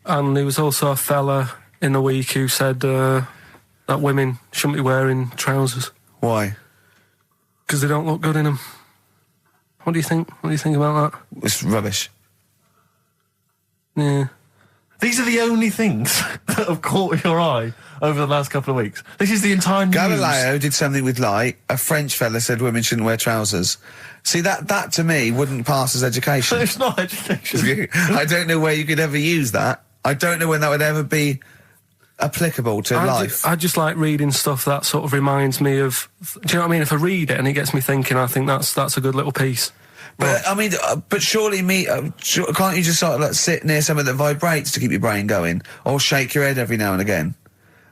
And there was also a fella in the week who said that women shouldn't be wearing trousers. Why? Because they don't look good in them. What do you think? What do you think about that? It's rubbish. Yeah. These are the only things that have caught your eye over the last couple of weeks. This is the entire news. Galileo did something with light. A French fella said women shouldn't wear trousers. See, that to me wouldn't pass as education. It's not education. I don't know where you could ever use that. I don't know when that would ever be applicable to life. I just like reading stuff that sort of reminds me of... Do you know what I mean? If I read it and it gets me thinking, I think that's a good little piece. But, I mean, but surely can't you just sort of like sit near something that vibrates to keep your brain going? Or shake your head every now and again?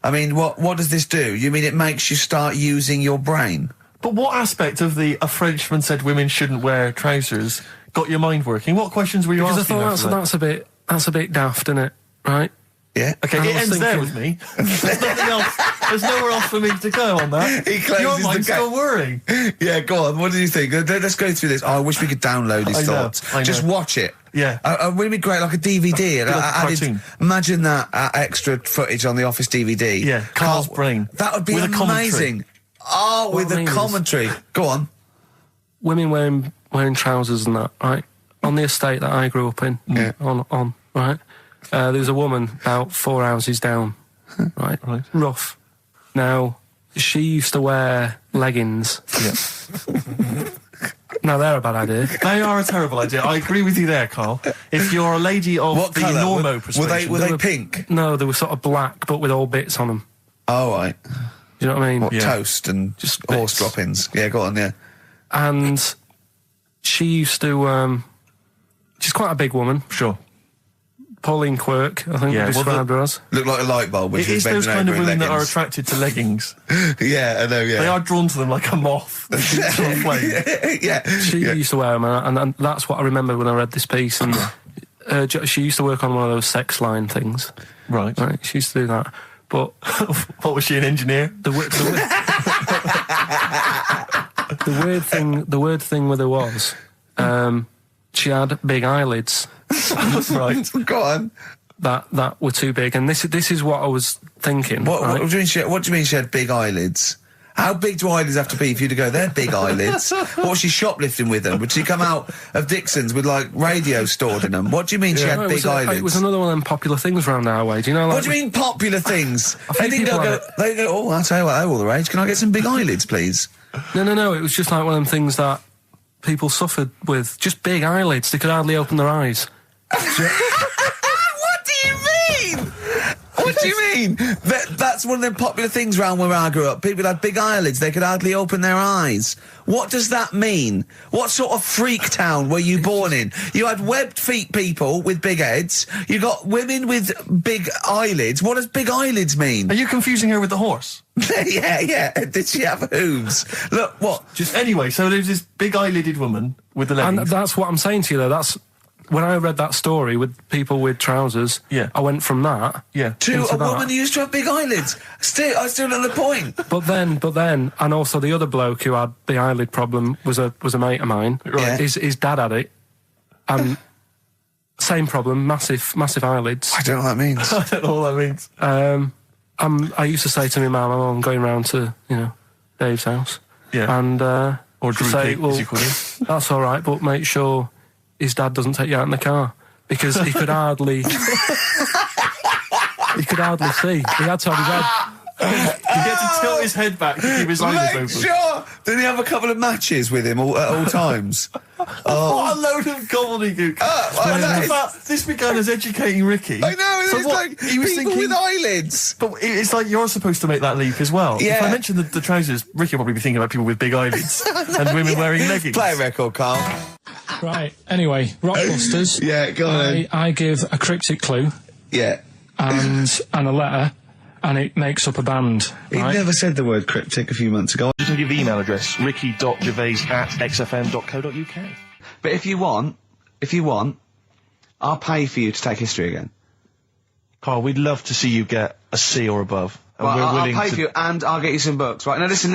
I mean, what does this do? You mean it makes you start using your brain? But what aspect of a Frenchman said women shouldn't wear trousers got your mind working? What questions were you asking? Because I thought that's a bit daft, isn't it? Right? Yeah. Okay, it ends there with me. There's nothing else. There's nowhere else for me to go on that. He closes your mind's the still whirring. Yeah, go on. What do you think? Let's go through this. Oh, I wish we could download his thoughts. I know. Just watch it. Yeah. Wouldn't it be great, like a DVD? Like a cartoon. Imagine that extra footage on the Office DVD. Yeah, Carl's brain. That would be amazing. Oh, with the commentary. Go on. Women wearing trousers and that, right? On the estate that I grew up in, on right? There was a woman about 4 houses down, right? Rough. Now, she used to wear leggings. Yeah. Now, they're a bad idea. They are a terrible idea. I agree with you there, Carl. If you're a lady of what the colour? normo persuasion... Were they pink? No, they were sort of black, but with all bits on them. Oh, right. Do you know what I mean? What, toast and just horse droppings? Yeah, go on, yeah. And she used to... she's quite a big woman. Sure. Pauline Quirk, I think described her as. Looked like a light bulb. It is those kind of women that are attracted to leggings. Yeah, I know, yeah. They are drawn to them like a moth. Yeah. She used to wear them, and that's what I remember when I read this piece. And she used to work on one of those sex line things. Right. She used to do that. But what was she, an engineer? The weird thing with her was, she had big eyelids. Right. Go on. That were too big, and this is what I was thinking. What do you mean she had big eyelids? How big do eyelids have to be for you to go, they're big eyelids? What was she shoplifting with them? Would she come out of Dixon's with, like, radio stored in them? What do you mean she had big eyelids? It was another one of them popular things around our way. Do you know, like... What do you mean popular things? They go, oh, I'll tell you what, they're all the rage. Can I get some big eyelids, please? No. It was just like one of them things that people suffered with. Just big eyelids. They could hardly open their eyes. What do you mean? What do you mean? That's one of them popular things around where I grew up. People had big eyelids. They could hardly open their eyes. What does that mean? What sort of freak town were you born in? You had webbed feet people with big heads. You got women with big eyelids. What does big eyelids mean? Are you confusing her with the horse? Yeah. Did she have hooves? Look, what? Anyway, so there's this big eyelided woman with the leggings. And that's what I'm saying to you, though. That's... When I read that story with people with trousers, I went from that to a woman who used to have big eyelids. I still don't know the point. But then, and also the other bloke who had the eyelid problem was a mate of mine. Right. His dad had it, and same problem, massive eyelids. I don't know what that means. I don't know what that means. I used to say to my mum, I'm going round to Dave's house, and or Drew say, Pig, well, as you call him. That's all right, but make sure his dad doesn't take you out in the car, because he could hardly see. He had to have his head. He had to tilt his head back to keep his eyelids open. Sure. Did he have a couple of matches with him at all times? What a load of gobbledygook. This began as educating Ricky. I know, so it's like he was people with eyelids. But it's like you're supposed to make that leap as well. Yeah. If I mentioned the trousers, Ricky will probably be thinking about people with big eyelids and women wearing leggings. Play a record, Carl. Right, anyway, Rockbusters. Yeah, go on. I give a cryptic clue. Yeah. And a letter, and it makes up a band. He never said the word cryptic a few months ago. You can give the email address, ricky.gervais@xfm.co.uk. But if you want, I'll pay for you to take history again. Carl, we'd love to see you get a C or above. And Well, we're willing I'll pay to... for you, and I'll get you some books. Right, now listen.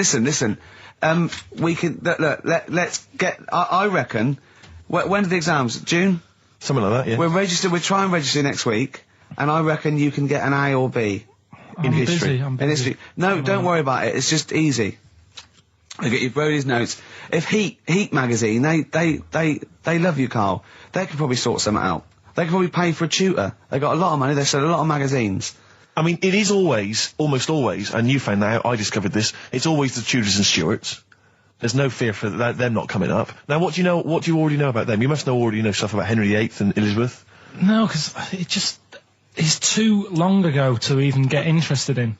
We can, let's get, I reckon, when are the exams? June? Something like that, yeah. We're trying to register next week. and I reckon you can get an A or B. I'm history. Busy, I'm In busy. history. No, don't worry about it. It's just easy. Look at you, Brody's notes. If Heat magazine, they love you, Carl. They could probably sort something out. They could probably pay for a tutor. They got a lot of money. They sell a lot of magazines. I mean, it is always, almost always, and you found that out, I discovered this, it's always the Tudors and Stuarts. There's no fear for them not coming up. Now, what do you already know about them? You must already know stuff about Henry VIII and Elizabeth. No, because it's too long ago to even get interested in.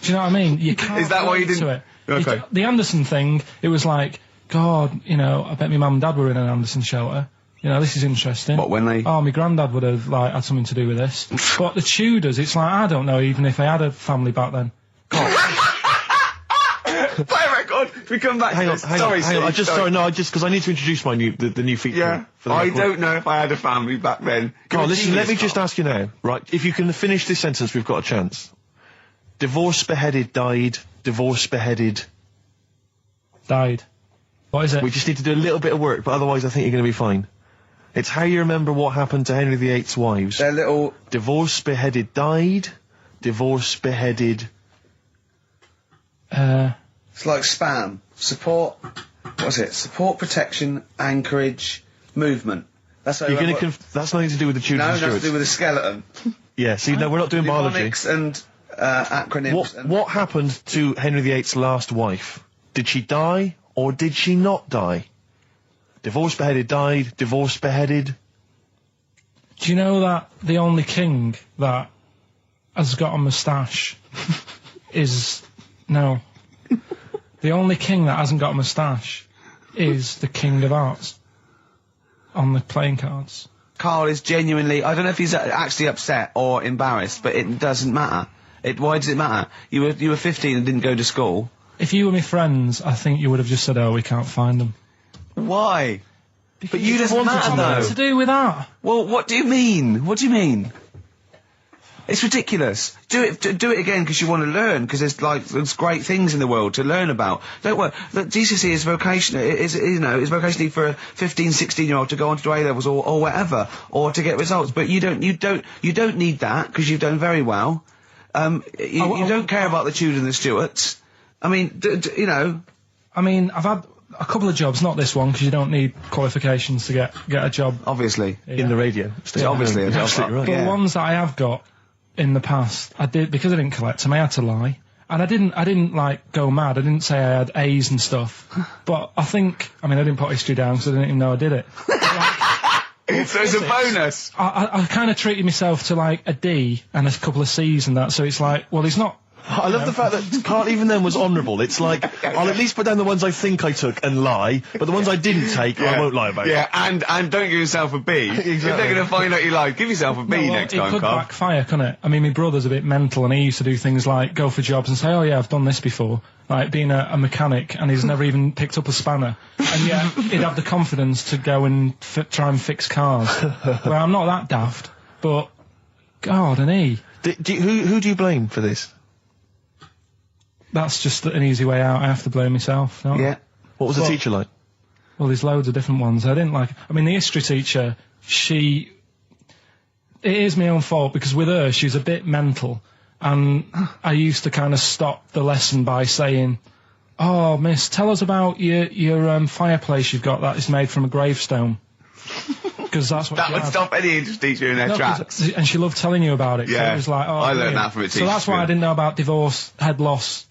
Do you know what I mean? You can't. Is that why you relate to didn't? it. Okay. The Anderson thing, it was like, God, you know, I bet my mum and dad were in an Anderson shelter. You know, this is interesting. What, when they... Oh, my granddad would have, like, had something to do with this. But the Tudors, it's like, I don't know even if they had a family back then. Play a record. We come back. Hang on. Sorry. Just because I need to introduce the new feature. Yeah. For the I record. don't know if I had a family back then. Carl, listen, let me just ask you now, right? If you can finish this sentence, we've got a chance. Divorced, beheaded, died. Divorced, beheaded. Died. What is it? We just need to do a little bit of work, but otherwise I think you're going to be fine. It's how you remember what happened to Henry VIII's wives. They're little... Divorced, beheaded, died. Divorced, beheaded. It's like spam. Support... What's it? Support, protection, anchorage, movement. That's how You're going to... That's nothing to do with the Tudors No, and nothing to Stuarts. do with the skeleton. Yeah, see, no, we're not doing biology. Mnemonics and acronyms. What happened to Henry VIII's last wife? Did she die, or did she not die? Divorced, beheaded, died. Divorced, beheaded. Do you know that the only king that has got a moustache is... No. The only king that hasn't got a moustache is the King of Hearts on the playing cards. Carl is genuinely... I don't know if he's actually upset or embarrassed, but it doesn't matter. Why does it matter? You were 15 and didn't go to school. If you were my friends, I think you would have just said, oh, we can't find them. Why? But you just matter, What's though. to do with that? Well, what do you mean? What do you mean? It's ridiculous. Do it again because you want to learn, because there's great things in the world to learn about. Don't worry. Look, GCSE is vocational. Is vocationally for a 15, 16-year-old to go on to do A-levels or whatever, or to get results. But you don't need that because you've done very well. You don't care about the Tudors and the Stuarts. I mean, you know. I mean, I've had a couple of jobs, not this one, because you don't need qualifications to get a job. Obviously. In the radio. It's obviously a job. Absolutely right. But Yeah. the ones that I have got in the past, I did, because I didn't collect them, I had to lie. And I didn't like go mad. I didn't say I had A's and stuff. But I didn't put history down because I didn't even know I did it. So it's a bonus. I kind of treated myself to like a D and a couple of C's and that, so it's like, well, he's not... I love the fact that Carl even then was honourable. It's like, I'll at least put down the ones I think I took and lie, but the ones I didn't take, I won't lie about. Yeah, and don't give yourself a B. Exactly. If they're going to find out you lied, give yourself a B next time, It could Carl. backfire, couldn't it? I mean, my brother's a bit mental and he used to do things like go for jobs and say, oh yeah, I've done this before. Like being a mechanic, and he's never even picked up a spanner. And yet, he'd have the confidence to go and try and fix cars. Well, I'm not that daft, but... God, and he... Who do you blame for this? That's just an easy way out. I have to blame myself. Don't I? Yeah. What was the teacher like? Well, there's loads of different ones. I didn't like... I mean, the history teacher, it is my own fault, because with her, she's a bit mental. And I used to kind of stop the lesson by saying, oh, miss, tell us about your fireplace you've got that is made from a gravestone. Because that's what That she would had. stop any English teacher in their tracks. And she loved telling you about it. Yeah. So it was like, oh, I learned brilliant. that from a teacher. So that's why I didn't know about divorce, head loss,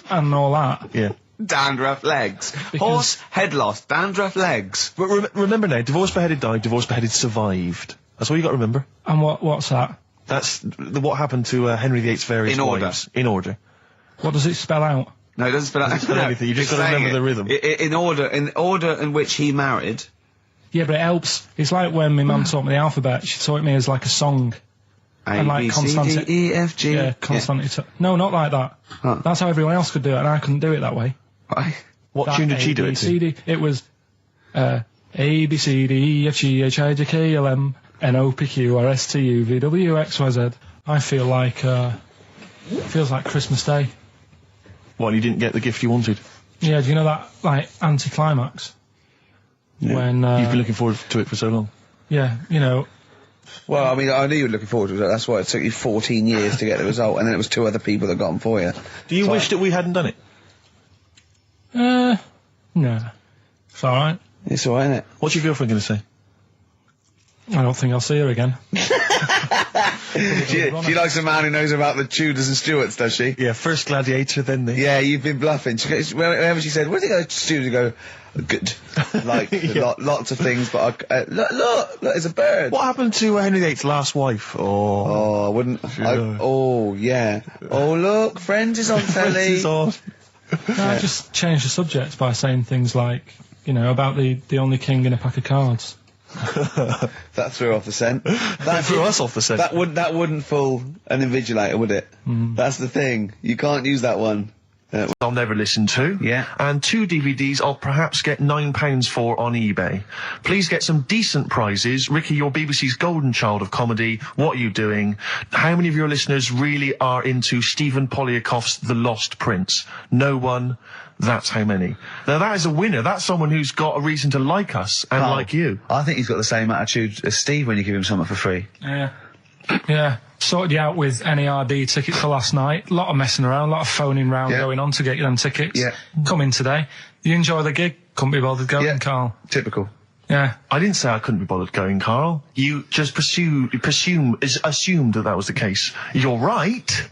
and all that. Yeah. Dandruff legs. Horse, head loss, dandruff legs. But remember now, divorced, beheaded, died, divorced, beheaded, survived. That's all you got to remember. And what's that? That's what happened to Henry VIII's various In order. wives. In order. What does it spell out? No, it doesn't spell out spell anything, you just it's gotta saying remember it. the rhythm. In order in which he married. Yeah, but it helps. It's like when my mum taught me the alphabet. She taught me as like a song. A, And like B, C, constant- D, E, F, G. Yeah, constantly. No, not like that. Huh. That's how everyone else could do it, and I couldn't do it that way. Right. What That tune did she A, do B, it C, to? D. It was A, B, C, D, E, F, G, H, I, J, K, L, M, N, O, P, Q, R, S, T, U, V, W, X, Y, Z. I feel like, feels like Christmas Day. Well, you didn't get the gift you wanted. Yeah, do you know that, like, anticlimax? Yeah. When, You've been looking forward to it for so long. yeah, you know, Well, I mean, I knew you were looking forward to it. That's why it took you 14 years to get the result, and then it was 2 other people that got them for you. Do you wish that we hadn't done it? No. It's alright. It's alright, isn't it? What's your girlfriend going to say? I don't think I'll see her again. She likes a man who knows about the Tudors and Stuarts, does she? Yeah, first Gladiator, then the... Yeah, you've been bluffing. Whenever she said, where did you go to Stuarts? You go, good. Like, lots of things, but look, there's a bird. What happened to Henry VIII's last wife? Oh, I wouldn't... oh, yeah. Oh, look, Friends is on telly. Friends is on. No, I just changed the subject by saying things like, you know, about the only king in a pack of cards. That threw off the scent. That threw us off the scent. That wouldn't fool an invigilator, would it? That's the thing. You can't use that one. I'll never listen to. Yeah. And 2 DVDs I'll perhaps get £9 for on eBay. Please get some decent prizes. Ricky, you're BBC's golden child of comedy. What are you doing? How many of your listeners really are into Stephen Polyakoff's The Lost Prince? No one. That's how many. Now that is a winner. That's someone who's got a reason to like us and like you. I think he's got the same attitude as Steve when you give him something for free. Yeah. Yeah. Sorted you out with NERD tickets for last night. A lot of messing around, a lot of phoning round going on to get you them tickets. Yeah. Come in today. You enjoy the gig? Couldn't be bothered going, Carl. Typical. Yeah. I didn't say I couldn't be bothered going, Carl. You just assumed that was the case. You're right.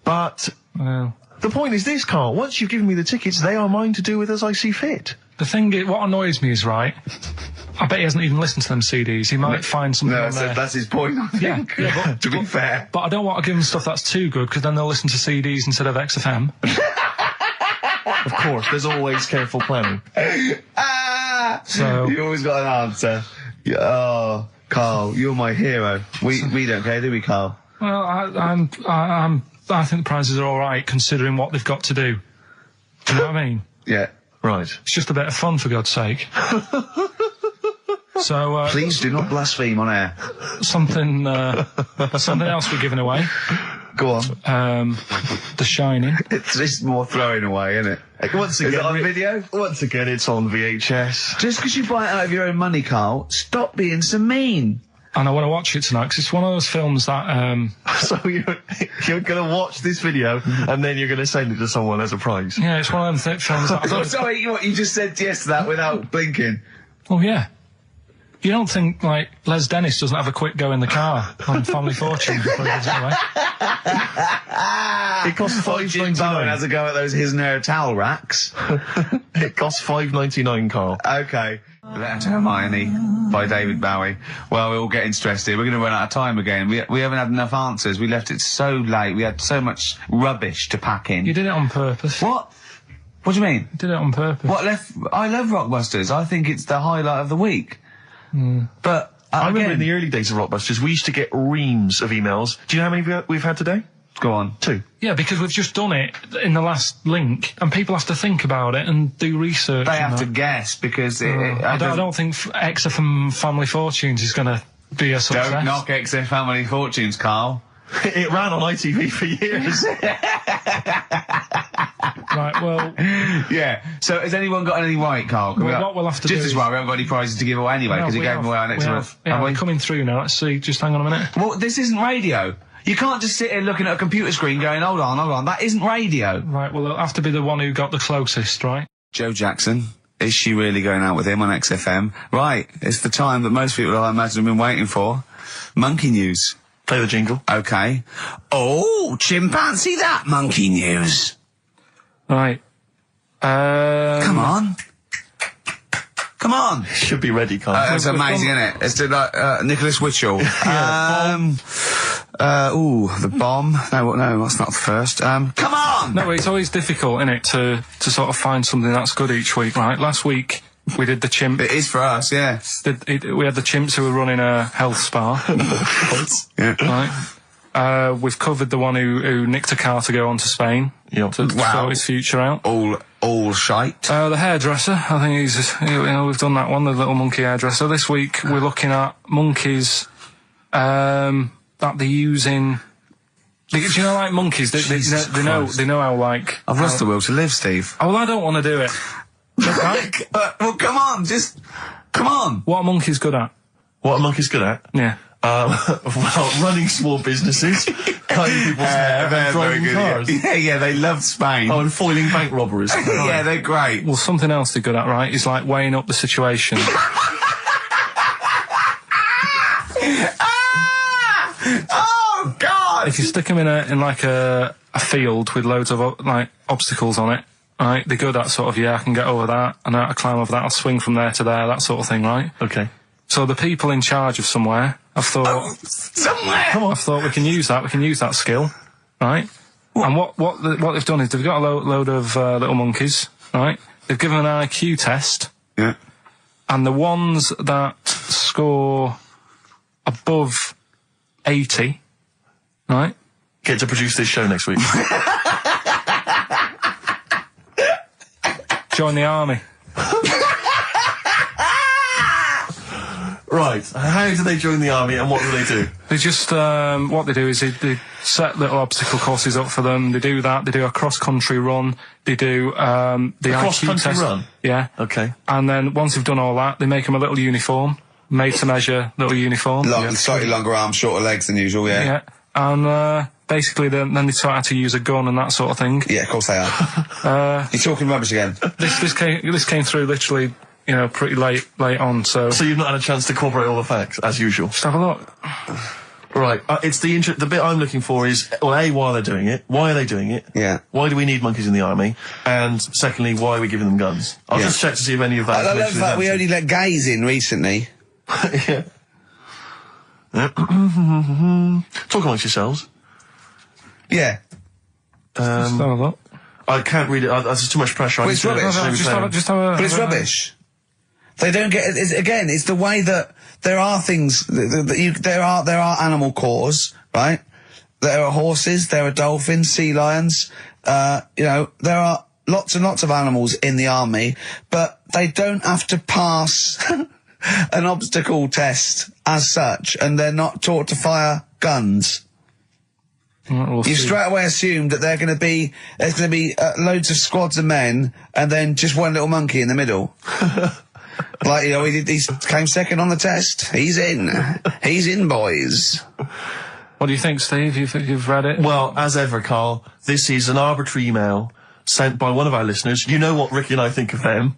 But Well, the point is this, Carl. Once you've given me the tickets, they are mine to do with as I see fit. the thing is, what annoys me is, right, I bet he hasn't even listened to them CDs. He might find something on there. That's his point, I think. Yeah, to be fair. But I don't want to give them stuff that's too good, because then they'll listen to CDs instead of XFM. Of course, there's always careful planning. So You always got an answer. Oh, Carl, you're my hero. We don't care, do we, Carl? well, I think the prizes are all right considering what they've got to do. Do you know what I mean? Yeah. Right. It's just a bit of fun, for God's sake. So Please do not blaspheme on air. something else we're giving away. Go on. The Shining. It's just more throwing away, isn't it? Once again, Is it on video? Once again, it's on VHS. Just because you buy it out of your own money, Carl, stop being so mean. And I want to watch it tonight, because it's one of those films that... So you're going to watch this video and then you're going to send it to someone as a prize. yeah, it's one of them films that... Oh, sorry, what, you just said yes to that without blinking. Oh, yeah. You don't think, like, Les Dennis doesn't have a quick go in the car on Family Fortune before he gives it away? It costs Jim Bowen has $5.99. a go at those his and her towel racks. It costs $5.99, Carl. Okay. Letter to Hermione by David Bowie. Well, we're all getting stressed here. We're going to run out of time again. We haven't had enough answers. We left it so late. We had so much rubbish to pack in. You did it on purpose. What? What do you mean? You did it on purpose. I love Rockbusters. I think it's the highlight of the week. But I remember again, in the early days of Rockbusters, we used to get reams of emails. Do you know how many we've had today? go on. 2. Yeah, because we've just done it in the last link, and people have to think about it and do research. They have to guess, because I don't think XFM Family Fortunes is going to be a success. Don't knock XFM Family Fortunes, Carl. It ran on ITV for years. Right, well... Yeah, so has anyone got anything right, Carl? What we'll have to just do as well, we haven't got any prizes to give away anyway, because he gave them away our next month. Yeah, we're coming through now. Let's see, just hang on a minute. Well, this isn't radio. You can't just sit here looking at a computer screen going, hold on, that isn't radio. Right, well, it'll have to be the one who got the closest, right? Joe Jackson. Is she really going out with him on XFM? Right, it's the time that most people, I imagine, have been waiting for. Monkey news. Play the jingle. Okay. Oh, chimpanzee that monkey news. Right. Come on. Come on. Should be ready, Carl. That's amazing, isn't it? It's like Nicholas Witchell. The bomb. No, that's not the first. Come on! No, it's always difficult, isn't it, to sort of find something that's good each week, right? Last week, we did the chimp. It is for us, yeah. We had the chimps who were running a health spa. Yeah. Right. We've covered the one who nicked a car to go on to Spain. Yep. To sort his future out. All shite. the hairdresser, I think we've done that one, the little monkey hairdresser. This week, we're looking at monkeys, that they're using... Do you know, like monkeys, they know how, like... I've lost the will to live, Steve. Oh, well, I don't want to do it. Well, come on, come on. What are monkeys good at? What are monkeys good at? Yeah. Well, running small businesses, cutting people's hair, and driving cars. Yeah, they love Spain. Oh, and foiling bank robberies. Yeah, they're great. Well, something else they're good at, right, is like weighing up the situation. Oh, God! If you stick them in a field with loads of like obstacles on it, right, they're good at sort of, I can get over that, and I climb over that, I'll swing from there to there, that sort of thing, right? Okay. So the people in charge of somewhere, I've thought... somewhere! Come on. I've thought we can use that skill, right? And what they've done is they've got a load of little monkeys, right? They've given an IQ test. Yeah. And the ones that score above 80, right? Get to produce this show next week. Join the army. Right. How do they join the army and what do they do? They just, what they do is they set little obstacle courses up for them. They do that. They do a cross-country run. They do, the IQ cross-country test. run? Yeah. Okay. And then once they've done all that, they make them a little uniform, made to measure little uniform. Slightly longer arms, shorter legs than usual, yeah. Yeah. And, basically then they taught how to use a gun and that sort of thing. Yeah, of course they are. You're talking rubbish again. This came through literally, pretty late on, so... So you've not had a chance to corroborate all the facts, as usual? Just have a look. Right. It's the bit I'm looking for is, well, A, why are they doing it? Why are they doing it? Yeah. Why do we need monkeys in the army? And secondly, why are we giving them guns? I'll just check to see if any of that... I love that we only let gays in recently. Yeah. Talk amongst yourselves. Yeah. Just have a look. I can't read it. There's too much pressure. Well, it's rubbish. But it's rubbish. They don't get. It's the way that there are things. There are animal cores, right? There are horses. There are dolphins, sea lions. There are lots and lots of animals in the army, but they don't have to pass an obstacle test as such, and they're not taught to fire guns. You straight away assumed that there's going to be loads of squads of men and then just one little monkey in the middle. Like, he came second on the test. He's in, boys. What do you think, Steve? You've read it? Well, as ever, Carl, this is an arbitrary email sent by one of our listeners. You know what Ricky and I think of them.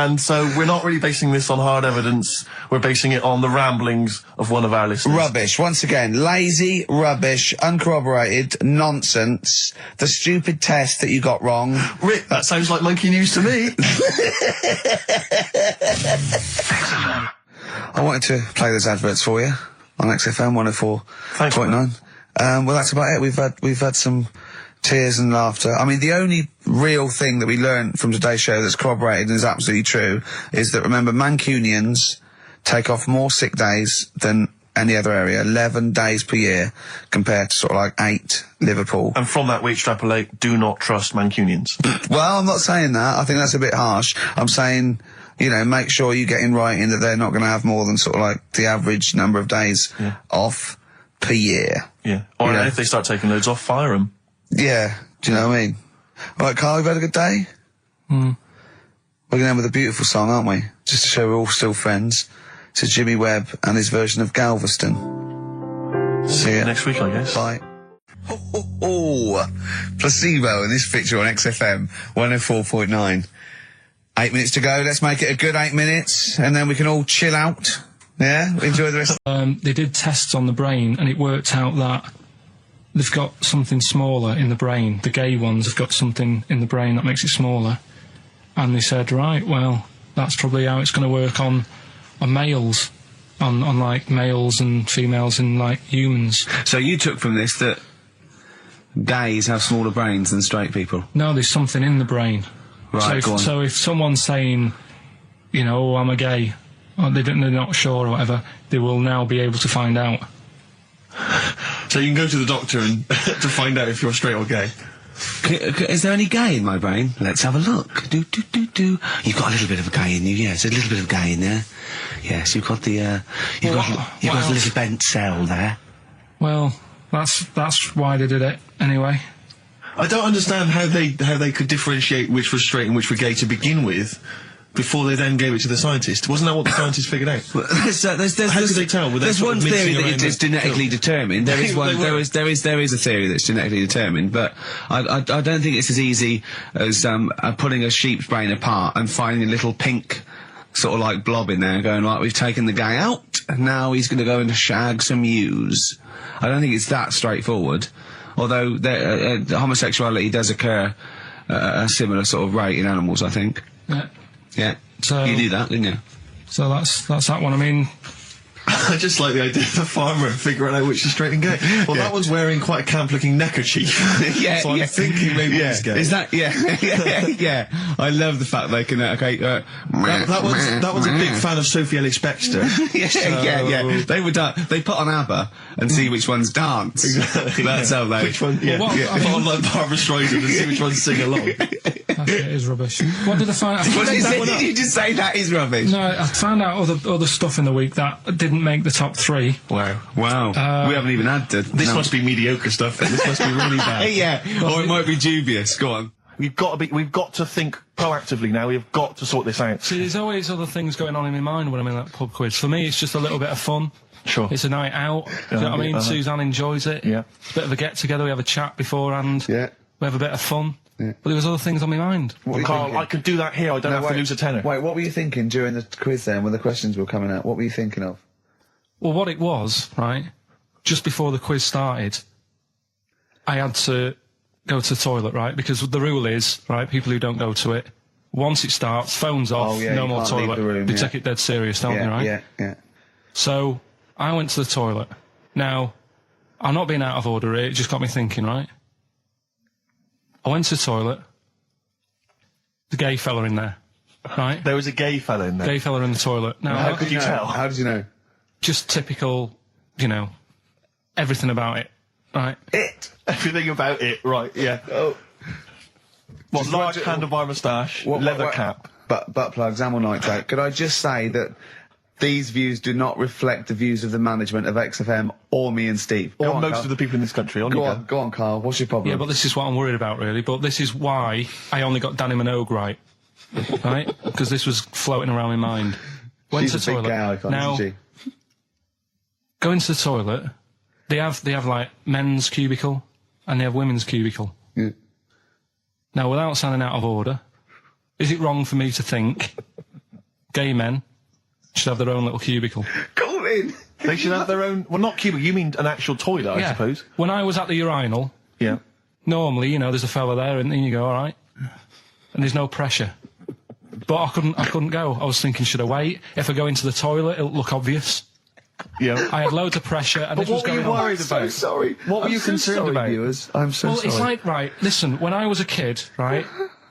and so we're not really basing this on hard evidence. We're basing it on the ramblings of one of our listeners. Rubbish. Once again, lazy, rubbish, uncorroborated, nonsense. The stupid test that you got wrong. Rick, that sounds like monkey news to me. I wanted to play those adverts for you on XFM 104.9. Well, that's about it. We've had some tears and laughter. I mean, the only real thing that we learned from today's show that's corroborated and is absolutely true is that, remember, Mancunians take off more sick days than any other area, 11 days per year, compared to sort of like 8 Liverpool. And from that we extrapolate, do not trust Mancunians. Well, I'm not saying that. I think that's a bit harsh. I'm saying, make sure you get in writing that they're not going to have more than sort of like the average number of days off per year. Yeah. Or if they start taking loads off, fire them. Yeah, do you know what I mean? All right, Carl, we've had a good day? We're going to end with a beautiful song, aren't we? Just to show we're all still friends. To Jimmy Webb and his version of Galveston. See you next week, I guess. Bye. Placebo in this picture on XFM 104.9. 8 minutes to go. Let's make it a good 8 minutes, and then we can all chill out. Yeah? Enjoy the rest. They did tests on the brain, and it worked out that they've got something smaller in the brain. The gay ones have got something in the brain that makes it smaller. And they said, right, well, that's probably how it's going to work on males, on like males and females and like humans. So you took from this that gays have smaller brains than straight people? No, there's something in the brain. Right, so if someone's saying, I'm a gay, or they're not sure or whatever, they will now be able to find out. So you can go to the doctor and to find out if you're straight or gay. Is there any gay in my brain? Let's have a look. Do. You've got a little bit of a gay in you, yes. A little bit of gay in there. Yes, you've got the, you've got a little bent cell there. Well, that's why they did it, anyway. I don't understand how they could differentiate which was straight and which were gay to begin with. before they then gave it to the scientist. Wasn't that what the scientists figured out? How did they tell? There's one theory that it's genetically determined. There is one. There is a theory that's genetically determined, but I don't think it's as easy as pulling a sheep's brain apart and finding a little pink sort of like blob in there, and going, right, we've taken the guy out, and now he's going to go and shag some ewes. I don't think it's that straightforward. Although homosexuality does occur at a similar sort of rate in animals, I think. Yeah. Yeah. So you knew that, didn't you? So that's that one. I mean, I just like the idea of the farmer figuring out which is straight and gay. Well, that one's wearing quite a camp-looking neckerchief. So I'm thinking maybe he's gay. Is that, yeah. I love the fact they can, that one's a big fan of Sophie Ellis-Bextor. They put on ABBA and see which ones dance. Exactly. That's how they... Which one, Put on like Barbara Streisand and see which ones sing along. It is rubbish. What did I find? Did you just say that is rubbish? No, I found out other stuff in the week that didn't make the top 3. Wow. We haven't even had this must be mediocre stuff. This must be really bad. Or it might be dubious. Go on. We've got to think proactively now. We've got to sort this out. See, there's always other things going on in my mind when I'm in that pub quiz. For me, it's just a little bit of fun. Sure. It's a night out. Do you know what I mean? Suzanne enjoys it. Yeah. Bit of a get-together. We have a chat beforehand. Yeah. We have a bit of fun. Yeah. But there was other things on my mind. Carl, I could do that here. I don't have to lose a tenner. Wait, what were you thinking during the quiz then, when the questions were coming out? What were you thinking of? Well, what it was, right, just before the quiz started, I had to go to the toilet, right, because the rule is, right, people who don't go to it, once it starts, phones off, no more toilet. They take it dead serious, don't they, right? Yeah. So, I went to the toilet. Now, I'm not being out of order here, it just got me thinking, right? I went to the toilet, the gay fella in there, right? There was a gay fella in there? Gay fella in the toilet. Now, how could you tell? How did you know? Just typical, everything about it, right? Everything about it, right, yeah. Oh. What, large handlebar moustache, leather cap. Butt plugs, amyl nitrate. Could I just say that these views do not reflect the views of the management of XFM or me and Steve. Or most of the people in this country. Go on, Carl. What's your problem? Yeah, but this is what I'm worried about, really. But this is why I only got Danny Minogue right. Right? Because this was floating around my mind. Went to the toilet. Big gay icon, now, isn't she? Go into the toilet. They have like men's cubicle and they have women's cubicle. Yeah. Mm. Now, without sounding out of order, is it wrong for me to think gay men should have their own little cubicle? Call in. They should have their own... Well, not cubicle, you mean an actual toilet, I suppose. When I was at the urinal, normally, there's a fella there and then you go, all right, and there's no pressure. But I couldn't go. I was thinking, should I wait? If I go into the toilet, it'll look obvious. Yeah. I had loads of pressure and but this was going on. What were you worried about? I'm so sorry. What were you concerned about? Viewers? I'm so sorry. Well, it's like, right, listen, when I was a kid, right,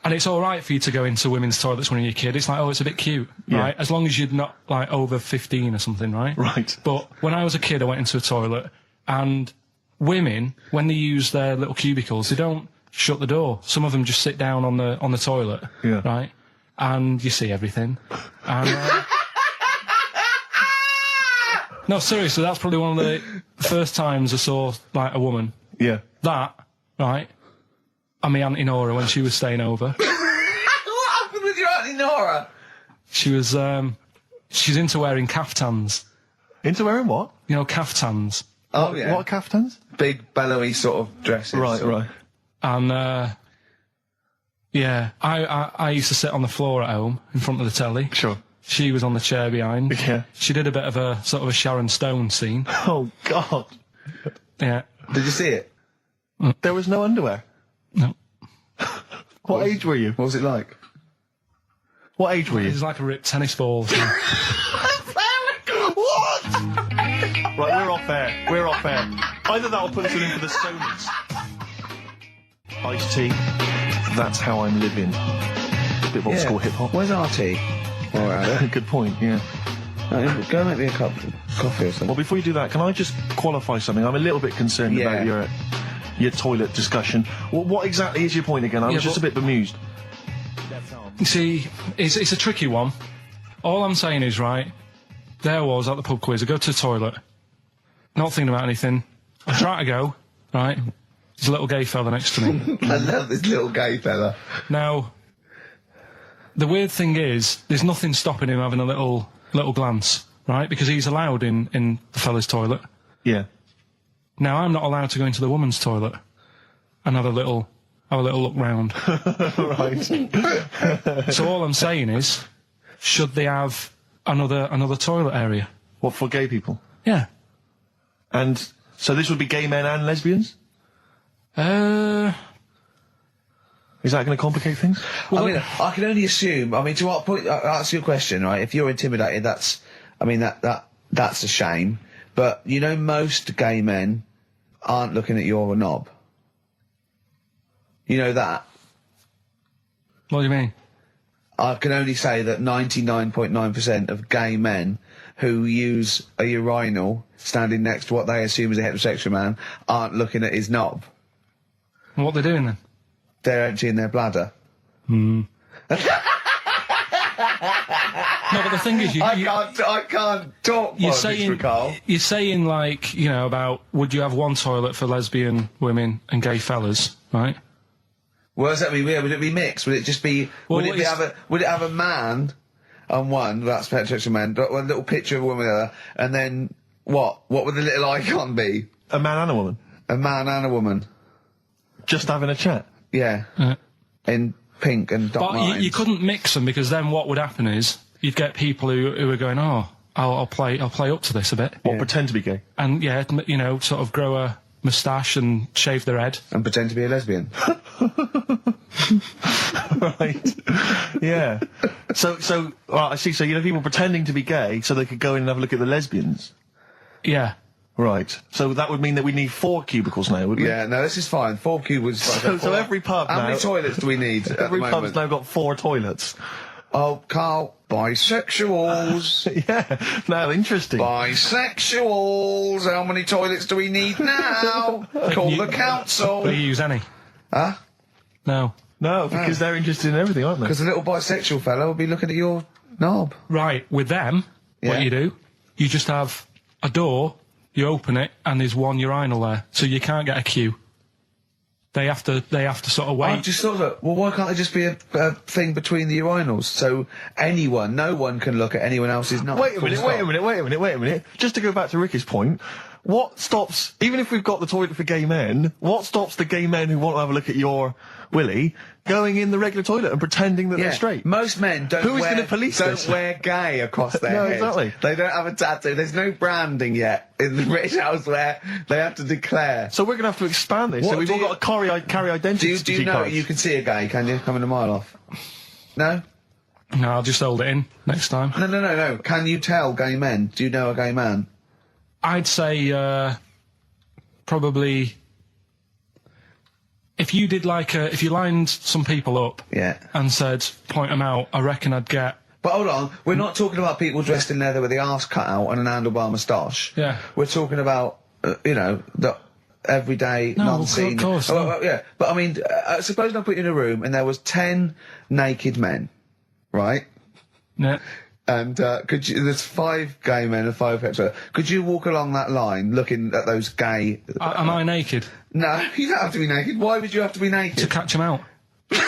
and it's all right for you to go into women's toilets when you're a kid. It's like, oh, it's a bit cute, right? As long as you're not, like, over 15 or something, right? Right. But when I was a kid, I went into a toilet, and women, when they use their little cubicles, they don't shut the door. Some of them just sit down on the toilet, right? And you see everything. And, no, seriously, that's probably one of the first times I saw, like, a woman. Yeah. That, right? And my Auntie Nora when she was staying over. What happened with your Auntie Nora? She was, she's into wearing caftans. Into wearing what? Caftans. Oh, yeah. What are caftans? Big, bellowy sort of dresses. Right. And, I used to sit on the floor at home in front of the telly. Sure. She was on the chair behind. Yeah. She did a bit of a sort of a Sharon Stone scene. Oh, God. Yeah. Did you see it? There was no underwear? No. What age were you? What was it like? What age were you? It was like a ripped tennis ball. What? Right, we're off air. We're off air. Either that or put us in for the Stoners. Iced tea. That's how I'm living. A bit of old school hip hop. Where's our tea? All right. Good point, yeah. Go make me a cup of coffee or something. Well, before you do that, can I just qualify something? I'm a little bit concerned about your toilet discussion. What exactly is your point again? I was just a bit bemused. You see, it's a tricky one. All I'm saying is, right, there I was at the pub quiz. I go to the toilet, not thinking about anything. I try to go, right? There's a little gay fella next to me. I love this little gay fella. Now, the weird thing is, there's nothing stopping him having a little glance, right? Because he's allowed in the fella's toilet. Yeah. Now I'm not allowed to go into the woman's toilet and have a little look round. Right. So all I'm saying is, should they have another toilet area? What, for gay people? Yeah. And so this would be gay men and lesbians? Is that going to complicate things? Well, I mean, I can only assume. I mean, to what point? I'll ask you a question, right? If you're intimidated, that's a shame. But you know, most gay men aren't looking at your knob. You know that. What do you mean? I can only say that 99.9% of gay men who use a urinal standing next to what they assume is a heterosexual man aren't looking at his knob. And what they're doing then? They're emptying their bladder. No, but the thing is, I can't talk. You're saying like, you know, about would you have one toilet for lesbian women and gay fellas, right? What does that mean? Yeah, would it be mixed? Would it just be? Would it have a man on one? That's heterosexual man. One little picture of a woman, other, and then what? What would the little icon be? A man and a woman. A man and a woman. Just having a chat. Yeah. In pink and Doc Martens. But you couldn't mix them, because then what would happen is you'd get people who are going, oh, I'll play up to this a bit. What, pretend to be gay? And yeah, you know, sort of grow a moustache and shave their head. And pretend to be a lesbian. Right. Yeah. So, I see. So, you know, people pretending to be gay so they could go in and have a look at the lesbians. Yeah. Right. So that would mean that we need 4 cubicles now, would we? Yeah, no, this is fine. 4 cubicles. So every pub How now... many toilets do we need at Every the pub's moment? now got 4 toilets. Oh, Carl, bisexuals. Yeah. Now, interesting. Bisexuals. How many toilets do we need now? Call the council. Do you use any? Huh? No. No, because they're interested in everything, aren't they? Because a little bisexual fella will be looking at your knob. Right, with them, Yeah. what you do, you just have a door, you open it, and there's one urinal there, so you can't get a queue. They have to sort of wait. I just thought that, well, why can't there just be a thing between the urinals? So no one can look at anyone else's knob. Wait a minute. Just to go back to Ricky's point, what stops, even if we've got the toilet for gay men, what stops the gay men who want to have a look at your willy going in the regular toilet and pretending that they're straight? Most men don't wear gay across their No, head. exactly. They don't have a tattoo. There's no branding yet in the British house where they have to declare. So we're going to have to expand this. So we've all got to carry identity. Do you know cards. you can see a gay, can you? Coming a mile off. No? No, I'll just hold it in next time. No. Can you tell gay men? Do you know a gay man? I'd say probably if you did if you lined some people up and said point them out, I reckon I'd get. But hold on, we're not talking about people dressed in leather with the arse cut out and an handlebar moustache. Yeah. We're talking about the everyday non-seen. Of course. Yeah, but I mean, suppose I put you in a room and there was 10 naked men, right? Yeah. And there's 5 gay men and 5 hetero. Could you walk along that line looking at those gay... Am I naked? No, you don't have to be naked. Why would you have to be naked? To catch them out. Play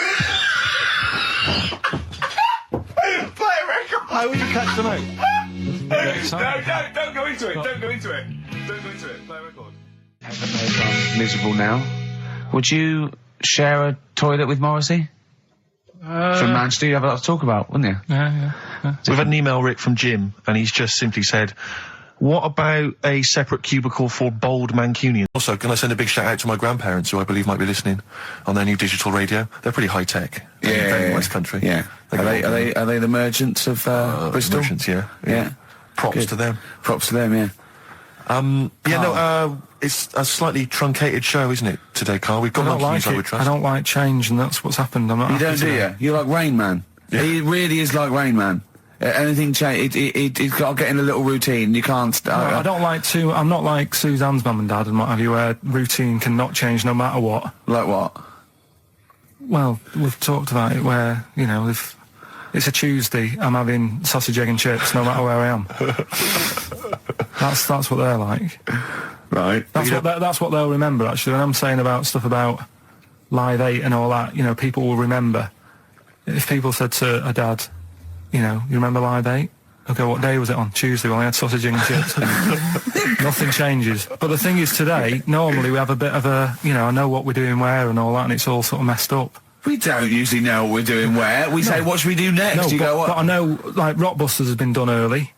a record! How would you catch them out? No, don't go into it. Don't go into it. Don't go into it. Play a record. I'm miserable now. Would you share a toilet with Morrissey? From Manchester, you'd have a lot to talk about, wouldn't you? Yeah. We've had an email, Rick, from Jim, and he's just simply said, what about a separate cubicle for bold Mancunians? Also, can I send a big shout out to my grandparents, who I believe might be listening on their new digital radio? They're pretty high tech. Very West Country. Yeah. Are they the merchants of Bristol? Merchants, yeah. Props to them. Props to them, yeah. It's a slightly truncated show, isn't it, today, Carl? We've got monkeys, I would trust. I don't like change, and that's what's happened. I'm not You don't, do you? You're like Rain Man. Yeah. He really is like Rain Man. Anything change, he's got to get in a little routine. You can't... I don't like to... I'm not like Suzanne's mum and dad and what have you, where routine cannot change no matter what. Like what? Well, we've talked about it where, you know, if it's a Tuesday, I'm having sausage, egg and chips no matter where I am. That's what they're like. Right. That's what they'll remember, actually. When I'm saying about stuff about Live 8 and all that, you know, people will remember if people said to a dad, you know, you remember Live 8? Okay, what day was it on? Tuesday. Well, I had sausage and chips. Nothing changes. But the thing is, today, normally we have a bit of a, you know, I know what we're doing where and all that, and it's all sort of messed up. We don't usually know what we're doing where. We say, what should we do next? No, You go, what? but I know, like, Rockbusters has been done early.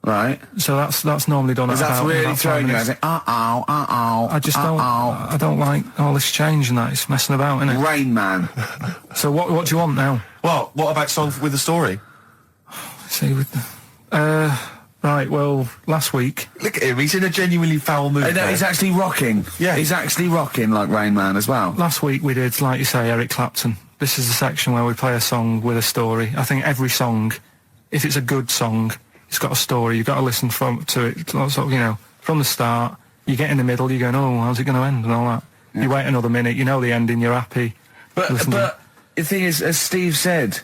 Right. So that's normally done at That's about really 5 throwing you. I minutes. think, I just I don't like all this change and that. It's messing about, isn't it? Rain Man. So what do you want now? Well, what about song with a story? See, right, well, last week... Look at him, he's in a genuinely foul mood. No, he's actually rocking. Yeah. He's actually rocking like Rain Man as well. Last week we did, like you say, Eric Clapton. This is the section where we play a song with a story. I think every song, if it's a good song, it's got a story. You've got to listen to it, sort of, you know, from the start. You get in the middle, you're going, oh, how's it going to end and all that. Yeah. You wait another minute, you know the ending, you're happy. But the thing is, as Steve said,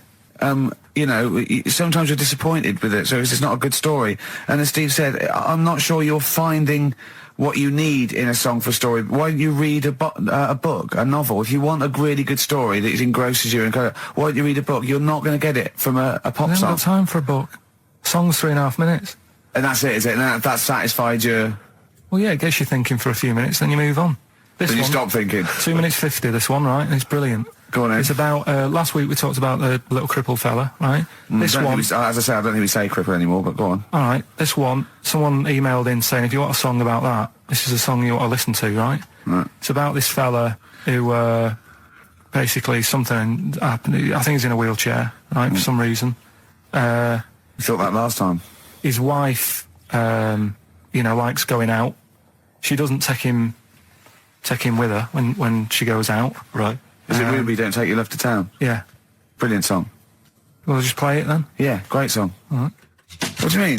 you know, sometimes you're disappointed with it, so it's just not a good story. And as Steve said, I'm not sure you're finding what you need in a song for a story. Why don't you read a book, a novel? If you want a really good story that engrosses you, why don't you read a book? You're not going to get it from a pop I haven't song. got time for a book. Song's 3.5 minutes. And that's it, is it? And that satisfied you? Well, yeah, it gets you thinking for a few minutes, then you move on. This Then you one, stop thinking. 2 minutes 50, this one, right? It's brilliant. Go on then. It's about, last week we talked about the little crippled fella, right? This one... As I say, I don't think we say cripple anymore, but go on. Alright, this one, someone emailed in saying, if you want a song about that, this is a song you want to listen to, right? Right. It's about this fella who, basically something happened. I think he's in a wheelchair, right, for some reason. You thought that last time. His wife, you know, likes going out. She doesn't take him with her when she goes out. Right. Is it Ruby, Don't Take Your Love to Town? Yeah. Brilliant song. Well, just play it then. Yeah, great song. Alright. What do you mean?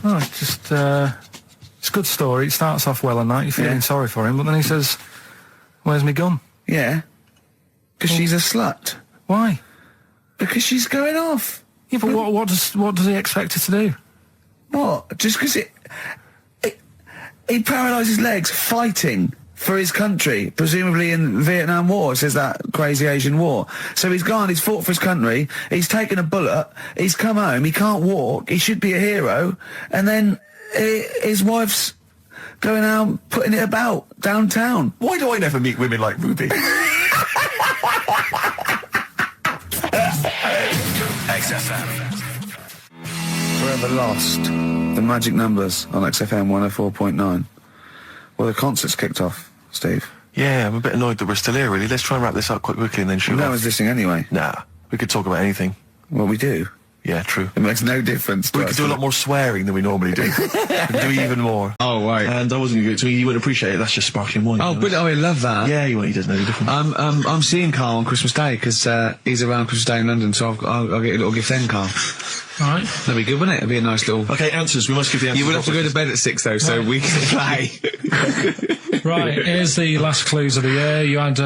Oh, just, it's a good story. It starts off well and that. You're feeling sorry for him, but then he says, where's my gun? Yeah. Because she's a slut. Why? Because she's going off. Yeah, but what does he expect her to do? What? Just because he paralysed his legs fighting for his country, presumably in the Vietnam War, says that crazy Asian war. So he's gone, he's fought for his country, he's taken a bullet, he's come home, he can't walk, he should be a hero, and then his wife's going out putting it about downtown. Why do I never meet women like Ruby? XFM. Forever Lost, the magic numbers on XFM 104.9. Well, the concert's kicked off, Steve. Yeah, I'm a bit annoyed that we're still here, really. Let's try and wrap this up quite quickly and then shoot No off. one's listening anyway. Nah, we could talk about anything. Well, we do. Yeah, true. It makes no difference to We us. could do a lot more swearing than we normally do. We could do even more. Oh, right. And I wasn't going to you wouldn't appreciate it. That's just sparkling wine. Oh, brilliant. Oh, I love that. Yeah, he doesn't know any different. I'm seeing Carl on Christmas Day, because he's around Christmas Day in London, so I'll get a little gift then, Carl. Alright. That'd be good, wouldn't it? It'd be a nice little... Okay, answers. We must give the answers. You would have to go to bed at 6, though, so we can play. Right, here's the last clues of the year. You had,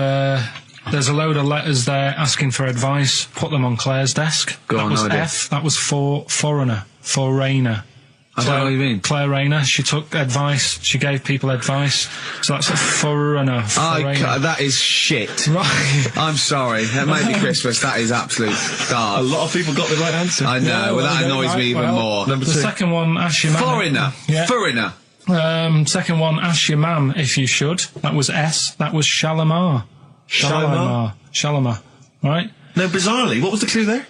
there's a load of letters there asking for advice. Put them on Claire's desk. Go that on, was no idea. F. That was for foreigner. Foreigner. I don't know what you mean. Claire Rayner. She took advice. She gave people advice. So that's a foreigner. That is shit. Right. I'm sorry. That may be Christmas. That is absolute A garbage. lot of people got the right answer. I know. Yeah, well, that well, annoys right, me even well, more. Number The 2. second one, ask your mum. Foreigner. Yeah. Foreigner. Second one, ask your mum if you should. That was S. That was Shalimar. Shalimar? Shalimar. Right? No, bizarrely, what was the clue there?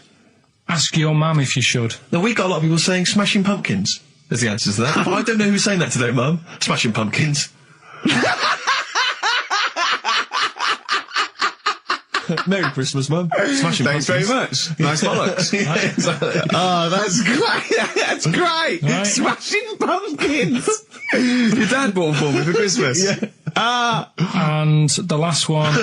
Ask your mum if you should. No, we got a lot of people saying Smashing Pumpkins as the answer to that. I don't know who's saying that today, Mum. Smashing Pumpkins. Merry Christmas, Mum. Smashing Thanks Pumpkins. very much. Nice bollocks. Oh, that's great. That's great. Right. Smashing Pumpkins. Your dad bought them for me for Christmas. Yeah. And the last one,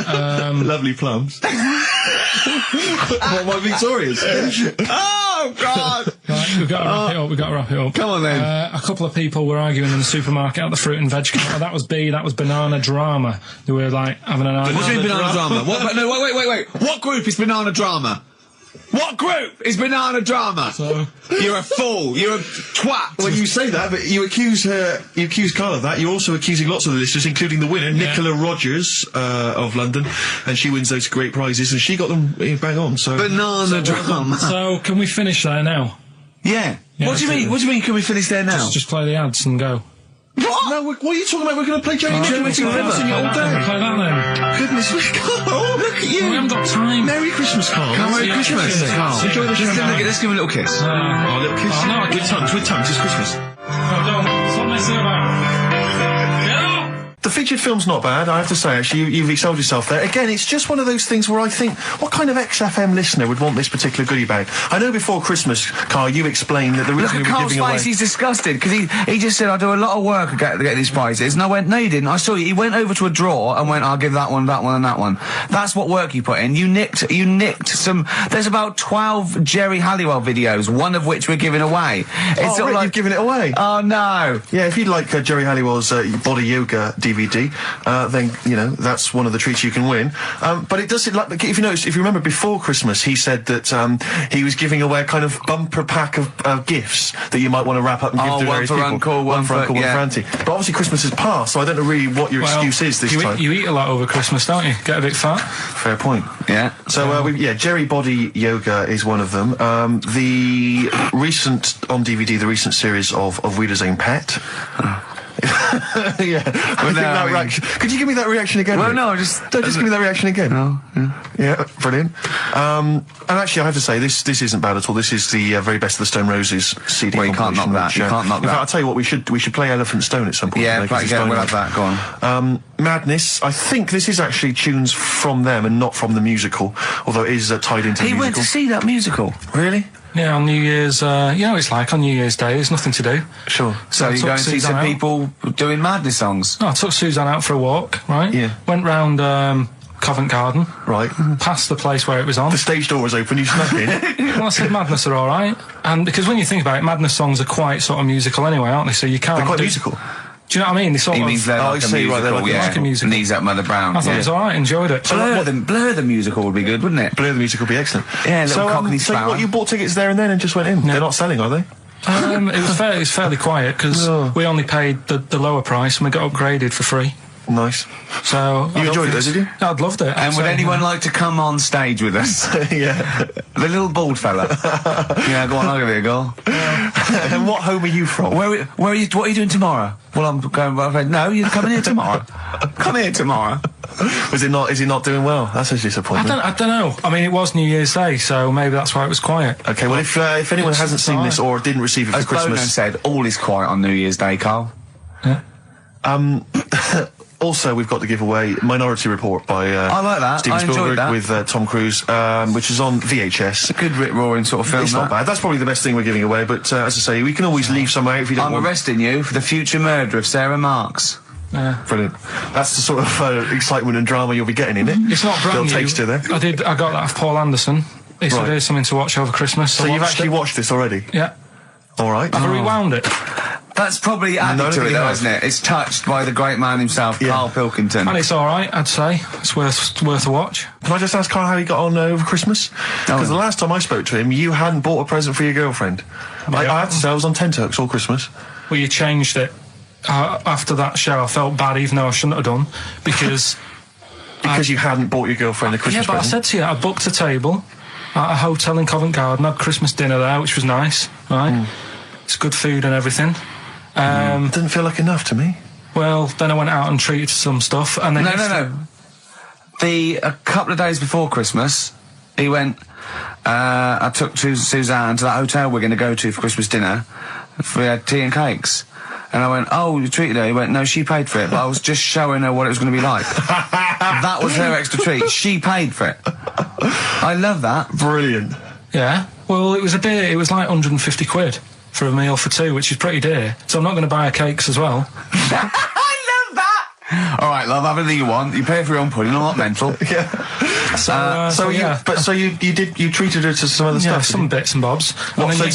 Lovely plums. What, my Victorias? Oh, God. right, we've got to wrap it up. We've got to wrap it up. Come on, then. A couple of people were arguing in the supermarket at the fruit and veg counter. That was B. That was banana drama. They were like having an argument. What do you mean banana drama? What, no, wait. What group is banana drama? What group is Banana Drama? You're a fool. You're a twat. Well, you say that, but you accuse Carl of that. You're also accusing lots of the listeners, including the winner, Nicola Rogers, of London, and she wins those great prizes, and she got them bang on, so... Banana Drama. So, can we finish there now? Yeah. What do you mean? What do you mean, can we finish there now? Just play the ads and go. What? No, what are you talking about? We're going to play Jerry River all Play that then. Goodness me, Carl, look at you. We haven't got time. Merry Christmas, Carl. Merry Christmas, Carl. Enjoy the show. Let's give him a little kiss. Oh, a little kiss. no, with tongues, it's Christmas. No, don't. Stop messing about. The featured film's not bad, I have to say, actually. You've excelled yourself there. Again, it's just one of those things where I think, what kind of XFM listener would want this particular goodie bag? I know before Christmas, Carl, you explained that the reason we were Carl's giving away... face, he's disgusted, because he just said, I do a lot of work to get these prizes, and I went, no you didn't, I saw you, he went over to a drawer and went, I'll give that one, and that one. That's what work you put in. You nicked some, there's about 12 Jerry Halliwell videos, one of which we're giving away. It's sort of like, you've given it away? Oh no. Yeah, if you'd like Jerry Halliwell's Body Yoga DVD, then, you know, that's one of the treats you can win. But it does, if you notice, if you remember before Christmas, he said that he was giving away a kind of bumper pack of gifts that you might want to wrap up and give to various people. One for Uncle, one for Auntie. But obviously Christmas has passed, so I don't know really what your excuse is this time. You eat a lot over Christmas, don't you? Get a bit fat. Fair point. Yeah. So, Jerry Body Yoga is one of them. The recent, on DVD, the recent series of Wheeler's Own Pet. Yeah, reaction. Could you give me that reaction again? Well, Rick? no, just give me that reaction again. No, yeah, brilliant. And actually, I have to say, this isn't bad at all. This is the very best of the Stone Roses CD. Well, you can't knock that. You can't knock that. In fact, I'll tell you what, we should play Elephant Stone at some point. Yeah, we'll have that. Go on. Madness. I think this is actually tunes from them and not from the musical, although it is tied into the musical. He went to see that musical. Really? Yeah, on New Year's, you know what it's like on New Year's Day, there's nothing to do. Sure. So you go and see some people doing Madness songs? No, I took Suzanne out for a walk, right? Yeah. Went round Covent Garden. Right. Past the place where it was on. The stage door was open, you snuck in. Well, I said Madness are alright. And because when you think about it, Madness songs are quite sort of musical anyway, aren't they? So you can't... They're quite musical. Do you know what I mean? They sort he of... means they're like a musical, like a musical. Knees Up Mother Brown. I thought it was alright, enjoyed it. Blur the musical would be good, wouldn't it? Blur the musical would be excellent. Yeah, little Cockney Sparrow. So what, you bought tickets there and then and just went in? They're not selling, are they? It was fairly quiet, because we only paid the lower price and we got upgraded for free. Nice. So you enjoyed it, did you? I'd loved it. And would anyone like to come on stage with us? Yeah. The little bald fella. Yeah, go on, I'll give it a go. And what home are you from? Where are you? What are you doing tomorrow? Well, I'm going. No, you're coming here tomorrow. Come here tomorrow. Is he not doing well? That's a disappointment. I don't know. I mean, it was New Year's Day, so maybe that's why it was quiet. Okay, well, if anyone hasn't seen this or didn't receive it for Christmas, Bono said, all is quiet on New Year's Day, Carl. Yeah. Also, we've got to give away Minority Report by I like that. Steven I enjoyed Spielberg that. with Tom Cruise, which is on VHS. A good rip-roaring sort of film. It's not bad. That's probably the best thing we're giving away, but as I say, we can always leave some out if you don't want. I'm arresting you for the future murder of Sarah Marks. Brilliant. That's the sort of excitement and drama you'll be getting in it. It's not brand new. Taste there. I got that off Paul Anderson. He said here's something to watch over Christmas. So you've actually watched this already? Yeah. All right. I've rewound it. That's probably added to it, though, isn't it? It's touched by the great man himself, Karl Pilkington. And it's alright, I'd say. It's worth a watch. Can I just ask Carl how he got on over Christmas? Because the last time I spoke to him, you hadn't bought a present for your girlfriend. I have to say, I was on tenterhooks all Christmas. Well, you changed it. After that show, I felt bad, even though I shouldn't have done, because... Because you hadn't bought your girlfriend a Christmas present? Yeah, but I said to you, I booked a table at a hotel in Covent Garden, had Christmas dinner there, which was nice, right? It's good food and everything. Didn't feel like enough to me. Well, then I went out and treated some stuff, and then... No. A couple of days before Christmas, he went... I took Suzanne to that hotel we're going to go to for Christmas dinner. We had tea and cakes. And I went, oh, you treated her? He went, no, she paid for it, but I was just showing her what it was going to be like. That was her extra treat. She paid for it. I love that. Brilliant. Yeah. Well, it was a dear. It was like 150 quid for a meal for two, which is pretty dear. So I'm not going to buy her cakes as well. I love that! All right, love, have anything you want. You pay for your own pudding, I'm not mental. Yeah. So you treated her to some other stuff? Yeah, some bits and bobs. What, so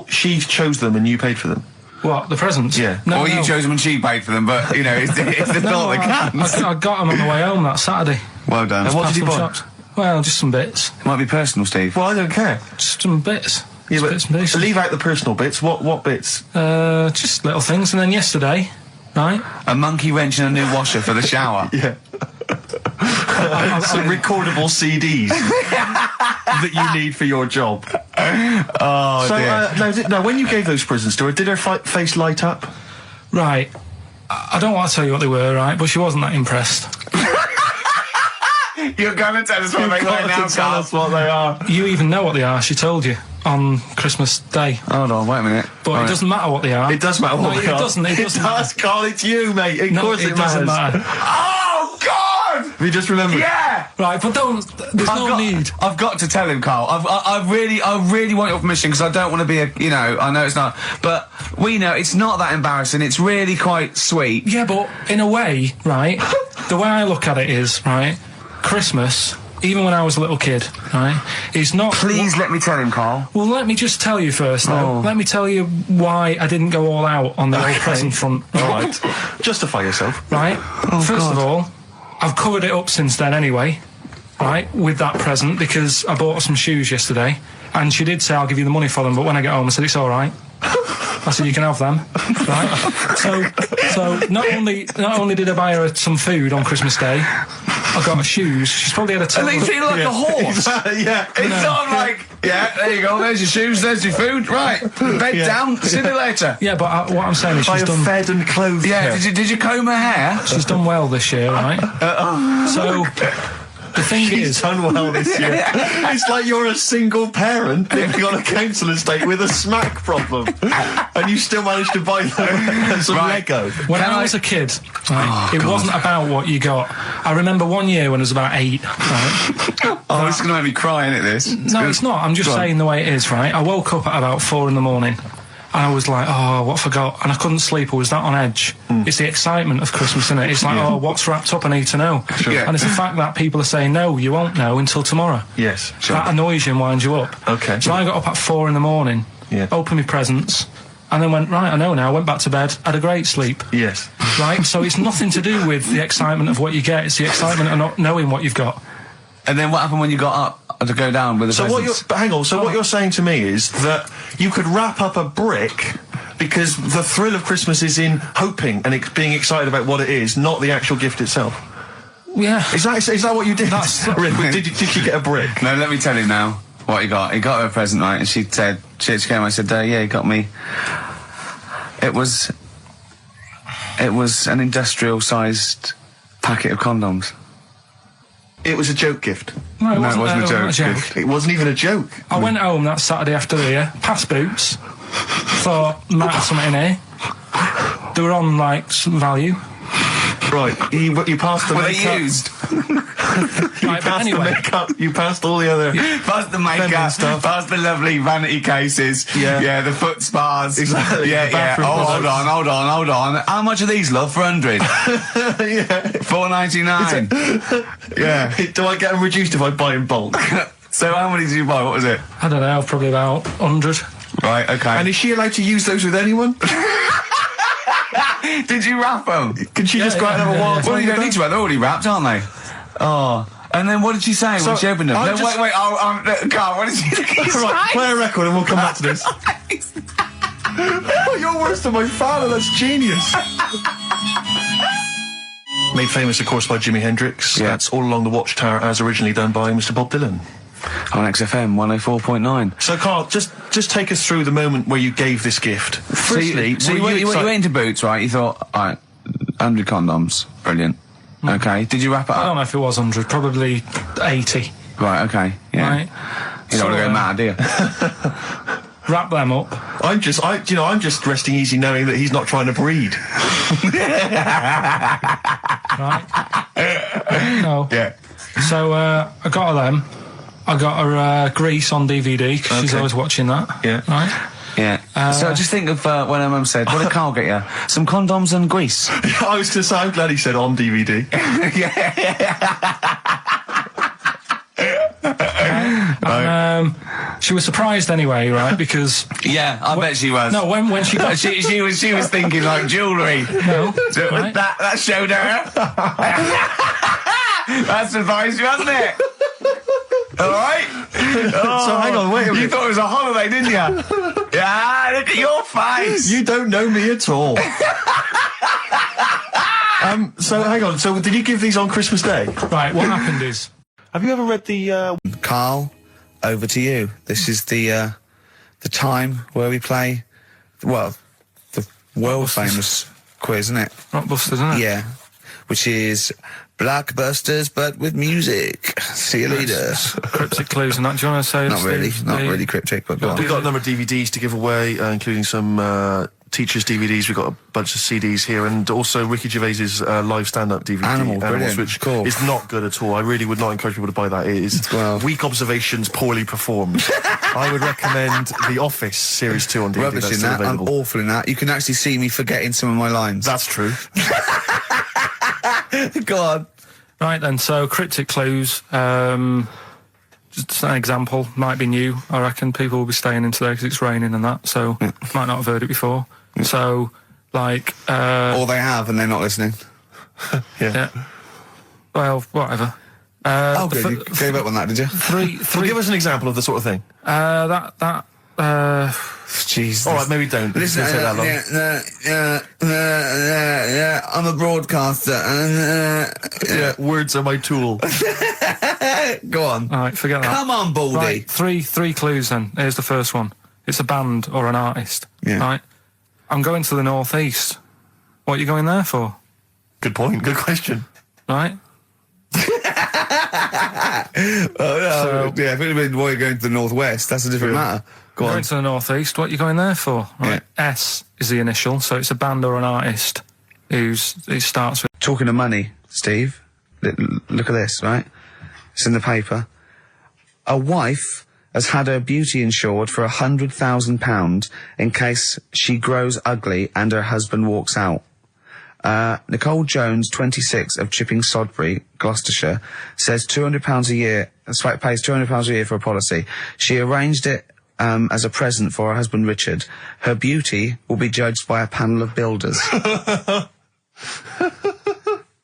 she chose them and you paid for them? What, the presents? Yeah. No, you chose them and she paid for them, but, you know, it's the thought that counts. I got them on the way home that Saturday. Well done. And what did you buy? Shops. Well, just some bits. It might be personal, Steve. Well, I don't care. Just some bits. Yeah, Just but bits and pieces. leave out the personal bits. What bits? Just little things. And then yesterday, right? A monkey wrench and a new washer for the shower. Yeah. Some recordable CDs that you need for your job. Oh, So, dear. now, when you gave those presents to her, did her face light up? Right. I don't want to tell you what they were, right? But she wasn't that impressed. You're going to tell us what they were now, tell Carl. us what they are. You even know what they are. She told you on Christmas Day. Hold on, wait a minute. But it doesn't matter what they are. It does matter what No, they are. it doesn't. It doesn't does, Carl. It's you, mate. Of No, course it doesn't matter. Oh, God! Have you just remembered? Yeah! Right, but there's no need. I've got to tell him, Carl. I really want your permission because I don't want to be I know it's not, but we know it's not that embarrassing. It's really quite sweet. Yeah, but in a way, right, the way I look at it is, right, Christmas, even when I was a little kid, right, is not... Please let me tell him, Carl. Well, let me just tell you first, though. Oh. Let me tell you why I didn't go all out on the old present front. All right. Justify yourself. Right? First God. of all, I've covered it up since then anyway, right, with that present, because I bought her some shoes yesterday, and she did say, I'll give you the money for them, but when I get home, I said, it's all right. I said, you can have them, right? So not only did I buy her some food on Christmas Day, I got her shoes. She's probably had a And they feel like a horse. Yeah. It's not like, yeah, there you go, there's your shoes, there's your food, right, bed down, see you later. Yeah, but what I'm saying is I she's have done... fed and clothed Yeah, her. did you comb her hair? She's done well this year, right? So, the thing She's is... done well this year. It's like you're a single parent living on a council estate with a smack problem, and you still managed to buy them some Lego. When I was a kid, right, it wasn't about what you got. I remember one year when I was about 8, right? Oh, this is going to make me cry, isn't it, this? No, it's not. I'm just saying the way it is, right? I woke up at about 4 in the morning. And I was like, oh, what have I got? And I couldn't sleep. I was that on edge. It's the excitement of Christmas, isn't it? It's like, oh, what's wrapped up? I need to know. Sure. Yeah. And it's the fact that people are saying, no, you won't know until tomorrow. Yes. That annoys you and winds you up. Okay. So I got up at 4 in the morning, Yeah. opened my presents, and then went, right, I know now. Went back to bed, had a great sleep. Yes. Right? So it's nothing to do with the excitement of what you get. It's the excitement of not knowing what you've got. And then what happened when you got up to go down with the So presents? hang on. So what you're saying to me is that you could wrap up a brick because the thrill of Christmas is in hoping and being excited about what it is, not the actual gift itself. Yeah. Is that what you did? That's- did you get a brick? No, let me tell you now what he got. He got her a present, right? And she said, she came. I said, yeah, he got me. It was an industrial-sized packet of condoms. It was a joke gift. No, it No, it wasn't a wasn't joke. a joke. It wasn't even a joke. I went home that Saturday after the year, past Boots, thought, might have something in here. They were on, like, some value. Right, you passed the Were they makeup. used? Right, but Passed the anyway, makeup. You passed all the other. Past the Feminine makeup, stuff. past the lovely vanity cases, Yeah. the foot spas, Exactly, yeah, the bathroom Oh, products. hold on. How much are these, love? For 100? Yeah. $4.99. Yeah. Do I get them reduced if I buy in bulk? So how many did you buy? What was it? I don't know, probably about 100. Right. Okay. And is she allowed to use those with anyone? Did you wrap them? Can she just go out and have a wild Well, time you don't with need them? to. They're already wrapped, aren't they? Oh. And then what did she say when she opened them? I No, just- wait. Carl, what did she say? Right, play a record and we'll come back to this. Oh, you're worse than my father, that's genius. Made famous, of course, by Jimi Hendrix. Yeah. That's All Along the Watchtower, as originally done by Mr. Bob Dylan. On XFM 104.9. So, Carl, just take us through the moment where you gave this gift. Firstly, So you went into Boots, right? You thought, all right, 100 condoms, brilliant. Okay, did you wrap it I up? don't know if it was 100, probably 80. Right, okay, yeah. Right? You don't want to go mad, do you? Wrap them up. I'm just resting easy knowing that he's not trying to breed. Right? No. Yeah. So, I got her them. I got her Grease on DVD, because she's Okay. always watching that. Yeah. Right? Yeah. So just think of when her mum said, what did Carl get you? Some condoms and grease. I was going to say, I'm glad he said on DVD. And, she was surprised anyway, right? Because Yeah, I bet she was. no, when she got she was thinking like jewellery. no, So right? that showed her. That surprised you, hasn't it? Alright? So hang on, wait a minute. You thought it was a holiday, didn't you? Yeah, look at your face. You don't know me at all. So hang on, so did you give these on Christmas Day? Right, what happened is... Have you ever read the, Carl, over to you. This is the time where we play, well, the world-famous quiz, isn't it? Rockbusters, isn't it? Yeah. Which is Blockbusters, but with music. See you later. Cryptic clues and that. Do you want to say... Not really, Steve, not really cryptic, but go on. we've got a number of DVDs to give away, including some, teachers' DVDs. We've got a bunch of CDs here, and also Ricky Gervais's live stand-up DVD, Animal, brilliant. which Cool. is not good at all. I really would not encourage people to buy that. It is weak observations, poorly performed. I would recommend The Office Series 2 on DVD. Rubbish That's in still that. I'm available. awful in that. You can actually see me forgetting some of my lines. That's true. Go on. Right then, so cryptic clues, just an example, might be new, I reckon. People will be staying in today because it's raining and that, so might not have heard it before. So, like... Or they have and they're not listening. yeah. Well, whatever. Oh, good. You gave up on that, did you? Well, give us an example of the sort of thing. Jesus. All right, maybe don't. Listen, Don't say that long. I'm a broadcaster. Yeah, words are my tool. Go on. All right, forget that. Come on, Baldy. Right, three clues then. Here's the first one. It's a band or an artist. Yeah. Right? I'm going to the northeast. What are you going there for? Good point. Good question. Right? Yeah, if it had been why you're going to the northwest, that's a different matter. Go Going on. to the northeast. What are you going there for? Right. Yeah. S is the initial, so it's a band or an artist who starts with... Talking of money, Steve, look at this, right? It's in the paper. A wife has had her beauty insured for £100,000 in case she grows ugly and her husband walks out. Nicole Jones, 26, of Chipping Sodbury, Gloucestershire, says £200 a year, pays £200 a year for a policy. She arranged it as a present for her husband Richard. Her beauty will be judged by a panel of builders.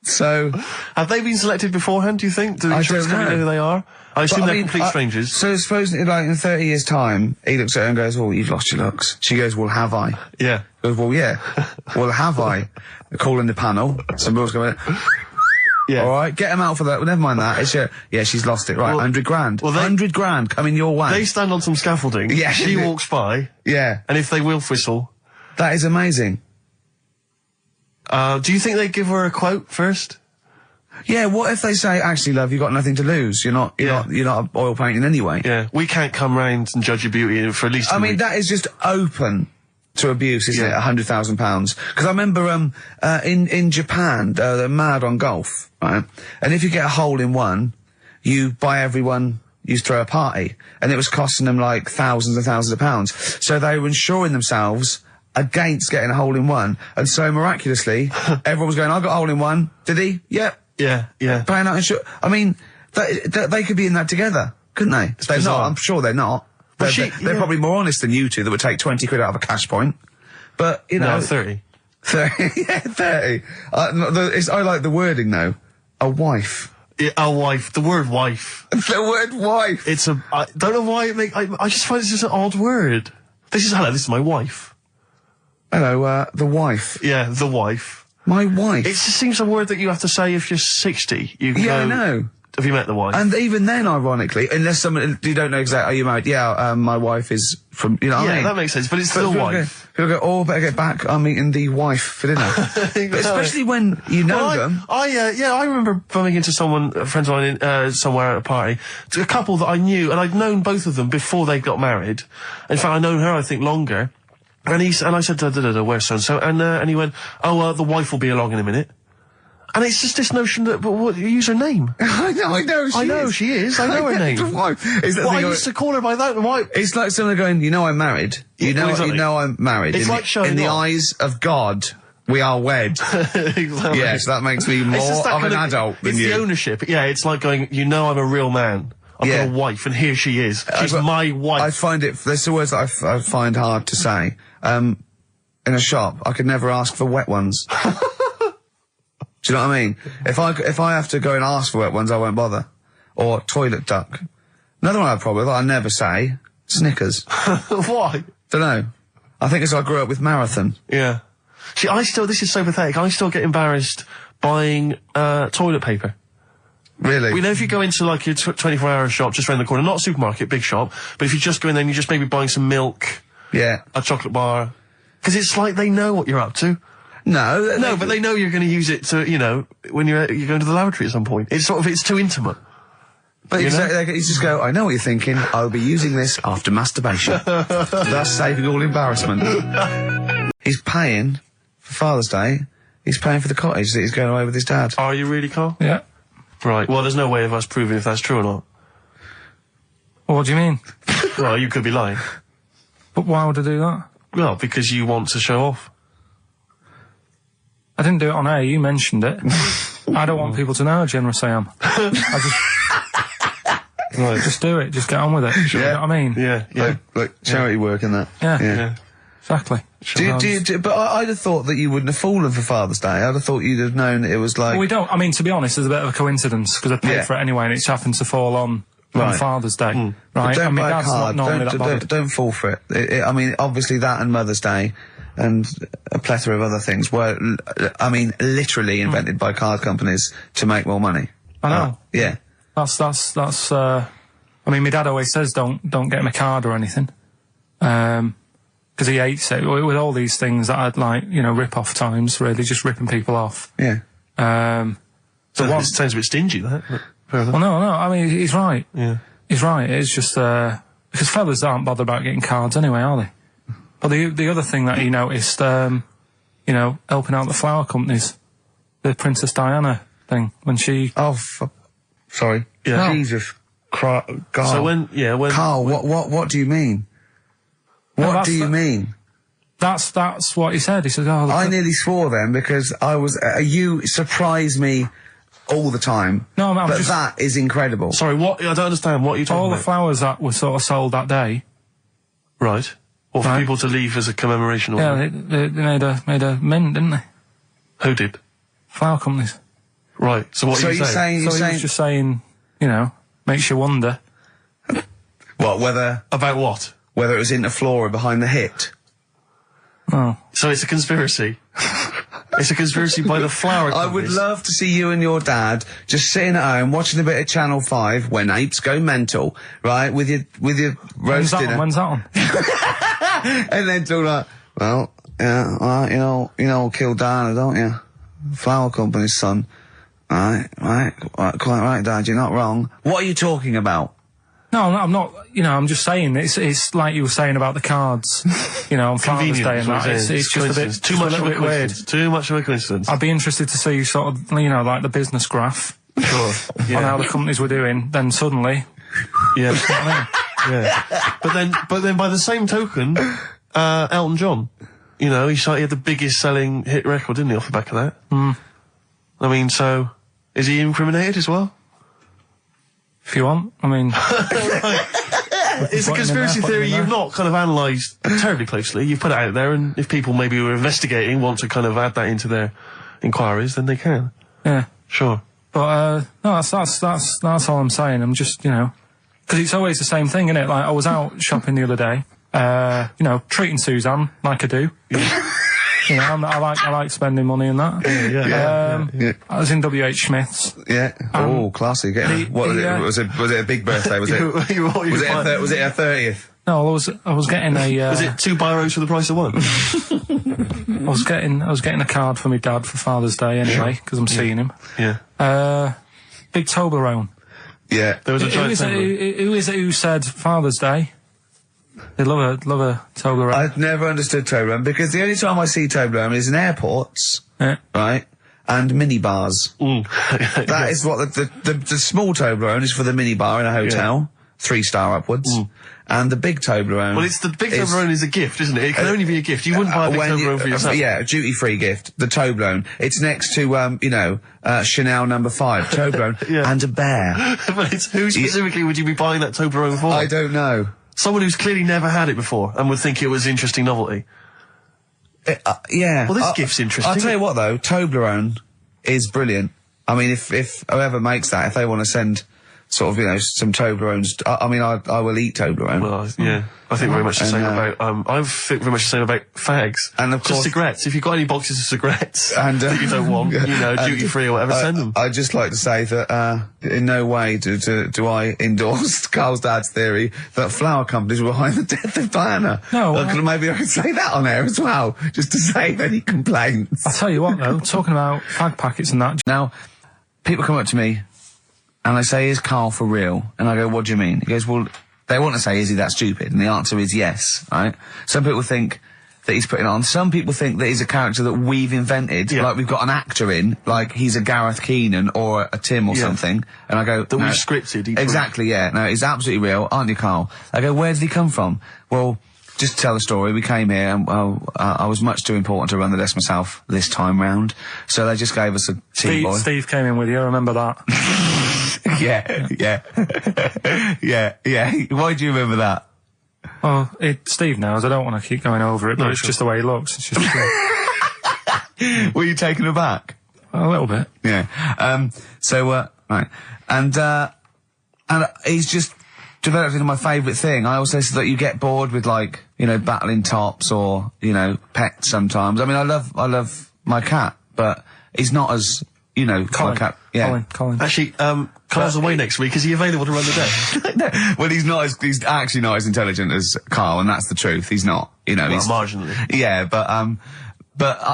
So... Have they been selected beforehand, do you think? Do the insurance company know who they are? I assume they're complete strangers. So suppose, like, in 30 years' time, he looks at her and goes, oh, you've lost your looks. She goes, well, have I? Yeah. He goes, well, yeah. Well, have I? They're calling the panel. Some girls go in. Yeah. All right, get him out for that. Well, never mind that. It's yeah, she's lost it. Right, Well, 100 grand. well, 100 grand coming your way. They stand on some scaffolding. Yeah. She walks by. Yeah. And if they wolf whistle... That is amazing. Do you think they give her a quote first? Yeah, what if they say, actually, love, you've got nothing to lose. You're not oil painting anyway. Yeah. We can't come round and judge your beauty for at least I mean, that is just open to abuse, isn't it? £100,000. Because I remember, in Japan, they're mad on golf, right? And if you get a hole in one, you buy everyone, you throw a party. And it was costing them like thousands and thousands of pounds. So they were insuring themselves against getting a hole in one. And so miraculously, everyone was going, I got a hole in one. Did he? Yep. Yeah, yeah. Paying out insurance. I mean, they could be in that together, couldn't they? They're bizarre. not. I'm sure they're not. Well, They're probably more honest than you two that would take 20 quid out of a cash point. But, you know... No, 30. 30. Yeah, 30. I like the wording, though. A wife. Yeah, a wife. The word wife. The word wife. It's a... I don't know why I just find it's just an odd word. This is my wife. Hello, the wife. Yeah, the wife. My wife. It just seems a word that you have to say if you're 60. You can Yeah, go, I know. Have you met the wife? And even then, ironically, unless someone, you don't know exactly, are you married? Yeah, my wife is from, you know what I mean? that makes sense, but it's still wife. People go, oh, better get back, I'm meeting the wife for dinner. But especially when you know them. I remember bumping into friends of mine somewhere at a party, a couple that I knew, and I'd known both of them before they got married. In fact, I'd known her, I think, longer. And I said, where's so-and-so? And he went, the wife will be along in a minute. And it's just this notion that, but what, use her name. I know she is. I know her name. The wife. I used to call her by that. Why? It's like someone going, you know I'm married. You know I'm married. It's like showing in the off. eyes of God, we are wed. Exactly. Yes, that makes me more of an adult than you. It's the ownership. Yeah, it's like going, you know I'm a real man. I've got a wife, and here she is. She's my wife. I find there's the words that I find hard to say. In a shop, I could never ask for wet ones. Do you know what I mean? If I have to go and ask for wet ones, I won't bother. Or toilet duck. Another one I have a problem with, I never say, Snickers. Why? Don't know. I think it's I grew up with Marathon. Yeah. See, this is so pathetic, I still get embarrassed buying, toilet paper. Really? You know, if you go into like your 24-hour shop just around the corner, not a supermarket, big shop, but if you just go in there and you're just maybe buying some milk, Yeah. a chocolate bar, because it's like they know what you're up to. No, But they know you're going to use it to, you know, when you're going to the lavatory at some point. It's too intimate. But exactly, you just go, I know what you're thinking, I'll be using this after masturbation. Thus saving all embarrassment. He's paying, for Father's Day, he's paying for the cottage that he's going away with his dad. Are you really, Carl? Yeah. Right. Well, there's no way of us proving if that's true or not. What do you mean? Well, you could be lying. But why would I do that? Well, because you want to show off. I didn't do it on air, you mentioned it. I don't want people to know how generous I am. Right. Just do it, just get on with it. You know what I mean? Yeah. Look, charity work and that. Yeah. Exactly. But I'd have thought that you wouldn't have fallen for Father's Day. I'd have thought you'd have known it was like... Well, we don't. I mean, to be honest, there's a bit of a coincidence, because I paid for it anyway, and it just happens to fall on Father's Day. Right? But don't I mean, buy a Dad's card. not normally that bothered. Don't fall for it. I mean, obviously that and Mother's Day and a plethora of other things were, I mean, literally invented by card companies to make more money. I know. Yeah. That's, I mean, my dad always says don't get him a card or anything. Because he hates it. With all these things that I'd like, you know, rip-off times, really, just ripping people off. Yeah. It sounds a bit stingy, that. But fair enough. Well, no, I mean, he's right. Yeah. He's right. It's just, because fellas aren't bothered about getting cards anyway, are they? But the other thing that he noticed, you know, helping out the flower companies, the Princess Diana thing, when she... Oh, sorry. Yeah. Jesus. God. So when... Carl, what do you mean? What do you mean? That's what he said. He said, oh... I nearly swore then because I was... you surprise me all the time. No, I'm but just... that is incredible. Sorry, what? I don't understand. What are you talking all about? the flowers that were sort of sold that day... Right. Or for people to leave as a commemoration or... Yeah, they made a mint, didn't they? Who did? Flower companies. Right. So what are you saying? He was just saying, you know, makes you wonder. What, whether... About what? Whether it was in the floor or behind the hit. Oh. So it's a conspiracy. It's a conspiracy by the flower companies. I would love to see you and your dad just sitting at home watching a bit of Channel 5 when apes go mental, right? With your roast dinner. When's that on? And then talk like, well, yeah, you know, Kildana, don't you? Flower company's son. Right, quite right, Dad, you're not wrong. What are you talking about? No, I'm not, you know, I'm just saying, it's like you were saying about the cards, you know, on Father's Day and that. It's just a bit, too much of a bit weird. Too much of a coincidence. I'd be interested to see sort of, you know, like the business graph. Sure. On how the companies were doing, then suddenly. Yeah. Yeah. But then by the same token, Elton John, you know, he had the biggest selling hit record, didn't he, off the back of that? I mean, so, is he incriminated as well? If you want, I mean... It's a conspiracy theory you've not kind of analysed terribly closely. You've put it out there, and if people maybe who are investigating want to kind of add that into their inquiries, then they can. Yeah. Sure. But, no, that's all I'm saying. I'm just, you know... Because it's always the same thing, isn't it? Like, I was out shopping the other day, you know, treating Suzanne like I do. You know, I like spending money and that. Yeah. I was in W.H. Smith's. Yeah. Oh, classy. Was it a big birthday? Was it? Was it a 30th? No, I was getting a. Was it 2 biros for the price of 1? I was getting a card for my dad for Father's Day anyway, because I'm seeing him. Yeah. Big Toblerone. Yeah. There was a giant who is it who said Father's Day? They love a Toblerone. I've never understood Toblerone because the only time I see Toblerone is in airports, right, and minibars. That is what the small Toblerone is for the minibar in a hotel, 3-star upwards, and the big Toblerone. Well, the big Toblerone is a gift, isn't it? It can only be a gift. You wouldn't buy a big Toblerone for yourself. Yeah, a duty-free gift. The Toblerone. It's next to you know, Chanel No. 5 Toblerone and a bear. But who specifically would you be buying that Toblerone for? I don't know. Someone who's clearly never had it before and would think it was interesting novelty. Yeah. Well, this gift's interesting. I'll tell you what, though, Toblerone is brilliant. I mean, if whoever makes that, if they want to send sort of, you know, some Toblerones. I mean, I will eat Toblerone. Well, yeah. I think very much the same about, I think very much the same about fags. And of course, just cigarettes. If you've got any boxes of cigarettes and, that you don't want, you know, duty-free or whatever, send them. I'd just like to say that, in no way do I endorse Carl's dad's theory that flower companies were behind the death of Diana. No. Maybe I could say that on air as well, just to save any complaints. I'll tell you what, though, talking about fag packets and that. Now, people come up to me, and they say, is Karl for real? And I go, what do you mean? He goes, well, they want to say, is he that stupid? And the answer is yes, right? Some people think that he's putting it on. Some people think that he's a character that we've invented, like we've got an actor in, like he's a Gareth Keenan or a Tim or something. And I go, that we've scripted. Exactly, yeah. No, he's absolutely real, aren't you, Karl? I go, where did he come from? Well, just to tell the story, we came here and, I was much too important to run the desk myself this time round. So they just gave us a tea boy. Steve came in with you, I remember that. Yeah. Why do you remember that? Oh, Steve knows. I don't want to keep going over it, but it's just the way he looks. It's just. Were you taken aback? A little bit. Yeah. Right. And he's just developed into my favourite thing. I also said that you get bored with, like, you know, battling tops or, you know, pets sometimes. I mean, I love my cat, but he's not as, you know, Colin. my cat. Yeah. Colin. Actually, Carl's away next week. Is he available to run the desk? No, well, he's actually not as intelligent as Karl, and that's the truth. He's not, you know. Well, he's marginally. Yeah,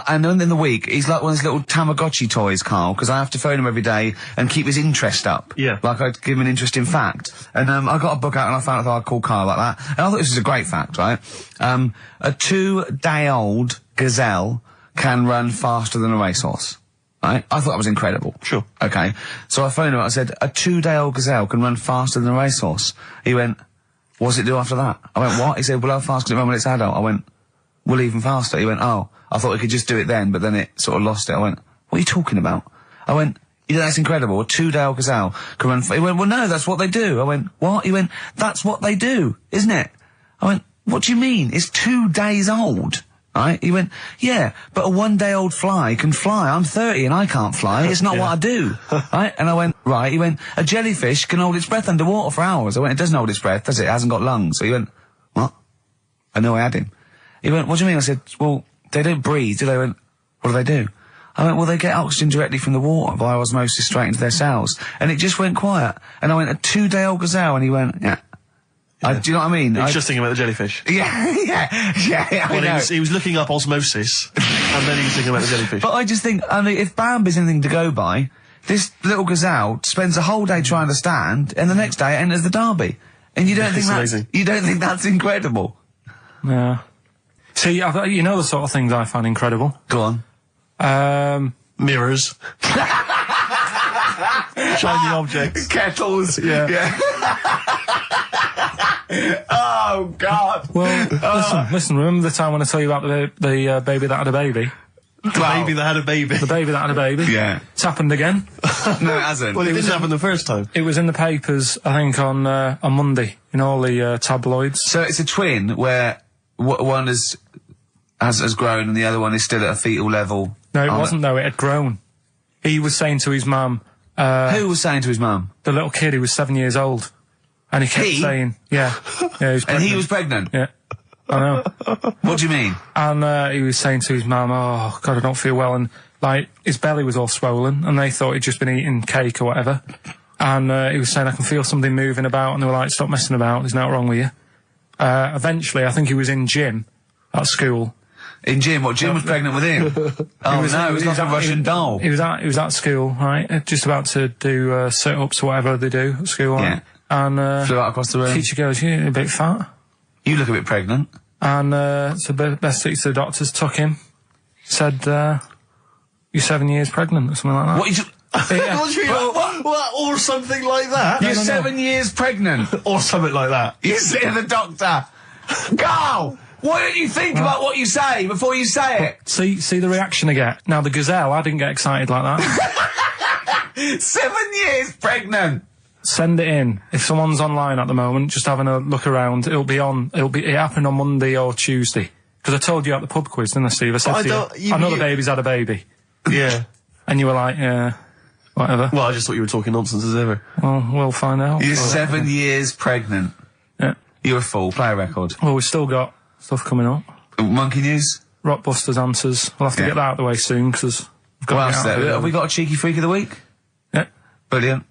and then in the week, he's like one of those little Tamagotchi toys, Karl, because I have to phone him every day and keep his interest up. Yeah. Like I'd give him an interesting fact. And, I got a book out and I found out I'd call Karl like that. And I thought this was a great fact, right? A 2-day-old gazelle can run faster than a racehorse. Right? I thought that was incredible. Sure. Okay. So I phoned him up, I said, a 2-day-old gazelle can run faster than a racehorse. He went, what does it do after that? I went, what? He said, well, how fast can it run when it's adult? I went, well, even faster. He went, oh, I thought we could just do it then, but then it sort of lost it. I went, what are you talking about? I went, yeah, that's incredible. A 2-day-old gazelle can run. He went, well, no, that's what they do. I went, what? He went, that's what they do, isn't it? I went, what do you mean? It's 2 days old. Right? He went, yeah, but a 1-day-old fly can fly. I'm 30 and I can't fly. It's not what I do. Right? And I went, right. He went, a jellyfish can hold its breath underwater for hours. I went, it doesn't hold its breath, does it? It hasn't got lungs. So he went, what? I know I had him. He went, what do you mean? I said, well, they don't breathe, do they? He went, what do they do? I went, well, they get oxygen directly from the water via osmosis straight into their cells. And it just went quiet. And I went, a 2-day-old gazelle? And he went, yeah. Do you know what I mean? He was just thinking about the jellyfish. Yeah. Well, he was looking up osmosis, and then he was thinking about the jellyfish. But I just think, I mean, if Bambi's anything to go by, this little gazelle spends a whole day trying to stand, and the next day it enters the derby. And you don't think that's incredible? Yeah. See, you know the sort of things I find incredible. Go on. Mirrors. Shiny objects. Kettles. Yeah. Oh, God. Well, listen, remember the time when I told you about the baby that had a baby? The baby that had a baby. The baby that had a baby. Yeah. It's happened again. No, it hasn't. Well, it didn't happen the first time. It was in the papers, I think, on Monday, in all the tabloids. So it's a twin where one has grown and the other one is still at a fetal level. No, it wasn't, though. It had grown. He was saying to his mum... who was saying to his mum? The little kid who was 7 years old. And he kept saying... Yeah. He was pregnant. And he was pregnant? Yeah. I know. What do you mean? And he was saying to his mum, oh, God, I don't feel well. And, like, his belly was all swollen, and they thought he'd just been eating cake or whatever. And he was saying, I can feel something moving about, and they were like, stop messing about, there's nothing wrong with you. Eventually, I think he was in gym at school. In gym? What, Jim was pregnant with him? Oh, it was like a Russian doll. He was at school, right, just about to do sit-ups or whatever they do at school. Yeah. Right? And flew out across the room. Teacher goes, you're a bit fat. You look a bit pregnant. And so best to the doctors, took him, said, you're 7 years pregnant or something like that. What, you yeah. What, or something like that? You're 7 years pregnant. Or something like that. You say to the doctor, Carl, why don't you think about what you say before you say it? See the reaction I get. Now, the gazelle, I didn't get excited like that. 7 years pregnant. Send it in. If someone's online at the moment, just having a look around, it happened on Monday or Tuesday. Because I told you at the pub quiz, didn't I, Steve? I said to you, I know the baby's had a baby. Yeah. And you were like, yeah. Whatever. Well, I just thought you were talking nonsense as ever. Well, we'll find out. You're 7 years pregnant. Yeah. You're a fool. Play a record. Well, we've still got stuff coming up. Monkey news? Rockbusters answers. We'll have to get that out of the way soon, because we've got What to else get out of there? it. Have we got a cheeky freak of the week? Yeah. Brilliant.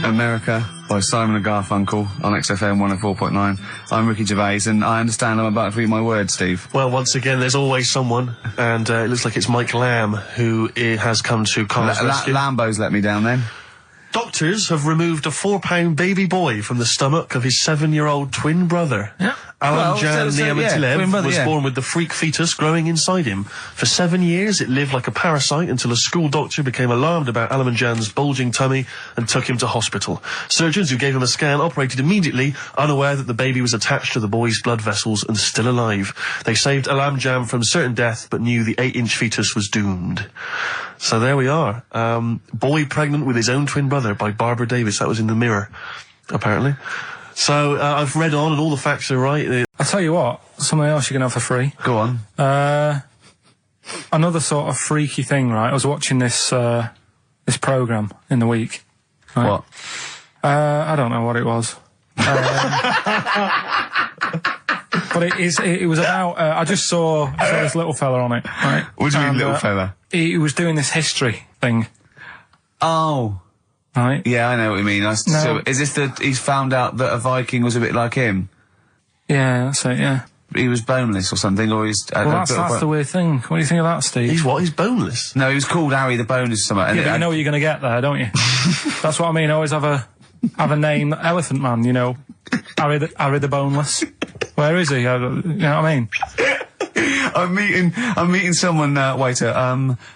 America by Simon and Garfunkel on XFM 104.9. I'm Ricky Gervais, and I understand I'm about to read my words, Steve. Well, once again, there's always someone, and it looks like it's Mike Lamb who has come to Carl's rescue. Lambo's let me down then. Doctors have removed a 4-pound baby boy from the stomach of his 7-year-old twin brother. Yeah. Alan Jan Niamatilev was yeah. born with the freak fetus growing inside him. For 7 years, it lived like a parasite until a school doctor became alarmed about Alan Jan's bulging tummy and took him to hospital. Surgeons who gave him a scan operated immediately, unaware that the baby was attached to the boy's blood vessels and still alive. They saved Alan Jan from certain death, but knew the 8-inch fetus was doomed. So there we are. Boy pregnant with his own twin brother by Barbara Davis. That was in the Mirror, apparently. So I've read on, and all the facts are right. I'll tell you what, something else you can have for free. Go on. Another sort of freaky thing, right? I was watching this this programme in the week. Right? What? I don't know what it was. But it was about, I just saw this little fella on it, right? What do you mean, little fella? He was doing this history thing, Oh. right? Yeah, I know what you mean. So, is this he's found out that a Viking was a bit like him? Yeah, that's it, yeah. He was boneless or something, or he's... Well, that's the weird thing. What do you think of that, Steve? He's what? He's boneless? No, he was called Harry the Boneless or something. Yeah, but you know what you're going to get there, don't you? That's what I mean. Always have a name, Elephant Man, you know. Harry the Boneless. Where is he? You know what I mean? I'm meeting someone, waiter,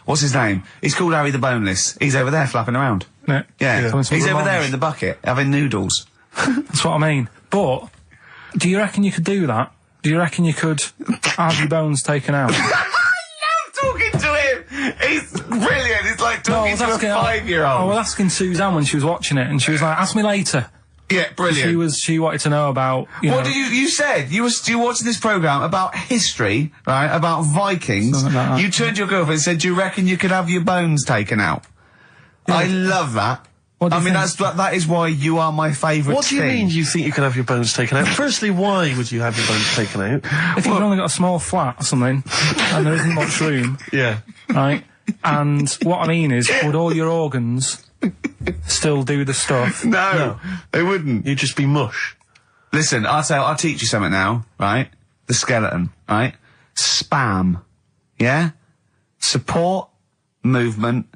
what's his name? He's called Harry the Boneless. He's over there flapping around. Yeah. Yeah. Coming He's from over the there lunch. in the bucket, having noodles. That's what I mean. But, do you reckon you could do that? Do you reckon you could have your bones taken out? I love talking to him! He's brilliant! It's like talking to a 5-year-old. I was asking Suzanne when she was watching it, and she was like, ask me later. Yeah, brilliant. She wanted to know about, What you said? You watching this programme about history, right? About Vikings. Something like that. You turned to your girlfriend and said, do you reckon you could have your bones taken out? Yeah. I love that. What do you think? That is why you are my favourite What do you thing. mean you think you could have your bones taken out? Firstly, why would you have your bones taken out? If you've only got a small flat or something, and there isn't much room, Yeah. right? And what I mean is, would all your organs still do the stuff? No, they wouldn't. You'd just be mush. Listen, I'll teach you something now, right? The skeleton, right? Spam. Yeah? Support, movement,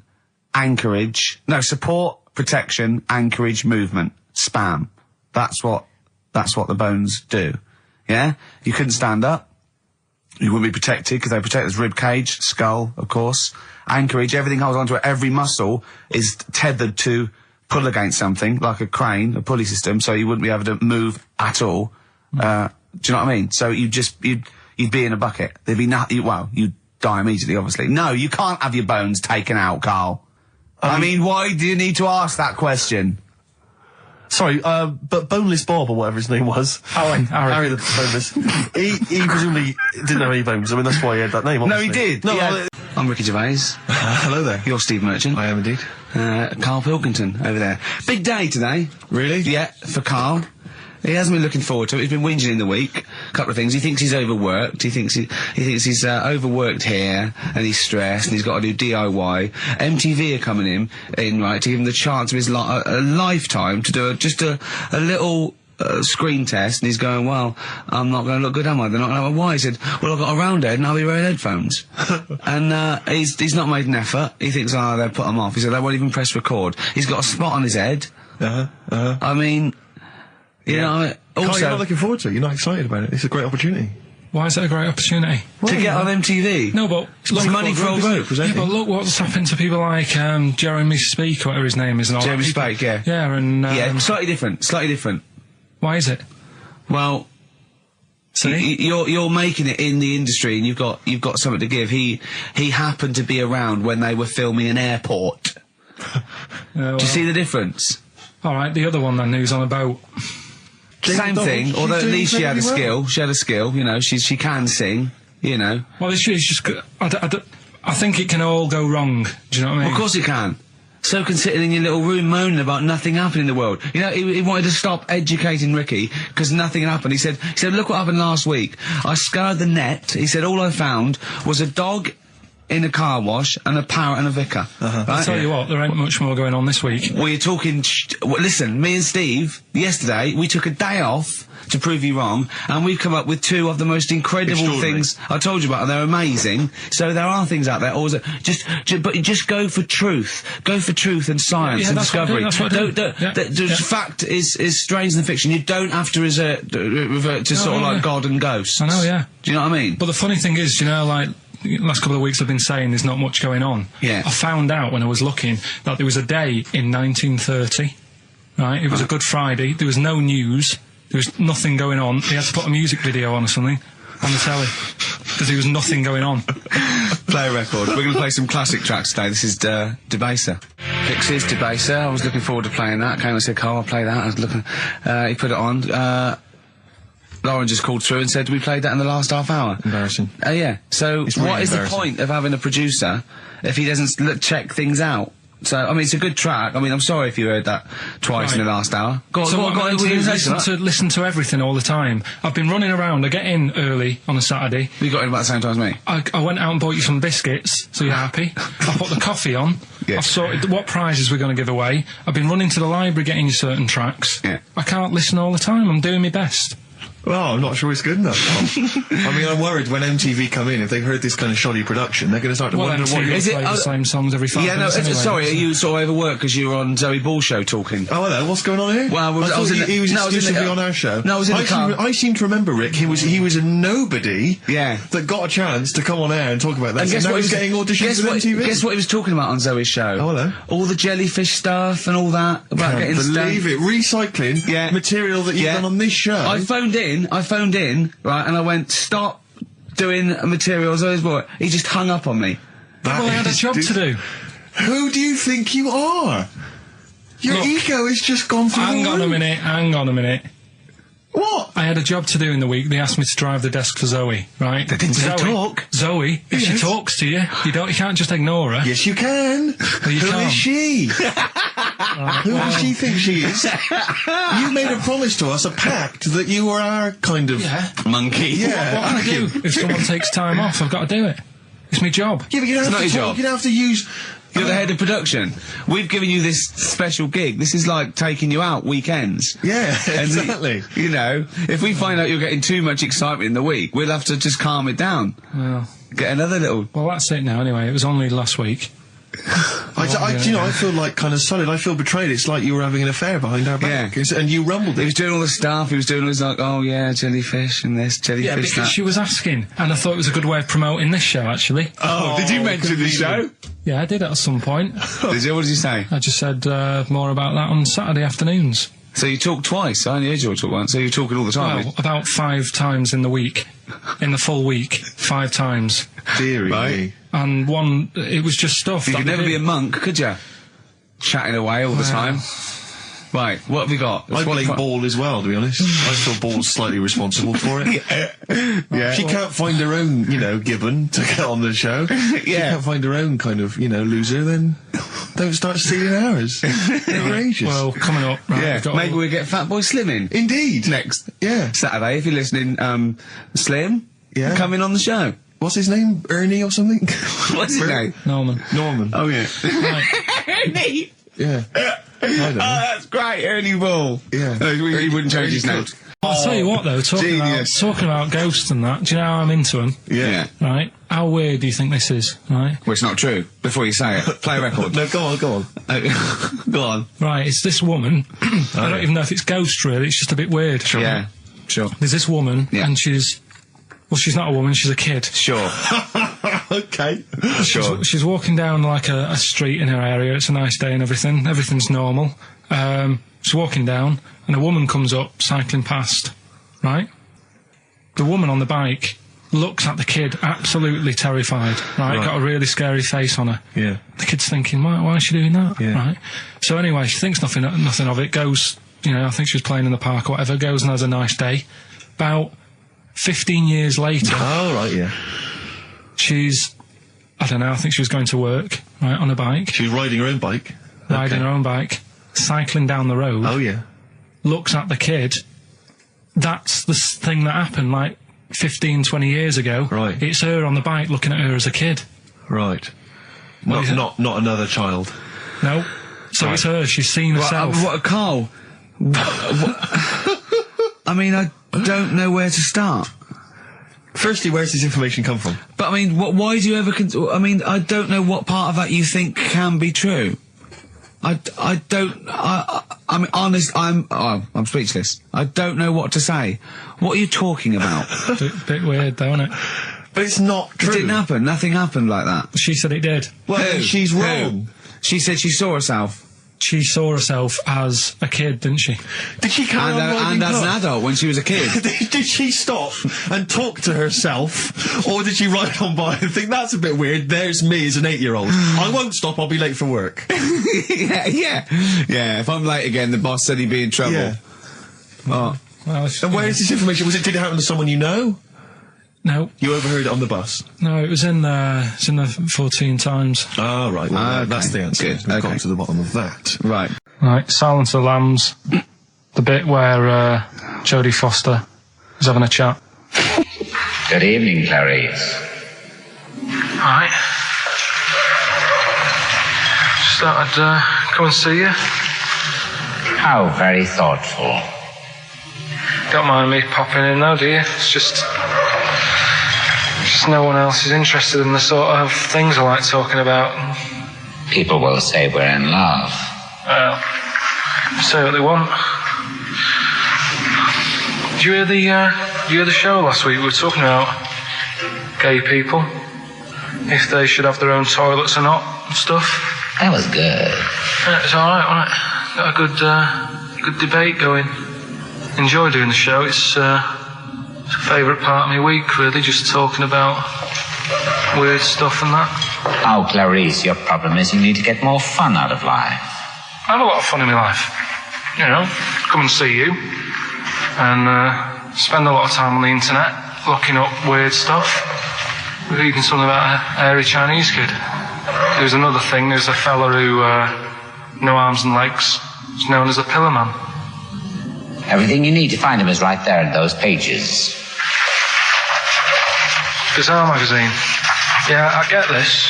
anchorage. No, support, protection, anchorage, movement. Spam. That's what the bones do. Yeah? You couldn't stand up. You wouldn't be protected because they protect his rib cage, skull, of course. Anchorage, everything holds onto it. Every muscle is tethered to pull against something, like a crane, a pulley system, so you wouldn't be able to move at all. Do you know what I mean? So you'd be in a bucket. There'd be nothing, you'd die immediately, obviously. No, you can't have your bones taken out, Carl. I mean, why do you need to ask that question? Sorry, but Boneless Bob, or whatever his name was. Harry the Boneless. he presumably didn't have any bones. I mean, that's why he had that name, obviously. No, he did. No, I'm Ricky Gervais. hello there. You're Steve Merchant. I am indeed. Karl Pilkington over there. Big day today. Really? Yeah, for Karl. He hasn't been looking forward to it. He's been whinging in the week. A couple of things. He thinks he's overworked. He thinks he's overworked here, and he's stressed, and he's got to do DIY. MTV are coming in, right, to give him the chance of his a lifetime to do just a little screen test, and he's going, well, I'm not going to look good, am I? They're not going to have a why. He said, well, I've got a round head and I'll be wearing headphones. And he's not made an effort. He thinks, they'll put him off. He said, they won't even press record. He's got a spot on his head. I mean, you know, also... Carl, you're not looking forward to it. You're not excited about it. It's a great opportunity. Why is it a great opportunity? to get on MTV. No, but It's money for old folk. Yeah, but look what's happened to people like Jeremy Speak, whatever his name is. And all Jeremy that. Spake, yeah. Yeah, and Yeah, slightly different. why is it? Well, See, you're making it in the industry, and you've got something to give. He happened to be around when they were filming an airport. Do you see the difference? All right, the other one then, who's on a boat. Same thing, although at least she had a incredibly skill. She had a skill, you know. She can sing, you know. Well, it's just I think it can all go wrong. Do you know what I mean? Of course it can. So can sitting in your little room moaning about nothing happening in the world. You know, he wanted to stop educating Ricky because nothing happened. He said, look what happened last week. I scoured the net. He said, all I found was a dog in a car wash and a parrot and a vicar. Right? I'll tell you what, there ain't much more going on this week. Well, you're talking... listen, me and Steve, yesterday, we took a day off to prove you wrong, and we've come up with two of the most incredible things I told you about, and they're amazing. So there are things out there. Or but just go for truth. Go for truth and science and discovery. That's what I do. Fact is stranger than fiction. You don't have to revert to sort of like God and ghosts. I know, yeah. Do you know what I mean? But the funny thing is, you know, like... last couple of weeks I've been saying there's not much going on. Yeah. I found out when I was looking that there was a day in 1930, right? It was a Good Friday. There was no news. There was nothing going on. They had to put a music video on or something on the telly because there was nothing going on. Play a record. We're going to play some classic tracks today. This is Debaser. Pixies, Debaser. I was looking forward to playing that. Came and said, Carl, I'll play that. I was looking... he put it on. Lauren just called through and said we played that in the last half hour. Embarrassing. Yeah. So what is the point of having a producer if he doesn't check things out? So, I mean, it's a good track. I mean, I'm sorry if you heard that twice in the last hour. Go on, so what I'm going to listen to everything all the time. I've been running around. I get in early on a Saturday. You got in about the same time as me? I went out and bought you some biscuits, so you're happy. I put the coffee on. Yeah. I've sorted what prizes we're going to give away. I've been running to the library getting you certain tracks. Yeah. I can't listen all the time. I'm doing my best. Well, I'm not sure it's good enough, Tom. I mean, I'm worried when MTV come in, if they've heard this kind of shoddy production, they're going to start to wonder what MTV you're... play the same songs every 5 minutes anyway. Sorry, are you sort of overworked because you were on Zoe Ball show talking? Oh, hello, what's going on here? Well, I thought he was exclusively on our show. No, I was in the car. I seem to remember, Rick, he was a nobody Yeah. that got a chance to come on air and talk about that. And guess now what he's getting auditions for MTV? Guess what he was talking about on Zoe's show? Oh, hello. All the jellyfish stuff and all that. About getting Believe it. Recycling material that you've done on this show. I phoned in, right, and I went, stop doing material Zoe's boy. He just hung up on me. Well, I had a job to do. Who do you think you are? Your ego has just gone through the roof. Hang on a minute. What? I had a job to do in the week. They asked me to drive the desk for Zoe, right? They didn't say talk. Zoe, if she talks to you, you can't just ignore her. Yes, you can. Well, you Who can't. is she? Who does she think she is? You made a promise to us, a pact, that you were our kind of monkey. Yeah. What can I do? If someone takes time off, I've got to do it. It's my job. Yeah, but you don't have not to your talk. job. You don't have to use... You're the head of production. We've given you this special gig. This is like taking you out weekends. Yeah, And exactly. you know, if we find out you're getting too much excitement in the week, we'll have to just calm it down. Well, Get another little... that's it now anyway. It was only last week. I feel like kind of solid. I feel betrayed. It's like you were having an affair behind our back. Yeah. And you rumbled He it. was doing all the stuff. He was doing all this like, oh yeah, jellyfish and this, jellyfish Yeah, because that. she was asking, and I thought it was a good way of promoting this show, actually. Oh, did you mention the show? Yeah, I did at some point. Did you? What did you say? I just said more about that on Saturday afternoons. So you talked twice. I only heard you talk once. So you're talking all the time. Well, about 5 times in the week. In the full week, 5 times. Deary me. And one, it was just stuff. You that could they never be did. a monk, could you? Chatting away all the time. Right, what have we got? I blame Ball as well, to be honest. I feel Ball's slightly responsible for it. Yeah. She can't find her own, Gibbon to get on the show. She can't find her own kind of, loser, then don't start stealing ours. Outrageous. Well, coming up, right, Yeah, we've got maybe all- we'll get Fatboy Slim in. Indeed. Next. Yeah. Saturday, if you're listening, Slim, Yeah. come in on the show. What's his name? Ernie or something? What's his name? Norman. Norman. Oh, yeah. Right. Ernie! Yeah. I don't know. that's great, Ernie Ball. Yeah. No, he wouldn't change his name. I'll tell you what, though, talking Genius. about ghosts and that, do you know how I'm into them? Yeah. Right? How weird do you think this is, right? Well, it's not true. Before you say it, play a record. No, go on. Go on. Right, it's this woman. I don't even know if it's ghost, really. It's just a bit weird. Yeah, sure. There's this woman, Yeah. and she's not a woman, she's a kid. Sure. Okay. Sure. She's walking down, like, a street in her area. It's a nice day and everything. Everything's normal. She's walking down, and a woman comes up, cycling past, right? The woman on the bike looks at the kid, absolutely terrified, right? Got a really scary face on her. Yeah. The kid's thinking, why is she doing that? Yeah. Right? So anyway, she thinks nothing of it, goes, I think she was playing in the park or whatever, goes and has a nice day. About 15 years later, Oh, right, yeah. she's I don't know, I think she was going to work, right, on a bike. She was riding her own bike? Riding her own bike, cycling down the road. Oh, yeah. Looks at the kid. That's the thing that happened, like, 15, 20 years ago. Right. It's her on the bike looking at her as a kid. Right. Not another child. No. So it's her, she's seen herself. Carl? I mean, I don't know where to start. Firstly, where's this information come from? But I mean, why do you ever? I mean, I don't know what part of that you think can be true. I mean, honest. I'm speechless. I don't know what to say. What are you talking about? Bit weird, though, isn't it? But it's not true. It didn't happen. Nothing happened like that. She said it did. Well, she's wrong. She said she saw herself. She saw herself as a kid, didn't she? Did she carry on riding and as an adult when she was a kid. Did she stop and talk to herself, or did she ride on by and think, that's a bit weird, there's me as an 8-year-old. I won't stop, I'll be late for work. Yeah, if I'm late again, the boss said he'd be in trouble. Yeah. Oh. Well, And where is this information? Did it happen to someone you know? No. You overheard it on the bus? No, it was in the 14 Times. Ah, right. Well, okay. that's the answer. Good. We've got to the bottom of that. Right. Right, Silence of the Lambs. The bit where Jodie Foster was having a chat. Good evening, Clarice. Right. Just thought I'd come and see you. How very thoughtful. Don't mind me popping in though, do you? It's just no one else is interested in the sort of things I like talking about. People will say we're in love. Well, say what they want. Did you hear the show last week? We were talking about gay people, if they should have their own toilets or not, and stuff. That was good. Yeah, it's alright, wasn't it? Got a good debate going. Enjoy doing the show. It's a favourite part of my week, really, just talking about weird stuff and that. Oh, Clarice, your problem is you need to get more fun out of life. I have a lot of fun in my life. You know, come and see you, and spend a lot of time on the internet looking up weird stuff. Reading something about a hairy Chinese kid. There's another thing, there's a fella who, no arms and legs, is known as a pillar man. Everything you need to find him is right there in those pages. Bizarre magazine. Yeah, I get this.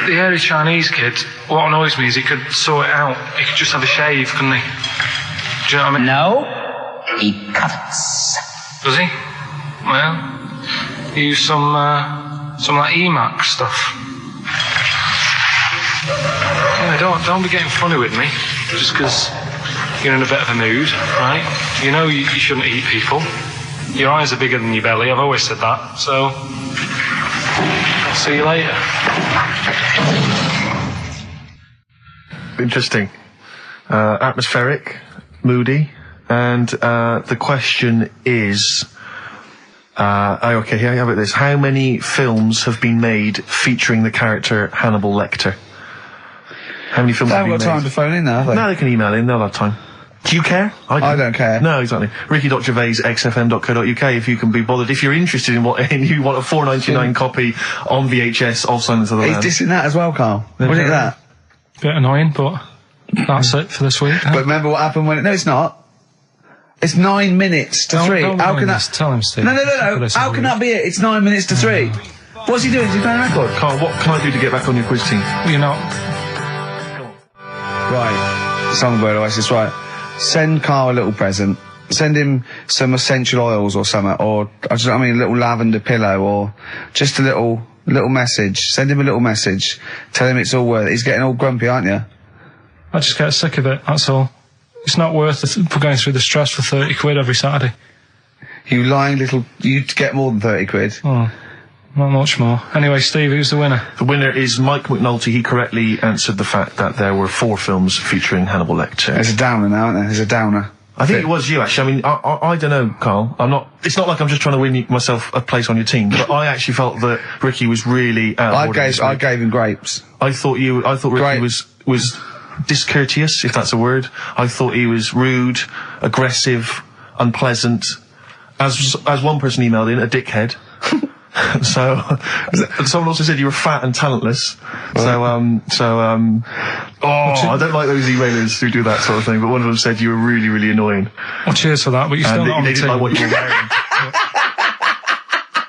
The hairy Chinese kid, what annoys me is he could sort it out. He could just have a shave, couldn't he? Do you know what I mean? No, he cuts. Does he? Well, he used some like Emacs stuff. Yeah, don't be getting funny with me, just because you're in a bit of a mood, right? You know you shouldn't eat people. Your eyes are bigger than your belly, I've always said that, so I'll see you later. Interesting. Atmospheric, moody, and the question is... okay, here, how about this? How many films have been made featuring the character Hannibal Lecter? How many films have been made? They haven't got time to phone in now, have they? No, they can email in, they'll have time. Do you care? I don't care. No, exactly. Ricky.Gervais, XFM.co.uk, if you can be bothered. If you're interested in what, and you want a $4.99 copy on VHS of Silence of the Lambs. He's dissing that as well, Carl. Wasn't it that? Bit annoying, but that's it for this week. Huh? But remember what happened when... No, it's not. It's 9 minutes to 3. How can that... Tell him, Steve. No. How can that be it? It's 9 minutes to 3. What's he doing? Is he playing a record? Carl, what can I do to get back on your quiz team? You're not. Right. Songbird Oasis, right. Send Carl a little present. Send him some essential oils or something, or, a little lavender pillow, or just a little message. Send him a little message. Tell him it's all worth it. He's getting all grumpy, aren't you? I just get sick of it, that's all. It's not worth it going through the stress for 30 quid every Saturday. You lying little... You'd get more than 30 quid. Oh, not much more. Anyway, Steve, who's the winner? The winner is Mike McNulty. He correctly answered the fact that there were 4 films featuring Hannibal Lecter. There's a downer now, isn't there? There's a downer. I think it was you, actually. I mean, I don't know, Carl. It's not like I'm just trying to win myself a place on your team, but I actually felt that Ricky was really out of order. I gave him grapes. I thought Ricky was discourteous, if that's a word. I thought he was rude, aggressive, unpleasant. As one person emailed in, a dickhead. So, someone also said you were fat and talentless. I don't like those emailers who do that sort of thing, but one of them said you were really, really annoying. Well, cheers for that, but you're still not on the they didn't like what you were wearing.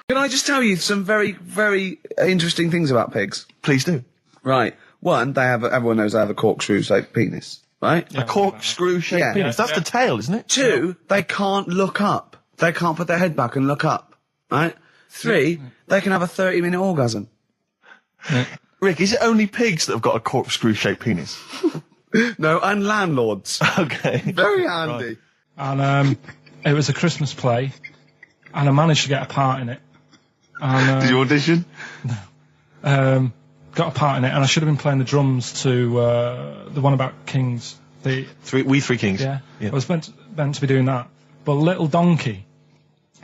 Can I just tell you some very, very interesting things about pigs? Please do. Right. One, everyone knows they have a corkscrew-shaped penis, right? A corkscrew-shaped penis. That's the tail, isn't it? Two, they can't look up. They can't put their head back and look up, right? Three, they can have a 30-minute orgasm. Rick, is it only pigs that have got a corkscrew-shaped penis? No, and landlords. Okay. Very handy. Right. And it was a Christmas play, and I managed to get a part in it. And, Did you audition? No. Got a part in it, and I should have been playing the drums to the one about Kings. We Three Kings. Yeah. I was meant to be doing that, but Little Donkey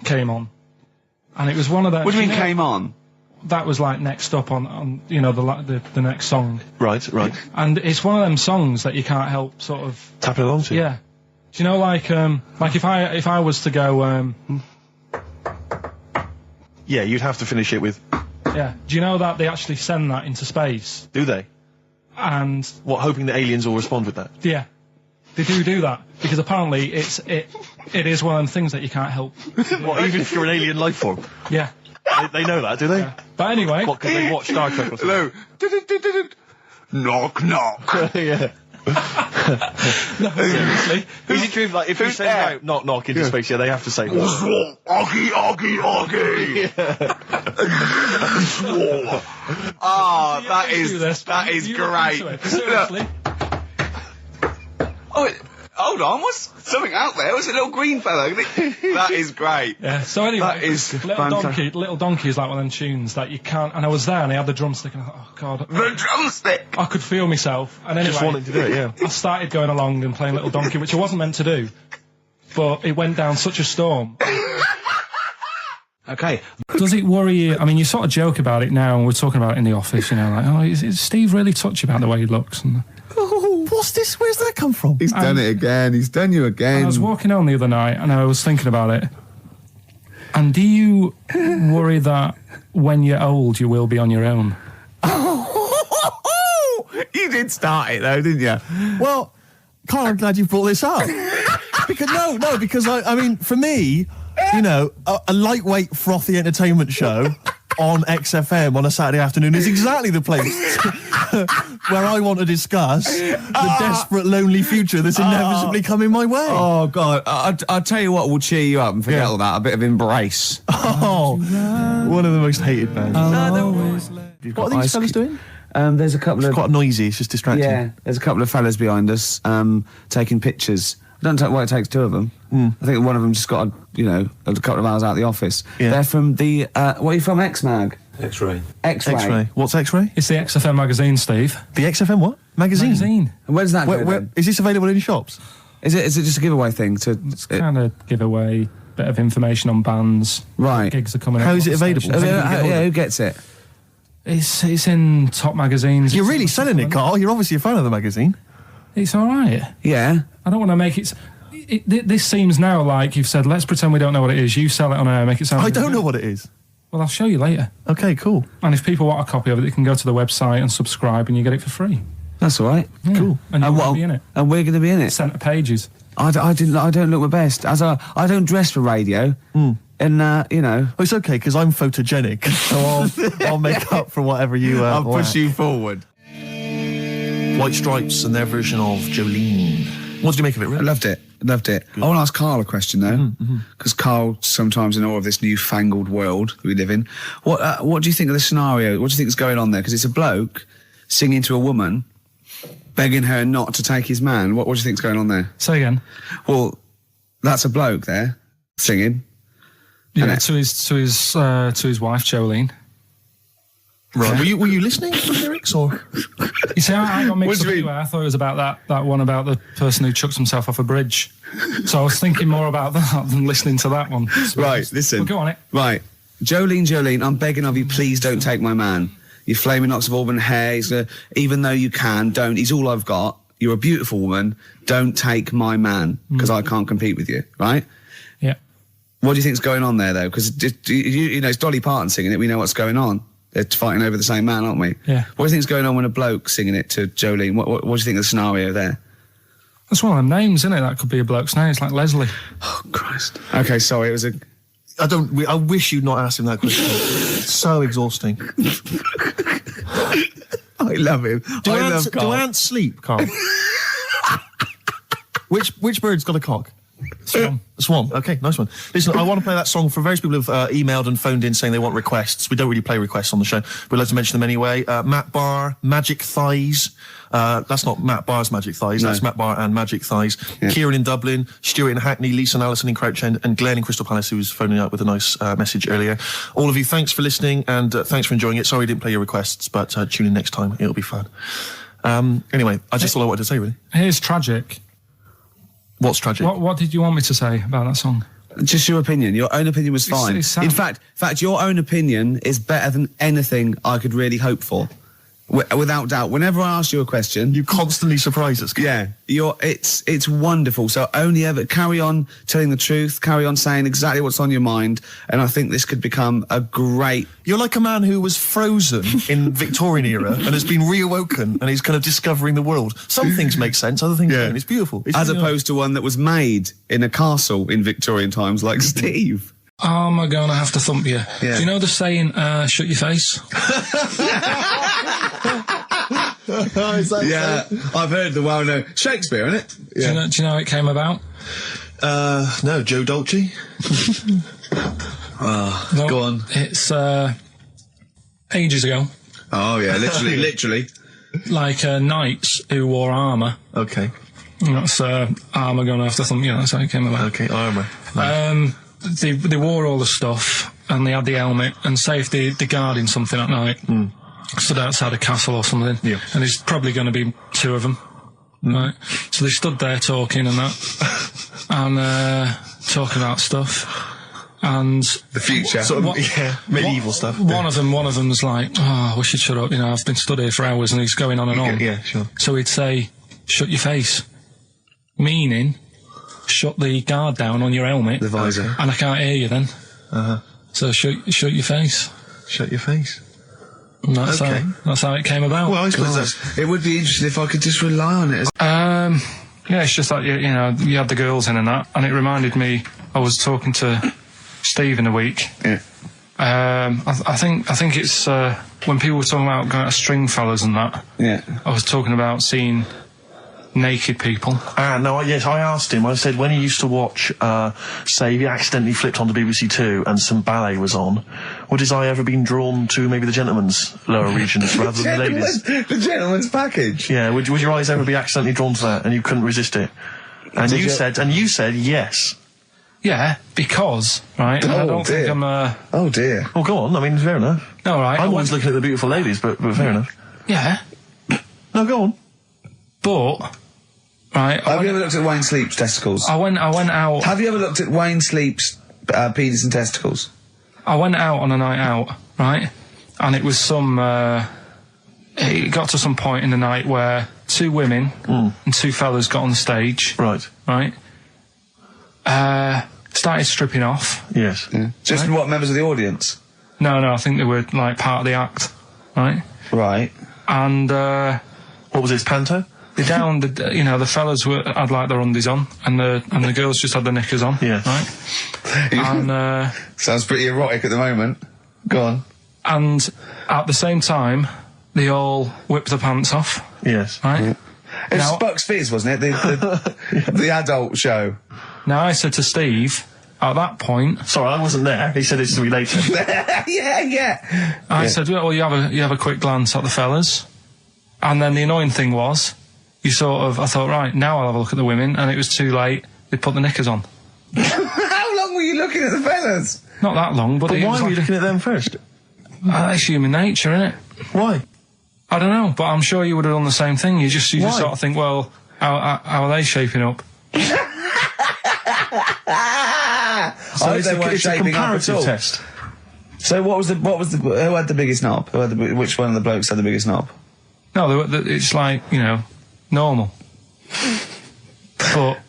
came on, and it was one of those. What do you mean came on? That was like next up on the next song. Right. And it's one of them songs that you can't help sort of tapping along to. Yeah. Do you know like if I was to go yeah, you'd have to finish it with. Yeah. Do you know that they actually send that into space? Do they? And what, hoping that aliens will respond with that? Yeah. They do that because apparently it is one of them things that you can't help. What, even if you're an alien life form? Yeah. They know that, do they? Yeah. But anyway, what, because they watch Star Trek or something? Hello. Knock knock. Yeah. No, seriously. Is it true? Like if you send out knock knock into space, yeah, they have to say. Oggy, oggy. Oh, that is great. Seriously. Oh, hold on, what's something out there? Was a little green fellow? That is great. Yeah. So anyway, that is Little Donkey is like one of them tunes that you can't. And I was there, and I had the drumstick, and I thought, oh god, the drumstick. I could feel myself. And anyway, just wanting to do it, yeah. I started going along and playing Little Donkey, which I wasn't meant to do, but it went down such a storm. Okay. Does it worry you? I mean, you sort of joke about it now, and we're talking about it in the office, you know, like, oh, is Steve really touchy about the way he looks? And what's this? Where's that come from? He's done it again. He's done you again. I was walking home the other night, and I was thinking about it. And do you worry that when you're old, you will be on your own? You did start it, though, didn't you? Well, Carl, I'm glad you brought this up. because I mean, for me, you know, a lightweight, frothy entertainment show on XFM on a Saturday afternoon is exactly the place where I want to discuss the desperate, lonely future that's inevitably coming my way. Oh, God. I'll tell you what will cheer you up and forget all that. A bit of Embrace. Oh, one of the most hated bands. What are these fellas doing? There's a couple It's quite noisy, it's just distracting. Yeah, there's a couple of fellas behind us taking pictures. I don't know why it takes two of them. I think one of them just got, a couple of hours out of the office. Yeah. They're from the, what are you from, X-Mag? X-Ray. X-Ray. What's X-Ray? It's the XFM magazine, Steve. The XFM what? Magazine. And where's that go then? Is this available in shops? Is it just a giveaway thing? It's kind of giveaway, bit of information on bands. Right. Gigs are coming up. How is it available? Who gets it? It's in top magazines. You're really selling it, Carl. You're obviously a fan of the magazine. It's all right. Yeah. I don't want to make it... This seems now like you've said, let's pretend we don't know what it is. You sell it on air, make it sound... I don't know what it is. Well, I'll show you later. Okay, cool. And if people want a copy of it, they can go to the website and subscribe and you get it for free. That's all right. Yeah. Cool. And you're going to be in it. And we're going to be in it. Centre pages. I don't look my best. I don't dress for radio. And, Well, it's okay, because I'm photogenic, so I'll make up for whatever you I'll push lack. you forward. White Stripes and their version of Jolene. What did you make of it, I Rick? loved it. Loved it. I want to ask Carl a question, though, because Carl sometimes in awe of this newfangled world that we live in. What do you think of the scenario? What do you think is going on there? Because it's a bloke singing to a woman, begging her not to take his man. What do you think is going on there? Say again. Well, that's a bloke there singing. Yeah, to his wife Jolene. Right. Were you listening to the lyrics, or? You see, I got mixed What up do you mean? anyway. I thought it was about that one about the person who chucks himself off a bridge. So I was thinking more about that than listening to that one. Right, listen. Well, go on it. Right. Jolene, I'm begging of you, please don't take my man. You flaming locks of auburn hair, even though you can, don't. He's all I've got. You're a beautiful woman. Don't take my man, because I can't compete with you, right? Yeah. What do you think's going on there, though? Because, you know, it's Dolly Parton singing it. We know what's going on. They're fighting over the same man, aren't we? Yeah. What do you think's going on when a bloke singing it to Jolene? What do you think of the scenario there? That's one of them names, isn't it? That could be a bloke's name. It's like Leslie. Oh, Christ. Okay, sorry, it was a... I wish you'd not asked him that question. It's so exhausting. I love him. Do love Carl. ants sleep, Carl? Which bird's got a cock? Swan. Swan. Okay, nice one. Listen, I want to play that song for various people who've emailed and phoned in saying they want requests. We don't really play requests on the show. We'd like to mention them anyway. Matt Barr, Magic Thighs. That's not Matt Barr's Magic Thighs. No. That's Matt Barr and Magic Thighs. Yeah. Kieran in Dublin, Stuart in Hackney, Lisa and Alison in Crouch End, and Glenn in Crystal Palace, who was phoning up with a nice message earlier. All of you, thanks for listening and thanks for enjoying it. Sorry we didn't play your requests, but tune in next time. It'll be fun. Anyway, I just all I wanted to say, really. Here's tragic. What's tragic? What did you want me to say about that song? Just your opinion. Your own opinion was fine. It's in fact, your own opinion is better than anything I could really hope for. Without doubt. Whenever I ask you a question, you constantly surprise us. Yeah, it's wonderful. So only ever carry on telling the truth, carry on saying exactly what's on your mind, and I think this could become a great... You're like a man who was frozen in Victorian era and has been reawoken and he's kind of discovering the world. Some things make sense, other things don't. It's beautiful. As opposed to one that was made in a castle in Victorian times like Steve. Oh, am I going to have to thump you? Yeah. Do you know the saying, shut your face? Yeah, I've heard the well-known Shakespeare, isn't it? Yeah. Do you know how it came about? No, Joe Dolce. No, go on. It's ages ago. Oh yeah, literally. Like knights who wore armour. Okay. That's armour going to have to thump you. That's how it came about. Okay, armour. Nice. They wore all the stuff and they had the helmet, and say if they're guarding something at night, stood outside a castle or something, and there's probably going to be two of them, right? So they stood there talking and that, and talking about stuff, and the future, medieval stuff. One of them's like, "Oh, we should shut up. You know, I've been stood here for hours," and he's going on and on. Yeah, sure. So he'd say, "Shut your face," meaning shut the guard down on your helmet, the visor, and I can't hear you then. So shut your face. Shut your face. And that's how it came about. Well, I suppose it would be interesting if I could just rely on it. Yeah, it's just like you know, you had the girls in and that, and it reminded me. I was talking to Steve in a week. Yeah. I think it's when people were talking about going to Stringfellas and that. Yeah. I was talking about seeing naked people. No, yes, I asked him, I said, when he used to watch, say, he accidentally flipped onto BBC Two and some ballet was on, would his eye ever been drawn to maybe the gentleman's lower regions rather than the ladies? The gentleman's package? Yeah, would your eyes ever be accidentally drawn to that and you couldn't resist it? And you said yes. Yeah, because, right, and I don't think I'm, Oh dear. Well, go on, I mean, fair enough. No, right. I'm always looking at the beautiful ladies, but fair enough. Yeah. No, go on. But... Right, Have you ever looked at Wayne Sleep's testicles? I went out. Have you ever looked at Wayne Sleep's penis and testicles? I went out on a night out, right? And it was it got to some point in the night where two women and two fellas got on the stage. Right. Right? Started stripping off. Yes. Yeah. Just what, members of the audience? No, I think they were, like, part of the act, right? Right. And, what was this, panto? The fellas had like their undies on, and the girls just had their knickers on. Yeah. Right. And sounds pretty erotic at the moment. Go on. And at the same time, they all whipped their pants off. Yes. Right. Yeah. It was Bucks Fizz, wasn't it? The adult show. Now I said to Steve at that point. Sorry, I wasn't there. He said it's to be later. yeah. I said, well, you have a quick glance at the fellas, and then the annoying thing was. I thought, right, now I'll have a look at the women, and it was too late. They put the knickers on. How long were you looking at the fellas? Not that long, but why were you looking at them first? That's human nature, isn't it? Why? I don't know, but I'm sure you would have done the same thing. You just sort of think, well, how are they shaping up? So it's a comparative test. So who had the biggest knob? Which one of the blokes had the biggest knob? No, it's like, normal. But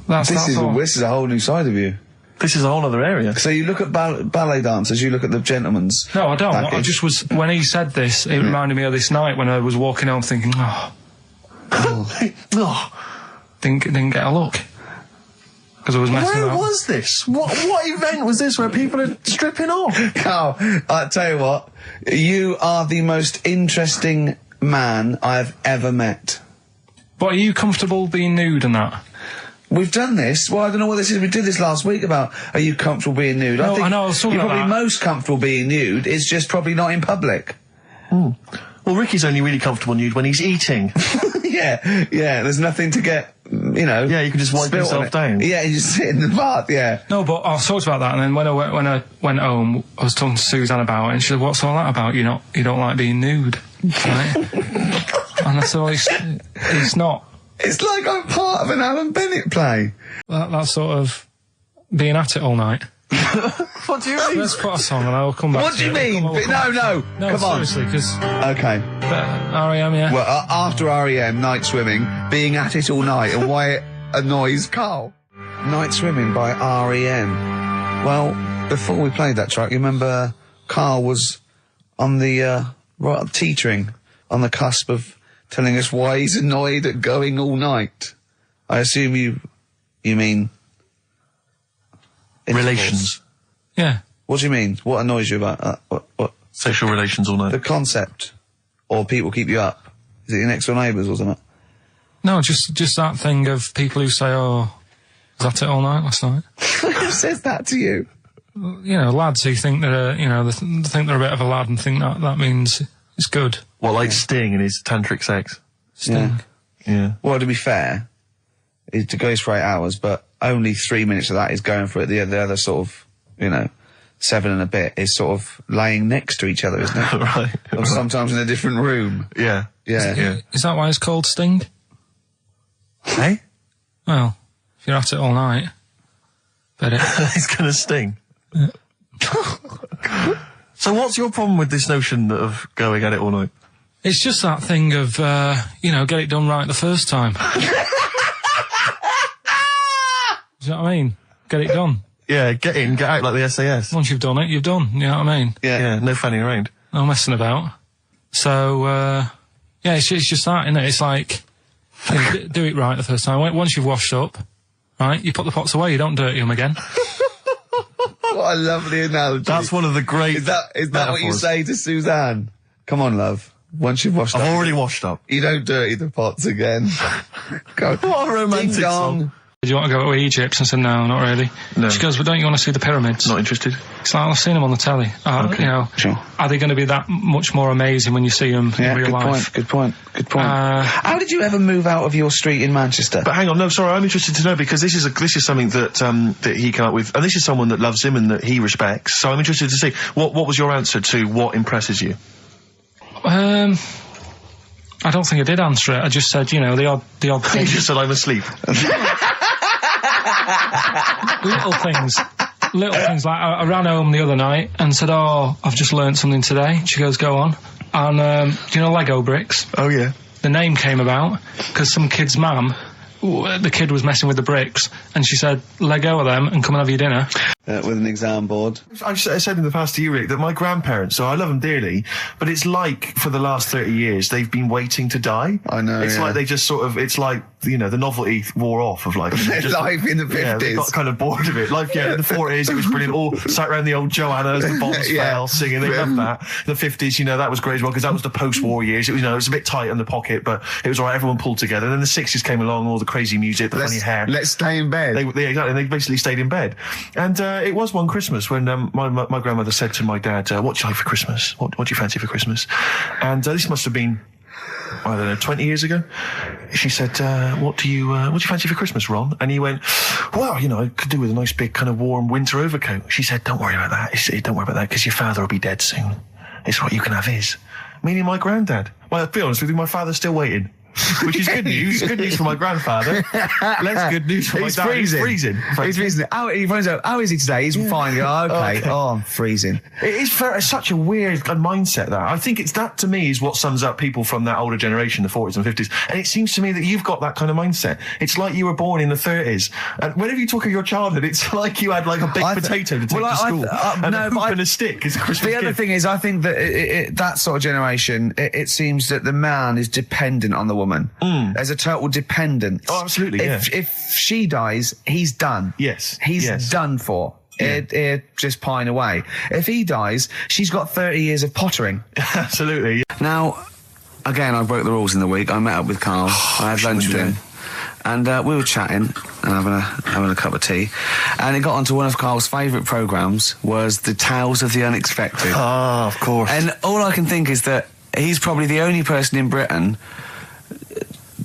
This is a whole new side of you. This is a whole other area. So you look at ballet dancers, you look at the gentleman's. No, I don't. package. I just was, when he said this, it reminded me of this night when I was walking home thinking, didn't get a look. Because I was messing Where up. was this? What event was this where people are stripping off? Carl, I tell you what, you are the most interesting man I've ever met. But are you comfortable being nude and that? We've done this. Well, I don't know what this is. We did this last week about, are you comfortable being nude? No, I know, I was talking you're about probably that. most comfortable being nude. It's just probably not in public. Well, Ricky's only really comfortable nude when he's eating. Yeah. There's nothing to get, Yeah, you can just wipe spilt on yourself it. down. Yeah, you just sit in the bath, yeah. No, but I talked about that, and then when I went home, I was talking to Suzanne about it, and she said, "What's all that about? You don't like being nude, right?" And I said, "Well, it's not. It's like I'm part of an Alan Bennett play. That's sort of being at it all night." What do you mean? Let's put a song, and I'll come back. What to do you mean? No, Come on. seriously, because Okay. R.E.M. Yeah. Well, after R.E.M., Night Swimming, being at it all night, and why it annoys Carl. Night Swimming by R.E.M. Well, before we played that track, you remember Carl was on the, teetering, on the cusp of telling us why he's annoyed at going all night. I assume you mean... Relations. Yeah. What do you mean? What annoys you about that? What? Sexual relations all night. The concept? Or people keep you up? Is it your next door neighbours or something? No, just that thing of people who say, "Oh, was that it all night last night?" Who says that to you? Lads who think they're, they think they're a bit of a lad and think that means it's good. What, like Sting in his tantric sex? Sting. Yeah. Well, to be fair, it goes for 8 hours, but only 3 minutes of that is going for it. The other sort of, 7 and a bit is sort of laying next to each other, isn't it? Right. Or sometimes in a different room. Yeah. Yeah. Is that why it's called Sting? Hey? Well, if you're at it all night, bet it. He's gonna sting. So what's your problem with this notion of going at it all night? It's just that thing of, get it done right the first time. Do you know what I mean? Get it done. Yeah, get in, get out like the SAS. Once you've done it, you've done. You know what I mean? Yeah, no fanning around. No messing about. So, it's just that, isn't it? It's like, do it right the first time. Once you've washed up, right, you put the pots away, you don't dirty them again. What a lovely analogy. That's one of the great Is that what you metaphors. say to Suzanne? Come on, love. Once you've washed up. I've already washed up. You don't dirty the pots again. Go. What a romantic Ding dong. song. Do you want to go to Egypt? I said, no, not really. No. She goes, well, don't you want to see the pyramids? Not interested. It's like, I've seen them on the telly. Okay. Sure. Are they going to be that much more amazing when you see them in real life? Good point. How did you ever move out of your street in Manchester? But hang on, no, sorry, I'm interested to know because this is something that that he came up with, and this is someone that loves him and that he respects. So I'm interested to see what was your answer to what impresses you. I don't think I did answer it. I just said, the odd You thing. just said I'm asleep. Little things like I ran home the other night and said, I've just learnt something today. She goes, go on. And do you know Lego bricks? Oh yeah. The name came about because some kid's mum, the kid was messing with the bricks, and she said, let go of them and come and have your dinner. With an exam board. I've said in the past to you, Rick, that my grandparents, so I love them dearly, but it's like for the last 30 years they've been waiting to die. I know, It's yeah. like they just sort of, it's like, the novelty wore off of life. Their life in the 50s. Yeah, they got kind of bored of it. Life, in the 40s, it was brilliant. All sat around the old Joannas, the bombs Yeah. fell, singing. They loved that. The 50s, that was great as well, because that was the post-war years. It was, it was a bit tight in the pocket, but it was all right. Everyone pulled together. And then the 60s came along, all the crazy music, the funny hair. Let's stay in bed. Exactly. They basically stayed in bed. And it was one Christmas when my grandmother said to my dad, what do you like for Christmas? What do you fancy for Christmas? And this must have been, I don't know, 20 years ago. She said, what do you fancy for Christmas, Ron? And he went, well, I could do with a nice big kind of warm winter overcoat. She said, don't worry about that. Don't worry about that because your father will be dead soon. It's right, you can have his. Meaning my granddad. Well, to be honest with you, my father's still waiting which is good news. Good news for my grandfather. Less good news for my dad. He's freezing. He's freezing. He finds out, how is he today? He's fine. Oh, okay. Oh, I'm freezing. It is such a weird mindset, that. I think that, to me, is what sums up people from that older generation, the 40s and 50s. And it seems to me that you've got that kind of mindset. It's like you were born in the 30s. And whenever you talk of your childhood, it's like you had like a baked potato to take to school. And a hoop and a stick is a Christmas The other thing is, I think that that sort of generation, it seems that the man is dependent on the woman. There's a total dependence. Oh, absolutely, If she dies, he's done. Yes. He's done for. It just pine away. If he dies, she's got 30 years of pottering. Absolutely. Now, again, I broke the rules in the week. I met up with Karl. I had lunch with him. And we were chatting and having a cup of tea. And it got onto one of Karl's favourite programmes, was the Tales of the Unexpected. Ah, of course. And all I can think is that he's probably the only person in Britain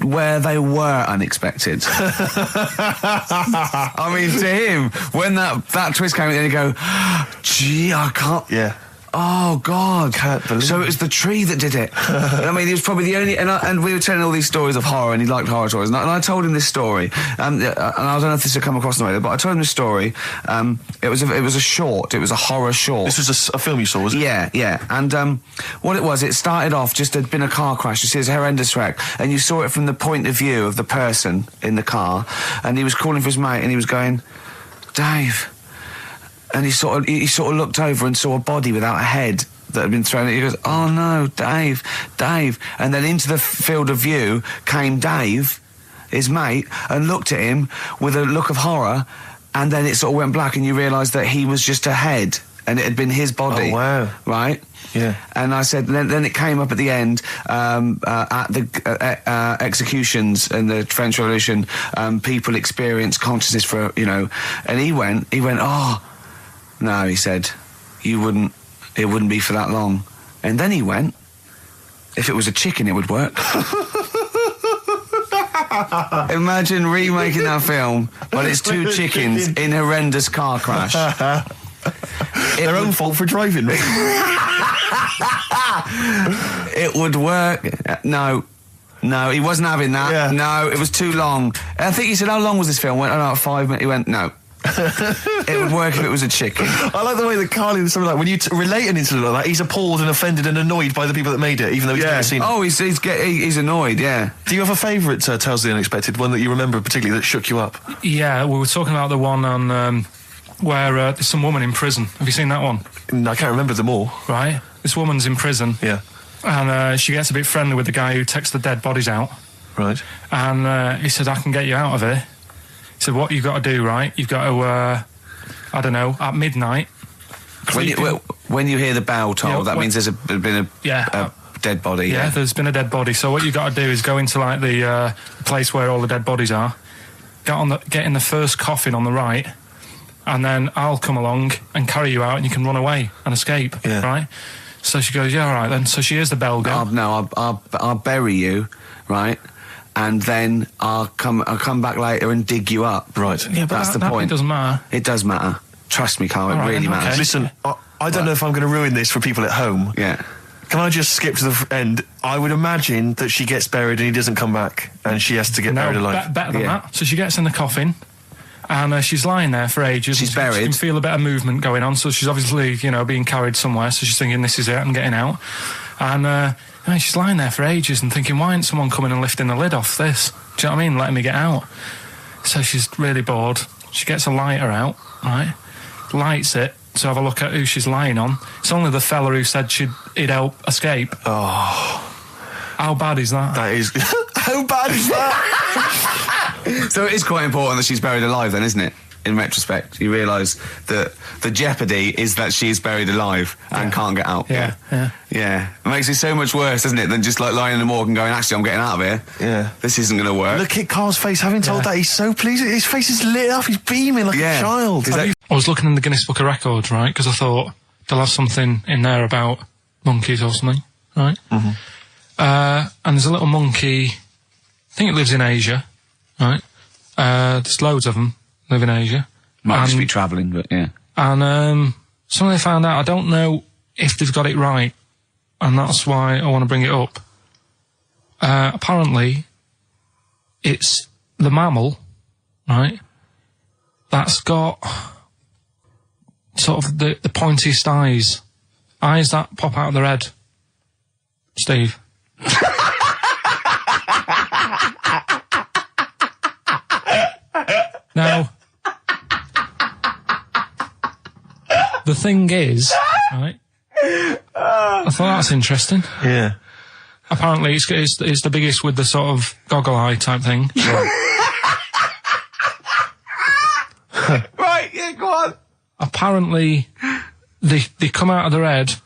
where they were unexpected. I mean, to him, when that twist came in, he'd go, gee, I can't... Yeah. Oh, God. Can't believe so it was the tree that did it. I mean, he was probably the only... And we were telling all these stories of horror, and he liked horror stories. And I told him this story. And I don't know if this will come across the way, but I told him this story. It was a short. It was a horror short. This was a film you saw, was it? Yeah. And what it was, it started off, just there'd been a car crash. You see, it's a horrendous wreck. And you saw it from the point of view of the person in the car. And he was calling for his mate, and he was going, Dave... And he sort of looked over and saw a body without a head that had been thrown at. He goes, oh no, Dave. And then into the field of view came Dave, his mate, and looked at him with a look of horror. And then it sort of went black, and you realised that he was just a head, and it had been his body. Oh, wow. Right? Yeah. And I said, then it came up at the end, at the executions in the French Revolution, people experience consciousness for, and he went, oh, no, he said, it wouldn't be for that long. And then he went, if it was a chicken, it would work. Imagine remaking that film, but it's two chickens in a horrendous car crash. Their own fault for driving. It would work. No, he wasn't having that. Yeah. No, it was too long. I think he said, how long was this film? I went, 5 minutes. He went, no. It would work if it was a chicken. I like the way that Karl is something like, when you relate an incident like that, he's appalled and offended and annoyed by the people that made it, even though he's never seen it. Oh, he's annoyed, yeah. Do you have a favourite Tales of the Unexpected, one that you remember particularly that shook you up? Yeah, we were talking about the one on where there's some woman in prison. Have you seen that one? I can't remember them all. Right. This woman's in prison. Yeah. And she gets a bit friendly with the guy who takes the dead bodies out. Right. And he said, I can get you out of here. He said, what you've got to do, right? You've got to, I don't know, at midnight... When you hear the bell toll, that means there's been a dead body. Yeah, there's been a dead body. So what you've got to do is go into, like, the place where all the dead bodies are, get in the first coffin on the right, and then I'll come along and carry you out, and you can run away and escape, right? So she goes, yeah, all right, then. So she hears the bell go. I'll bury you, right? And then I'll come back later and dig you up. Right. Yeah, but that's the point. It doesn't matter. It does matter. Trust me, Karl, it really matters. Okay. Listen, I don't know if I'm going to ruin this for people at home. Yeah. Can I just skip to the end? I would imagine that she gets buried and he doesn't come back, and she has to get buried alive. Better than that. So she gets in the coffin, and she's lying there for ages. She's buried. She can feel a bit of movement going on, so she's obviously, being carried somewhere, so she's thinking, this is it, I'm getting out. And she's lying there for ages and thinking, why isn't someone coming and lifting the lid off this? Do you know what I mean? Letting me get out. So she's really bored. She gets a lighter out, right? Lights it to have a look at who she's lying on. It's only the fella who said he'd help escape. Oh. How bad is that? That is... How bad is that? So it is quite important that she's buried alive then, isn't it? In retrospect, you realise that the jeopardy is that she's buried alive and can't get out. Yeah. It makes it so much worse, doesn't it, than just like lying in the morgue and going, actually, I'm getting out of here. Yeah. This isn't going to work. Look at Karl's face. Having told that, he's so pleased. His face is lit up. He's beaming like a child. I was looking in the Guinness Book of Records, right, because I thought they'll have something in there about monkeys or something, right? Mm-hmm. And there's a little monkey, I think it lives in Asia, right? There's loads of them. Live in Asia. Might just be travelling, but yeah. And something they found out, I don't know if they've got it right, and that's why I want to bring it up. apparently, it's the mammal, right, that's got sort of the pointiest eyes that pop out of their head. Steve. Now, the thing is, right, I thought that's interesting. Yeah. Apparently it's the biggest with the sort of goggle eye type thing. Right, yeah, go on. Apparently they come out of their head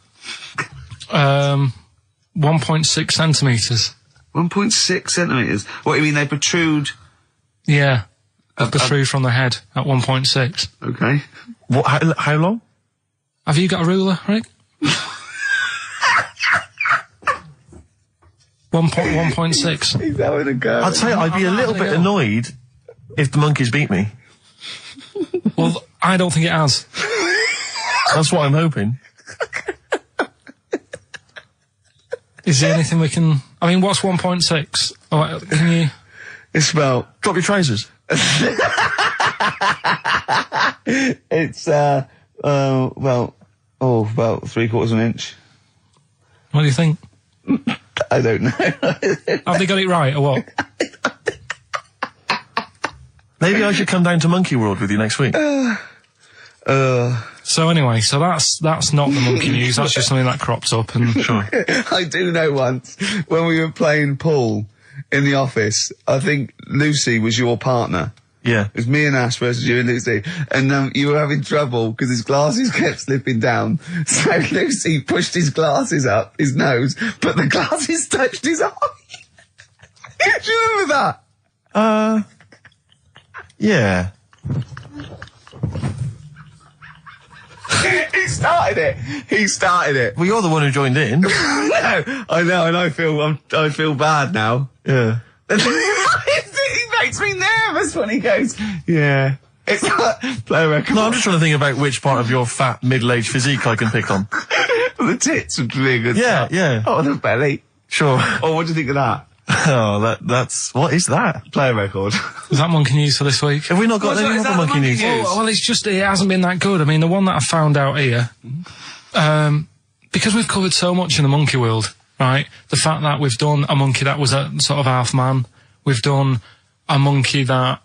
1.6 centimetres. 1.6 centimetres? What, you mean they protrude? Yeah. They protrude from the head at 1.6. Okay. What? How long? Have you got a ruler, Rick? 1.6. He's having a go. I'd say I'd be a little bit annoyed if the monkeys beat me. Well, I don't think it has. That's what I'm hoping. Is there anything we can... I mean, what's 1.6? Oh, can you... It's about... Drop your trousers. It's, about 3/4 of an inch. What do you think? I don't know. Have they got it right, or what? Maybe I should come down to Monkey World with you next week. So anyway, so that's not the monkey news, that's just something that cropped up and... Sure. I do know once, when we were playing pool in the office, I think Lucy was your partner. Yeah. It was me and Ash versus you and Lucy. And you were having trouble because his glasses kept slipping down. So Lucy pushed his glasses up his nose, but the glasses touched his eye. Do you remember that? Yeah. He started it. Well, you're the one who joined in. No, I know, and I feel bad now. Yeah. He makes me nervous when he goes, yeah. It's like, play a record. No, I'm just trying to think about which part of your fat, middle-aged physique I can pick on. The tits would be a good Yeah, start. yeah. Oh, the belly. Sure. Oh, what do you think of that? Oh, that's... What is that? Play a record. Is that monkey news for this week? Have we not got What's that? any Is other that the monkey news? monkey news? Well, it's just, it hasn't been that good. I mean, the one that I found out here, because we've covered so much in the monkey world, right? The fact that we've done a monkey that was a sort of half man, we've done a monkey that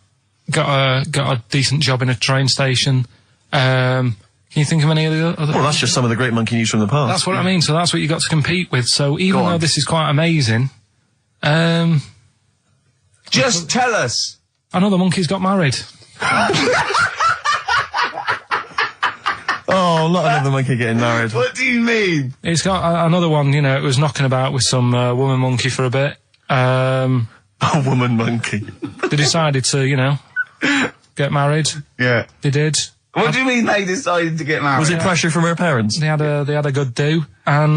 got a decent job in a train station. Can you think of any of the other? Well, that's just some of the great monkey news from the past. That's what I mean. So that's what you got to compete with. So even though this is quite amazing, Just tell us. another monkey's got married. Oh, not another monkey getting married. What do you mean? It's got another one. You know, it was knocking about with some woman monkey for a bit. A woman monkey. They decided to, you know, get married. Yeah. They did. What do you mean they decided to get married? Was it pressure from her parents? They had a good do, and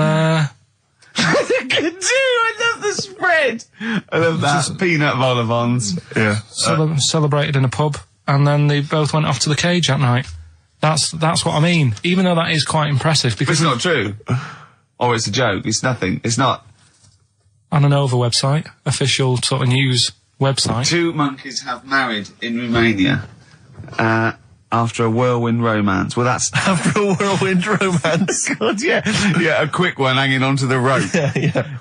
Good too. I love the spread. I love that. Peanut vol-au-vents. Yeah. celebrated in a pub, and then they both went off to the cage that night. That's what I mean. Even though that is quite impressive, But because it's not true. Or it's a joke. It's nothing. It's not. on an Nova website, official sort of news website. 2 monkeys have married in Romania after a whirlwind romance. Well, that's... After a whirlwind romance. God, yeah. Yeah, a quick one hanging onto the rope.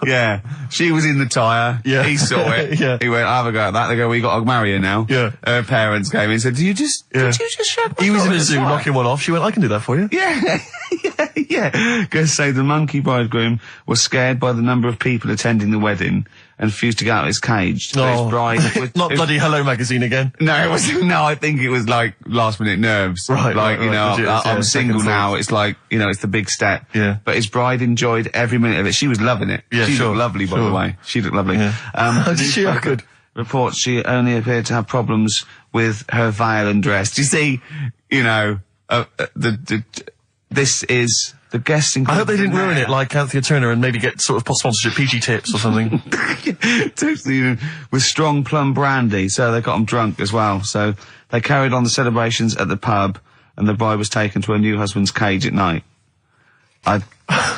Yeah. She was in the tyre. Yeah. He saw it. Yeah. He went, have a go at that. They go, we got to marry her now. Yeah. Her parents came in and said, did you just shut my He was in door a at zoo the tyre?" knocking one off. She went, I can do that for you. Yeah. Guests say the monkey bridegroom was scared by the number of people attending the wedding and refused to get out of his cage. So his bride was, Not bloody Hello Magazine again. No, it was no. I think it was like last minute nerves. Right, like right, you know, legit, I'm yeah, single second now. thoughts. It's like you know, it's the big step. Yeah. But his bride enjoyed every minute of it. She was loving it. Yeah, she sure, looked lovely, by sure. the way. She looked lovely. Yeah. Did she? Oh, good. Reports she only appeared to have problems with her veil and dress. Do you see? You know, this is. The guests I hope they didn't ruin it like Anthea Turner and maybe get sort of sponsorship PG tips or something. Totally, with strong plum brandy, so they got them drunk as well. So they carried on the celebrations at the pub, and the bride was taken to her new husband's cage at night.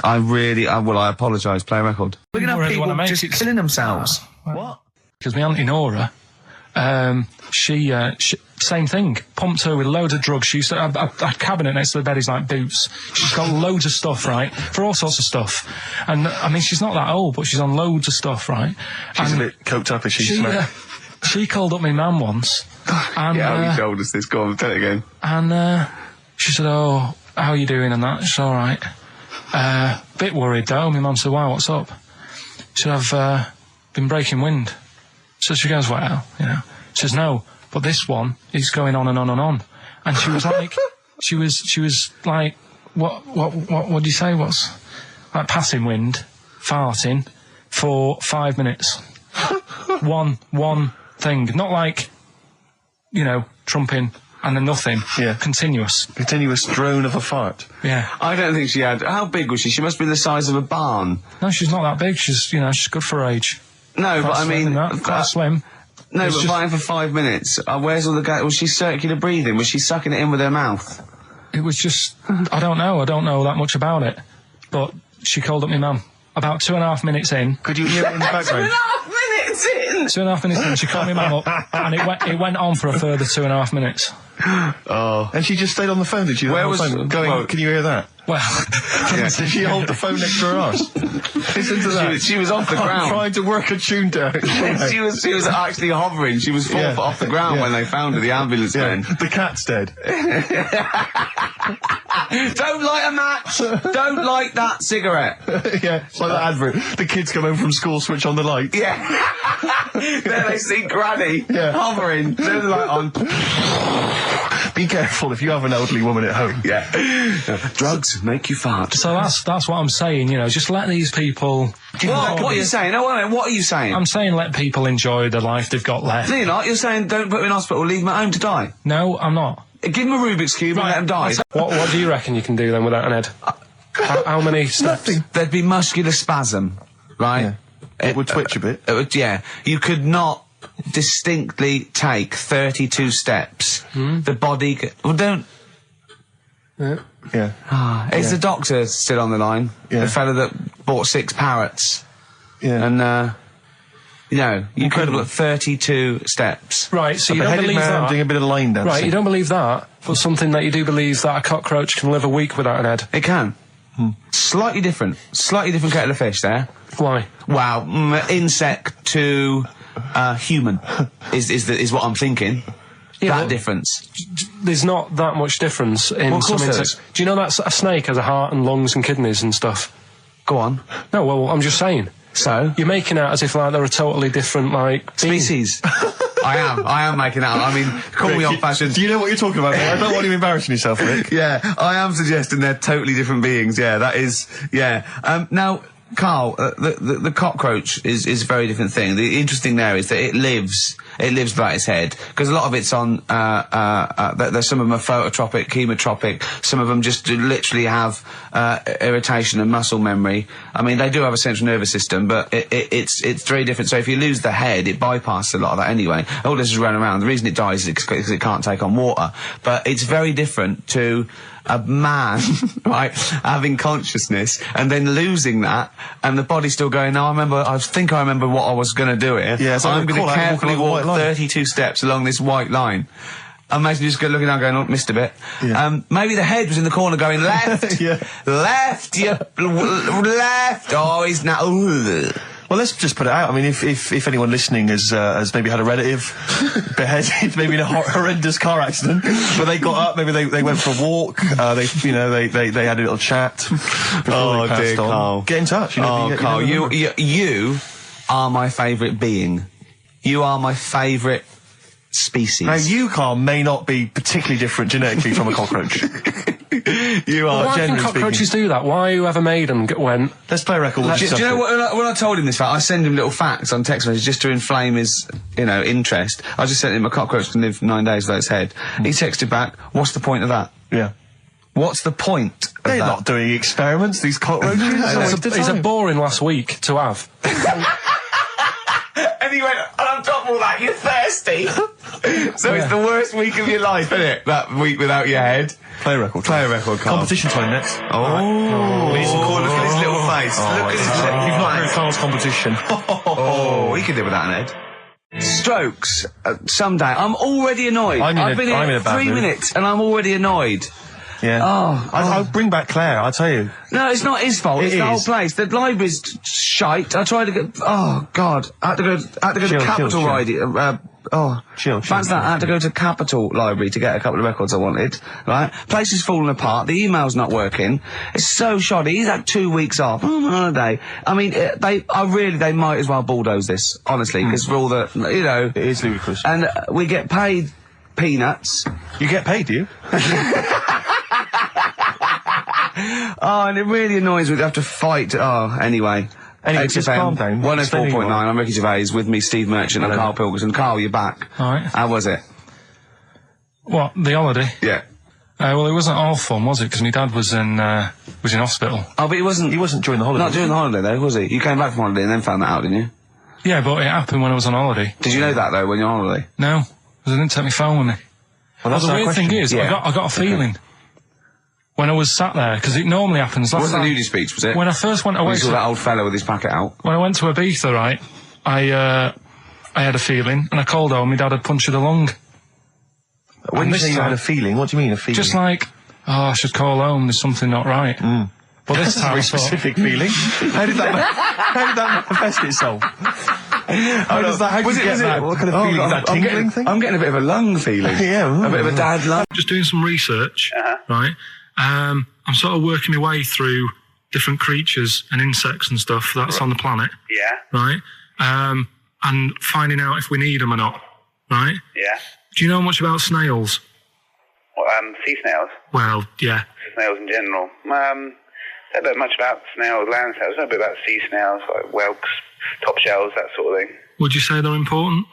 I apologise. Play a record. We're going to have really people wanna make just it- killing themselves. What? Because my auntie Nora, she same thing, pumped her with loads of drugs. She used to have a cabinet next to the bed is like boots. She's got loads of stuff, right, for all sorts of stuff. And I mean, she's not that old, but she's on loads of stuff, right? She's and a bit coked up, is she? she called up my mum once. And, Yeah, you told us this. Go on, tell it again. And she said, "Oh, how are you doing?" And that. She's all right. Bit worried though. My mum said, "Why? What's up?" She said, "I've been breaking wind." So she goes, "Well, you know." She says, "No, but this one is going on and on and on." And she was like, she was like, what do you say? What's like passing wind, farting for 5 minutes. one thing, not like, you know, trumping and then nothing. Yeah. Continuous drone of a fart. Yeah. I don't think she had. How big was she? She must be the size of a barn. No, she's not that big. She's good for her age. No, but I mean, quite slim. No, It's but just- fine for 5 minutes. Where's all the gas? Was she circular breathing? Was she sucking it in with her mouth? It was just, I don't know that much about it. But she called up my mum. About 2.5 minutes in. Could you hear it in the background? 2.5 minutes in! 2.5 minutes in, she called my mum up, and it went on for a further 2.5 minutes. Oh. And she just stayed on the phone, did she? Where The whole was- time going, well- can you hear that? Well, Did she hold the phone next to her arse? Listen to that. She was off the ground. I'm trying to work a tune down. she was actually hovering. She was 4 Yeah. foot off the ground Yeah. when they found her, the ambulance Yeah, men. the cat's dead. Don't light a match! Don't light that cigarette! Yeah, it's like that advert. The kids come home from school, switch on the light. Yeah. Then they see Granny hovering, turn the light on. Be careful if you have an elderly woman at home. Yeah. Drugs make you fart. so that's what I'm saying, you know, just let these people... What are you saying? No, wait a minute, what are you saying? I'm saying let people enjoy the life they've got left. No, you're not. You're saying don't put them in hospital, leave them at home to die. No, I'm not. Give them a Rubik's Cube and let them die. What do you reckon you can do then without an head? How many steps? There'd be muscular spasm, right? Yeah. It would twitch a bit. It would, yeah. You could not distinctly take 32 steps. The body... Well, don't... Yeah. Is the doctor still on the line? Yeah. The fella that bought 6 parrots. Yeah. And, you know, you could have got 32 steps. Right, so A you don't beheaded believe man that. doing a bit of line dancing. Right, you don't believe that, but something that you do believe that a cockroach can live a week without an head. It can. Slightly different kettle of fish there. Why? Wow, insect to human is what I'm thinking. Yeah, that but- difference. There's not that much difference in Well, of some course there insects. Do you know that a snake has a heart and lungs and kidneys and stuff? Go on. No, well, I'm just saying. So? You're making out as if like they're a totally different, like... Species. I am making out. I mean, call me old-fashioned. Do you know what you're talking about, mate? I don't want you embarrassing yourself, Rick. Yeah, I am suggesting they're totally different beings. Yeah, that is. Yeah. Now, Carl, the cockroach is a very different thing. The interesting there is that it lives without its head, because a lot of it's on. There's some of them are phototropic, chemotropic. Some of them just literally have irritation and muscle memory. I mean, they do have a central nervous system, but it's very different. So if you lose the head, it bypasses a lot of that anyway. All this is running around. The reason it dies is because it can't take on water. But it's very different to a man, right, having consciousness and then losing that, and the body still going, no, I think I remember what I was going to do here. Yeah, so I'm going to carefully walk line. 32 steps along this white line. Imagine just looking down going, oh, missed a bit. Yeah. Maybe the head was in the corner going, left, Yeah. left, left, oh, he's now, Well, let's just put it out. I mean, if anyone listening has maybe had a relative beheaded, maybe in a horrendous car accident, but they got up, maybe they went for a walk, they had a little chat before they passed dear on. Carl. Get in touch. Carl, you are my favourite being. You are my favourite species. Now, you, Carl, may not be particularly different genetically from a cockroach. You are, Why can generally cockroaches speaking. do that? Why whoever made them went... Let's play a record. Do you know what? When I told him this fact, I send him little facts on text message just to inflame his, interest. I just sent him a cockroach can live 9 days without its head. He texted back, "What's the point of that? Yeah. What's the point of They're that?" not doing experiments, these cockroaches. It's a boring last week to have. And he went, and on top of all that, you're thirsty. So it's the worst week of your life, isn't it? That week without your head. Play a record. Play a record, Carl. Competition time next. Oh. Look at his little face. Look at his little You've not heard face. Carl's competition. Oh, he can deal with that, Ed. Strokes. Someday. I'm already annoyed. I've been I'm in here a bad 3 mood. minutes and I'm already annoyed. Yeah. I'll bring back Claire, I'll tell you. No, it's not his fault. It It's the whole is. place. The library's shite. I tried to get. Oh God! I had to go to Capital Library. Chill. Fancy that. I had to go to Capital Library to get a couple of records I wanted. Right? Place is falling apart. The email's not working. It's so shoddy. He's had 2 weeks off. I'm on holiday. I mean, they might as well bulldoze this, honestly, because for all the, It is ludicrous. and we get paid peanuts. You get paid, do you? Oh, and it really annoys me to have to fight. Oh, anyway. Anyway, just calm down. 104.9, I'm Ricky Gervais, with me Steve Merchant and Karl Pilkington. Carl, you're back. All right. How was it? What, the holiday? Yeah. Well, it wasn't all fun, was it? Because my dad was in hospital. Oh, but he wasn't during the holiday. Not during the holiday, though, was he? You came back from holiday and then found that out, didn't you? Yeah, but it happened when I was on holiday. Did you know that, though, when you're on holiday? No, because I didn't take my phone with me. Well, that's the our weird question. thing is, Yeah. I got a feeling when I was sat there, because it normally happens. It wasn't a nudie speech, was it? When I first went away, You saw that old fellow with his packet out. when I went to Ibiza, right, I had a feeling, and I called home. My dad had punctured a lung. When And you this say you had time- a feeling, what do you mean, a feeling? Just like, I should call home. There's something not right. But this time, very I thought, specific feeling. How did that manifest itself? How does that, how did you get that? What kind of feeling? Is that tingling thing? I'm getting a bit of a lung feeling. Yeah. A bit of a dad lung. just doing some research, right? I'm sort of working my way through different creatures and insects and stuff that's on the planet, Yeah, right? And finding out if we need them or not, right? yeah. Do you know much about snails? Well, sea snails, Well, yeah. snails in general. Don't know much about snails, land snails. I know a bit about sea snails, like whelks, top shells, that sort of thing. Would you say they're important?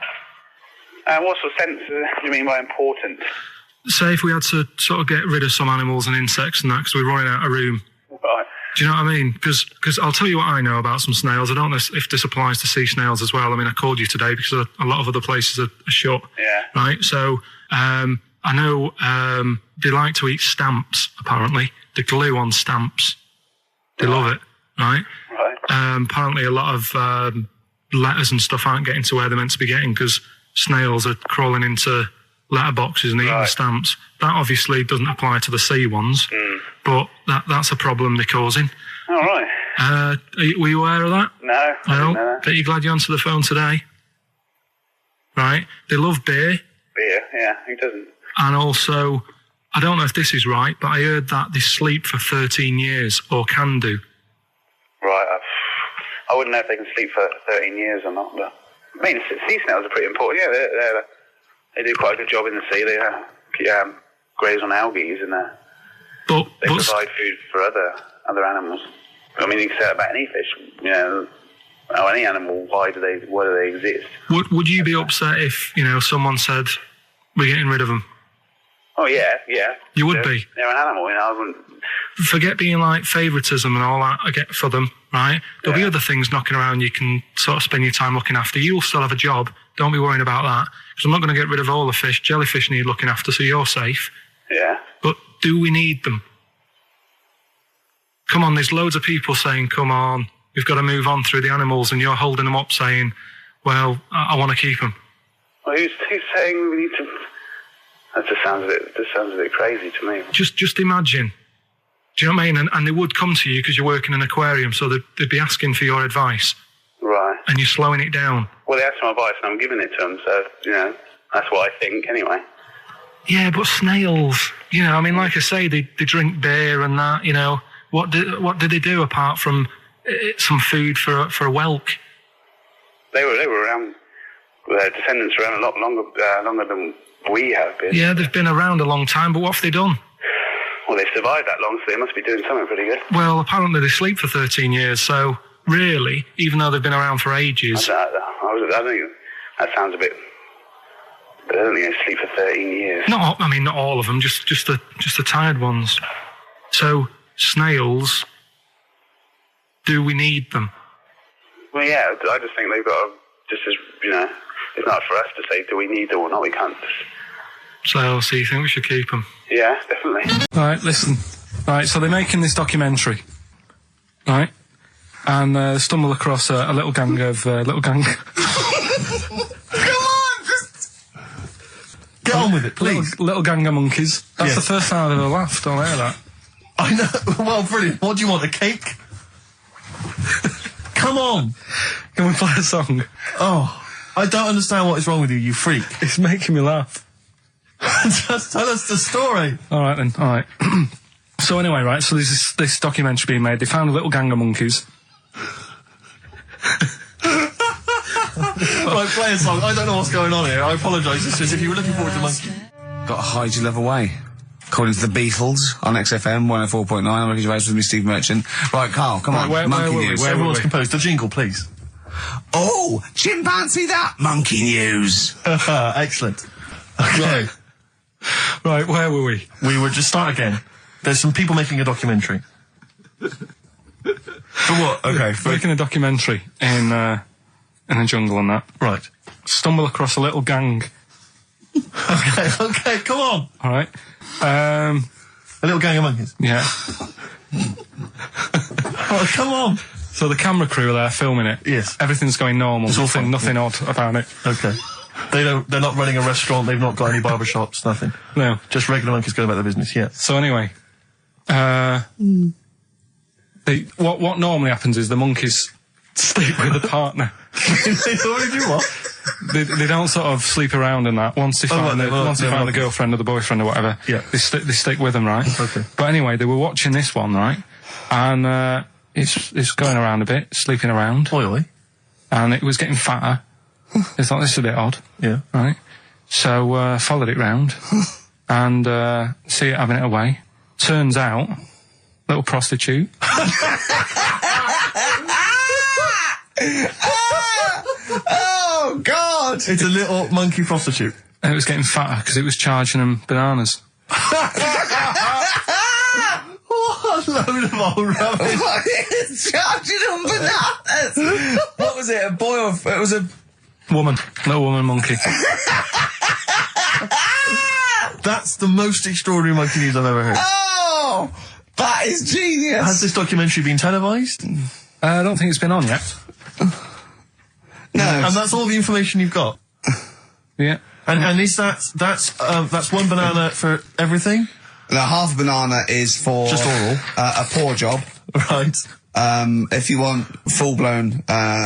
What sort of sense do you mean by important? Say if we had to sort of get rid of some animals and insects and that because we're running out of room. Right. Do you know what I mean? Because I'll tell you what I know about some snails. I don't know if this applies to sea snails as well. I mean, I called you today because a lot of other places are shut. Yeah. Right? So, I know they like to eat stamps, apparently. The glue on stamps. They love it, right? Right. Apparently a lot of letters and stuff aren't getting to where they're meant to be getting because snails are crawling into letterboxes and eating the stamps. That obviously doesn't apply to the sea ones, but that's a problem they're causing. All right. Were you aware of that? No, I didn't know that. Bet you're glad you answered the phone today. Right? They love beer, Beer, yeah, who doesn't? and also, I don't know if this is right, but I heard that they sleep for 13 years, or can do. Right, I wouldn't know if they can sleep for 13 years or not, but... I mean, sea snails are pretty important. Yeah, they do quite a good job in the sea. They graze on algae and But they provide food for other animals. I mean, you can say that about any fish, or any animal. Why do they exist? would you be upset if, someone said, we're getting rid of them? Oh, yeah. You would be. They're an animal, I wouldn't... Forget being like favouritism and all that I get for them, right? There'll be other things knocking around you can sort of spend your time looking after. You'll still have a job. Don't be worrying about that. Because I'm not going to get rid of all the fish. Jellyfish need looking after, so you're safe. Yeah. But do we need them? Come on, there's loads of people saying, come on, we've got to move on through the animals, and you're holding them up saying, well, I want to keep them. Well, who's saying we need to... That just sounds a bit crazy to me. Just imagine. Do you know what I mean? And they would come to you because you work in an aquarium, so they'd be asking for your advice. Right. And you're slowing it down. Well, they asked for my advice and I'm giving it to them, so, that's what I think anyway. Yeah, but snails, like I say, they drink beer and that, What did they do apart from some food for a whelk? They were around, their descendants were around a lot longer than we have been. Yeah, they've been around a long time, but what have they done? Well, they've survived that long, so they must be doing something pretty good. Well, apparently they sleep for 13 years, so really, even though they've been around for ages... I think that sounds a bit... But I don't think they sleep for 13 years. Not all of them, just the tired ones. So, snails, do we need them? Well, yeah, I just think they've got to, just as, it's not for us to say, do we need them or not? We can't. So you think we should keep them? Yeah, definitely. Right, listen. Right, so they're making this documentary, right? And stumble across a little gang of Come on, just get on with it, please. Little gang of monkeys. That's Yes. the first time I've ever laughed. I'll hear that. I know. Well, brilliant. What do you want? A cake? Come on. Can we play a song? Oh, I don't understand what is wrong with you, you freak. It's making me laugh. Just tell us the story. All right then. All right. So anyway, right. So there's this documentary being made. They found a little gang of monkeys. Right, play a song. I don't know what's going on here. I apologise. It's just if you were looking forward to Monkey. Got to hide your love away. According to the Beatles on XFM 104.9, I'm Ricky Gervais with me, Steve Merchant. Right, Carl, come on. where monkey were we? news. Where Everyone's were we? composed. The jingle, please. Oh, chimpanzee that monkey news. Excellent. Okay. Right, where were we? We would just start again. There's some people making a documentary. For what? Okay. Making a documentary in the jungle and that. Right. Stumble across a little gang. Okay, come on. All right. A little gang of monkeys. Yeah. Oh, come on. So the camera crew are there filming it. Yes. Everything's going normal. It's all fine. Nothing odd about it. Okay. They're not running a restaurant, they've not got any barber shops, nothing. No. Just regular monkeys going about their business, yeah. So anyway, what normally happens is the monkeys sleep with the partner. They already do what? They don't sort of sleep around and that. Once they find the girlfriend or the boyfriend or whatever, Yeah. they stick with them, right? Okay. But anyway, they were watching this one, right? And it's going around a bit, sleeping around, Oily. and it was getting fatter. They thought, this is a bit odd, Yeah. right? So followed it round and see it having it away. Turns out, little prostitute. Oh, God! It's a little monkey prostitute. And it was getting fatter because it was charging them bananas. What a load of old rubbish. Charging them bananas! What was it, a boy or... It was a... Woman. Little woman monkey. That's the most extraordinary monkey news I've ever heard. Oh! That is genius! Has this documentary been televised? I don't think it's been on yet. No. And that's all the information you've got? Yeah. And is that's one banana for everything? Now, half a banana is for... Just oral. A poor job. Right. If you want full-blown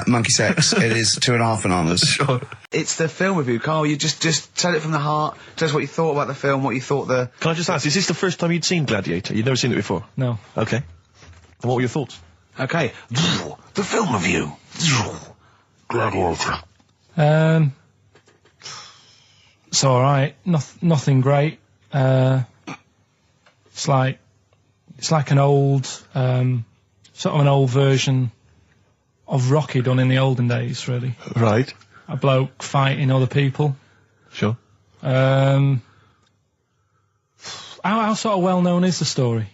monkey sex, it is 2.5 bananas. Sure. It's the film review, Carl. You just tell it from the heart. Tell us what you thought about the film, what you thought the... Can I just ask, is this the first time you'd seen Gladiator? You'd never seen it before? No. Okay. And what were your thoughts? Okay. The film review. Gladiator. It's alright. Nothing great. It's like an old, sort of an old version of Rocky done in the olden days, really. Right. A bloke fighting other people. Sure. How sort of well known is the story?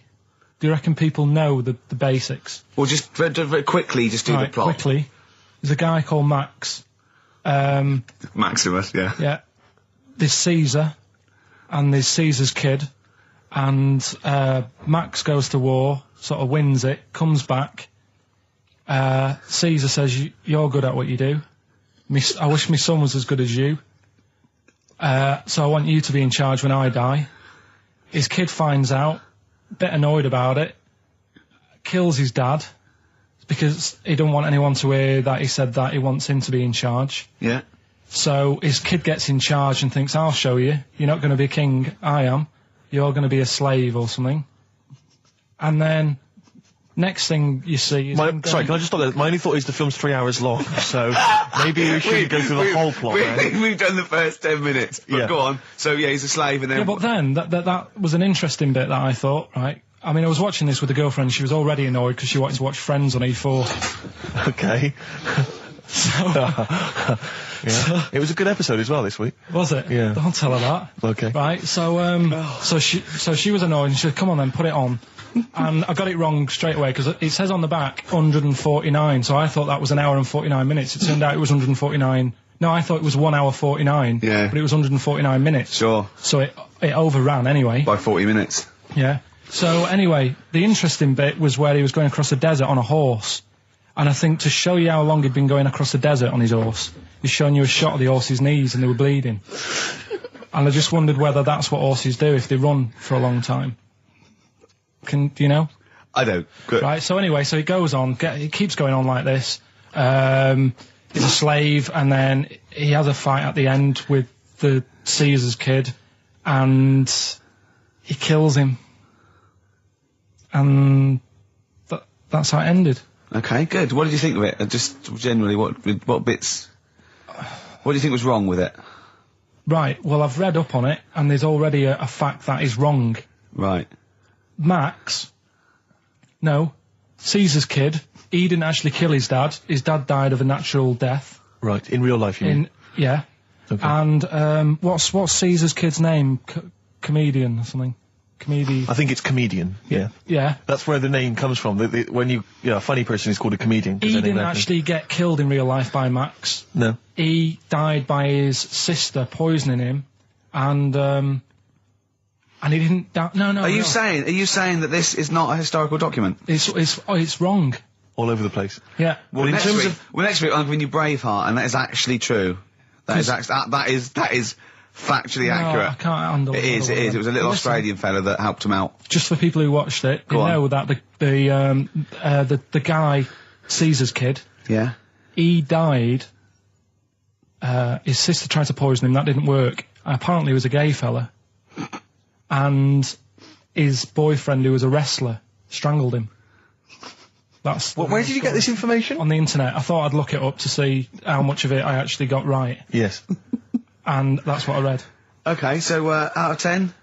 Do you reckon people know the basics? Well, just very quickly, just do the plot. Quickly. There's a guy called Max. Maximus, yeah. Yeah. There's Caesar, and there's Caesar's kid, and Max goes to war, sort of wins it, comes back. Caesar says, you're good at what you do. I wish my son was as good as you. So I want you to be in charge when I die. His kid finds out, a bit annoyed about it, kills his dad, because he don't want anyone to hear that he said that, he wants him to be in charge. Yeah. So his kid gets in charge and thinks, I'll show you. You're not going to be king, I am. You're going to be a slave or something. And then, next thing you see is... Sorry, can I just stop there? My only thought is the film's 3 hours long, so maybe we shouldn't go through the whole plot. We've done the first 10 minutes, but Yeah. go on. So, yeah, he's a slave and then... Yeah, but then, that was an interesting bit that I thought, right? I mean, I was watching this with a girlfriend, she was already annoyed because she wanted to watch Friends on E4. Okay. Yeah. It was a good episode as well this week. Was it? Yeah. Don't tell her that. Okay. Right, so she was annoyed and she said, come on then, put it on. And I got it wrong straight away because it says on the back 149, so I thought that was an hour and 49 minutes. It turned out it was 149 No, I thought it was 1 hour 49. Yeah. But it was 149 minutes. Sure. So it overran anyway. By 40 minutes. Yeah. So anyway, the interesting bit was where he was going across the desert on a horse. And I think to show you how long he'd been going across the desert on his horse, he's showing you a shot of the horse's knees and they were bleeding. And I just wondered whether that's what horses do if they run for a long time. Do you know? I don't. Good. Right, so anyway, so he goes on, he keeps going on like this. He's a slave, and then he has a fight at the end with the Caesar's kid, and he kills him. And that's how it ended. Okay, good. What did you think of it? Just generally, what bits... What do you think was wrong with it? Right, well, I've read up on it, and there's already a fact that is wrong. Right. Caesar's kid, he didn't actually kill his dad. His dad died of a natural death. Right, in real life, you mean? Yeah. Okay. And what's Caesar's kid's name? Comedian or something? I think it's comedian, yeah. Yeah. That's where the name comes from. When a funny person is called a comedian. He didn't actually get killed in real life by Max. No. He died by his sister poisoning him, and he didn't die. No. Are you saying that this is not a historical document? It's wrong. All over the place. Yeah. Well, next week I'm giving you Braveheart, and that is actually true. That is factually accurate. I can't handle it. It is. It was a little Australian fella that helped him out. Just for people who watched it, you know that the guy, Caesar's kid. Yeah. He died. His sister tried to poison him. That didn't work. Apparently, he was a gay fella, and his boyfriend, who was a wrestler, strangled him. Where did you get this information? On the internet. I thought I'd look it up to see how much of it I actually got right. Yes. And that's what I read. Okay, so out of 10?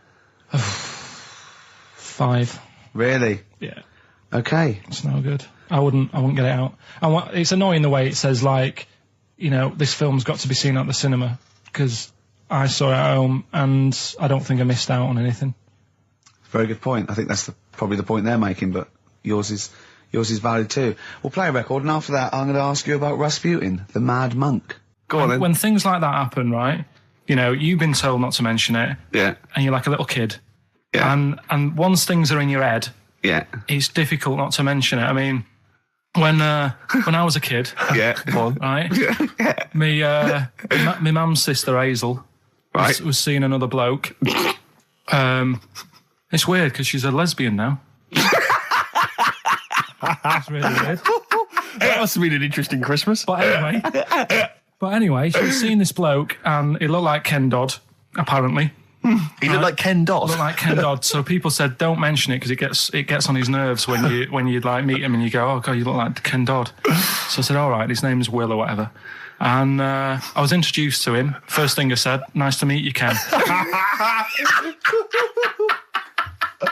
5. Really? Yeah. Okay. It's no good. I wouldn't get it out. And it's annoying the way it says, like, this film's got to be seen at the cinema, because I saw it at home and I don't think I missed out on anything. Very good point. I think that's probably the point they're making, but yours is valid too. We'll play a record, and after that I'm going to ask you about Rasputin, the Mad Monk. Go on then. When things like that happen, right, you've been told not to mention it. Yeah. And you're like a little kid. Yeah. And once things are in your head, yeah, it's difficult not to mention it. I mean, when I was a kid, yeah, right, my mum's sister Hazel, right, was seeing another bloke. It's weird because she's a lesbian now. That's really weird. That must have been an interesting Christmas. But anyway, she was seeing this bloke, and he looked like Ken Dodd, apparently. He looked like Ken Dodd. Looked like Ken Dodd. So people said, don't mention it because it gets on his nerves when you like meet him and you go, oh god, you look like Ken Dodd. So I said, all right, his name's Will or whatever. And I was introduced to him. First thing I said, nice to meet you, Ken.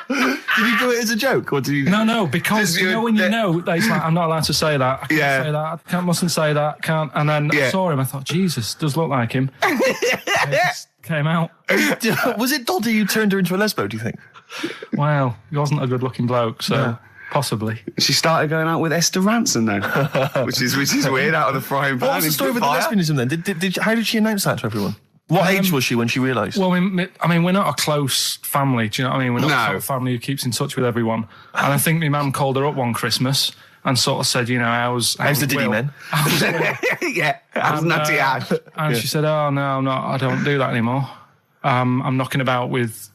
Did you do it as a joke, or did you? No, because when you know that it's like, I'm not allowed to say that. I can't say that. I mustn't say that. Can't. And then I saw him. I thought, Jesus, does look like him. It just came out. Was it Doddy who turned her into a lesbo? Do you think? Well, he wasn't a good-looking bloke, so possibly. She started going out with Esther Ranson now, which is weird. Out of the frying pan. What was the story with the lesbianism then? How did she announce that to everyone? What age was she when she realised? Well, I mean, we're not a close family, do you know what I mean? We're not a sort of family who keeps in touch with everyone. And I think my mum called her up one Christmas and sort of said, how's the Diddy men? Yeah, how's Nutty Ash? And she said, oh, no, I'm not, I don't do that anymore. I'm knocking about with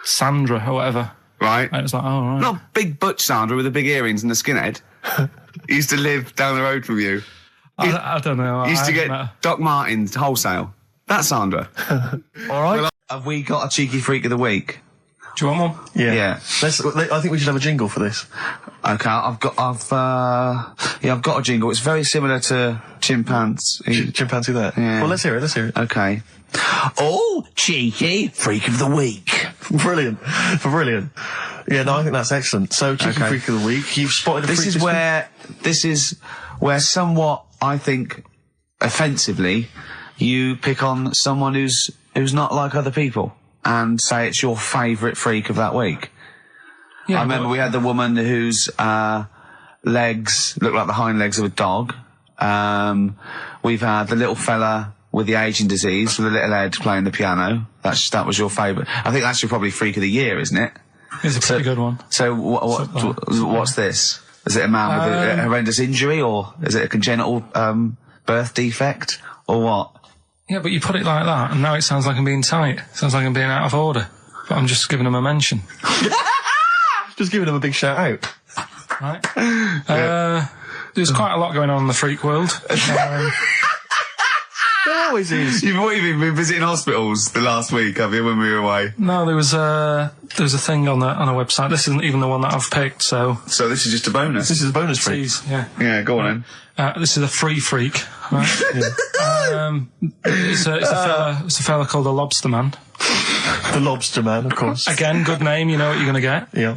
Sandra or whatever. Right. And it was like, oh, right. Not big butch Sandra with the big earrings and the skinhead. He used to live down the road from you. I don't know. He used to get Doc Martens wholesale. That's Sandra. All right. Well, have we got a cheeky freak of the week? Do you want one? Yeah. I think we should have a jingle for this. Okay, I've got a jingle. It's very similar to Chimpanzee. Chimpanzee there. Yeah. Well, let's hear it. Okay. Oh, cheeky freak of the week. Brilliant. Yeah, no, I think that's excellent. So, cheeky freak of the week. You've spotted a freak. This is where somewhat, I think, offensively, you pick on someone who's not like other people and say it's your favourite freak of that week. Yeah, I remember we had the woman whose legs look like the hind legs of a dog. We've had the little fella with the aging disease, with the little head playing the piano. That was your favourite. I think that's your probably freak of the year, isn't it? It's a pretty good one. So what's this? Is it a man with a horrendous injury, or is it a congenital birth defect, or what? Yeah, but you put it like that, and now it sounds like I'm being tight. It sounds like I'm being out of order. But I'm just giving him a mention. Just giving him a big shout out. Right. There's quite a lot going on in the freak world. There always is. You've been visiting hospitals the last week, have you, when we were away? No, there was a thing on a website. This isn't even the one that I've picked, so... So this is just a bonus? This is a bonus freak. Please, yeah. Yeah, go on then. This is a free freak, right? It's a fella called the Lobster Man. The Lobster Man, of course. Again, good name, you know what you're going to get. Yeah.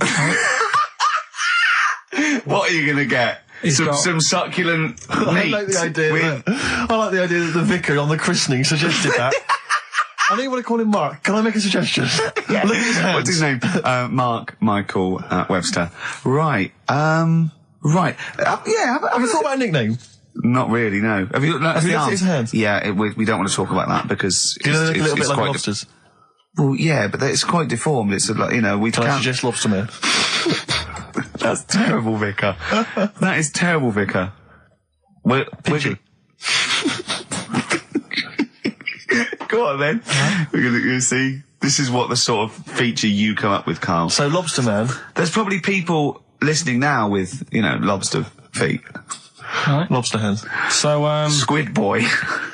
What are you going to get? Some succulent meat. I like the idea that the vicar on the christening suggested that. I don't want to call him Mark. Can I make a suggestion? Yeah. Look at his hands. What's his name? Mark Michael Webster. Right. Right. Have you thought about a nickname? Not really, no. Have you looked at his hands? Yeah, we don't want to talk about that because do you know they look a little bit like lobsters? Well, yeah, but it's quite deformed. It's like, you know, we Can I suggest Lobster Man? That's terrible, Vicar. That is terrible, Vicar. We're Go on then. We're going to see. This is what the sort of feature you come up with, Carl. So Lobster Man. There's probably people listening now with, you know, lobster feet. Right. Lobster hands. So, Squid Boy.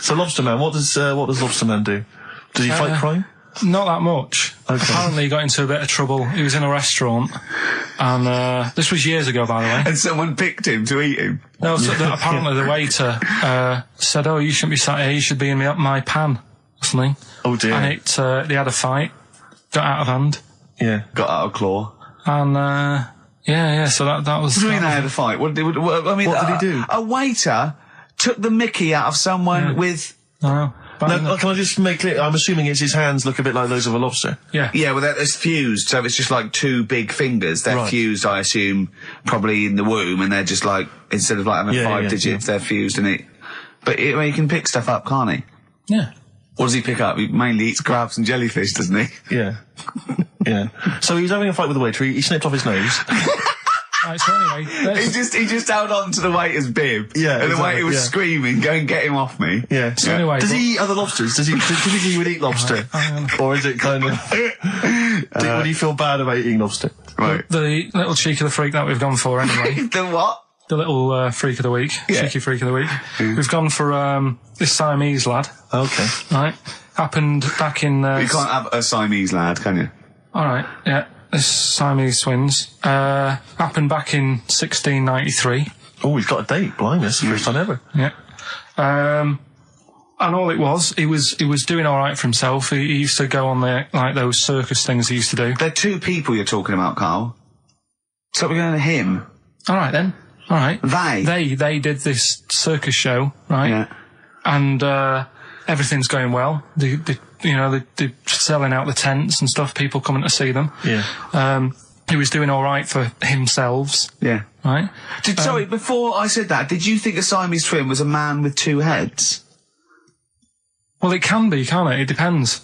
So Lobster Man, what does Lobster Man do? Does he fight crime? Not that much. Okay. Apparently he got into a bit of trouble. He was in a restaurant, and this was years ago, by the way. And someone picked him to eat him. No, so apparently the waiter said, "Oh, you shouldn't be sat here. You should be in my pan," or something. Oh dear. And they had a fight, got out of hand. Yeah. Got out of claw. And yeah. So that was. What do you mean they had a fight? What did he do? A waiter took the mickey out of someone with. No. No, can I just make clear? I'm assuming it's his hands look a bit like those of a lobster. Yeah. Yeah, well, it's fused, so it's just like two big fingers. They're fused, I assume, probably in the womb, and they're just like, instead of like having five digits, they're fused in it. But he can pick stuff up, can't he? Yeah. What does he pick up? He mainly eats crabs and jellyfish, doesn't he? Yeah. Yeah. So he was having a fight with the waiter. He snipped off his nose. Right, so anyway, he just held on to the waiter's bib. Yeah, and the waiter was screaming, "Go and get him off me." Yeah. So anyway, does he eat other lobsters? Does he typically he would eat lobster, or is it kind of? Would he feel bad about eating lobster? Right. The little cheek of the freak that we've gone for anyway. The what? The little freak of the week, cheeky freak of the week. We've gone for this Siamese lad. Okay. Right. Happened back in. You can't have a Siamese lad, can you? All right. Yeah. This Siamese twins happened back in 1693. Oh, he's got a date. Blimey, that's the first time ever. Yeah. And all it was, he was doing all right for himself. He used to go on like those circus things he used to do. They're two people you're talking about, Carl. So we're going to him. All right then. All right. They did this circus show, right? Yeah. And everything's going well. They're selling out the tents and stuff, people coming to see them. Yeah. He was doing all right for himself. Yeah. Right? Sorry, before I said that, did you think a Siamese twin was a man with two heads? Well, it can be, can't it? It depends.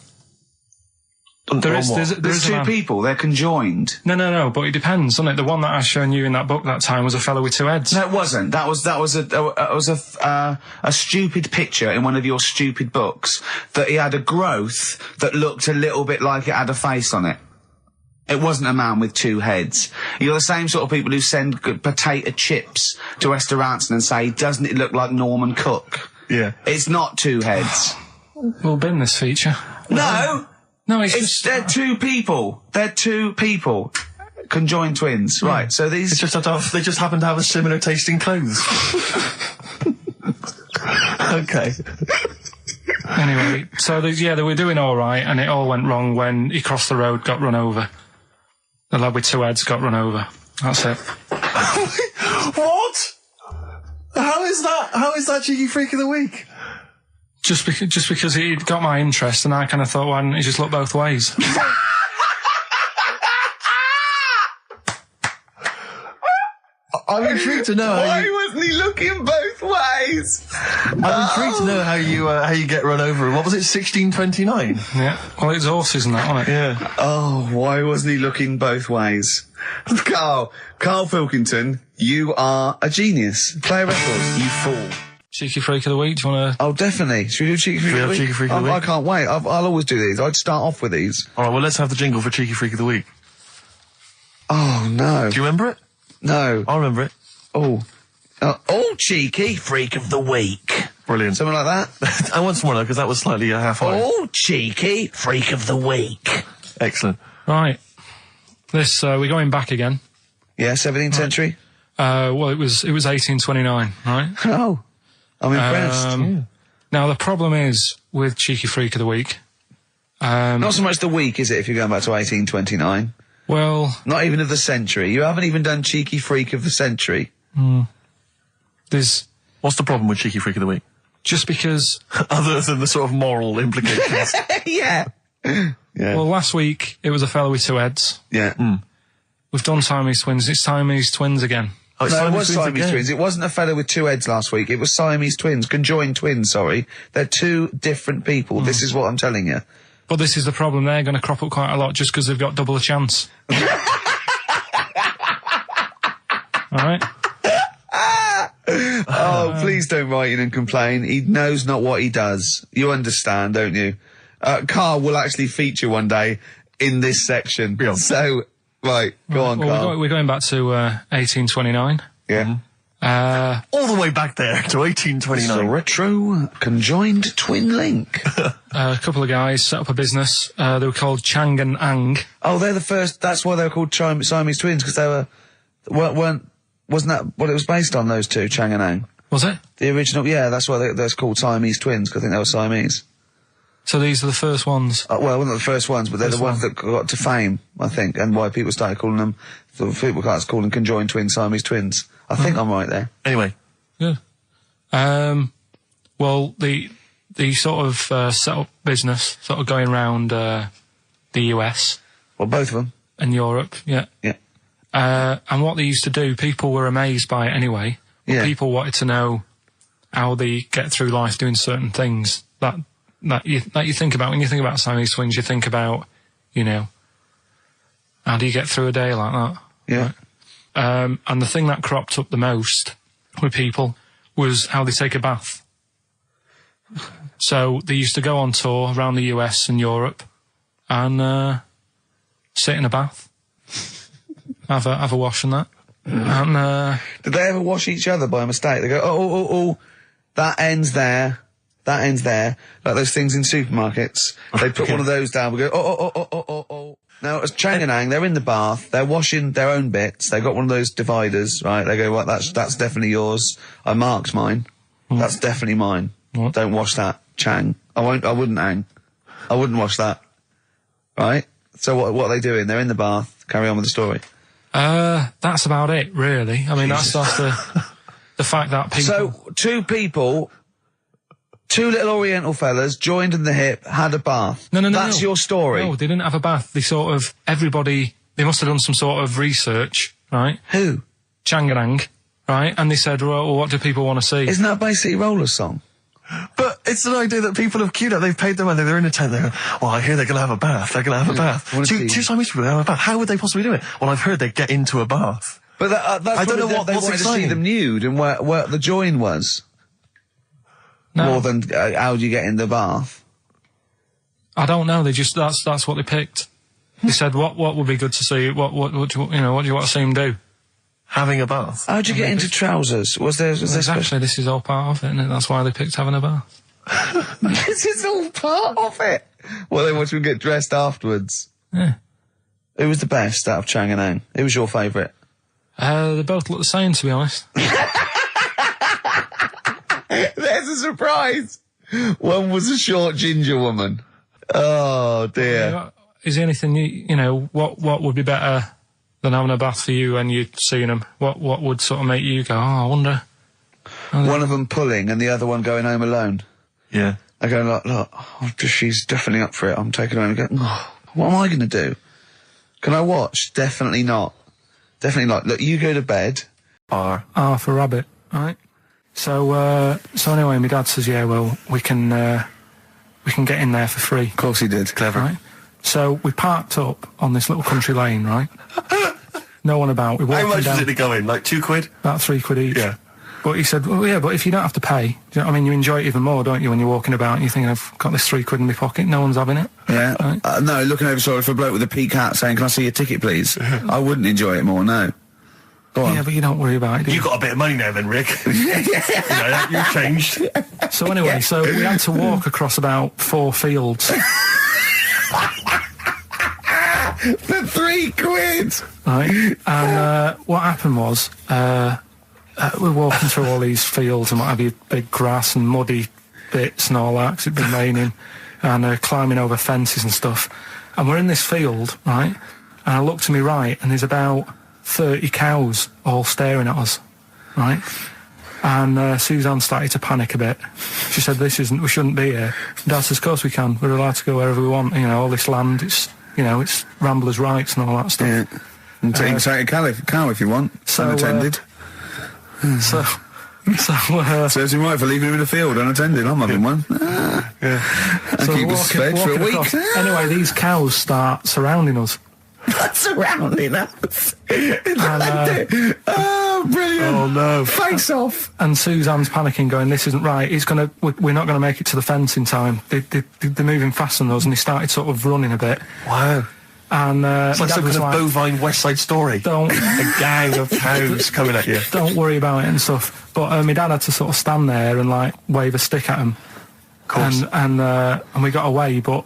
There's two people, they're conjoined. No, but it depends, doesn't it? The one that I shown you in that book that time was a fellow with two heads. No, it wasn't. That was a stupid picture in one of your stupid books that he had a growth that looked a little bit like it had a face on it. It wasn't a man with two heads. You're the same sort of people who send potato chips to restaurants and say, "Doesn't it look like Norman Cook?" Yeah. It's not two heads. We'll bin this feature. No! No, they're two people. They're two people. Conjoined twins. Right, so these... They just happen to have a similar taste in clothes. Okay. Anyway, so they were doing all right, and it all went wrong when he crossed the road, got run over. The lad with two heads got run over. That's it. What? How is that cheeky freak of the week? Just because he got my interest, and I kind of thought, why didn't he just look both ways? I'm intrigued to know. Why wasn't he looking both ways? I'm intrigued to know how you get run over. What was it, 1629? Yeah. Well, it's horses and that, wasn't it? Yeah. Oh, why wasn't he looking both ways? Karl Pilkington, you are a genius. Play a record, you fool. Cheeky Freak of the Week, do you want to... Oh, definitely. Should we do Cheeky Freak of the Week? Cheeky Freak of the Week? I can't wait. I'll always do these. I'd start off with these. All right, well, let's have the jingle for Cheeky Freak of the Week. Oh, no. Do you remember it? No. I remember it. Oh, Cheeky Freak of the Week. Brilliant. Something like that? I want some more, though, because that was slightly half-high. Oh, Cheeky Freak of the Week. Excellent. Right. This, we're going back again. Yeah, 17th century? Well, it was 1829, right? Oh, I'm impressed. Now, the problem is with Cheeky Freak of the Week... Not so much the week, is it, if you're going back to 1829? Well... Not even of the century. You haven't even done Cheeky Freak of the century. There's... What's the problem with Cheeky Freak of the Week? Just because... Other than the sort of moral implications. Yeah. Well, last week, it was a fella with two heads. Yeah. We've done Siamese twins. It's Siamese twins again. Oh, No, it was Siamese again. twins. It wasn't a fellow with two heads last week. It was Siamese twins. Conjoined twins, sorry. They're two different people. This is what I'm telling you. But this is the problem. They're going to crop up quite a lot just because they've got double a chance. All right? Oh, please don't write in and complain. He knows not what he does. You understand, don't you? Karl will actually feature one day in this section. Yeah. So, right, go on, Karl. We're going back to 1829. Yeah. All the way back there to It's a 1829. retro conjoined twin link. A couple of guys set up a business. They were called Chang and Ang. Oh, they're the first. That's why they were called Siamese twins, because they wasn't that what it was based on? Those two, Chang and Ang. Was it? The original, yeah. That's why they're called Siamese twins, because I think they were Siamese. So these are the first ones. Well, not the first ones, but they're the ones that got to fame, I think, and why people started calling them. People started calling them conjoined twins, Siamese twins. I think I'm right there. Anyway. Good. Well, the sort of set up business, sort of going around the US. Well, both of them. And Europe, yeah. Yeah. And what they used to do, people were amazed by it anyway. But Yeah. people wanted to know how they get through life doing certain things that you think about. When you think about Siamese twins, you think about, how do you get through a day like that? Yeah. Right? And the thing that cropped up the most with people was how they take a bath. So they used to go on tour around the US and Europe and sit in a bath, have a wash and that. And Did they ever wash each other by mistake? They go, oh, that ends there. That ends there. Like those things in supermarkets. They put one of those down. We go, oh. Now, as Chang and Ang, they're in the bath. They're washing their own bits. They've got one of those dividers, right? They go, well, that's definitely yours. I marked mine. That's definitely mine. What? Don't wash that, Chang. I wouldn't, Ang. I wouldn't wash that. Right? So what are they doing? They're in the bath. Carry on with the story. that's about it, really. I mean, that's the fact that people... So, two little Oriental fellas joined in the hip, had a bath. No. That's your story. No, they didn't have a bath. They they must have done some sort of research, right? Who? Changarang, right? And they said, well, what do people want to see? Isn't that basically Roller's song? But it's an idea that people have queued up. They've paid their money. They're in a tent. They're, well, I hear they're going to have a bath. They're going to have a bath. Two Siamese people have a bath. How would they possibly do it? Well, I've heard they get into a bath. But that's I don't know they what's wanted to see exciting. them nude and where the join was. No. More than how do you get in the bath? I don't know. They just that's what they picked. They said, what would be good to see? What do you want to see them do? Having a bath. How'd you get into trousers? Was there Exactly. This is all part of it, isn't it? That's why they picked having a bath. This is all part of it. Well, they want you to get dressed afterwards. Yeah. Who was the best out of Chang and Ang? Who was your favourite? They both look the same, to be honest. There's a surprise. One was a short ginger woman. Oh dear. Is there anything what would be better than having a bath for you and you'd seen them? What would sort of make you go, I wonder? One of them pulling and the other one going home alone. Yeah. I go, look, she's definitely up for it. I'm taking her home and go, what am I going to do? Can I watch? Definitely not. Definitely not. Look, you go to bed. R. R for rabbit, right? So anyway, my dad says, yeah, well, we can get in there for free. Of course he did. Clever. Right? So we parked up on this little country lane, right? No one about. We walked How much down, was it to go in? Like £2? about £3 each. Yeah. But he said, well, yeah, but if you don't have to pay, do you know what I mean? You enjoy it even more, don't you, when you're walking about and you think, I've got this £3 in my pocket, no one's having it. Yeah. Right? No, looking over sort of for a bloke with a peak hat saying, can I see your ticket, please? I wouldn't enjoy it more, no. Go on. Yeah, but you don't worry about it, do you? You got a bit of money now then, Rick. You've changed. So anyway, so we had to walk across about 4 fields. For £3? Right, and what happened was we're walking through all these fields and what have you, big grass and muddy bits and all that, 'cause it'd been raining, and climbing over fences and stuff. And we're in this field, right, and I look to my right and there's about 30 cows all staring at us, right? And Suzanne started to panic a bit. She said, we shouldn't be here. Dad says, of course we can, we're allowed to go wherever we want, you know, all this land, it's ramblers' rights and all that stuff. Yeah. And take a cow if you want, unattended. Serves him right for leaving him in the field unattended. I'm having one. Yeah. And So keep us fed for a week. across. Anyway, these cows start surrounding us. Surrounding us. And, oh, brilliant. Oh, no. Face off. and Suzanne's panicking, going, this isn't right. We're not going to make it to the fence in time. They're moving faster than us, and they started sort of running a bit. Wow. And It's like Dad some was kind of bovine West Side Story. Don't A gang of cows coming at you. don't worry about it and stuff. But my dad had to sort of stand there and like wave a stick at him. Of course. And we got away, but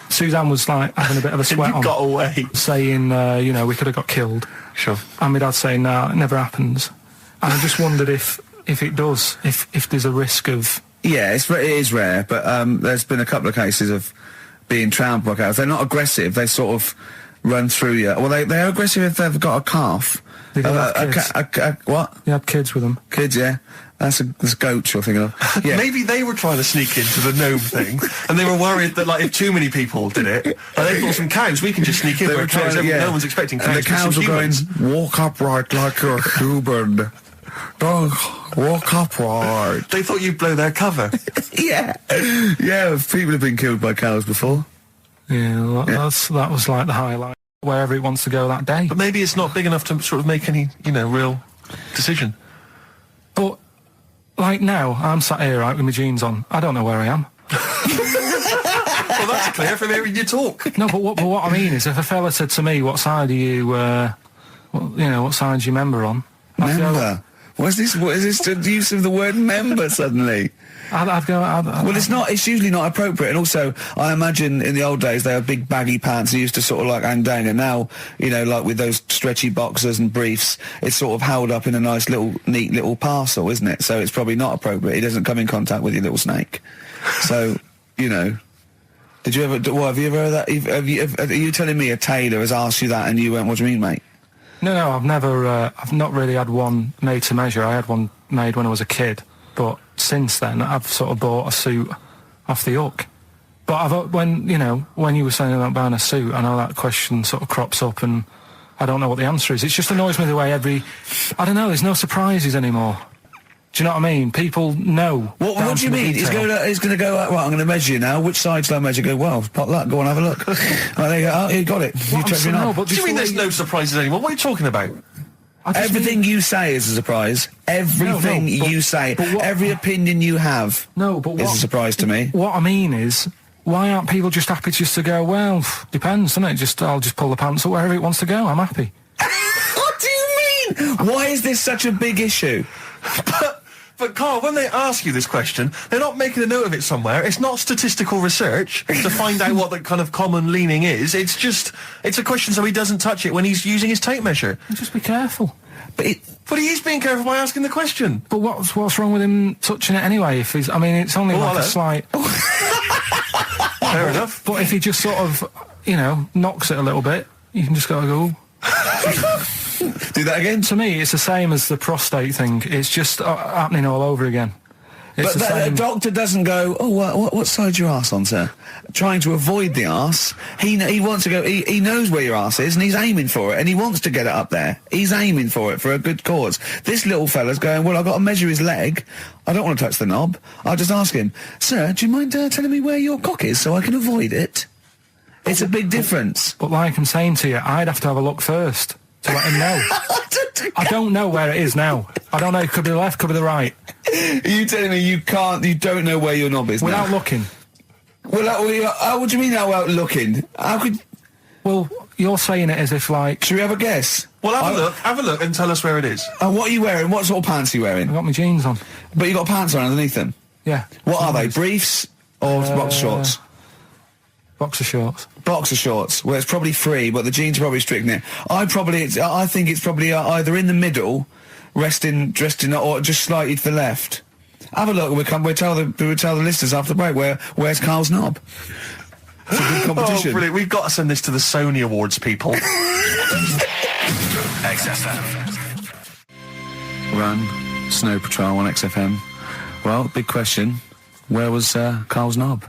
Suzanne was like having a bit of a sweat You on, got away. saying, we could have got killed. Sure. And my dad saying, no, it never happens. And I just wondered if it does, if there's a risk of... Yeah, it is rare, but there's been a couple of cases of being trampled by cows. They're not aggressive. They sort of run through you. Well, they're aggressive if they've got a calf. They do have kids. What? They had kids with them. Kids, yeah. That's goats you're thinking of. Yeah. Maybe they were trying to sneak into the gnome thing, and they were worried that, like, if too many people did it, and they thought some cows, we can just sneak in. They Where were trying, no one's expecting cows. And the cows were going, walk upright like you're human. Don't walk upright. They thought you'd blow their cover. Yeah. Yeah, people have been killed by cows before. Yeah, that was like the highlight. Wherever it wants to go that day. But maybe it's not big enough to sort of make any, real decision. But, like now, I'm sat here, right, with my jeans on. I don't know where I am. Well, that's clear from hearing you talk. No, but what I mean is, if a fella said to me, what side are you, what side do you member on? I'd go- Member? What is this the use of the word member suddenly? I'd go... Well, it's usually not appropriate, and also, I imagine in the old days they had big baggy pants that used to sort of like hang down, and now, like with those stretchy boxers and briefs, it's sort of held up in a nice neat little parcel, isn't it? So it's probably not appropriate. It doesn't come in contact with your little snake. So, did you ever, have you ever heard that? Are you telling me a tailor has asked you that and you went, what do you mean, mate? No, I've never, I've not really had one made to measure. I had one made when I was a kid, but since then I've sort of bought a suit off the hook. But when you were saying about buying a suit, I know that question sort of crops up and I don't know what the answer is. It just annoys me the way I don't know, there's no surprises anymore. Do you know what I mean? People know. What do you mean? He's going to go, right, I'm going to measure you now. Which side shall I measure? Go, well, pot luck, go and have a look. Right, there you go. Oh, you got it. You checked me out. What do you mean there's no surprises anymore? What are you talking about? Everything you say is a surprise. Everything you say, every opinion you have is a surprise to me. What I mean is, why aren't people just happy just to go, well, depends, doesn't it? I'll just pull the pants up wherever it wants to go. I'm happy. What do you mean? Why is this such a big issue? But Carl, when they ask you this question, they're not making a note of it somewhere. It's not statistical research to find out what the kind of common leaning is. It's a question so he doesn't touch it when he's using his tape measure. Just be careful. But he is being careful by asking the question. But what's wrong with him touching it anyway? It's only like a slight... Fair enough. But if he just sort of, knocks it a little bit, you can just go... Do that again? To me, it's the same as the prostate thing. It's just happening all over again. It's But the a same. doctor doesn't go, oh, what side's your arse on, sir? Trying to avoid the arse. He wants to go, he knows where your arse is and he's aiming for it and he wants to get it up there. He's aiming for it for a good cause. This little fella's going, well, I've got to measure his leg. I don't want to touch the knob. I'll just ask him, sir, do you mind telling me where your cock is so I can avoid it? It's a big difference. But like I'm saying to you, I'd have to have a look first to let him know. I don't know where it is now. I don't know. It could be the left, could be the right. Are you telling me you don't know where your knob is Without now? looking. Well, what do you mean without looking? How could... Well, you're saying it as if like... Should we have a guess? Well, have a look and tell us where it is. What are you wearing? What sort of pants are you wearing? I've got my jeans on. But you got pants on underneath them? Yeah. What are they? Briefs or boxer shorts? Boxer shorts. Boxer shorts. Well, it's probably free, but the jeans are probably strict knit. I think it's probably either in the middle, dressed in, or just slightly to the left. Have a look. We'll tell the listeners after the break where's Carl's knob. It's a good competition. Oh, brilliant. We've got to send this to the Sony Awards people. XFM. Run, Snow Patrol on XFM. Well, big question. Where was Carl's knob?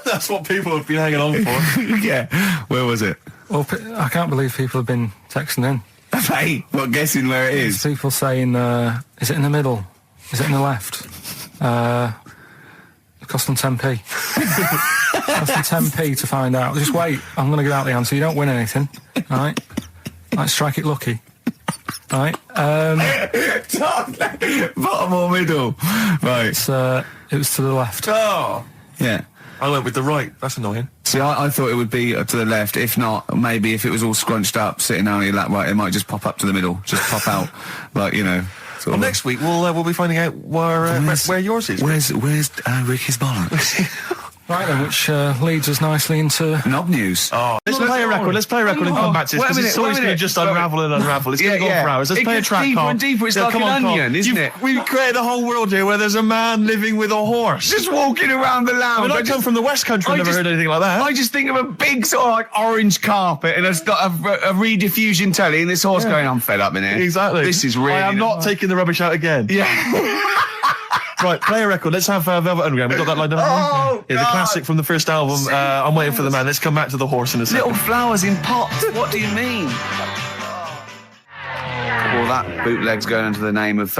That's what people have been hanging on for. Yeah. Where was it? Well, I can't believe people have been texting in. Hey, what, guessing where it is? There's people saying, is it in the middle? Is it in the left? It cost them 10p. It cost them 10p to find out. Just wait, I'm going to get out the answer. You don't win anything, right? Like, strike it lucky. Right? Bottom or middle? Right. It was to the left. Oh! Yeah. I went with the right. That's annoying. See, I thought it would be to the left. If not, maybe if it was all scrunched up, sitting down on your lap, right, it might just pop up to the middle. Just pop out. Like, you know. Well, next week we'll be finding out where yours is. Where's Ricky's bollocks? Right then, which leads us nicely into... Knob news. Oh, let's play a record. Let's play a record and come back to this, because it's always going to just unravel and unravel. It's going to go on for hours. Let's play a track, deeper Carl. and deeper. It's like an onion, isn't it? We've created a whole world here where there's a man living with a horse. Just walking around the lounge. I come from the West Country. I've never heard anything like that. I just think of a big sort of like orange carpet and it's got a rediffusion telly and this horse going, I'm fed up in here. Exactly. This is really... I am not taking the rubbish out again. Yeah. Right, play a record. Let's have Velvet Underground. We've got that lined up. Oh, yeah, the God. classic from the first album. I'm waiting for the man. Let's come back to the horse in a second. Little flowers in pots. What do you mean? Well, that bootleg's going under the name of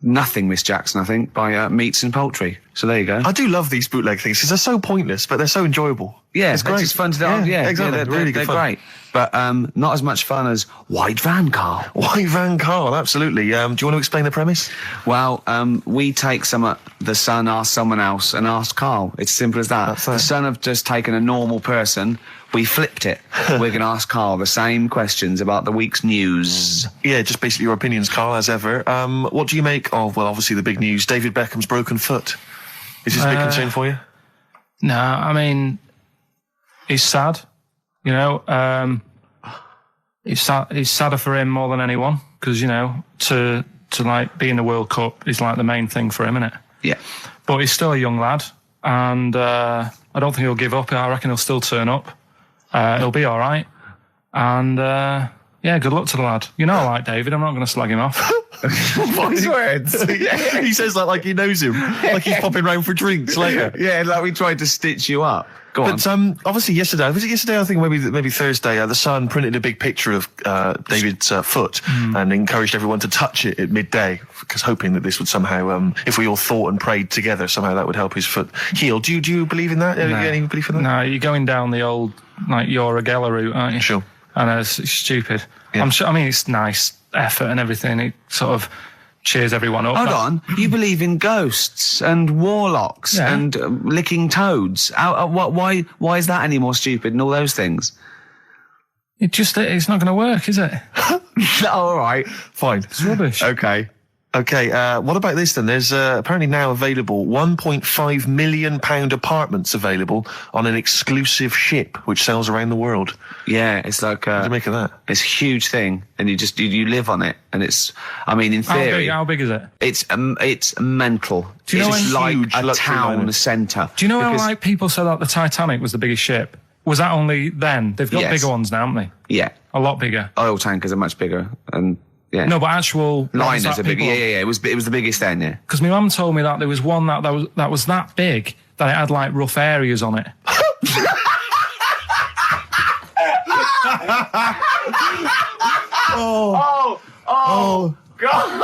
Nothing, Miss Jackson, I think, by Meats and Poultry. So there you go. I do love these bootleg things because they're so pointless, but they're so enjoyable. Yeah, it's great. It's fun to do. Yeah, exactly. Yeah, really good they're fun. Great. But not as much fun as White Van Carl. White Van Carl, absolutely. Do you want to explain the premise? Well, we take the Sun asks someone else and asks Carl. It's simple as that. The Sun have just taken a normal person. We flipped it. We're going to ask Carl the same questions about the week's news. Yeah, just basically your opinions, Carl, as ever. What do you make of, well, obviously the big news, David Beckham's broken foot? Is this a big concern for you? No, I mean, he's sad. You know, it's sadder for him more than anyone because, you know, to like be in the World Cup is like the main thing for him, isn't it? Yeah. But he's still a young lad, and I don't think he'll give up. I reckon he'll still turn up. He'll be all right, and yeah, good luck to the lad. You know, I like David. I'm not going to slag him off. Wise words. Yeah. He says that like he knows him, like he's popping round for drinks later. Yeah, like we tried to stitch you up. Go on. But obviously yesterday, was it yesterday? I think maybe Thursday. The Sun printed a big picture of David's foot and encouraged everyone to touch it at midday, because hoping that this would somehow, if we all thought and prayed together, somehow that would help his foot heal. Do you believe in that? No. Any belief in that? No, you're going down the old like Yora Geller route, aren't you? Sure. And it's stupid. Yeah. I'm sure. I mean, it's nice effort and everything. It sort of cheers everyone up. Hold on. You believe in ghosts and warlocks and licking toads. Why is that any more stupid and all those things? It's not going to work, is it? All right. Fine. It's rubbish. Okay. Okay, what about this then? There's apparently now available £1.5 million apartments available on an exclusive ship which sails around the world. Yeah, it's like What do you make of that? it's a huge thing, and you live on it, and it's. I mean, in theory, How big is it? it's mental. Do you know it's when- like Huge a luxury town liner. centre. Do you know how Because- like people said that the Titanic was the biggest ship? Was that only then? They've got Yes. bigger ones now, haven't they? Yeah, A lot bigger. oil tankers are much bigger, and Yeah. No, but actual Liners are big. Yeah. It was the biggest then. Yeah. Because my mum told me that there was one that was that big that it had like rough areas on it. Oh, God.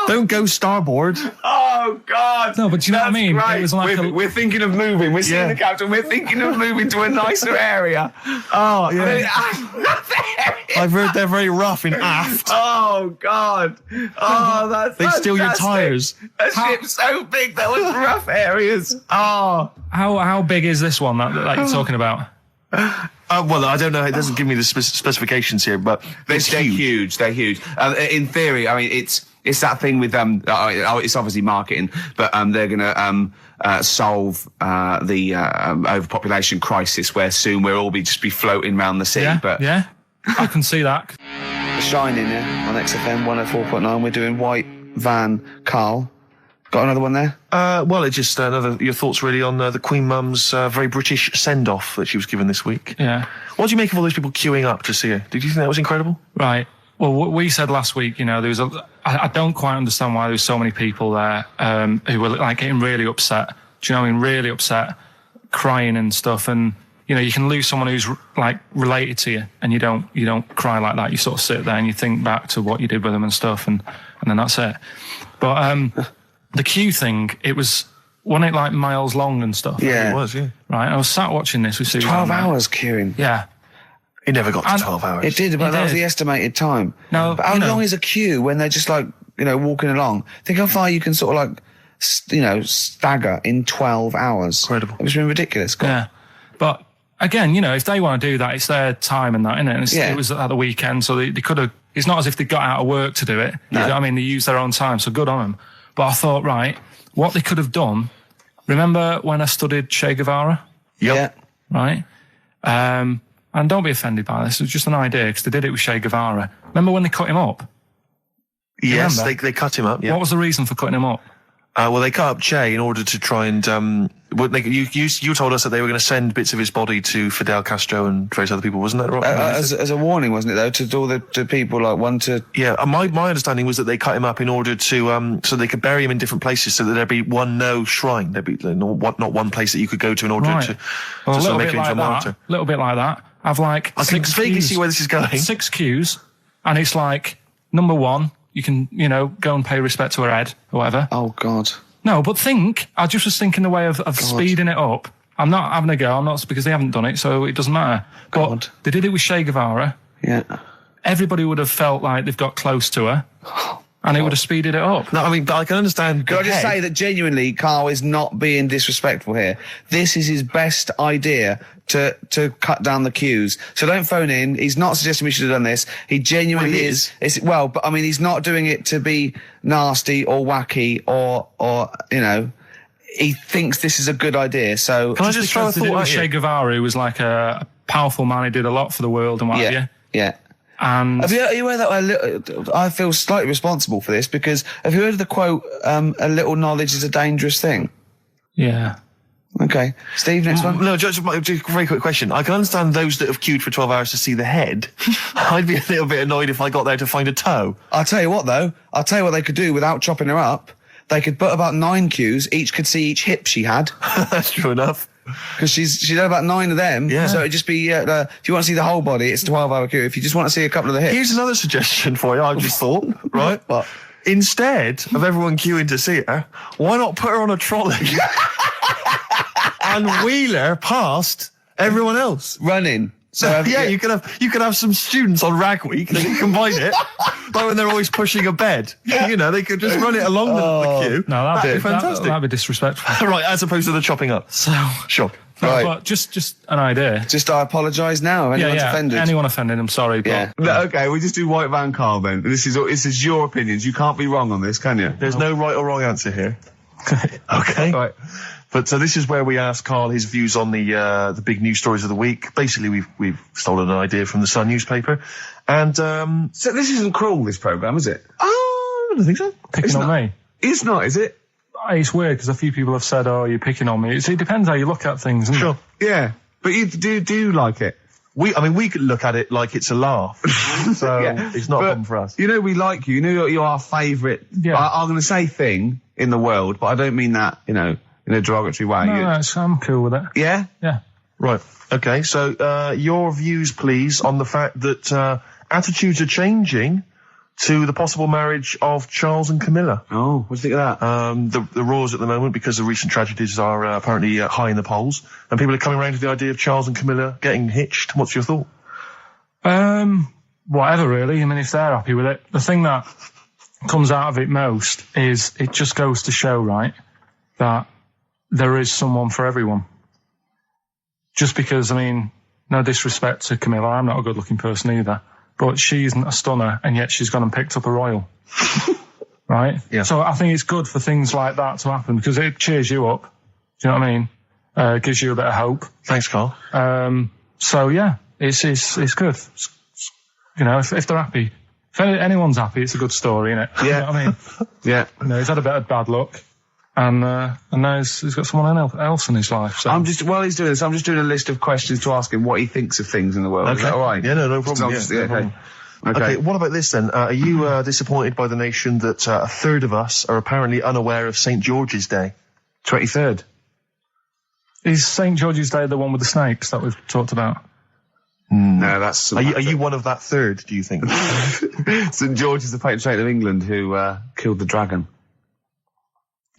Don't go starboard. Oh, God. No, but do you know what I mean? Great. It was like we're thinking of moving. We're seeing the captain. We're thinking of moving to a nicer area. Oh, yeah. I've heard they're very rough in aft. Oh, God. Oh, that's They steal your tyres. A ship's so big that was rough areas. Oh. How big is this one that you're talking about? Well, I don't know. It doesn't give me the specifications here, but They're huge. They're huge. In theory, I mean, it's that thing with it's obviously marketing, but they're going to solve the overpopulation crisis, where soon we'll all just be floating around the sea. Yeah, but yeah, I can see that. The Shining, on XFM 104.9. We're doing White Van Karl. Got another one there? Well, it's just your thoughts really on the Queen Mum's very British send-off that she was given this week. Yeah. What do you make of all those people queuing up to see her? Did you think that was incredible? Right. Well, what we said last week, there was I don't quite understand why there was so many people there who were like getting really upset. Do you know what I mean? Really upset, crying and stuff. And you can lose someone who's like related to you, and you don't cry like that. You sort of sit there and you think back to what you did with them and stuff, and then that's it. But the queue thing, wasn't it like miles long and stuff? Yeah. It was, yeah. Right. I was sat watching this with Susan. 12 hours queuing. Yeah. It never got to 12 hours. It did, but that was the estimated time. No, but how long is a queue when they're just like, walking along? Think how far you can sort of like, stagger in 12 hours. Incredible. It's been ridiculous. God. Yeah. But again, if they want to do that, it's their time and that, innit? And it was at the weekend, so they could have, it's not as if they got out of work to do it. No. You know what I mean? They used their own time, so good on them. But I thought, right, what they could have done, remember when I studied Che Guevara? Yep. Yeah. Right? And don't be offended by this, it was just an idea, because they did it with Che Guevara. Remember when they cut him up? Yes, they cut him up, yeah. What was the reason for cutting him up? Well, they cut up Che in order to try and... you told us that they were going to send bits of his body to Fidel Castro and various other people, wasn't that right? As a warning, wasn't it, though, to all the people, like, one to... Yeah, my understanding was that they cut him up in order to... so they could bury him in different places, so that there'd be no shrine. There'd be not one place that you could go to in order to sort of make him into a martyr. A little bit like that. I've like... I can vaguely see where this is going. 6 queues, and it's like, number 1, you can, go and pay respect to her head, or whatever. Oh, God. No, but I just was thinking the way of speeding it up. I'm not having a go, I'm not, because they haven't done it, so it doesn't matter. But they did it with Che Guevara. Yeah. Everybody would have felt like they've got close to her, and it would have speeded it up. No, I mean, but I can understand... Can I just say that genuinely, Karl is not being disrespectful here. This is his best idea to cut down the queues. So don't phone in. He's not suggesting we should have done this. He genuinely is. But I mean, he's not doing it to be nasty or wacky or he thinks this is a good idea. So can I just throw a thought at Che Guevara, who was like a powerful man, he did a lot for the world and what have you. Yeah. And are you aware that I feel slightly responsible for this, because have you heard of the quote, a little knowledge is a dangerous thing? Yeah. Okay. Steve, next one? No, just a very quick question. I can understand those that have queued for 12 hours to see the head. I'd be a little bit annoyed if I got there to find a toe. I'll tell you what, though. I'll tell you what they could do without chopping her up. They could put about 9 queues. Each could see each hip she had. That's true enough. Because she'd had about 9 of them. Yeah. So it'd just be, if you want to see the whole body, it's a 12-hour queue. If you just want to see a couple of the hips. Here's another suggestion for you, I just thought, right? What? Instead of everyone queuing to see her, why not put her on a trolley and wheel her past everyone else? Running. So you could have some students on Rag Week. They could combine it, like when they're always pushing a bed. They could just run it along the queue. No, that'd be fantastic. That'd be disrespectful. Right, as opposed to the chopping up. So sure. Right. But just an idea. Just I apologise now. Anyone's offended. Anyone offended, I'm sorry. But Yeah. No, okay, we just do White Van Karl then. This is your opinions. You can't be wrong on this, can you? There's no right or wrong answer here. Okay. Right. But so this is where we ask Karl his views on the big news stories of the week. Basically, we've stolen an idea from the Sun newspaper, and So this isn't cruel, this programme, is it? I don't think so. picking on me. It's not, is it? It's weird because a few people have said, "Oh, you're picking on me." It depends how you look at things, isn't Sure. it? Yeah. But you do like it? we could look at it like it's a laugh. So it's not a problem for us. You know, we like you. You know, you're our favourite. Yeah. I'm going to say thing in the world, but I don't mean that, you know, in a derogatory way. No, I'm cool with it. Yeah? Yeah. Right. Okay. So your views, please, on the fact that attitudes are changing to the possible marriage of Charles and Camilla. Oh, what do you think of that? The roars at the moment, because the recent tragedies are apparently high in the polls, and people are coming around to the idea of Charles and Camilla getting hitched. What's your thought? Whatever, really. I mean, if they're happy with it. The thing that comes out of it most is it just goes to show, right, that there is someone for everyone. Just because, I mean, no disrespect to Camilla, I'm not a good-looking person either. But she isn't a stunner, and yet she's gone and picked up a royal. Right? Yeah. So I think it's good for things like that to happen, because it cheers you up. Do you know what I mean? Gives you a bit of hope. Thanks, Carl. So yeah, it's good. You know, if they're happy, if anyone's happy, it's a good story, isn't it? Yeah. You know what I mean? Yeah. You know, he's had a bit of bad luck. And now he's got someone else in his life. So. While he's doing this, I'm just doing a list of questions to ask him what he thinks of things in the world. Okay. Is that all right? Yeah, no problem. No problem. Okay, what about this then? Are you disappointed by the nation that a third of us are apparently unaware of St. George's Day? 23rd. Is St. George's Day the one with the snakes that we've talked about? No, that's... Are you one of that third, do you think? St. George is the patron saint of England who killed the dragon.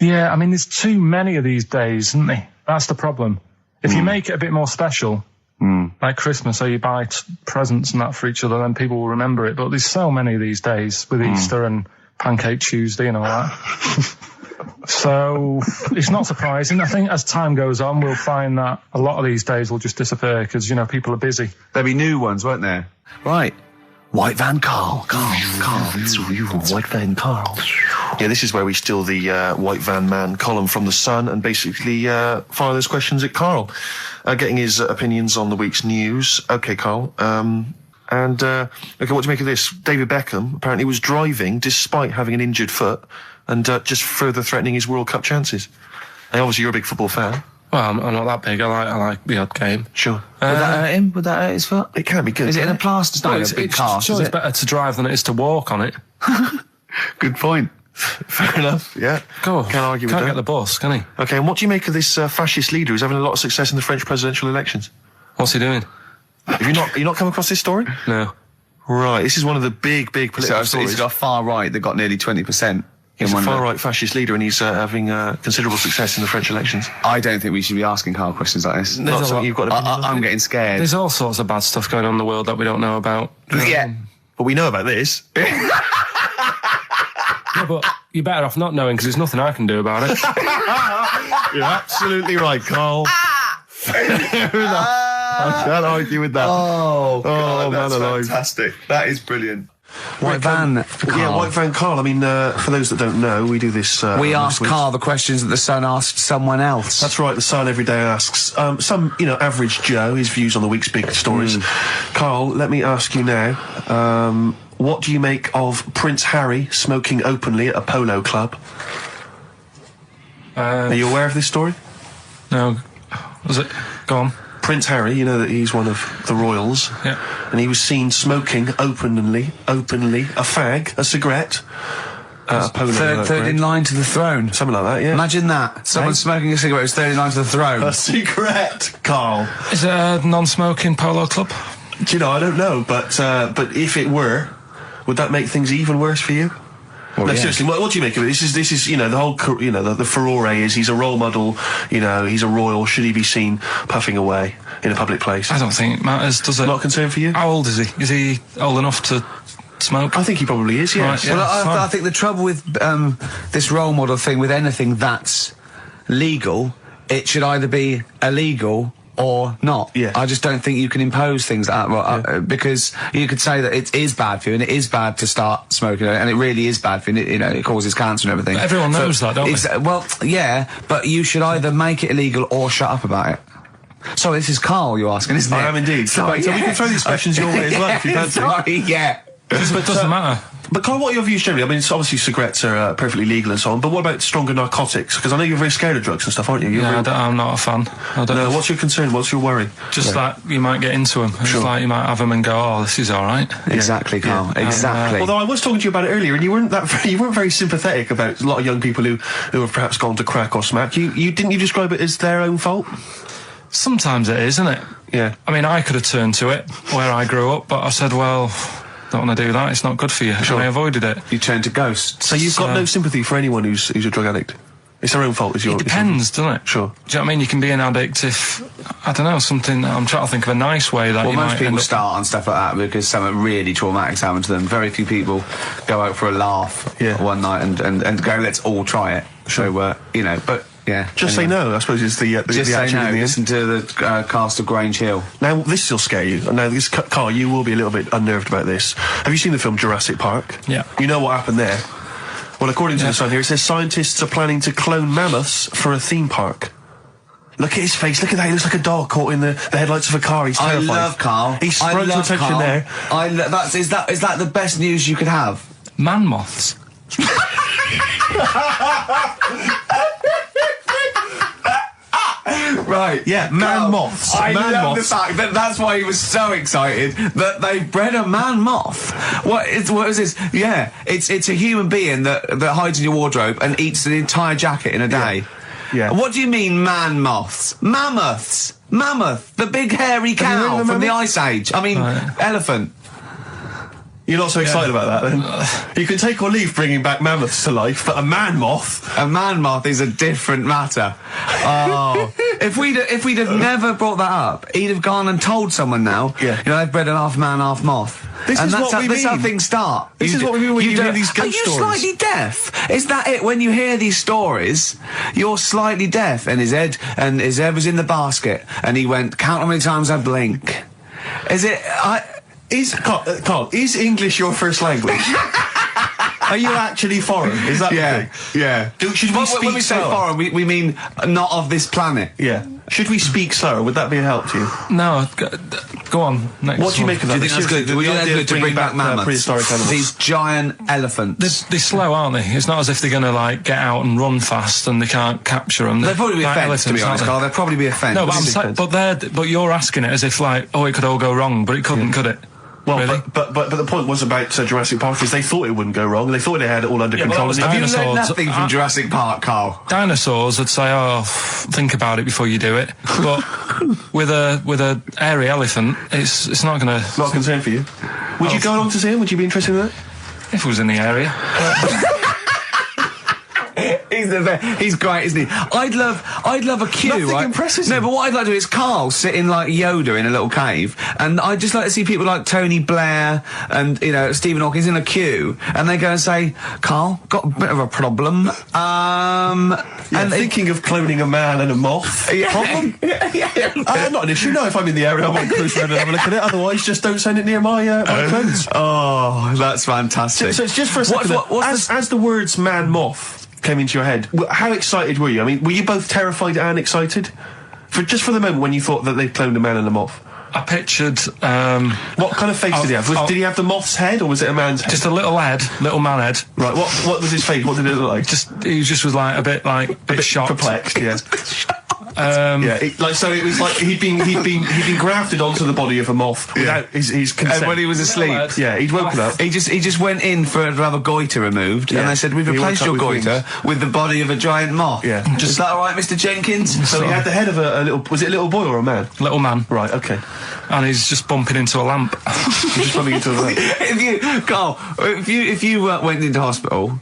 Yeah, I mean, there's too many of these days, isn't there? That's the problem. If you make it a bit more special, like Christmas, so you buy presents and that for each other, then people will remember it. But there's so many of these days with Easter and Pancake Tuesday and all that. So it's not surprising. I think as time goes on, we'll find that a lot of these days will just disappear because, you know, people are busy. There'll be new ones, won't there? Right. White Van Karl. Karl. It's you, White Van Karl. Yeah, this is where we steal the White Van Man column from The Sun and basically fire those questions at Karl, getting his opinions on the week's news. Okay, Karl. Okay, what do you make of this? David Beckham apparently was driving despite having an injured foot and just further threatening his World Cup chances. And obviously you're a big football fan. Well, I'm not that big. I like the odd game. Sure. Would that hurt him? Would that hurt his foot? It can't be good. Is it in a plaster? It's not It's in a big cast, sure, is it's it? better to drive than it is to walk on it. Good point. Fair enough, yeah. Go on. Can't argue with Can't that. get the bus, can he? Okay, and what do you make of this fascist leader who's having a lot of success in the French presidential elections? What's he doing? Have you not come across this story? No. Right, this is one of the big political So stories. he's got far right that got nearly 20%. He's a far-right fascist leader and he's having considerable success in the French elections. I don't think we should be asking Carl questions like this. Not something you've got an opinion on? I'm getting scared. There's all sorts of bad stuff going on in the world that we don't know about. Yeah. But we know about this. Yeah, but you're better off not knowing because there's nothing I can do about it. You're absolutely right, Carl. Fair enough. I can't argue with that. Oh, God, that's man alive. fantastic. That is brilliant. White Van Karl. Yeah, White Van Karl. I mean, for those that don't know, we do this... We ask week. Karl the questions that the Sun asked someone else. That's right, the Sun every day asks some, average Joe, his views on the week's big stories. Karl, let me ask you now, what do you make of Prince Harry smoking openly at a polo club? Are you aware of this story? No. Was it? Go on. Prince Harry, you know that he's one of the royals. Yeah. And he was seen smoking openly, a fag, a cigarette, a polo Third in line to the throne. Something like that, yeah. Imagine that. Someone smoking a cigarette who's third in line to the throne. A cigarette, Karl. Is it a non-smoking polo club? Do you know, I don't know, but if it were, would that make things even worse for you? Well, no, yeah. seriously, what do you make of it? This is, the whole, the furore is he's a role model, he's a royal, should he be seen puffing away in a public place? I don't think it matters, does it? Not a concern for you? How old is he? Is he old enough to smoke? I think he probably is, yes. Right, yeah. Well, I think the trouble with this role model thing, with anything that's legal, it should either be illegal or not. Yeah. I just don't think you can impose things like that, because you could say that it is bad for you, and it is bad to start smoking, and it really is bad for you, it causes cancer and everything. But everyone knows that, don't they? Well, yeah, but you should either make it illegal or shut up about it. So this is Karl you're asking, isn't it? I am indeed. So we can throw these questions your way as well if you fancy. Sorry, yeah. It doesn't matter. But Carl, what are your views generally? I mean, it's obviously cigarettes are perfectly legal and so on, but what about stronger narcotics? Because I know you're very scared of drugs and stuff, aren't you? I'm not a fan. No, what's your concern? What's your worry? Just that you might get into them. It's like you might have them and go, oh, this is all right. Exactly, Carl. Exactly. Although I was talking to you about it earlier, and you weren't very sympathetic about a lot of young people who have perhaps gone to crack or smack. Didn't you describe it as their own fault? Sometimes it is, isn't it? Yeah. I mean, I could have turned to it where I grew up, but I said, well, don't want to do that. It's not good for you. Sure. And I avoided it. You turned to ghosts. So you've got no sympathy for anyone who's a drug addict. It's their own fault. It depends, doesn't it? Sure. Do you know what I mean? You can be an addict if, I don't know, something. I'm trying to think of a nice way that. Well, you most might people start on stuff like that because something really traumatic's happened to them. Very few people go out for a laugh one night and go, let's all try it. Sure. So but. Yeah. Just say no, I suppose, is the just say no. Listen to the cast of Grange Hill. Now, this will scare you. Now, Carl, you will be a little bit unnerved about this. Have you seen the film Jurassic Park? Yeah. You know what happened there? Well, according to the Sun here, it says scientists are planning to clone mammoths for a theme park. Look at his face. Look at that. He looks like a dog caught in the headlights of a car. He's terrified. I love Carl. He's sprung to attention Carl. there. Is that the best news you could have? Man moths. Right, yeah, moths. I love the fact that that's why he was so excited that they bred a man moth. What is this? Yeah, it's a human being that hides in your wardrobe and eats an entire jacket in a day. Yeah. What do you mean, man moths? Mammoths. Mammoth, the big hairy cow from the Ice Age. I mean, elephant. You're not so excited about that, then? You can take or leave bringing back mammoths to life, but a man moth... A man moth is a different matter. Oh. If we'd have never brought that up, he'd have gone and told someone now, you know, they've bred an half man, half moth. This is how things start. This is what we mean when you hear these ghost stories. Are you slightly deaf? Is that it? When you hear these stories, you're slightly deaf, and his head was in the basket, and he went, count how many times I blink. Is it... Carl, is English your first language? Are you actually foreign? Is that the thing? Yeah. Should we speak when we say foreign, we mean not of this planet. Yeah. Should we speak slower? Would that be a help to you? No. Go on. Next what do you make of that? Do you think that's good? Do you think that's good to bring back mammoths? Prehistoric animals. These giant elephants. They're slow, aren't they? It's not as if they're going to, like, get out and run fast and they can't capture them. They'll probably be a fence, to be honest, Carl. They'll probably be a fence. No, but you're asking it as if, like, oh, it could all go wrong, but it couldn't, could it? Well, really? but the point was about Jurassic Park is they thought it wouldn't go wrong. They thought they had it all under control. Have you learned nothing from Jurassic Park, Carl? Dinosaurs would say, "Oh, think about it before you do it." But with a hairy elephant, it's not going to. Not a concern for you. Would you go along to see him? Would you be interested in that? If it was in the area. He's great, isn't he? I'd love a queue, Nothing right? impresses no, him. but what I'd like to do is Carl sitting like Yoda in a little cave, and I'd just like to see people like Tony Blair and Stephen Hawking in a queue, and they go and say, "Carl, got a bit of a problem." And thinking of cloning a man and a moth. Problem? Not an issue. No, if I'm in the area, I might cruise around and have a look at it. Otherwise, just don't send it near my clothes. Oh, that's fantastic. So it's just for a second. As the words "man moth" came into your head, how excited were you? I mean, were you both terrified and excited? For the moment when you thought that they'd cloned a man and a moth? I pictured... what kind of face did he have? Did he have the moth's head, or was it a man's head? Just a little man head. Right, what was his face? What did it look like? He just was like a bit shocked. Perplexed, yeah. So it was like he'd been grafted onto the body of a moth without his consent. And when he was asleep, he'd woken up. He just went in to have a goiter removed, and they said, "We've replaced your goiter with the body of a giant moth." Yeah. Is that all right, Mr. Jenkins? So he had the head of a little. Was it a little boy or a man? Little man. Right. Okay. And he's just bumping into a lamp. He's just bumping into a lamp. If you went into hospital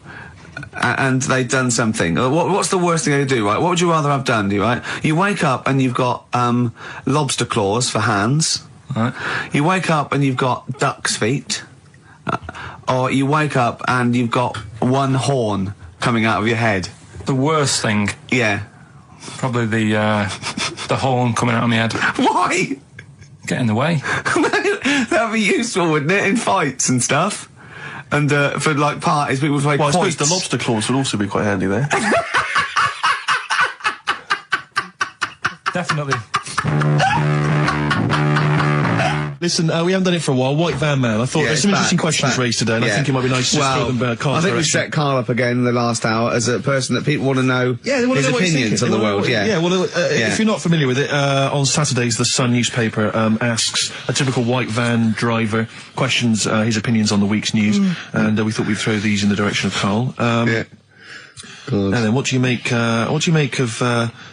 and they'd done something, what's the worst thing they could do, right? What would you rather have done, right? You wake up and you've got lobster claws for hands. Right. You wake up and you've got duck's feet. Or you wake up and you've got one horn coming out of your head. The worst thing? Yeah. Probably the horn coming out of my head. Why? Get in the way. That'd be useful, wouldn't it, in fights and stuff? And for like parties, people play quoits. I suppose the lobster claws would also be quite handy there. Definitely. Listen, we haven't done it for a while. White Van Man. I thought there's some interesting questions raised today, and I think it might be nice to just throw them Carl's I think we direction. set Karl up again in the last hour as a person that people want to know his opinions on the world. If you're not familiar with it, on Saturdays, the Sun newspaper asks a typical white van driver questions his opinions on the week's news, and we thought we'd throw these in the direction of Karl. And then, what do you make of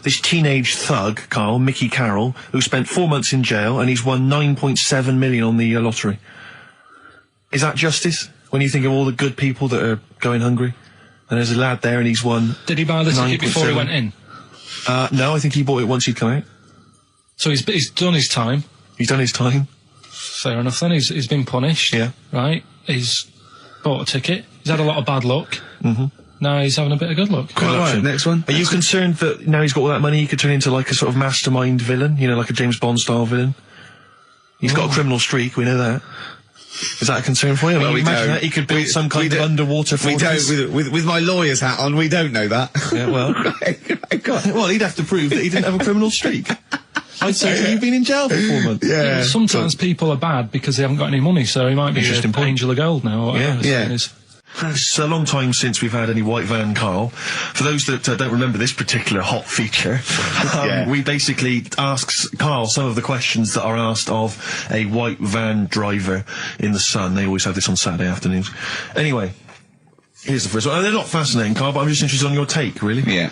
this teenage thug, Karl, Mickey Carroll, who spent 4 months in jail and he's won 9.7 million on the lottery? Is that justice? When you think of all the good people that are going hungry, and there's a lad there and he's won. Did he buy the ticket before he went in? No, I think he bought it once he'd come out. So he's done his time. He's done his time. Fair enough. Then he's been punished. Yeah. Right. He's bought a ticket. He's had a lot of bad luck. Mm-hmm. Now he's having a bit of good luck. Quite right. Next one. Are you concerned that now he's got all that money, he could turn into like a sort of mastermind villain? You know, like a James Bond style villain? He's got a criminal streak, we know that. Is that a concern for you? Well, imagine that he could build some kind of underwater fortress. We don't, with my lawyer's hat on, we don't know that. Yeah, well. Well, he'd have to prove that he didn't have a criminal streak. I'd say you've been in jail for 4 months. Yeah. Sometimes people are bad because they haven't got any money, so he might be an angel of gold now. Or whatever it is. It's a long time since we've had any white van, Karl. For those that don't remember this particular hot feature, we basically ask Karl some of the questions that are asked of a white van driver in the Sun. They always have this on Saturday afternoons. Anyway, here's the first one. They're not fascinating, Karl, but I'm just interested on your take, really. Yeah.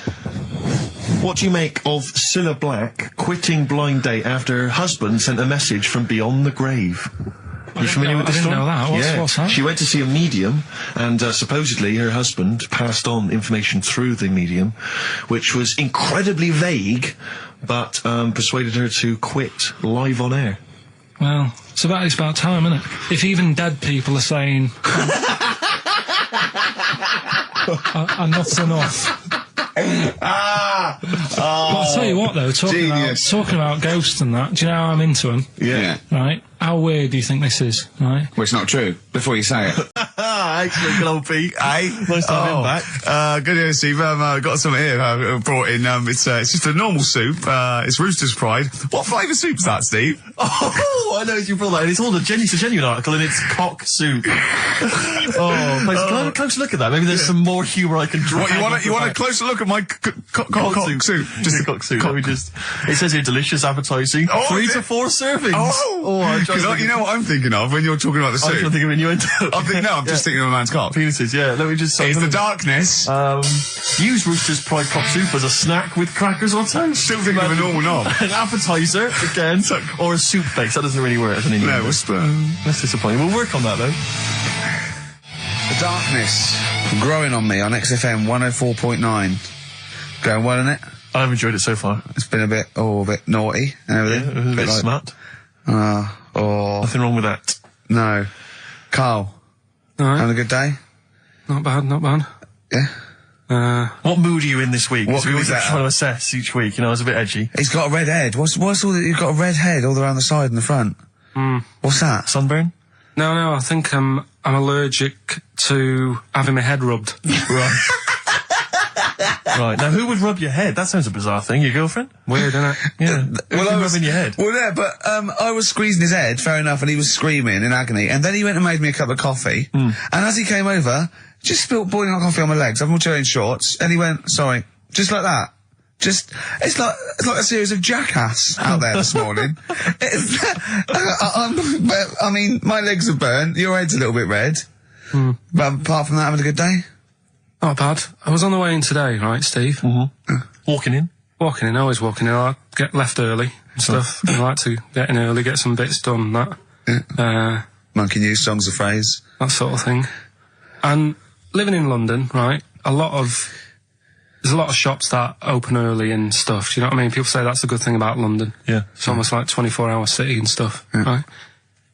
What do you make of Cilla Black quitting Blind Date after her husband sent a message from beyond the grave? Are you familiar with this story? I didn't know that. What's that? She went to see a medium, and supposedly her husband passed on information through the medium, which was incredibly vague, but persuaded her to quit live on air. Well, it's about time, isn't it? If even dead people are saying, I'm not enough. But I'll tell you what, though, talking about ghosts and that, do you know how I'm into them? Yeah. Right? How weird do you think this is, right? Well, it's not true, before you say it. Excellent, good old Pete. Nice to have him back. Good to see you, I've got some here brought in. It's just a normal soup. It's Rooster's Pride. What flavour soup's that, Steve? Oh, I know you brought that in. It's a genuine article, and it's cock soup. Can I have a closer look at that? Maybe there's some more humour I can draw. What, you want a closer look at my cock soup? Just a cock soup. It says here, delicious, appetising. 3 to 4 servings. You know what I'm thinking of when you're talking about the soup? I'm thinking of innuendo. I'm just thinking of a man's cock. Penises, yeah. Let me just say. It's the darkness. Use Rooster's Pride cock soup as a snack with crackers or toast. Still thinking of a normal knob. An appetiser, again, or a soup base. That doesn't really work as an innuendo. No, a spoon. That's disappointing. We'll work on that, though. The darkness growing on me on XFM 104.9. Going well, isn't it? I've enjoyed it so far. It's been a bit naughty and everything. Yeah, a bit smart. Nothing wrong with that. No. Karl. Alright. Having a good day? Not bad. Yeah. What mood are you in this week? What mood we're is that? trying to assess each week, you know, it's a bit edgy. He's got a red head. What's all that? You've got a red head all around the side and the front. What's that? Sunburn? No, I think I'm allergic to having my head rubbed. Right. Right. Now, who would rub your head? That sounds a bizarre thing. Your girlfriend? Weird, isn't it? Yeah. Rubbing your head. Well, yeah, but I was squeezing his head, fair enough, and he was screaming in agony. And then he went and made me a cup of coffee. And as he came over, just spilled boiling hot coffee on my legs. I'm all wearing shorts, and he went, sorry, just like that. It's like a series of Jackass out there this morning. I mean, my legs are burnt. Your head's a little bit red. But apart from that, having a good day. Not bad. I was on the way in today, right, Steve? Walking in? Walking in, always walking in. I get left early and stuff. I like to get in early, get some bits done, that. Monkey News, songs of phrase. That sort of thing. And living in London, right, there's a lot of shops that open early and stuff. Do you know what I mean? People say that's a good thing about London. Yeah. It's almost like 24-hour city and stuff, right?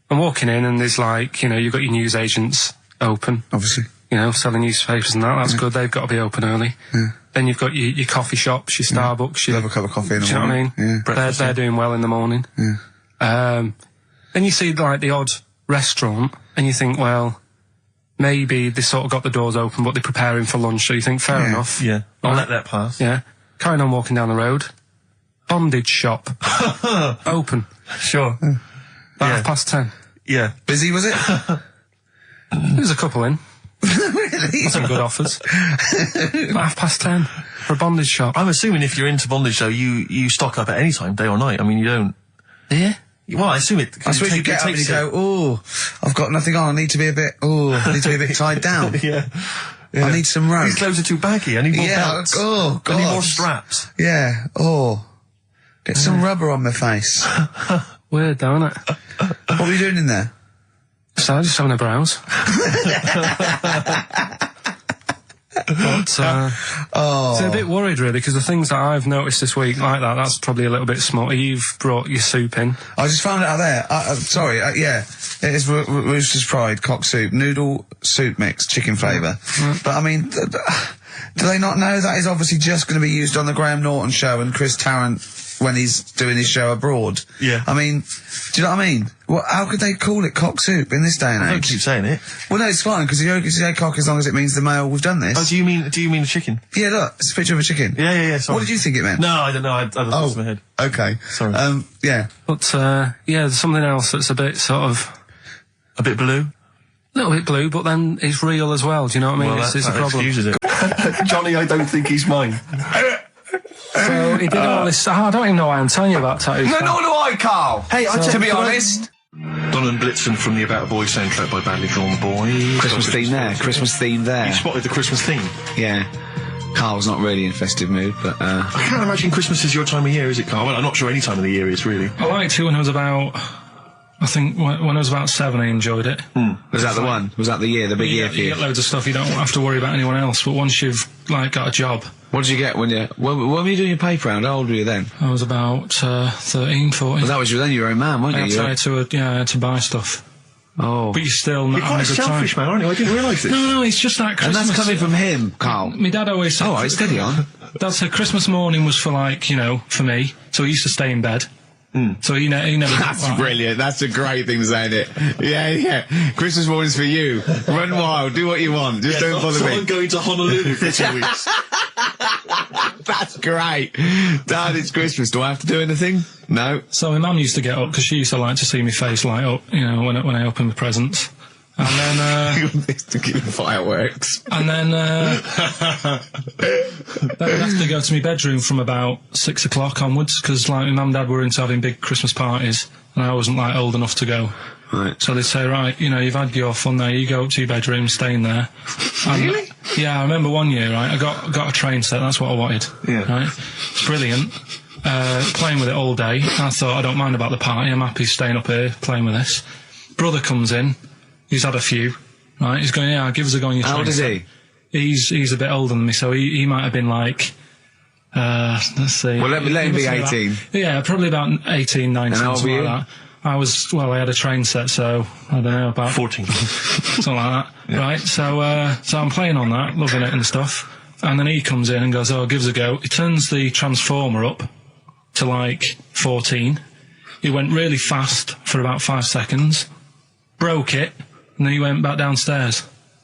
I'm walking in and there's like, you know, you've got your news agents open. Obviously. You know, selling newspapers and that. That's good. They've got to be open early. Then you've got your coffee shops, your Starbucks. You'll have a cup of coffee in the morning. Do you know what I mean? They're doing well in the morning. Then you see like the odd restaurant and you think, well, maybe they sort of got the doors open but they're preparing for lunch, so you think, fair enough. Yeah. I'll let that pass. Yeah. Carrying on walking down the road. Bondage shop. Open. Sure. About 10:30. Yeah. Busy, was it? There's a couple in. Really? Some good offers. About 10:30 for a bondage shop. I'm assuming if you're into bondage, though, you stock up at any time, day or night. I mean, you don't... Yeah? Well, I assume it... I suppose you get up and you go, oh, I've got nothing on, I need to be a bit tied down. Yeah. I need some rope. These clothes are too baggy, I need more belts. Oh, God. I need more straps. Yeah, get some rubber on my face. Weird, though, isn't it? What were you doing in there? So, just having a browse. But, so a bit worried, really, because the things that I've noticed this week like that's probably a little bit smutty. You've brought your soup in. I just found it out there. Sorry, yeah. It is Rooster's Pride, cock soup, noodle soup mix, chicken flavour. But, I mean, do they not know that is obviously just going to be used on the Graham Norton show and Chris Tarrant when he's doing his show abroad? Yeah. I mean, do you know what I mean? How could they call it cock soup in this day and age? I don't keep saying it. Well, no, it's fine, because you can say cock as long as it means the male, we've done this. Oh, do you mean a chicken? Yeah, look, it's a picture of a chicken. Yeah, sorry. What did you think it meant? No, I don't know, I had it in my head. Okay. Sorry. Yeah. But, there's something else that's a bit sort of... A bit blue? A little bit blue, but then it's real as well, do you know what I mean? Well, it's a that problem. excuses it. Johnny, I don't think he's mine. So he did all this... I don't even know why I'm telling you about tattoos. No, nor do I, Carl. Hey, to be honest. Donald Blitzen from the About a Boy soundtrack by Badly Drawn Boys. Christmas theme there. You spotted the Christmas theme? Yeah. Carl's not really in festive mood, but, I can't imagine Christmas is your time of year, is it, Carl? Well, I'm not sure any time of the year is, really. I liked it when I was about... I think when I was about 7, I enjoyed it. Was that the one? Was that the year, the big year for you? You get loads of stuff, you don't have to worry about anyone else, but once you've, got a job... What did you get when were you doing your paper round? How old were you then? I was about 13, 14. Well, that was then you were a man, weren't you? I had to buy stuff. Oh. But you're still not You're having quite a good selfish, time. man, aren't you? I didn't realise this. No, it's just that Christmas... And that's coming from him, Carl. My dad always said... All right, steady on. Dad said Christmas morning was for, for me, so he used to stay in bed. So he never... That's brilliant. That's a great thing to say, isn't it? Yeah. Christmas morning's for you. Run wild. Do what you want. Just don't bother me. I'm going to Honolulu for 2 weeks. That's great. Dad, it's Christmas. Do I have to do anything? No. So my mum used to get up, because she used to like to see my face light up, when I opened the presents. And then, to keep the fireworks. And then, then I'd have to go to my bedroom from about 6 o'clock onwards, because, my mum and dad were into having big Christmas parties, and I wasn't, old enough to go. Right. So they'd say, right, you've had your fun there, you go up to your bedroom, stay in there. Really? Yeah, I remember one year, right, I got a train set, that's what I wanted. Yeah. Right? It's brilliant. Playing with it all day. I thought, I don't mind about the party, I'm happy staying up here, playing with this. Brother comes in, he's had a few, right, he's going, yeah, give us a go on your train. How old is he? He's a bit older than me, so he might have been let's see. Well, let him be 18. Yeah, probably about 18, 19, and how old something were you? like that. I had a train set, so, I don't know, about 14. something like that. Yeah. Right, so I'm playing on that, loving it and stuff, and then he comes in and goes, oh, give us a go. He turns the transformer up to 14. He went really fast for about 5 seconds, broke it, and then he went back downstairs.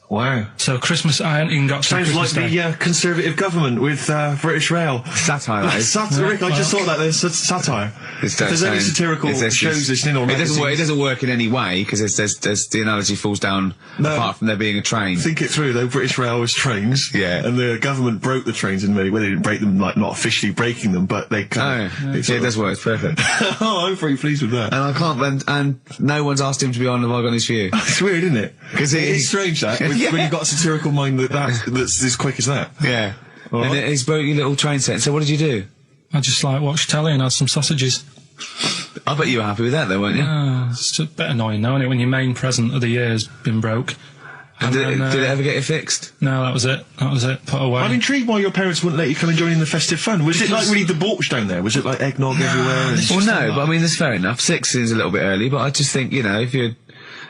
Wow. So Christmas, I hadn't even got to Sounds Christmas like Day. the Conservative government with British Rail. Satire, that is. Satire, Rick, I just thought that there's satire. If there's any satirical shows listening or it doesn't work in any way, because there's the analogy falls down apart from there being a train. Think it through, though. British Rail was trains. Yeah. And the government broke the trains in many ways. They didn't break them, not officially breaking them, but they kind of... It does work, it's perfect. Oh, I'm very pleased with that. And I can't, and no one's asked him to be on Have I Got News For You. It's weird, isn't it? Because it's strange, that, when you've got a satirical mind that's as quick as that. Yeah. Right. And he's broke your little train set. So what did you do? I just watched telly and had some sausages. I bet you were happy with that, though, weren't you? It's a bit annoying, though, isn't it, when your main present of the year has been broke. And did it ever get it fixed? No, that was it. Put away. I'm intrigued why your parents wouldn't let you come and join in the festive fun. Was it like really debauched down there? Was it like eggnog everywhere? Well, no, but I mean, that's fair enough. 6 is a little bit early, but I just think, if you're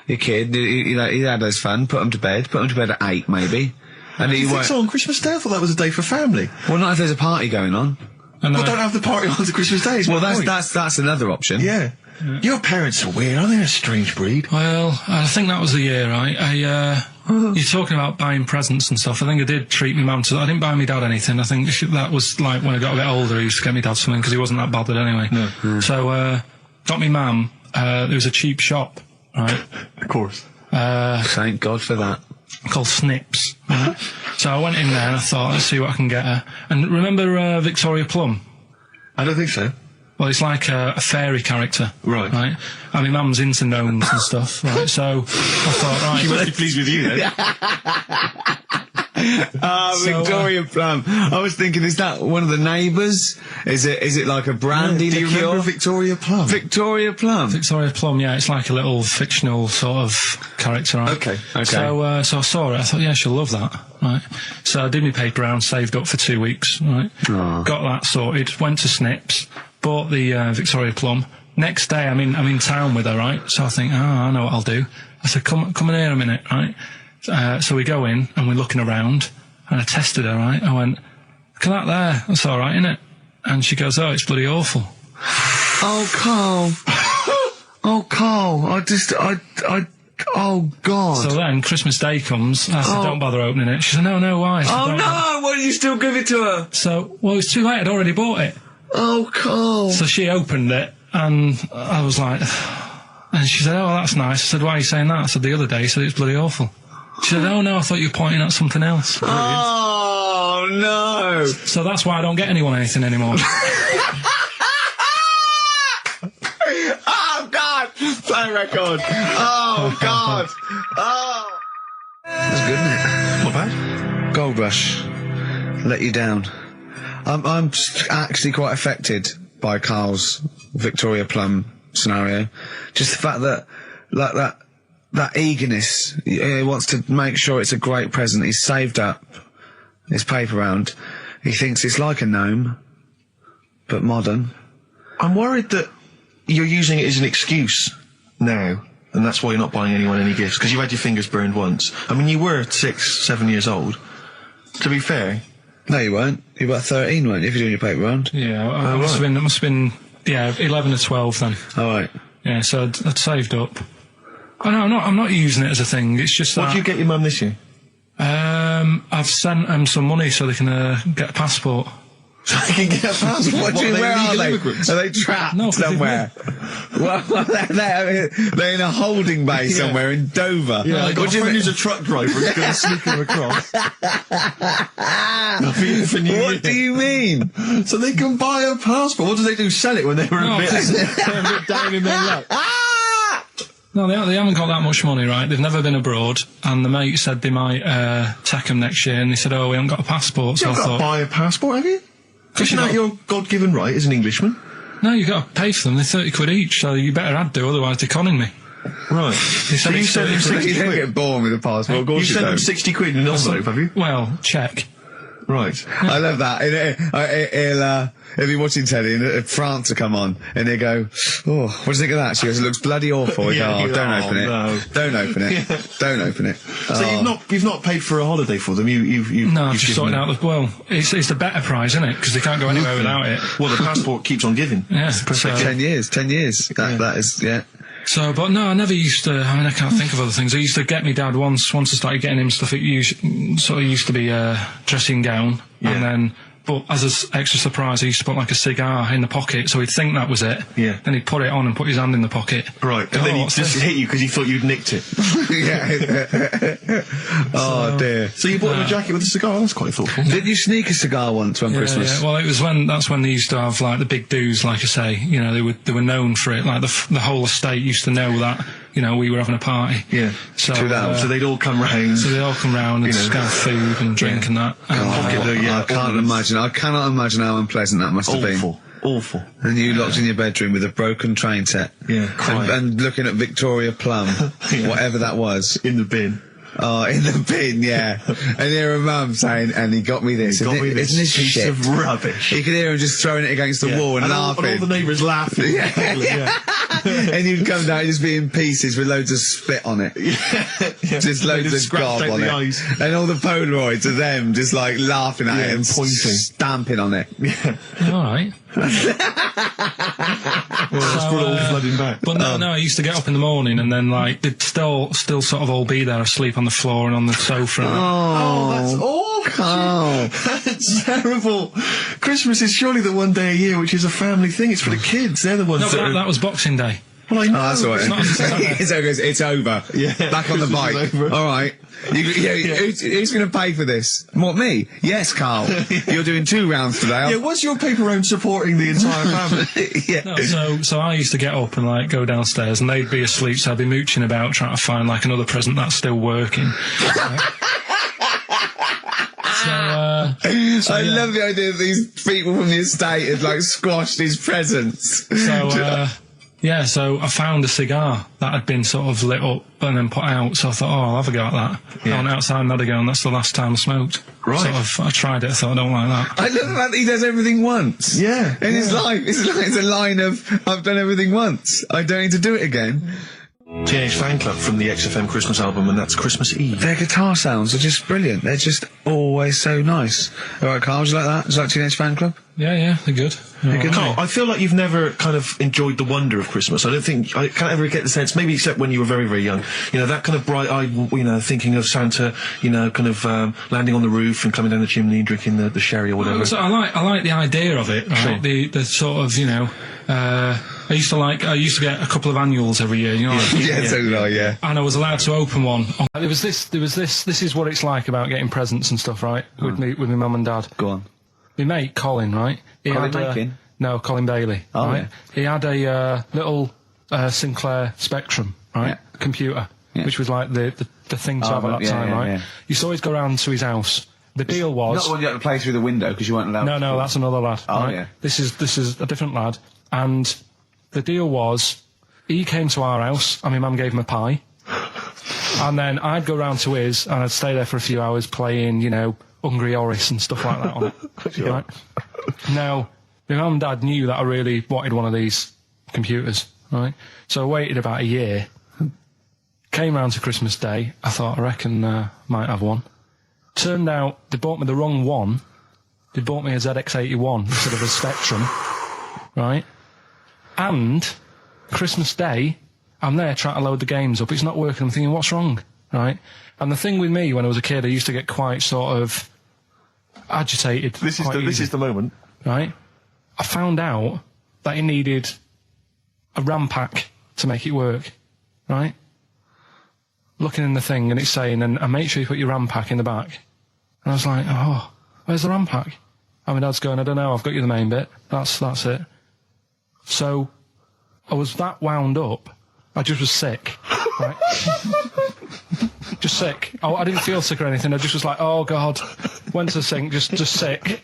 a kid, he had his fun, put him to bed at 8, maybe. And you think so on Christmas Day? I thought that was a day for family. Well, not if there's a party going on. Well, don't have the party on to Christmas Day. Well, that's another option. Yeah. Your parents are weird, aren't they? A strange breed. Well, I think that was the year, right? You're talking about buying presents and stuff. I think I did treat my mum to... I didn't buy my dad anything. I think that was when I got a bit older, I used to get my dad something because he wasn't that bothered anyway. No. So, got me mum there was a cheap shop, right? Of course. Thank God for that. Called Snips. Right? So I went in there and I thought, let's see what I can get her. And remember Victoria Plum? I don't think so. Well, it's like a fairy character. Right. Right? I mean, Mum's into gnomes and stuff, right? So I thought, right. She must be pleased with you then. Victoria Plum. I was thinking, is that one of the neighbours? Is it like a brandy Do you liqueur? remember Victoria Plum? Victoria Plum. Victoria Plum, yeah, it's like a little fictional sort of character, right? Okay. So I saw her, I thought, yeah, she'll love that, right? So I did my paper round, saved up for 2 weeks, right? Aw. Got that sorted, went to Snips, bought the Victoria Plum. Next day, I'm in town with her, right? So I think, I know what I'll do. I said, come in here a minute, right? So we go in, and we're looking around, and I tested her, right? I went, look at that there, that's alright, innit? And she goes, oh, it's bloody awful. Oh, Carl. Oh, Carl. Oh, God. So then, Christmas Day comes, I said, don't bother opening it. She said, no, why? I said, Oh, "Don't." no! Why did you still give it to her? So, well, it's too late, I'd already bought it. Oh, Carl. So she opened it, and I was like, and she said, oh, that's nice. I said, why are you saying that? I said, the other day, you said it's bloody awful. She said, oh, no, I thought you were pointing at something else. Oh, no. So that's why I don't get anyone anything anymore. Oh, God. Play record. Oh, God. Oh. That's good, isn't it? Not bad. Gold Rush. Let you down. I'm actually quite affected by Carl's Victoria Plum scenario. Just the fact that, like, that eagerness, he wants to make sure it's a great present. He's saved up his paper round. He thinks it's like a gnome, but modern. I'm worried that you're using it as an excuse now, and that's why you're not buying anyone any gifts, because you've had your fingers burned once. I mean, you were 6, 7 years old. To be fair. No, you weren't. You were about 13, weren't you, if you're doing your paper round? Yeah, it must have been, 11 or 12 then. All right. Yeah, so I'd saved up. Oh, no, I'm not using it as a thing. It's just that. What did you get your mum this year? I've sent them some money so they can get a passport. So they can get a passport? What do you, where are they? Immigrants? Are they trapped No, somewhere? Well, they're in a holding bay somewhere in Dover. Yeah, I got What a do you friend mean? who's a truck driver who's going to sneak them across. For New Year. What do you mean? So they can buy a passport. What do they do? Sell it when they were a bit down in their luck? No, they haven't got that much money, right? They've never been abroad, and the mate said they might take them next year, and they said, oh, we haven't got a passport, so You've I got thought... to buy a passport, have you? Isn't that your God-given right as an Englishman? No, you've got to pay for them. They're 30 quid each, so you better add do, otherwise they're conning me. Right. So you sent them 60 You don't quid? get born with a passport, of You course you sent them don't. 60 quid in an envelope, have you? Well, check. Right. I love that. He'll be watching telly and France will come on and he'll go, oh, what do you think of that? She goes, it looks bloody awful. I go, Yeah, oh, you- don't oh, open it. no. Don't open it. Yeah. Don't open it. So you've not paid for a holiday for them. You've No, I've you've just given sorted them- out the... Well, it's the better prize, isn't it? Because they can't go anywhere without it. Well, the passport keeps on giving. Yeah, It's perfect. 10 years. That is, yeah. So, but no, I never used to... I mean, I can't think of other things. I used to get me dad once I started getting him stuff, it sort of used to be a dressing gown, Yeah. and then... But as an extra surprise, I used to put like a cigar in the pocket, so he'd think that was it. Yeah. Then he'd put it on and put his hand in the pocket. Right. And then he what's just this? hit you because he thought you'd nicked it. Yeah. Oh, dear. So you bought him a jacket with a cigar? That's quite thoughtful. Did you sneak a cigar once on Christmas? Yeah. Well, that's when they used to have like the big do's, like I say. You know, they were known for it. Like the whole estate used to know that. You know, we were having a party. Yeah. So, So they'd all come round. so they all come round and You know. just have food and drink and that. And, I cannot imagine how unpleasant that must have been. Awful. And you locked in your bedroom with a broken train set. Yeah, crying. And looking at Victoria Plum, Yeah. whatever that was. In the bin. Oh, in the bin, yeah. And hear a mum saying, and he got me this. Got me Isn't this this piece shit? of rubbish. You could hear him just throwing it against the wall and laughing. And all the neighbours laughing. Yeah. And you'd come down and just be in pieces with loads of spit on it. Just loads of gob on it. Eyes. And all the Polaroids of them just like laughing at it and pointing. stamping on it. Yeah. all right. Well, that's brought it all flooding back. But no, I used to get up in the morning and then like they'd still sort of all be there asleep on the floor and on the sofa. Oh, that's awful. Oh. That's terrible. Christmas is surely the one day a year which is a family thing. It's for the kids. They're the ones No, but that that was Boxing Day. Well, I know. Oh, that's all right. It's over. Yeah. Back on the Christmas bike. is over. All right. Who's going to pay for this? What, me? Yes, Carl. You're doing 2 rounds today. Yeah, what's your paper round supporting the entire family? Yeah. No, so I used to get up and like go downstairs, and they'd be asleep, so I'd be mooching about trying to find like another present that's still working. I love the idea that these people from the estate had like squashed his presents. So I found a cigar that had been sort of lit up and then put out, so I thought, I'll have a go at that. I went outside and had a go, and that's the last time I smoked. Right. I tried it, I thought, I don't like that. I love the fact that he does everything once. Yeah. In his life, it's a line of, I've done everything once. I don't need to do it again. Teenage Fan Club from the XFM Christmas album, and that's Christmas Eve. Their guitar sounds are just brilliant. They're just always so nice. All right, Carl, would you like that? Is that Teenage Fan Club? Yeah, they're good. Carl, I feel like you've never kind of enjoyed the wonder of Christmas. I can't ever get the sense, maybe except when you were very, very young, you know, that kind of bright-eyed, you know, thinking of Santa, you know, kind of landing on the roof and coming down the chimney and drinking the sherry or whatever. So I like the idea of it, right? Sure. The sort of, you know, I used to get a couple of annuals every year, you know. Yeah, so did I, yeah. And I was allowed to open one. There was this. This is what it's like about getting presents and stuff, right? With my mum and dad. Go on. My mate Colin, right? Colin Bailey. Oh, right? yeah. He had a little Sinclair Spectrum, right? Computer, which was like the thing to have at that time, right? Yeah. Used to always go round to his house. The deal was Not the one you had to play through the window because you weren't allowed. No, that's another lad. Oh, right? yeah. This is a different lad, and the deal was he came to our house and my mum gave him a pie, and then I'd go round to his and I'd stay there for a few hours playing, you know, Hungry Horace and stuff like that on it. Sure. Right? Now, my mum and dad knew that I really wanted one of these computers, right? So I waited about a year. Came round to Christmas Day. I thought, I reckon might have one. Turned out they bought me the wrong one. They bought me a ZX81 instead of a Spectrum, right? And Christmas Day, I'm there trying to load the games up. It's not working. I'm thinking, what's wrong, right? And the thing with me when I was a kid, I used to get quite sort of agitated. This is the moment. Right? I found out that it needed a RAM pack to make it work, right? Looking in the thing and it's saying, and make sure you put your RAM pack in the back. And I was like, oh, where's the RAM pack? And my dad's going, I don't know, I've got you the main bit. That's it. So I was that wound up, I just was sick, right? Just sick. I didn't feel sick or anything, I just was like, oh God. Went to the sink, just sick.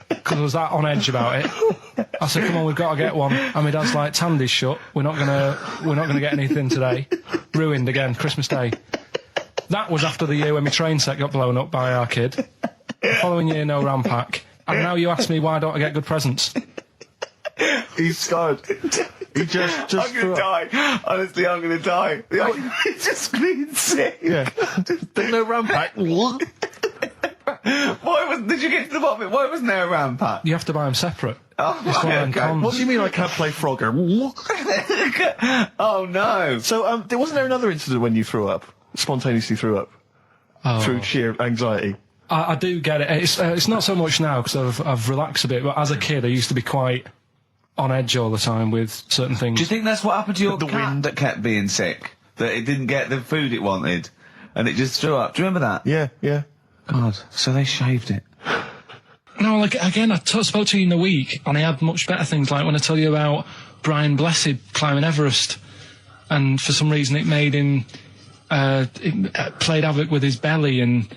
Because I was that on edge about it. I said, come on, we've got to get one. And my dad's like, Tandy's shut. We're not gonna get anything today. Ruined again, Christmas Day. That was after the year when my train set got blown up by our kid. The following year, no RAM pack. And now you ask me why don't I get good presents? He's scarred. He just I'm gonna die. Honestly, I'm gonna die. He's just screaming sick. Yeah. There's no RAM pack. What? Did you get to the bottom of it? Why wasn't there a RAM pack? You have to buy them separate. Oh, It's one of them okay. cons. What do you mean I can't play Frogger? Oh no. So, wasn't there another incident when you threw up? Spontaneously threw up? Through sheer anxiety? I do get it. It's not so much now because I've relaxed a bit, but as a kid I used to be quite on edge all the time with certain things. Do you think that's what happened to your The cat wind. that kept being sick? That it didn't get the food it wanted? And it just threw up? Do you remember that? Yeah. God, so they shaved it. No, like, again, I spoke to you in the week, and I had much better things, like when I tell you about Brian Blessed climbing Everest, and for some reason it made him, it played havoc with his belly, and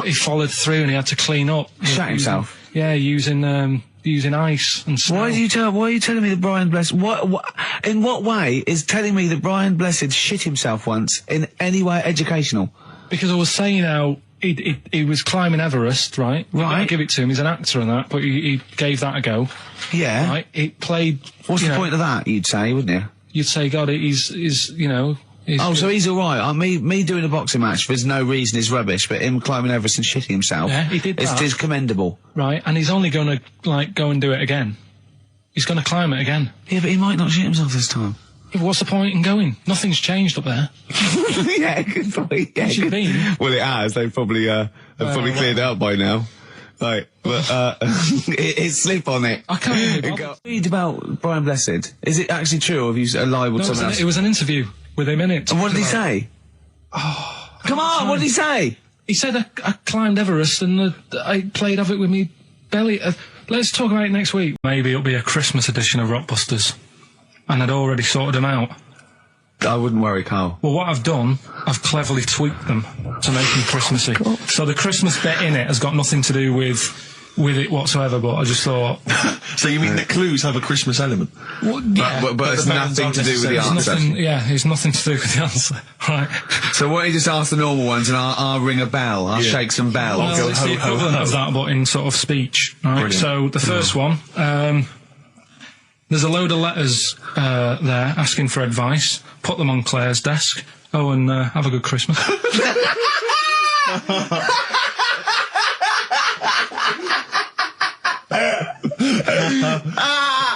he followed through, and he had to clean up. Shut himself? Yeah, using ice and snow. Why are you telling me that Brian Blessed... in what way is telling me that Brian Blessed shit himself once in any way educational? Because I was saying how he was climbing Everest, right? Right. I give it to him, he's an actor and that, but he gave that a go. Yeah. Right? It played... What's the point of that, you'd say, wouldn't you? You'd say, God, he's you know... So he's alright. Me doing a boxing match for no reason is rubbish, but him climbing Everest and shitting himself... Yeah, he did that. Is commendable. Right, and he's only going to, like, go and do it again. He's going to climb it again. Yeah, but he might not shit himself this time. Yeah, what's the point in going? Nothing's changed up there. Yeah, good point. Yeah, It should have been. Well, it has. They've probably cleared it up by now. Right, but it's sleep on it. I can't even Read about Brian Blessed. Is it actually true, or have you libelled No, someone else? it was an interview with him in it. And what did he say? Oh, Come on, what did he say? He said I climbed Everest and I played Have It With Me belly. Let's talk about it next week. Maybe it'll be a Christmas edition of Rockbusters. And I'd already sorted them out. I wouldn't worry, Carl. Well, what I've done, I've cleverly tweaked them to make them Christmassy. So the Christmas bit in it has got nothing to do with it whatsoever, but I just thought... So you mean the clues have a Christmas element? Well, yeah. But it's nothing to do with the answer. It's nothing to do with the answer. Right. So why don't you just ask the normal ones and I'll ring a bell. I'll shake some bells. Well, it's the equivalent of that, but in sort of speech. Right. Brilliant. So the first one, there's a load of letters there asking for advice. Put them on Claire's desk. Oh, and have a good Christmas.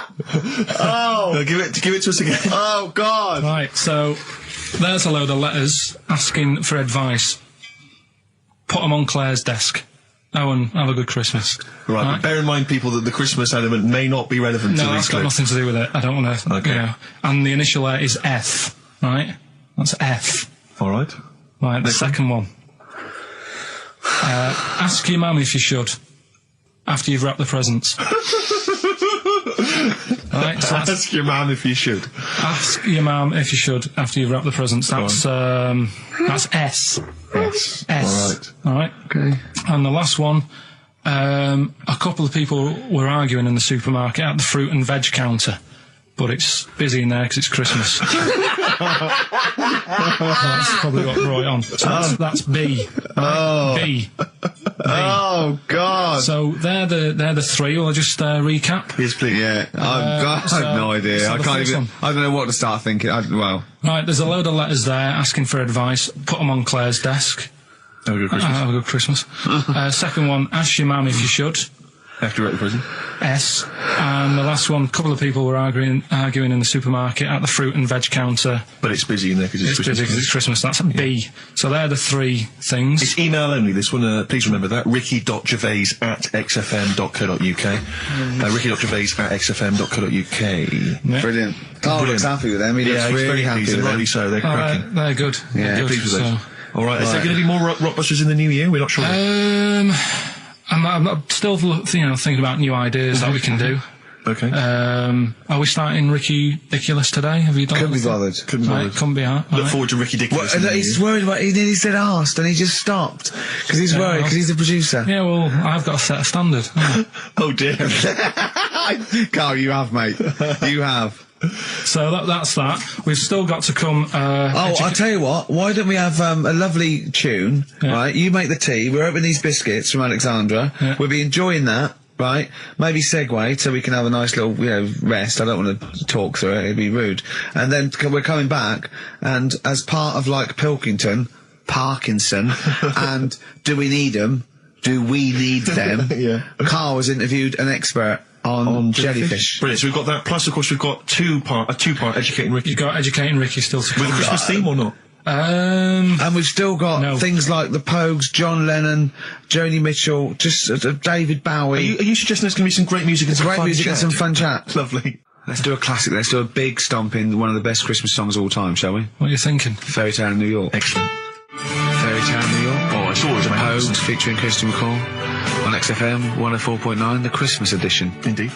No, give it to us again. Oh, God. Right, so there's a load of letters asking for advice. Put them on Claire's desk. Oh, and have a good Christmas. Right, but bear in mind, people, that the Christmas element may not be relevant to No, these that's got clips. nothing to do with it. I don't want to, Okay. And the initial there is F, right? That's F. All right. Right, the second one. Ask your mum if you should, after you've wrapped the presents. Right, so Ask your man if you should. ask your mum if you should, after you've wrapped the presents. That's S. Yes. S. All right. Okay. And the last one, a couple of people were arguing in the supermarket at the fruit and veg counter, but it's busy in there because it's Christmas. That's probably what brought it on. So that's B. Right? B. Oh, God. So they're the three. Will I just recap? Yes, please. Yeah, I've no idea. so I the can't first even. one. I don't know what to start thinking. Right, there's a load of letters there asking for advice. Put them on Claire's desk. Have a good Christmas. Have a good Christmas. Second one, ask your mum if you should. After you're at the prison. S. And the last one, a couple of people were arguing in the supermarket at the fruit and veg counter. But it's busy in there because it's It's Christmas. busy 'cause it's Christmas. That's a B. So they're the three things. It's email only, this one. Please remember that. ricky.gervais@xfm.co.uk. ricky.gervais@xfm.co.uk. Yeah. Brilliant. Carl looks happy with them. He looks Yeah, he's really very happy pleased, with and them. rightly so. They're cracking. They're good. Yeah, They're good. Pleased with those. So, All right, is there going to be more Rockbusters in the new year? We're not sure. I'm still, thinking about new ideas that we can do. Okay. Are we starting Ridiculous today? Have you done Couldn't be anything? bothered. Couldn't be Right, bothered. couldn't be hard. Look Right. forward to Ricky Dickless. in the new He's year. worried about. He nearly said asked, and he just stopped because he's worried because he's the producer. Yeah, well, I've got to set a standard. Oh dear. Carl, you have, mate. You have. So that's that. We've still got to come. I'll tell you what. Why don't we have a lovely tune? Yeah. Right, you make the tea. We're opening these biscuits from Alexandra. Yeah. We'll be enjoying that. Right, maybe segue so we can have a nice little, rest. I don't want to talk through it; it'd be rude. And then we're coming back, and as part of like Parkinson, and Do We Need Them? Do We Need Them? Yeah. Carl has interviewed an expert on jellyfish. Brilliant. So we've got that. Plus, of course, we've got a two-part Educating Ricky. You've got Educating Ricky still to come. With a Christmas theme or not? And we've still got No. things like the Pogues, John Lennon, Joni Mitchell, just David Bowie. Are you suggesting there's going to be some great music and some Great fun music chat? and some fun chat. Lovely. Let's do a classic. Let's do a big stomp in one of the best Christmas songs of all time, shall we? What are you thinking? Fairy Tale in New York. Excellent. Fairy Tale in New York. Oh, it's always amazing. Pogues featuring Christian McCall on XFM 104.9, the Christmas edition. Indeed.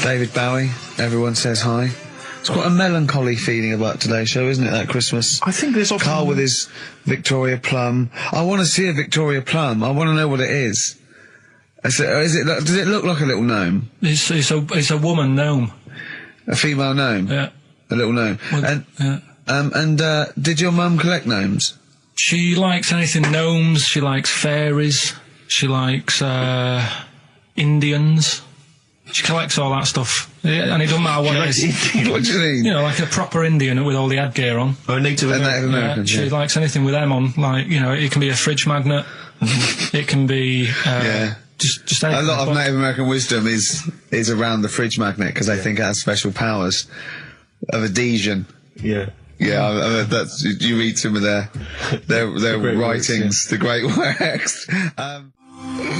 David Bowie, Everyone Says Hi. It's quite a melancholy feeling about today's show, isn't it, that Christmas? I think there's often... Carl with his Victoria Plum. I want to see a Victoria Plum. I want to know what it is. Does it look like a little gnome? It's a woman gnome. A female gnome? Yeah. A little gnome. Well, And yeah. Did your mum collect gnomes? She likes anything gnomes. She likes fairies. She likes Indians. She collects all that stuff. Yeah, and it doesn't matter what it is. What do you mean? Like a proper Indian with all the headgear on. Oh, Native American. American, She likes anything with them on. Like, it can be a fridge magnet. It can be just A anything. lot of But- Native American wisdom is around the fridge magnet because they think it has special powers of adhesion. Yeah. Yeah, I that's you read some of their great writings, works, the great works.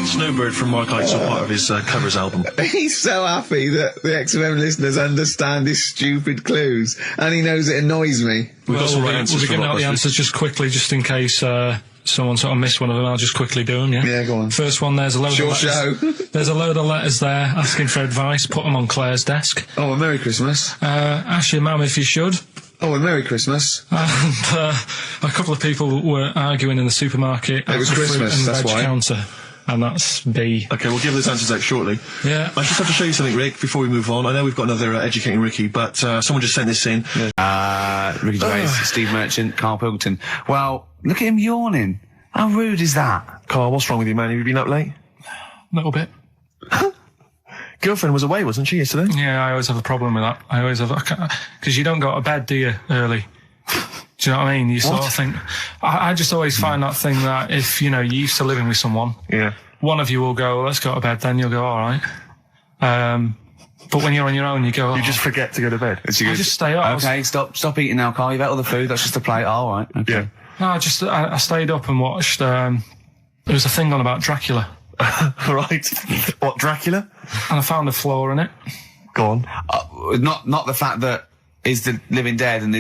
Snowbird from Mark Eitzel, part of his covers album. He's so happy that the XFM listeners understand his stupid clues, and he knows it annoys me. We've got some right answers. We'll be giving out the answers just quickly, just in case someone sort of missed one of them. I'll just quickly do them, yeah? Yeah, go on. First one, there's a load of letters. There's a load of letters there asking for advice. Put them on Claire's desk. Oh, a Merry Christmas. Ask your mum if you should. Oh, a Merry Christmas. And a couple of people were arguing in the supermarket. It was at the fruit Christmas, and that's veg why. counter. And that's B. Okay, we'll give those answers out shortly. Yeah. I just have to show you something, Rick, before we move on. I know we've got another Educating Ricky, but someone just sent this in. Ricky Gervais, Steve Merchant, Karl Pilkington. Well, look at him yawning. How rude is that? Carl, what's wrong with you, man? Have you been up late? A little bit. Girlfriend was away, wasn't she, yesterday? Yeah, I always have a problem with that. I always have, because you don't go to bed, do you, early? Do you know what I mean? You sort of think, I just always find that thing that if, you're used to living with someone, one of you will go, let's go to bed, then you'll go, all right. But when you're on your own, you go, You just forget to go to bed. I just stay up. Okay, stop eating now, Carl. You've ate all the food. That's just a plate. All right. Okay. Yeah. No, I stayed up and watched, there was a thing on about Dracula. Right. What, Dracula? And I found a flaw in it. Go on. Not the fact that he's the living dead and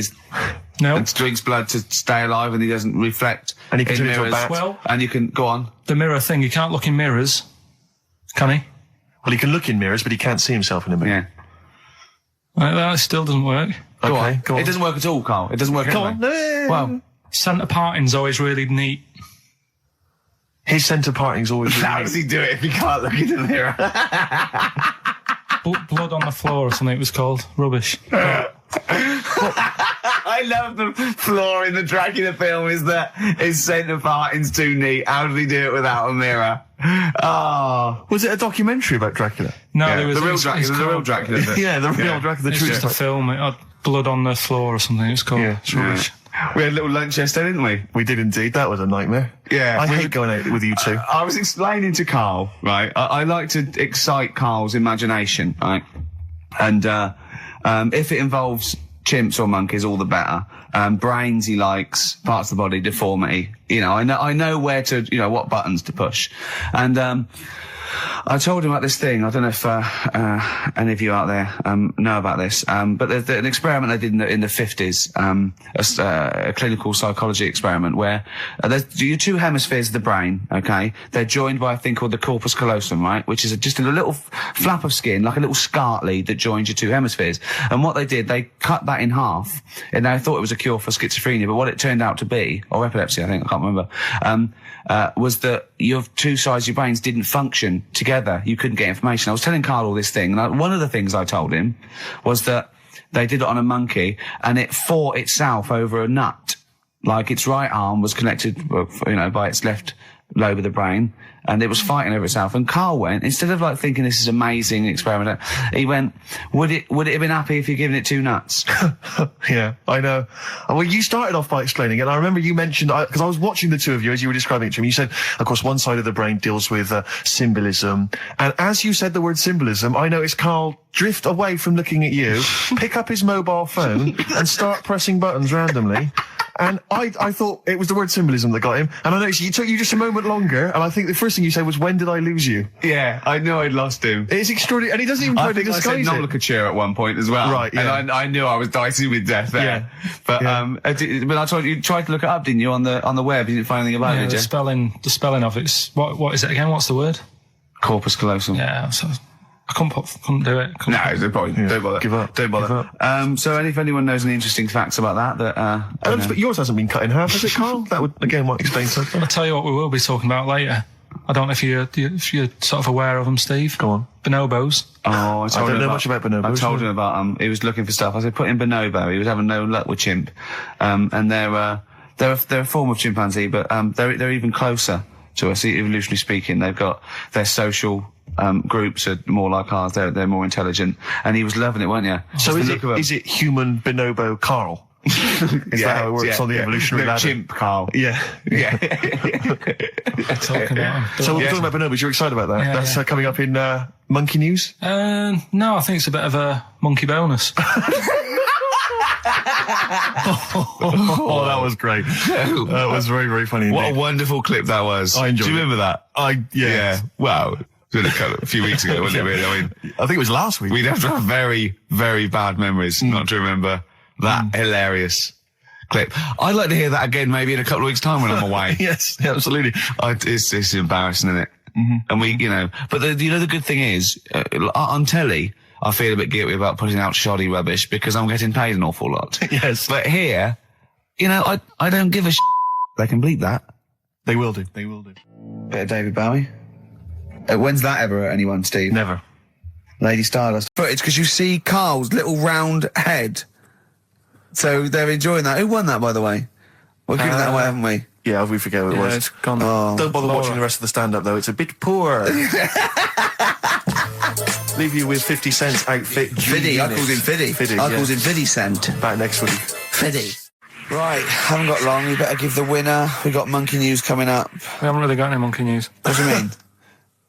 and drinks blood to stay alive and he doesn't reflect. And he can in turn into a mirrors. bat. Well, and you can go on. The mirror thing, you can't look in mirrors, can he? Well, he can look in mirrors, but he can't see himself in a mirror. Yeah. That still doesn't work. Go Okay, on. go on. It doesn't work at all, Carl. It doesn't work. Go anyway. on. No. Well, Centre parting's always really neat. His centre parting's always... how does he do it if he can't look in the mirror? Blood on the floor or something it was called. Rubbish. I love the flaw in the Dracula film is that his centre parting's too neat. How did he do it without a mirror? Oh. Was it a documentary about Dracula? No, Yeah, there was the real it's Dracula. The real called- Dracula. bit. Yeah, the real Dracula, the It's true just a story. film. It had blood on the floor or something. It's called. Yeah. It's rubbish. We had a little lunch yesterday, didn't we? We did indeed. That was a nightmare. Yeah. I hate going out with you two. I was explaining to Carl, right? I like to excite Carl's imagination, right? And if it involves chimps or monkeys, all the better. Brains he likes, parts of the body, deformity. I know where to, what buttons to push. And I told him about this thing. I don't know if any of you out there know about this, but there's an experiment they did in the 50s, a clinical psychology experiment where there's your two hemispheres of the brain, okay? They're joined by a thing called the corpus callosum, right? Which is just a little flap of skin, like a little scarlet lead that joins your two hemispheres. And what they did, they cut that in half, and they thought it was a cure for schizophrenia, but what it turned out to be, or epilepsy, I think, I can't remember, was that your two sides of your brains didn't function together. You couldn't get information. I was telling Carl all this thing, and one of the things I told him was that they did it on a monkey, and it fought itself over a nut. Like its right arm was connected, by its left lobe of the brain, and it was fighting over itself. And Carl went, instead of thinking this is amazing experiment, he went, would it have been happy if you'd given it two nuts? Yeah, I know. Well, you started off by explaining it. I remember you mentioned, because I was watching the two of you as you were describing it to me, you said, of course, one side of the brain deals with symbolism. And as you said the word symbolism, I noticed Carl drift away from looking at you, pick up his mobile phone, and start pressing buttons randomly. And I thought it was the word symbolism that got him. And I noticed it took you just a moment longer. And I think the first thing you said was, when did I lose you? Yeah, I knew I'd lost him. It's extraordinary. And he doesn't even try to disguise I said it. nomenclature at one point as well. Right, yeah. And I knew I was dicey with death there. Yeah. But, Yeah. but I told you tried to look it up, didn't you, on the web? You didn't find anything about it, did the you? spelling of it's, what is it again? What's the word? Corpus callosum. Yeah, so I couldn't do it. No, don't bother. Give up. Don't bother. Give up. So if anyone knows any interesting facts about that, But yours hasn't been cut in half, has it, Carl? That would, again, might explain something. I'll tell you what we will be talking about later. I don't know if you're sort of aware of them, Steve. Go on. Bonobos. Oh, I don't know much about bonobos. I told him about he was looking for stuff. I said put in bonobo. He was having no luck with chimp. And they're a form of chimpanzee, but they're even closer to us, evolutionarily speaking. They've got their social groups are more like ours. They're more intelligent. And he was loving it, weren't you? So is it human bonobo Carl? Is that how it works on the evolutionary ladder? Chimp Carl. Yeah. Yeah. Talking about them. So we're talking about bonobos. You're excited about that? Yeah, That's yeah. Coming up in Monkey News? No, I think it's a bit of a monkey bonus. Oh, that was great. That was very, very funny. What a indeed. wonderful clip that was. I enjoyed Do you it. remember that? Yeah. Wow. It was a few weeks ago, wasn't it, really? I mean, I think it was last week. we'd have to have very, very bad memories not to remember that hilarious clip. I'd like to hear that again maybe in a couple of weeks' time when I'm away. Yes, absolutely. It's embarrassing, isn't it? And we, but the good thing is, on telly, I feel a bit guilty about putting out shoddy rubbish because I'm getting paid an awful lot. Yes. But here, I don't give a They can bleep that. They will do. They will do. Bit of David Bowie. When's that ever hurt anyone, Steve? Never. Lady Stardust. But it's because you see Carl's little round head. So they're enjoying that. Who won that, by the way? We're giving that away, haven't we? Yeah, we forget what it was. It's gone. Don't bother watching the rest of the stand-up, though. It's a bit poor. Leave you with 50 Cent's outfit. Fiddy. I called him Fiddy. Fiddy, I yeah. called him Fiddy Cent. Back next week. Fiddy. Right, haven't got long. We better give the winner. We got Monkey News coming up. We haven't really got any monkey news. What do you mean?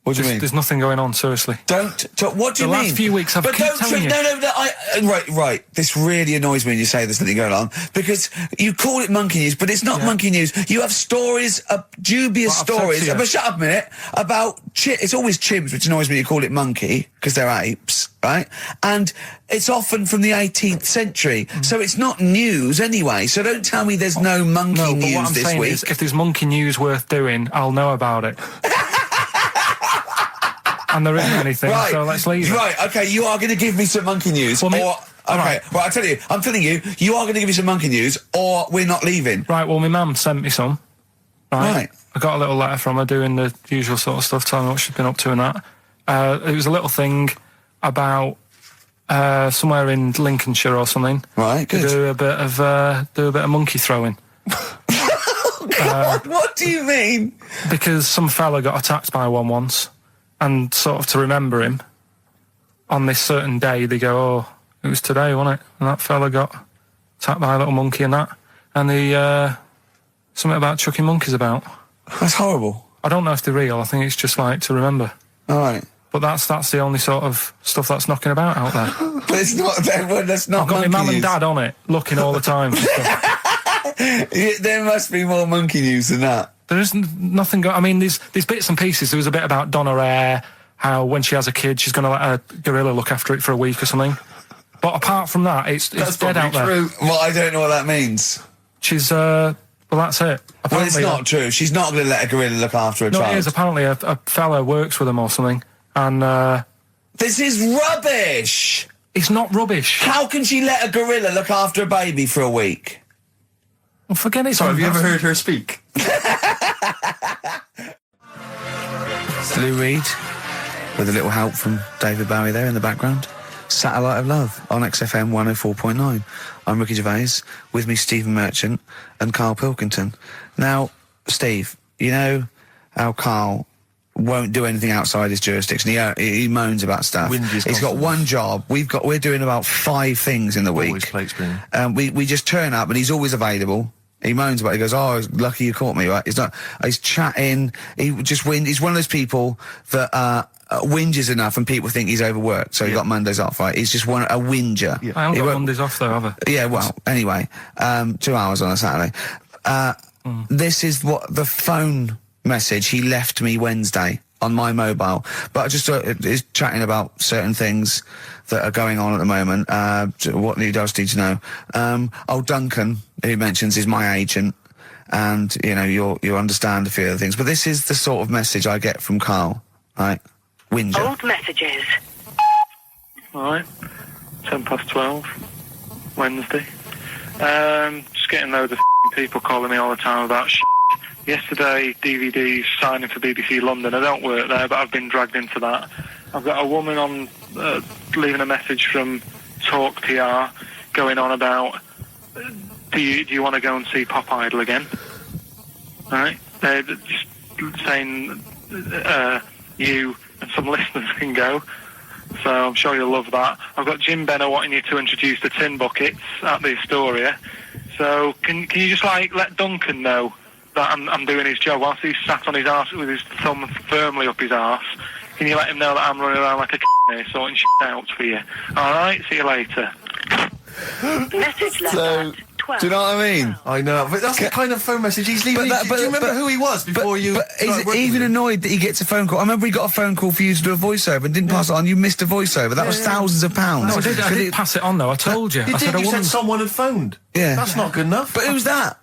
What do you mean? There's nothing going on, seriously. What do you mean? The last few weeks I've But keep don't telling you. No, right. This really annoys me when you say there's something going on because you call it monkey news, but it's not monkey news. You have stories, dubious Well, I've said stories. to you. But shut up a minute. About it's always chimps, which annoys me. You call it monkey because they're apes, right? And it's often from the 18th century, so it's not news anyway. So don't tell me there's no monkey No, but news what I'm this saying week. is, if there's monkey news worth doing, I'll know about it. And there isn't anything, Right, so let's leave it. Right, okay, you are going to give me some monkey news, Well, okay, well, I'm telling you, you are going to give me some monkey news, or we're not leaving. Right, well, my mum sent me some. Right. I got a little letter from her doing the usual sort of stuff, telling me what she's been up to and that. It was a little thing about somewhere in Lincolnshire or something. Right, good. To do a bit of monkey throwing. What do you mean? Because some fella got attacked by one once, and sort of to remember him, on this certain day, they go, oh, it was today, wasn't it? And that fella got attacked by a little monkey and that. And the, something about chucking monkeys about. That's horrible. I don't know if they're real, I think it's just like to remember. All right. But that's the only sort of stuff that's knocking about out there. But it's not, that's not I've got my monkey mum and news. dad on it, looking all the time for stuff. There must be more monkey news than that. There isn't nothing. I mean, there's bits and pieces. There was a bit about Donna Rare, how when she has a kid, she's going to let a gorilla look after it for a week or something. But apart from that, it's dead out there. True. Well, I don't know what that means. She's well, that's it. Well, it's Apparently, not true. She's not going to let a gorilla look after a No, child. it is. Apparently, a fella works with them or something, and This is rubbish. it's not rubbish. How can she let a gorilla look after a baby for a week? Well, forget it. Sorry, have you ever heard her speak? Lou Reed, with a little help from David Bowie there in the background. Satellite of Love on XFM 104.9. I'm Ricky Gervais, with me Stephen Merchant and Karl Pilkington. Now, Steve, you know how Karl won't do anything outside his jurisdiction. He moans about stuff. Whinges He's got constantly. one job. We're doing about 5 things in the Always week. plate spinning. We just turn up and he's always available. He moans about it. He goes, oh, lucky you caught me, right? He's chatting. He's one of those people that whinges enough and people think he's overworked. So he got Mondays off, right? He's just a whinger. Yeah. I haven't He got won't- Mondays off though, have I? Yeah, well, anyway, 2 hours on a Saturday. This is what the phone message he left me Wednesday on my mobile. But I just is chatting about certain things that are going on at the moment. What he does need to know. Duncan, who mentions, is my agent. And, you know, you'll understand a few other things. But this is the sort of message I get from Karl, right? Whinger. Old messages. Alright, 12:10, Wednesday. Just getting loads of people calling me all the time about Yesterday, DVD's signing for BBC London. I don't work there, but I've been dragged into that. I've got a woman on leaving a message from Talk PR going on about, do you want to go and see Pop Idol again? Right? They're just saying you and some listeners can go. So I'm sure you'll love that. I've got Jim Benner wanting you to introduce the tin buckets at the Astoria. So can you just let Duncan know that I'm doing his job whilst he's sat on his arse with his thumb firmly up his arse? Can you let him know that I'm running around like a here sorting shit out for you? Alright, see you later. Message left So, at 12. do you know what I mean? I know, but that's the kind of phone message he's leaving. Do you remember who he was before you? But he's even annoyed that he gets a phone call. I remember he got a phone call for you to do a voiceover and didn't pass it on. You missed a voiceover. That was thousands of pounds. No, I did pass it on though. I told you. You I said did. You said someone had phoned. Yeah. That's not good enough. But who's that?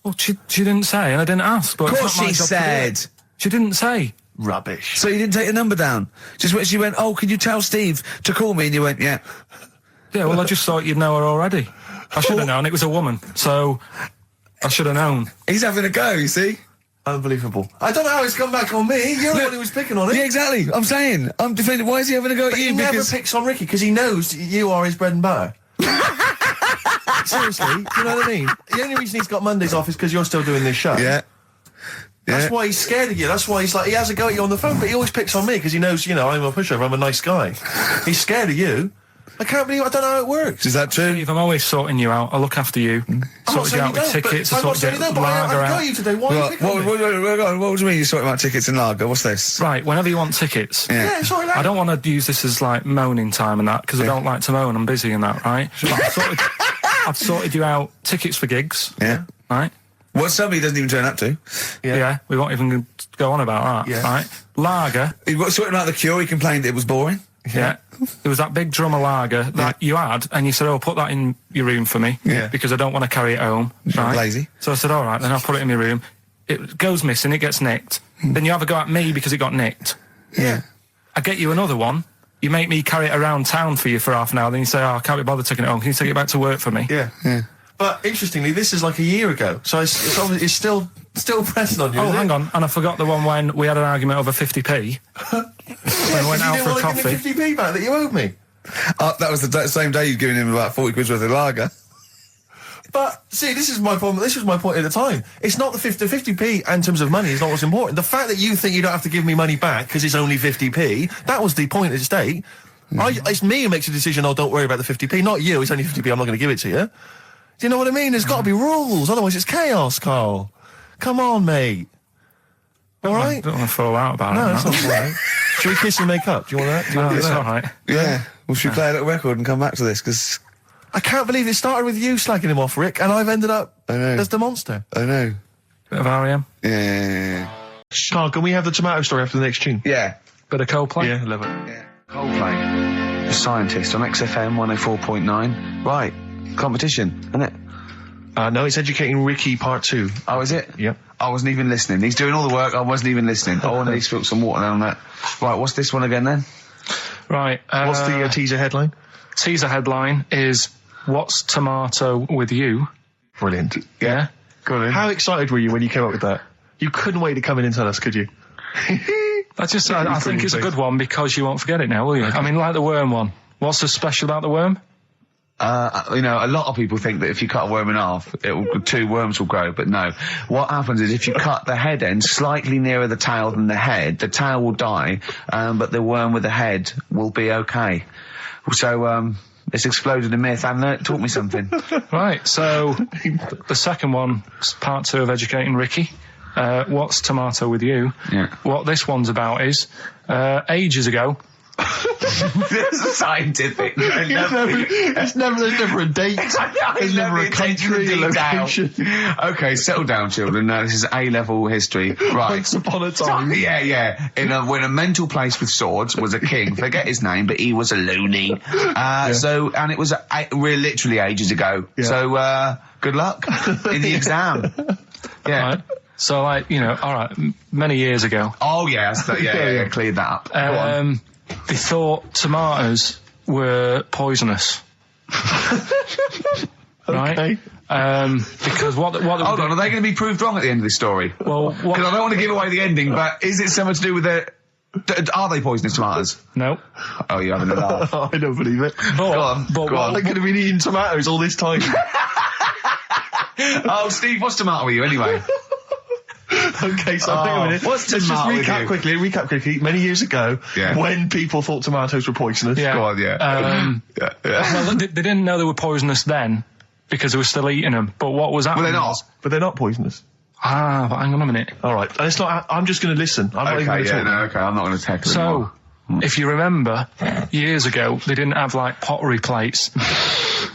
Well, she didn't say, and I didn't ask. But Of it's course not my she job to do said. it. She didn't say. Rubbish. So you didn't take the number down? Just when she went, oh, can you tell Steve to call me? And you went, yeah. Yeah, well, I just thought you'd know her already. I should have known. It was a woman, so I should have known. He's having a go, you see? Unbelievable. I don't know how it's come back on me. You're the one who was picking on it. Yeah, exactly. I'm saying. I'm defending. Why is he having a go at But you? he never picks on Ricky because he knows you are his bread and butter. Seriously, do you know what I mean? The only reason he's got Mondays off is because you're still doing this show. Yeah. That's why he's scared of you. That's why he's like, he has a go at you on the phone, but he always picks on me because he knows, you know, I'm a pushover, I'm a nice guy. He's scared of you. I can't believe, I don't know how it works. Is that true? Steve, I'm always sorting you out. I look after you. Sorted you out with tickets. I sorted you out with lager I got out. you today. Why are you picking on me? What do you mean you're sorting about tickets and lager? What's this? Right, whenever you want tickets. Yeah, sorry, I don't want to use this as like moaning time and that because I don't like to moan. I'm busy and that, right? But I've sorted you out tickets for gigs. Yeah. Right? What somebody doesn't even turn up to. Yeah. We won't even go on about that. Yeah. Right? Lager. He got sorting out the Cure. He complained it was boring. Yeah. There was that big drum of lager that you had, and you said, oh, put that in your room for me. Yeah. Because I don't want to carry it home. Right? Lazy. So I said, all right, then I'll put it in my room. It goes missing, it gets nicked. Then you have a go at me because it got nicked. Yeah. I get you another one. You make me carry it around town for you for half an hour. Then you say, oh, I can't be bothered taking it home. Can you take it back to work for me? Yeah. But interestingly, this is like a year ago, so it's obviously it's still pressing on you. Oh, hang on. And I forgot the one when we had an argument over 50p. When I went out for a coffee. You didn't want to give me 50p back that you owed me. That was the same day you'd given him about 40 quid worth of lager. But, see, this is my problem. This was my point at the time. It's not the 50p in terms of money is not what's important. The fact that you think you don't have to give me money back because it's only 50p, that was the point at stake. It's me who makes a decision, oh, don't worry about the 50p, not you. It's only 50p, I'm not going to give it to you. Do you know what I mean? There's got to be rules, otherwise it's chaos, Carl. Come on, mate. All right? I don't want to fall out about it. No, it's not all right. Should we kiss and make up? Do you want that? Do you want to do It's that? all right. Yeah. Well, should we play a little record and come back to this? Because I can't believe it started with you slagging him off, Rick, and I've ended up I know. as the monster. I know. Bit of R.E.M. Yeah. Carl, can we have the tomato story after the next tune? Yeah. Bit of Coldplay. Yeah, love it. Yeah. Coldplay, The Scientist on XFM 104.9. Right, competition, isn't it? No, it's Educating Ricky Part 2. Oh, is it? Yep. I wasn't even listening. He's doing all the work, I wasn't even listening. Oh, and he spilled some water down that. Right, what's this one again then? Right. What's the teaser headline? Teaser headline is, What's Tomato with You? Brilliant. Yeah? Go on in. How excited were you when you came up with that? You couldn't wait to come in and tell us, could you? I think it's a good one because you won't forget it now, will you? I mean, like the worm one. What's so special about the worm? You know, a lot of people think that if you cut a worm in half, two worms will grow, but no. What happens is if you cut the head end slightly nearer the tail than the tail will die, but the worm with the head will be okay. So, it's exploded a myth. It taught me something. Right, so the second one, part 2 of Educating Ricky. What's Tomato with You? Yeah. What this one's about is, ages ago... It's scientific. There's never a date. There's never a country, a location. Okay, settle down, children. This is A-level history. Right. Once upon a time. Yeah. When a mental place with swords was a king, forget his name, but he was a loony. So, and it was literally ages ago. Yeah. So, good luck in the exam. Yeah. Right. So, like, you know, all right, many years ago. Oh, yeah, cleared that up. Go on. They thought tomatoes were poisonous. Right? Okay. Because what Hold on, are they going to be proved wrong at the end of this story? Well, Because I don't want to give away the ending, but is it something to do with are they poisonous tomatoes? No. Oh, you're having a laugh. I don't believe it. Go on. They could have been eating tomatoes all this time. Oh, Steve, what's tomato with you anyway? Okay, so hang on a minute. What's Let's just tomato with recap quickly. Many years ago, when people thought tomatoes were poisonous. Yeah. Go on, yeah. Well, they didn't know they were poisonous then because they were still eating them. But what was happening? Well, they're not. But they're not poisonous. But hang on a minute. All right, and it's not. I'm just going to listen. I'm not even going to talk. I'm not going to tackle So, if you remember, years ago, they didn't have, like, pottery plates.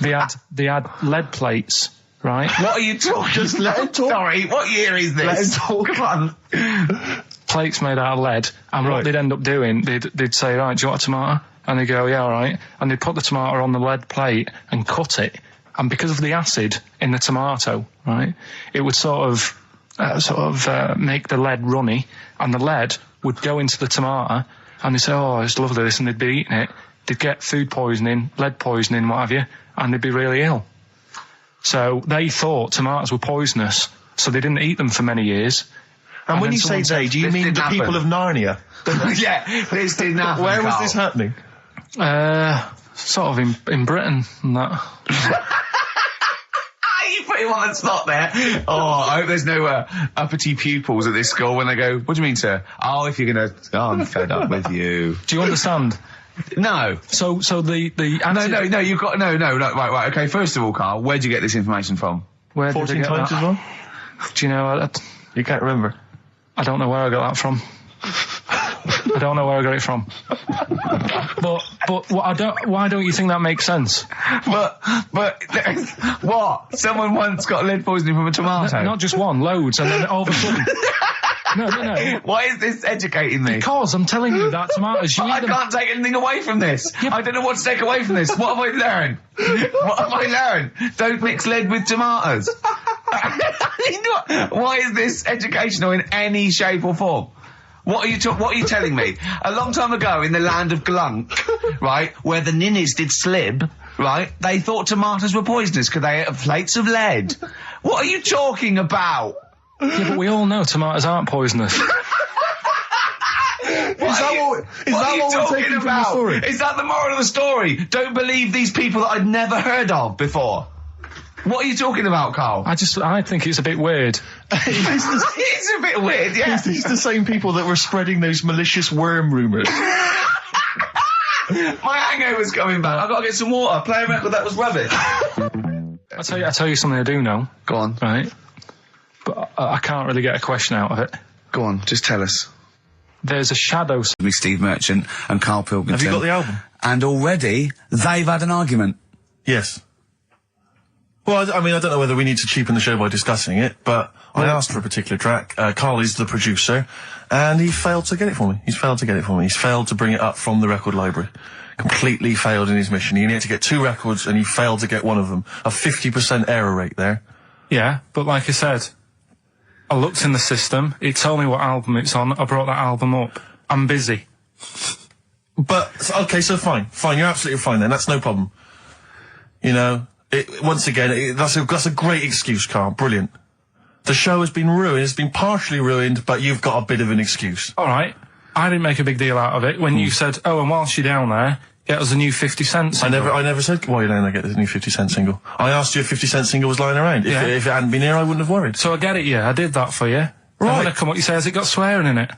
they had lead plates, right? What are you talking? Just let him talk. Sorry, what year is this? Let him talk. Come on. Plates made out of lead, and what they'd end up doing, they'd say, right, do you want a tomato? And they go, yeah, all right. And they'd put the tomato on the lead plate and cut it, and because of the acid in the tomato, right, it would sort of make the lead runny, and the lead would go into the tomato, and they'd say, oh, it's lovely this, and they'd be eating it. They'd get food poisoning, lead poisoning, what have you, and they'd be really ill. So they thought tomatoes were poisonous, so they didn't eat them for many years. And when you say they, do you mean the people of Narnia? Yeah, this didn't happen. Where was this happening? Sort of in Britain and that. You put him on the spot there. Oh, I hope there's no uppity pupils at this school when they go, what do you mean, sir? Oh, if you're gonna... Oh, I'm fed up with you. Do you understand? No. So the No, you've got... No, right, okay, first of all, Carl, where'd you get this information from? Where did 14 I get times that? as well? Do you know... You can't remember. I don't know where I got that from. I don't know where I got it from. But why don't you think that makes sense? But what? Someone once got lead poisoning from a tomato? Not just one, loads, and then all of a sudden... No. Why is this educating me? Because I'm telling you that tomatoes... I can't take anything away from this. Yeah. I don't know what to take away from this. What have I learned? What have I learned? Don't mix lead with tomatoes. Why is this educational in any shape or form? What are you telling me? A long time ago in the land of Glunk, right, where the ninnies did slib, right, they thought tomatoes were poisonous because they ate plates of lead. What are you talking about? Yeah, but we all know tomatoes aren't poisonous. Is that what we're taking from the story? Is that the moral of the story? Don't believe these people that I'd never heard of before. What are you talking about, Carl? I think it's a bit weird. It's a bit weird, yeah. It's the same people that were spreading those malicious worm rumours. My hangover's coming back. I've got to get some water. Play a record that was rubbish. I'll tell you something I do know. Go on. Right? But I can't really get a question out of it. Go on, just tell us. There's a shadow... Steve Merchant and Karl Pilkington. Have you got the album? And already, they've had an argument. Yes. Well, I mean, I don't know whether we need to cheapen the show by discussing it, but I asked for a particular track. Karl is the producer, and he failed to get it for me. He's failed to bring it up from the record library. Completely failed in his mission. He needed to get 2 records, and he failed to get one of them. A 50% error rate there. Yeah, but like I said, I looked in the system, it told me what album it's on, I brought that album up. I'm busy. But, okay, so fine, you're absolutely fine then, that's no problem. You know, once again, that's a great excuse, Karl, brilliant. The show has been ruined, it's been partially ruined, but you've got a bit of an excuse. Alright, I didn't make a big deal out of it when you said, oh, and whilst you're down there, get us a new 50 Cent single. I never said, why don't I get this new 50 Cent single? I asked you if 50 Cent single was lying around. If it hadn't been here, I wouldn't have worried. So I get it, yeah, I did that for you. Right. And when I come up, you say, has it got swearing in it?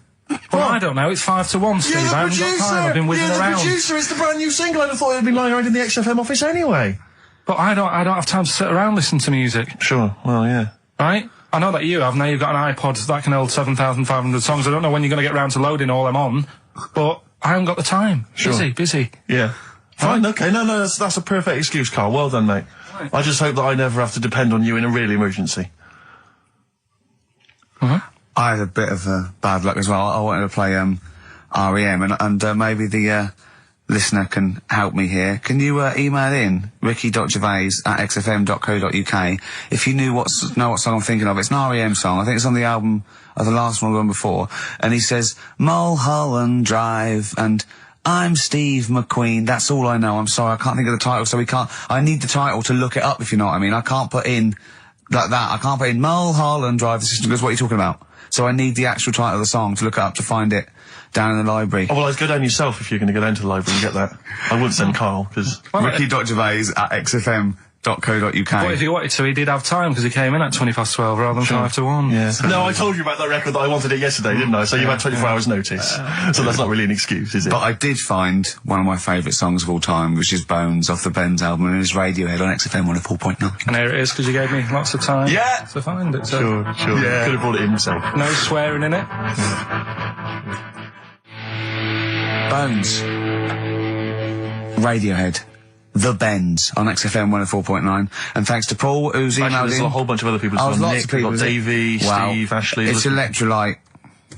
Well, I don't know, it's 5 to 1, Steve. You're the I haven't got time, I've been whizzing around. You're the producer, it's the brand new single. I'd have thought it had been lying around in the XFM office anyway. But I don't have time to sit around listening to music. Sure, well, yeah. Right? I know that you have. Now you've got an iPod that can hold 7,500 songs. I don't know when you're going to get round to loading all them on, but I haven't got the time. Sure. Busy. Yeah. Fine, okay. No, that's a perfect excuse, Karl. Well done, mate. Right. I just hope that I never have to depend on you in a real emergency. I had a bit of bad luck as well. I wanted to play REM, and maybe the listener can help me here. Can you email in ricky.gervais@xfm.co.uk if you know what song I'm thinking of? It's an REM song. I think it's on the album of the last one before. And he says Mulholland Drive and I'm Steve McQueen. That's all I know. I'm sorry, I can't think of the title, so I need the title to look it up, if you know what I mean. I can't put in like that. I can't put in Mulholland Drive. The system goes, what are you talking about? So I need the actual title of the song to look it up to find it down in the library. Oh, well, I'd go down yourself if you're going to go down to the library and get that. I wouldn't send Karl, because... Ricky.gervais@xfm.co.uk. But if he wanted to, he did have time, because he came in at 12:20 rather than 5 to 1. Yeah. No, I told you about that record that I wanted it yesterday, didn't I? So you had 24 hours notice. So that's not really an excuse, is it? But I did find one of my favourite songs of all time, which is Bones off the Benz album, and it is Radiohead on XFM 104.9. And here it is, because you gave me lots of time to find it. So. Sure. Yeah. Could have brought it in himself. No swearing in it. Bones. Radiohead. The Bend on XFM 104.9. And thanks to Paul, who's emailed in. There's a whole bunch of other people. Oh, Nick, lots of people. We've got Davey, Steve, Ashley. It's Electrolyte.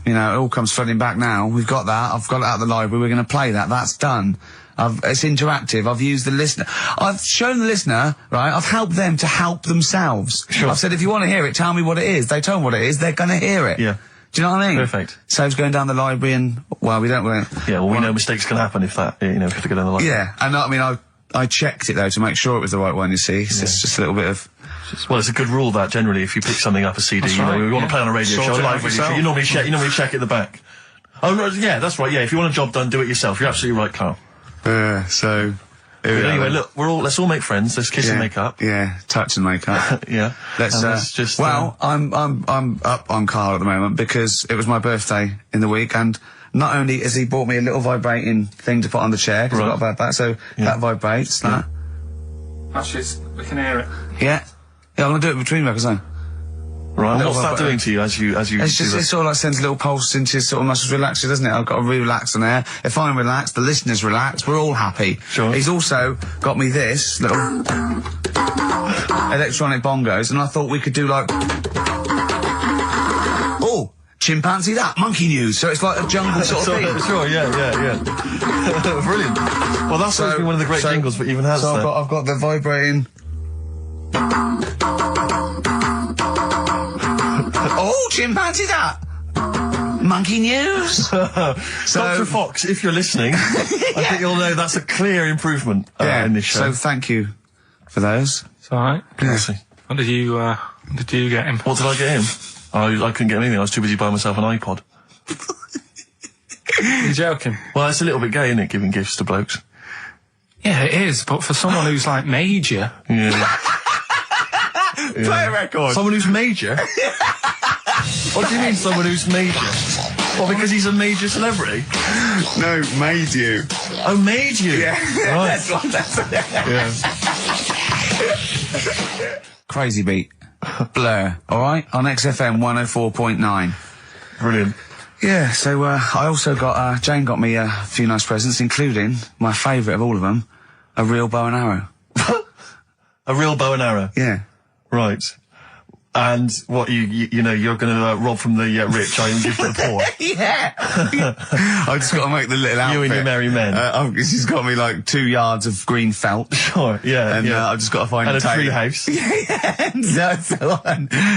You know, it all comes flooding back now. We've got that. I've got it out of the library. We're going to play that. That's done. It's interactive. I've used the listener. I've shown the listener, right? I've helped them to help themselves. Sure. I've said, if you want to hear it, tell me what it is. They tell me what it is. They're going to hear it. Yeah. Do you know what I mean? Perfect. Saves going down the library and, well, we don't... Yeah, well, we know mistakes can happen if that, you know, if they go down the library. Yeah, and I mean, I checked it, though, to make sure it was the right one, you see. It's just a little bit of... Well, it's a good rule that, generally, if you pick something up, a CD, That's you know, right, we want to play on a radio Sort show, it a out live radio show, yourself. you normally check at the back. Oh, right, yeah, that's right, yeah, if you want a job done, do it yourself. You're absolutely right, Carl. So... But anyway, look, let's all make friends, let's kiss and make up. Yeah, touch and make up. Yeah. Let's just... Well, I'm up on Carl at the moment because it was my birthday in the week, and not only has he bought me a little vibrating thing to put on the chair, because I've got a bad back, so that vibrates, that. Actually, we can hear it. Yeah, I'm gonna do it between records, though. Right, and what's that doing to you as you It's do just, that? it sort of like sends a little pulse into your sort of muscles, relax you, doesn't it? I've got to relax on air. If I'm relaxed, the listeners relax, we're all happy. Sure. He's also got me this little electronic bongos, and I thought we could do like... Oh! Chimpanzee that, monkey news, so it's like a jungle sort of thing. Sure, yeah. Brilliant. Well, that's always been one of the great jingles that even has So there. I've got the vibrating... Oh, chimpanzee that! Monkey news! Dr. Fox, if you're listening, I think you'll know that's a clear improvement in this show. So thank you for those. It's alright. Seriously. What did you get him? What did I get him? I couldn't get him anything, I was too busy buying myself an iPod. You're joking? Well, it's a little bit gay, isn't it, giving gifts to blokes? Yeah, it is, but for someone who's like major... Yeah. Play a record. Someone who's major? What do you mean, someone who's major? Well, because he's a major celebrity? No, made you. Oh, made you? Yeah. Right. Yeah. Crazy Beat. Blur. Alright? On XFM 104.9. Brilliant. Yeah, so, I also got, Jane got me a few nice presents, including my favourite of all of them, a real bow and arrow. A real bow and arrow? Yeah. Right. And what, you know, you're going to rob from the rich and give to the poor? Yeah. I just got to make the little outfit. You and your merry men. She's got me like 2 yards of green felt. Sure, yeah. And yeah. I've just got to find and a tree tailor. house. Yeah,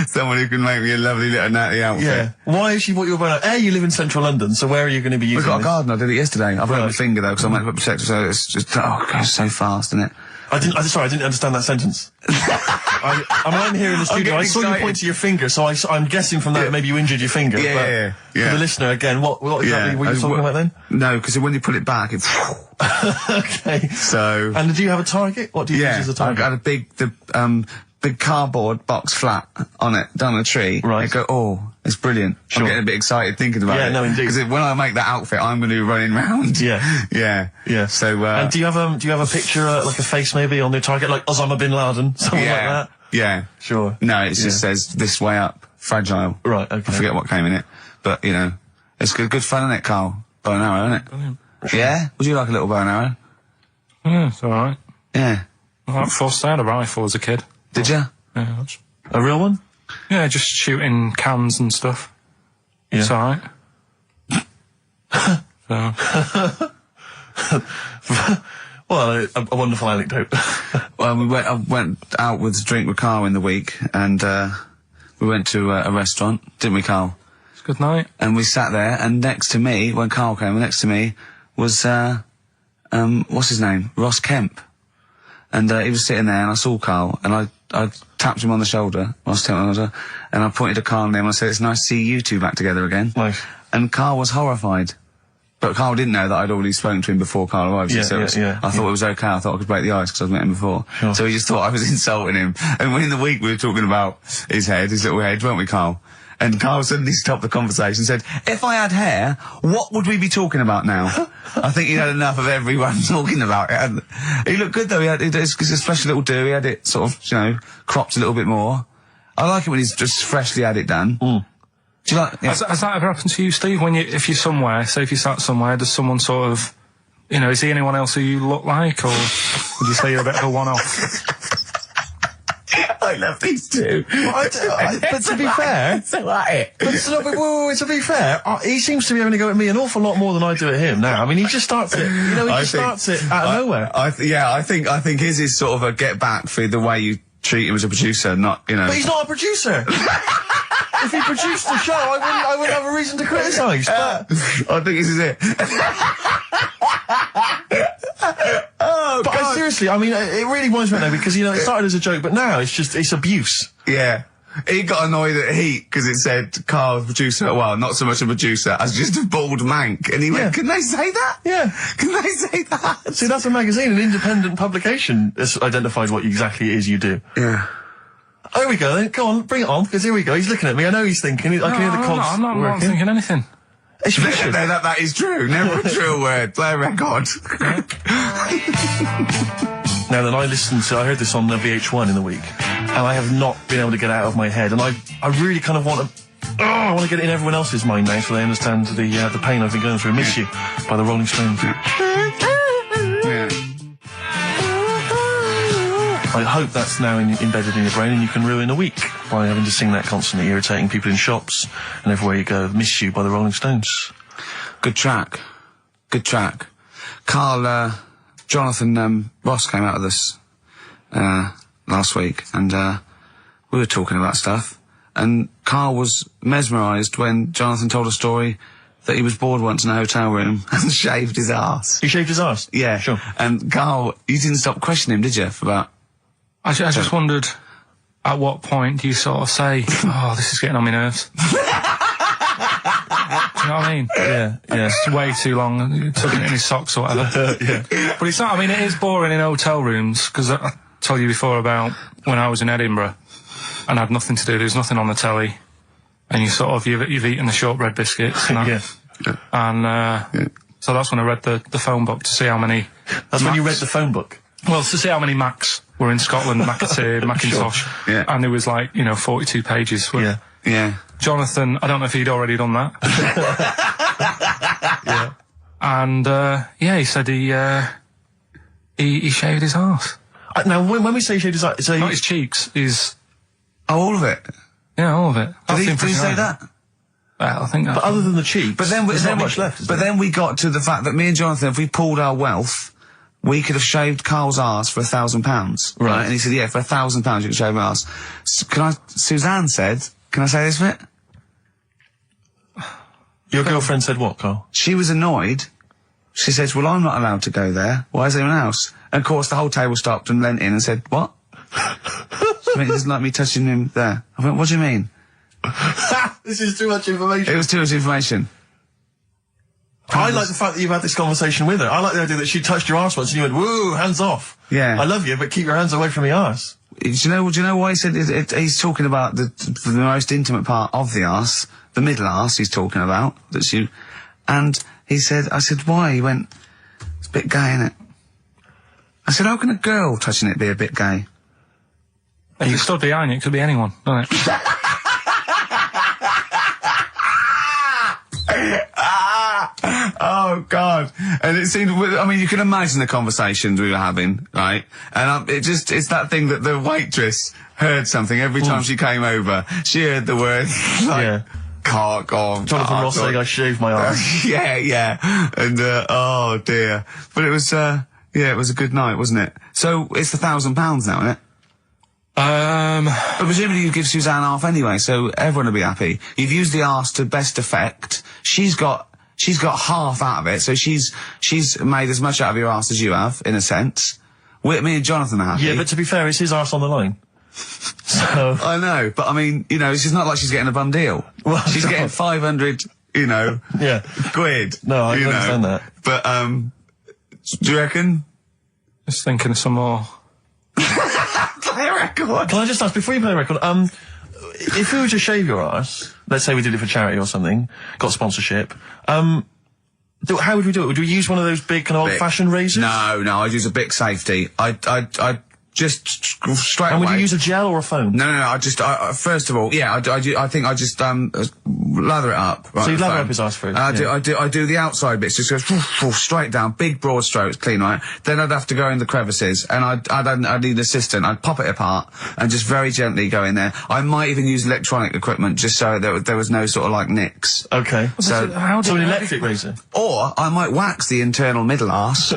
someone who can make me a lovely little natty outfit. Yeah. Why has she bought you a bow and arrow? You live in central London, so where are you going to be using We've got a this? garden, I did it yesterday. I've got my finger though, because I'm meant to put protector, so it's just, oh, it goes so fast, isn't it? Sorry, I didn't understand that sentence. I'm here in the studio. I saw you point to your finger, so I'm guessing from that maybe you injured your finger. Yeah. For the listener, again, what exactly were you talking about then? No, because when you pull it back, it's... Okay. So... And do you have a target? What do you use as a target? I've got a big cardboard box flat on it, down a tree. Right. I go, oh, it's brilliant. Sure. I'm getting a bit excited thinking about it. Yeah, no, indeed. Because when I make that outfit, I'm going to be running round. Yeah. Yeah. So, and do you have a picture, like a face maybe on the target, like Osama bin Laden, something like that? Yeah. Sure. No, it just says this way up, fragile. Right, okay. I forget what came in it. But, you know, it's good fun, isn't it, Carl? Bow and arrow, isn't it? Brilliant. Yeah? Would you like a little bow and arrow? Yeah, it's alright. Yeah. I forced out a rifle as a kid. Did you? Yeah, that's... A real one? Yeah, just shooting cans and stuff. Yeah. It's alright. So... Well, a wonderful anecdote. Well, I went out with a drink with Carl in the week, and we went to a restaurant, didn't we, Carl? It's a good night. And we sat there, and next to me, when Carl came, next to me was, what's his name? Ross Kemp. And he was sitting there, and I saw Carl, and I tapped him on the shoulder, Ross Kemp on the shoulder, and I pointed to Carl and him, and I said, it's nice to see you two back together again. Nice. And Carl was horrified. But Carl didn't know that I'd already spoken to him before Carl arrived. Yeah, so I thought it was okay. I thought I could break the ice because I'd met him before. Sure. So he just thought I was insulting him. And when in the week we were talking about his little head, weren't we, Carl? And Carl suddenly stopped the conversation and said, if I had hair, what would we be talking about now? I think he'd had enough of everyone talking about it. And he looked good though. It's a special little do. He had it sort of, you know, cropped a little bit more. I like it when he's just freshly had it done. Mm. Do you like? Yeah. Has that ever happened to you, Steve? If you're somewhere, say if you sat somewhere, does someone sort of you know, is he anyone else who you look like, or would you say you're a bit of a one-off? I love these two. But to be fair, to be fair, he seems to be having a go at me an awful lot more than I do at him now. I mean, he just starts it. You know, he starts it out of nowhere. I think his is sort of a get back for the way you treat him as a producer, not, you know. But he's not a producer. If he produced the show, I wouldn't have a reason to criticise. But I think this is it. But seriously, I mean, it really winds me up now because, you know, it started as a joke, but now it's abuse. Yeah. He got annoyed at Heat because it said Karl, producer, well, not so much a producer as just a bald mank. And he went, can they say that? Yeah. Can they say that? See, that's a magazine, an independent publication that's identified what exactly it is you do. Yeah. Oh, here we go then. Go on, bring it on, because here we go. He's looking at me. I know he's thinking. I can hear the cogs I'm not thinking anything. It's vicious. No, that is true. Never a true word. Play a record. Now then, I heard this on VH1 in the week, and I have not been able to get it out of my head, and I really kind of want to get it in everyone else's mind now so they understand the pain I've been going through. Miss You by the Rolling Stones. Yeah. I hope that's now embedded in your brain and you can ruin a week by having to sing that constantly, irritating people in shops and everywhere you go. Miss You by the Rolling Stones. Good track. Good track. Karl, Jonathan Ross came out of this last week, and we were talking about stuff, and Karl was mesmerised when Jonathan told a story that he was bored once in a hotel room and shaved his arse. He shaved his arse? Yeah. Sure. And Karl, you didn't stop questioning him, did you, for about... I just wondered, at what point do you sort of say, oh, this is getting on my nerves? Do you know what I mean? Yeah. It's way too long, tucking it in his socks or whatever. Yeah. But it's not, I mean, it is boring in hotel rooms, because I told you before about when I was in Edinburgh and I had nothing to do, there was nothing on the telly, and you've eaten the shortbread biscuits, and so that's when I read the phone book to see how many... That's when you read the phone book? Well, to see how many Macs were in Scotland, McAteer, Macintosh, Sure. Yeah. and it was like, 42 pages. Yeah. Jonathan, I don't know if he'd already done that. Yeah. And, he said he shaved his arse. Now, when we say shaved his arse... Not his cheeks, his... Oh, all of it? Yeah, all of it. Did he say that? Well, I think that's... But other than the cheeks, there's not much left. Then we got to the fact that me and Jonathan, if we pooled our wealth... we could have shaved Karl's arse for £1,000. Right. And he said, yeah, for £1,000 you could shave my arse. Suzanne said, can I say this bit? Your girlfriend said what, Karl? She was annoyed. She says, well, I'm not allowed to go there. Why is anyone else? And of course, the whole table stopped and leant in and said, what? I mean, he doesn't like me touching him there. I went, what do you mean? This is too much information. It was too much information. I like the fact that you've had this conversation with her. I like the idea that she touched your arse once and you went, woo, hands off. Yeah. I love you, but keep your hands away from the arse. Do you know why he said he's talking about the most intimate part of the arse, the middle arse he's talking about, and I said, why? He went, it's a bit gay, innit? I said, how can a girl touching it be a bit gay? If you stood behind you, it could be anyone, doesn't it? Oh, God. And it seemed, I mean, you can imagine the conversations we were having, right? And it's that thing that the waitress heard something every time she came over. She heard the word, cock or... Jonathan Ross saying I shaved my arse. Yeah. And, oh, dear. But it was, it was a good night, wasn't it? So, it's £1,000 now, isn't it? But presumably you give Suzanne half anyway, so everyone will be happy. You've used the arse to best effect. She's got half out of it, so she's made as much out of your arse as you have, in a sense. Me and Jonathan are happy. Yeah, but to be fair, it's his arse on the line. So I know, but I mean, it's just not like she's getting a bum deal. Well, she's getting 500, quid. No, I understand that. But do you reckon? Just thinking of some more. Play a record. Can I just ask, before you play a record, if we were to shave your arse, let's say we did it for charity or something, got sponsorship, how would we do it? Would we use one of those big kind of old-fashioned razors? No, I'd use a Bic Safety. I'd Just straight And away. would you use a gel or a foam? No, I first of all, yeah, I think I just, lather it up. Right, So you lather foam. up his ice fruit? I do the outside bits, just goes straight down, big broad strokes, clean, right? Then I'd have to go in the crevices, and I'd need an assistant. I'd pop it apart, and just very gently go in there. I might even use electronic equipment, just so there was no sort of like nicks. Okay. So, So an electric razor? or I might wax the internal middle arse.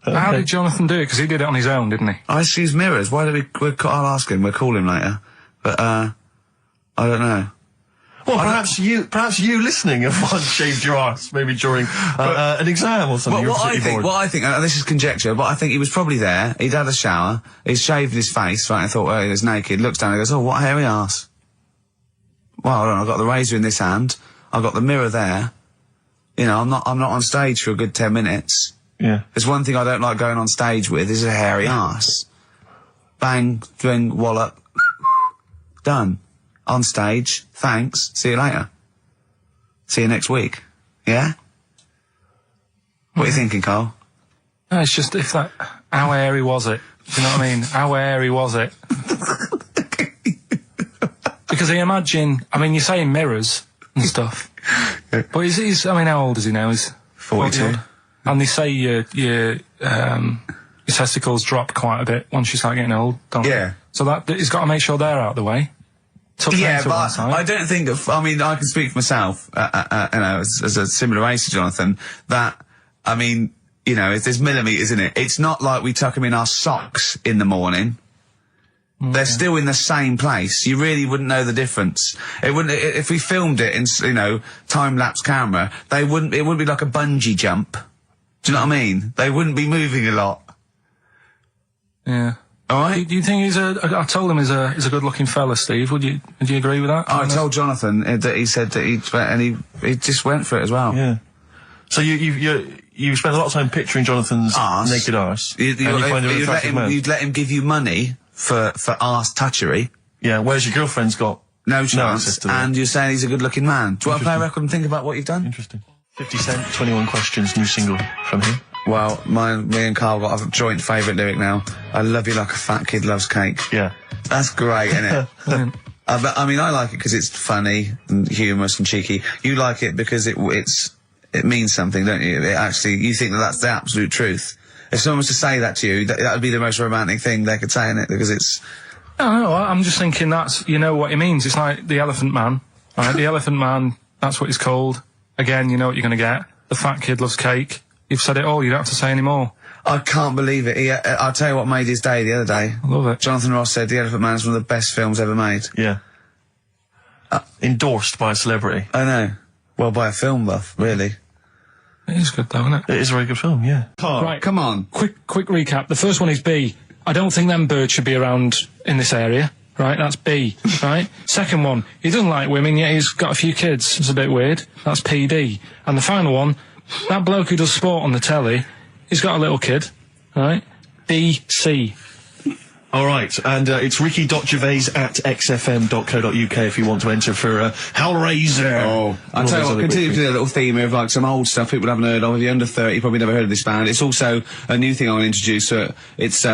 How did Jonathan do it? Because he did it on his own, didn't he? I just use mirrors. Why do I'll ask him. We'll call him later. But, I don't know. Well, perhaps you listening have once shaved your arse, maybe during an exam or something. What I think, and this is conjecture, but I think he was probably there, he'd had a shower, he'd shaved his face, right, I thought, oh, he was naked, looks down and goes, oh, what a hairy arse. Well, hold on, I've got the razor in this hand, I've got the mirror there, you know, I'm not on stage for a good 10 minutes. Yeah. There's one thing I don't like going on stage with is a hairy arse. Bang, drink, wallop, done. On stage, thanks, see you later. See you next week. Yeah? What are you thinking, Carl? No, it's just how airy was it? Do you know what I mean? How airy was it? Because I imagine, you're saying mirrors and stuff, but he's how old is he now? He's 42. And they say your testicles drop quite a bit once you start getting old, don't they? Yeah. So he's got to make sure they're out of the way. Yeah, but I don't think I can speak for myself, you know, as a similar age to Jonathan, that, you know, there's millimetres in it. It's not like we tuck them in our socks in the morning. They're still in the same place. You really wouldn't know the difference. If we filmed it in, you know, time-lapse camera, it wouldn't be like a bungee jump. Do you know what I mean? They wouldn't be moving a lot. Yeah. All right. Do you think I told him he's a good-looking fella, Steve. Would you agree with that? I told Jonathan that he said that he just went for it as well. Yeah. So you spent a lot of time picturing Jonathan's naked arse. You'd let him give you money for arse touchery. Yeah, whereas your girlfriend's got no chance, and you're saying he's a good-looking man. Do you want to play a record and think about what you've done? Interesting. 50 Cent, 21 Questions, new single from him. Well, me and Carl got a joint favourite lyric now. I love you like a fat kid loves cake. Yeah. That's great, isn't it? But, I like it because it's funny and humorous and cheeky. You like it because it means something, don't you? You think that's the absolute truth. If someone was to say that to you, that would be the most romantic thing they could say, innit? Because it's... No, I'm just thinking you know what it means. It's like the Elephant Man, right? The Elephant Man, that's what he's called. Again, you know what you're going to get. The fat kid loves cake. You've said it all, you don't have to say any more. I can't believe it. I'll tell you what made his day the other day. I love it. Jonathan Ross said The Elephant Man is one of the best films ever made. Yeah. Endorsed by a celebrity. I know. Well, by a film buff, really. It is good though, isn't it? It is a very good film, yeah. Right, come on. Quick recap. The first one is B. I don't think them birds should be around in this area. Right, that's B, right? Second one, he doesn't like women, yet he's got a few kids. It's a bit weird. That's PD. And the final one, that bloke who does sport on the telly, he's got a little kid, right? B, C. All right, and it's ricky.gervais@xfm.co.uk if you want to enter for Hellraiser. Oh, I'll tell you what, continue to do a little theme of like some old stuff people haven't heard of. If you're under 30, you probably never heard of this band. It's also a new thing I want to introduce. It's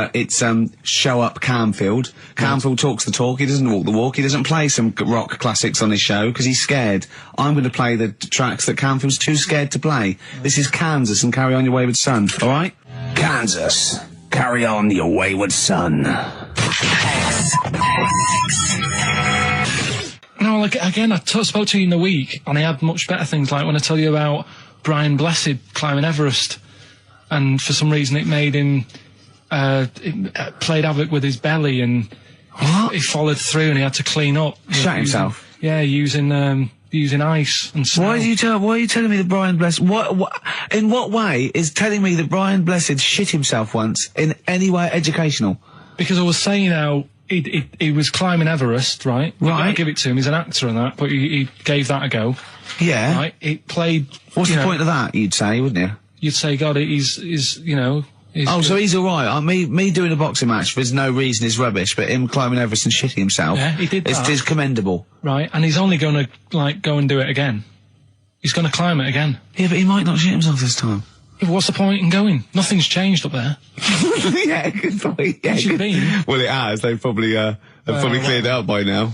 Show Up Camfield. Camfield talks the talk, he doesn't walk the walk. He doesn't play some rock classics on his show because he's scared. I'm going to play the tracks that Camfield's too scared to play. This is Kansas and Carry On Your Wayward Son, all right? Kansas, carry on your wayward son. No, like, again, I spoke to you in the week, and I had much better things, like when I tell you about Brian Blessed climbing Everest, and for some reason it made him, it played havoc with his belly, and he followed through, and he had to clean up. Shut himself? Yeah, using ice and snow. Why are you telling me that Brian Blessed... in what way is telling me that Brian Blessed shit himself once in any way educational? Because I was saying how he was climbing Everest, right? Right. I give it to him, he's an actor and that, but he gave that a go. Yeah. Right? It played... What's the point of that, you'd say, wouldn't you? You'd say, God, he's you know... So he's alright. Me doing a boxing match for no reason is rubbish, but him climbing Everest and shitting himself... Yeah, he did that. It's commendable. Right, and he's only gonna, go and do it again. He's gonna climb it again. Yeah, but he might not shit himself this time. What's the point in going? Nothing's changed up there. Yeah, good point. Yeah, Where's you been? Well, it has. They've probably cleared it out by now.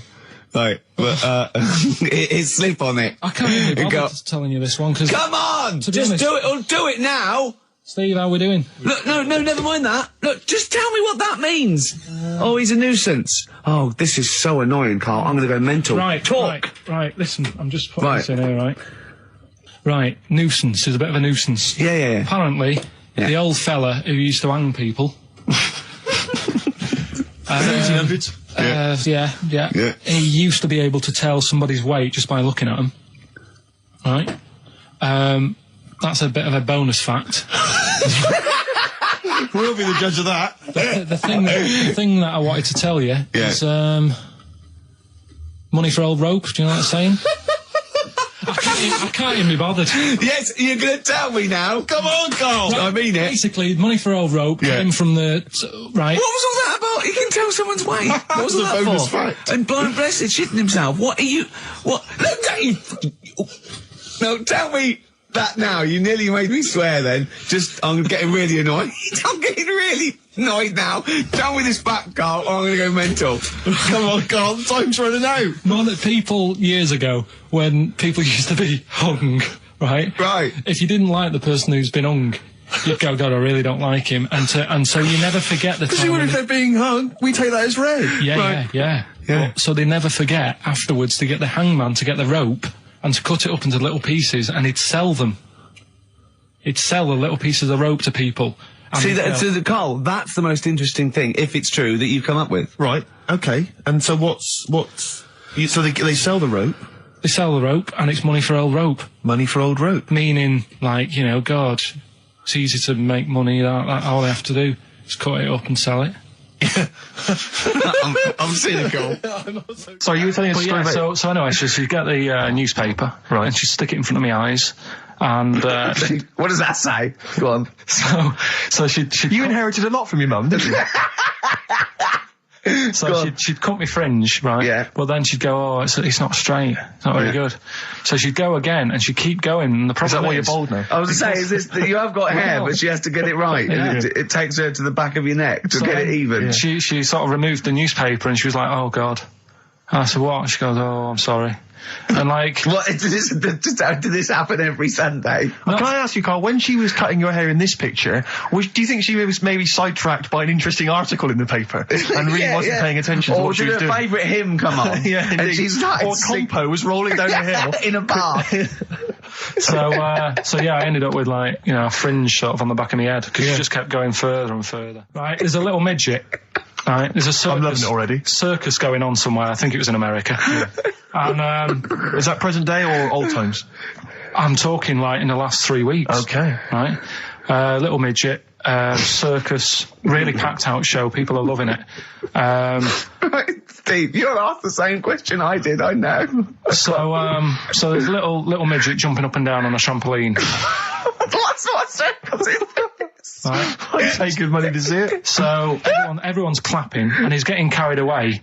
Right, but it's slip on it. I can't even be bothered telling you this one because. Come on, just do it. Or do it now. Steve, how we doing? Look, no, never mind that. Look, just tell me what that means. Oh, he's a nuisance. Oh, this is so annoying, Carl. I'm going to go mental. Right, talk. Right. Listen, I'm just putting this in here, right? Right, nuisance is a bit of a nuisance. Yeah. Apparently, the old fella who used to hang people. 1800s. Yeah. He used to be able to tell somebody's weight just by looking at them. Right? That's a bit of a bonus fact. We'll be the judge of that. The thing that I wanted to tell you is money for old rope. Do you know what I'm saying? I can't even be bothered. Yes, you're going to tell me now. Come on, Carl. Right, I mean it. Basically, money for old rope came from the... Right. What was all that about? You can tell someone's weight. What was all that bonus for? fact. And blind blessed shitting himself. What are you... What? Look at you... No, tell me that now. You nearly made me swear then. I'm getting really annoyed. I'm getting really annoyed now. Tell me this back, Carl, or I'm going to go mental. Come on, Carl, time's running out. More that people years ago, when people used to be hung, right? Right. If you didn't like the person who's been hung, you'd go, God, I really don't like him. And so you never forget the time. Because if they're being hung, we take that as read. Yeah. So they never forget afterwards to get the hangman to get the rope and to cut it up into little pieces, and he'd sell them. He'd sell the little pieces of rope to people. See, Carl, that's the most interesting thing, if it's true, that you've come up with. Right. Okay. And so so they sell the rope. They sell the rope, and it's money for old rope. Money for old rope. Meaning, like, God, it's easy to make money. All they have to do is cut it up and sell it. I'm cynical. Sorry, you were telling us a story about... So anyway, she'd get the newspaper, right, and she'd stick it in front of my eyes, and... what does that say? Go on. So she'd You inherited a lot from your mum, didn't you? So she'd cut me fringe, right? Yeah. But then she'd go, it's not straight. It's not very good. So she'd go again, and she'd keep going, and the problem is that why you're bald now? I was going to say, is this that you have got hair, but she has to get it right. It takes her to the back of your neck to get it even. She sort of removed the newspaper, and she was like, oh, God. And I said, what? And she goes, oh, I'm sorry. And like... What, did this happen every Sunday? Can I ask you, Carl, when she was cutting your hair in this picture, do you think she was maybe sidetracked by an interesting article in the paper and really wasn't paying attention to what she was doing? Or did her favourite hymn come on? Yeah, and she started or Compo was rolling down the hill. In a bath. So I ended up with, like, a fringe sort of on the back of my head, because she just kept going further and further. Right, there's a little midget. Right, there's a circus. I'm loving it already. Circus going on somewhere. I think it was in America. And is that present day or old times? I'm talking like in the last 3 weeks. Okay. Right, little midget. Circus, really packed out show. People are loving it. Steve, you're asked the same question I did. I know. So there's a little midget jumping up and down on a trampoline. That's what circus is. Right. I pay good money to see it. So everyone's clapping, and he's getting carried away.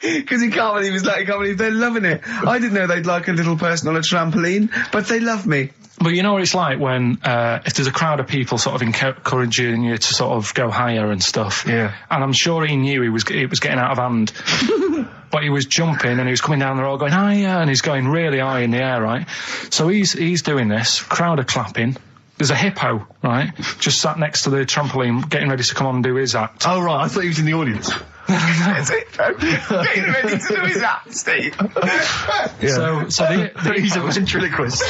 Because he can't believe they're loving it. I didn't know they'd like a little person on a trampoline, but they love me. But you know what it's like when, if there's a crowd of people sort of encouraging you to sort of go higher and stuff. Yeah. And I'm sure he knew it was getting out of hand. But he was jumping, and he was coming down the road going, higher, and he's going really high in the air, right? So he's doing this, crowd are clapping. There's a hippo, right, just sat next to the trampoline, getting ready to come on and do his act. Oh, right, I thought he was in the audience. That's it, getting ready to do his act, Steve. Yeah. So he's a ventriloquist.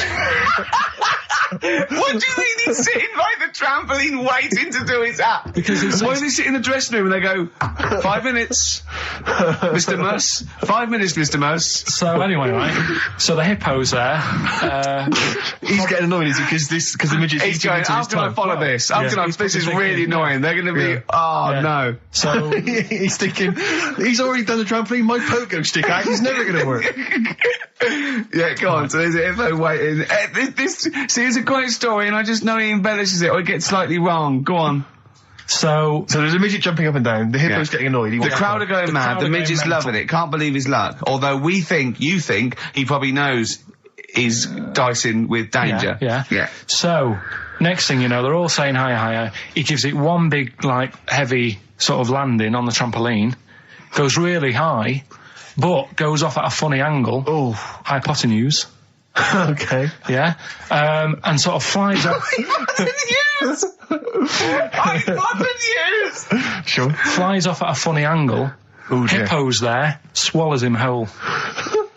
What do you mean he's sitting by the trampoline waiting to do his act? Because why does he sit in the dressing room and they go, 5 minutes, Mr. Muss, 5 minutes, Mr. Muss. So anyway, right, so the hippo's there. He's getting annoyed because the midget's he's going, how can I follow this? This is really annoying. They're going to be, no. So he's thinking, he's already done the trampoline, my pogo stick act is never going to work. Yeah, go on. So there's a hippo waiting. See, it's a great story, and I just know he embellishes it or it gets slightly wrong. Go on. So there's a midget jumping up and down. The hippo's getting annoyed. The crowd are going mad. The midget's loving it. Can't believe his luck. Although you think he probably knows is dicing with danger. Yeah. So, next thing you know, they're all saying higher. He gives it one big, heavy sort of landing on the trampoline, goes really high, but goes off at a funny angle. Oh. Hypotenuse. Okay. Yeah. And sort of flies up. Hypotenuse! Sure. Flies off at a funny angle. Oh, dear. Hippo's there, swallows him whole.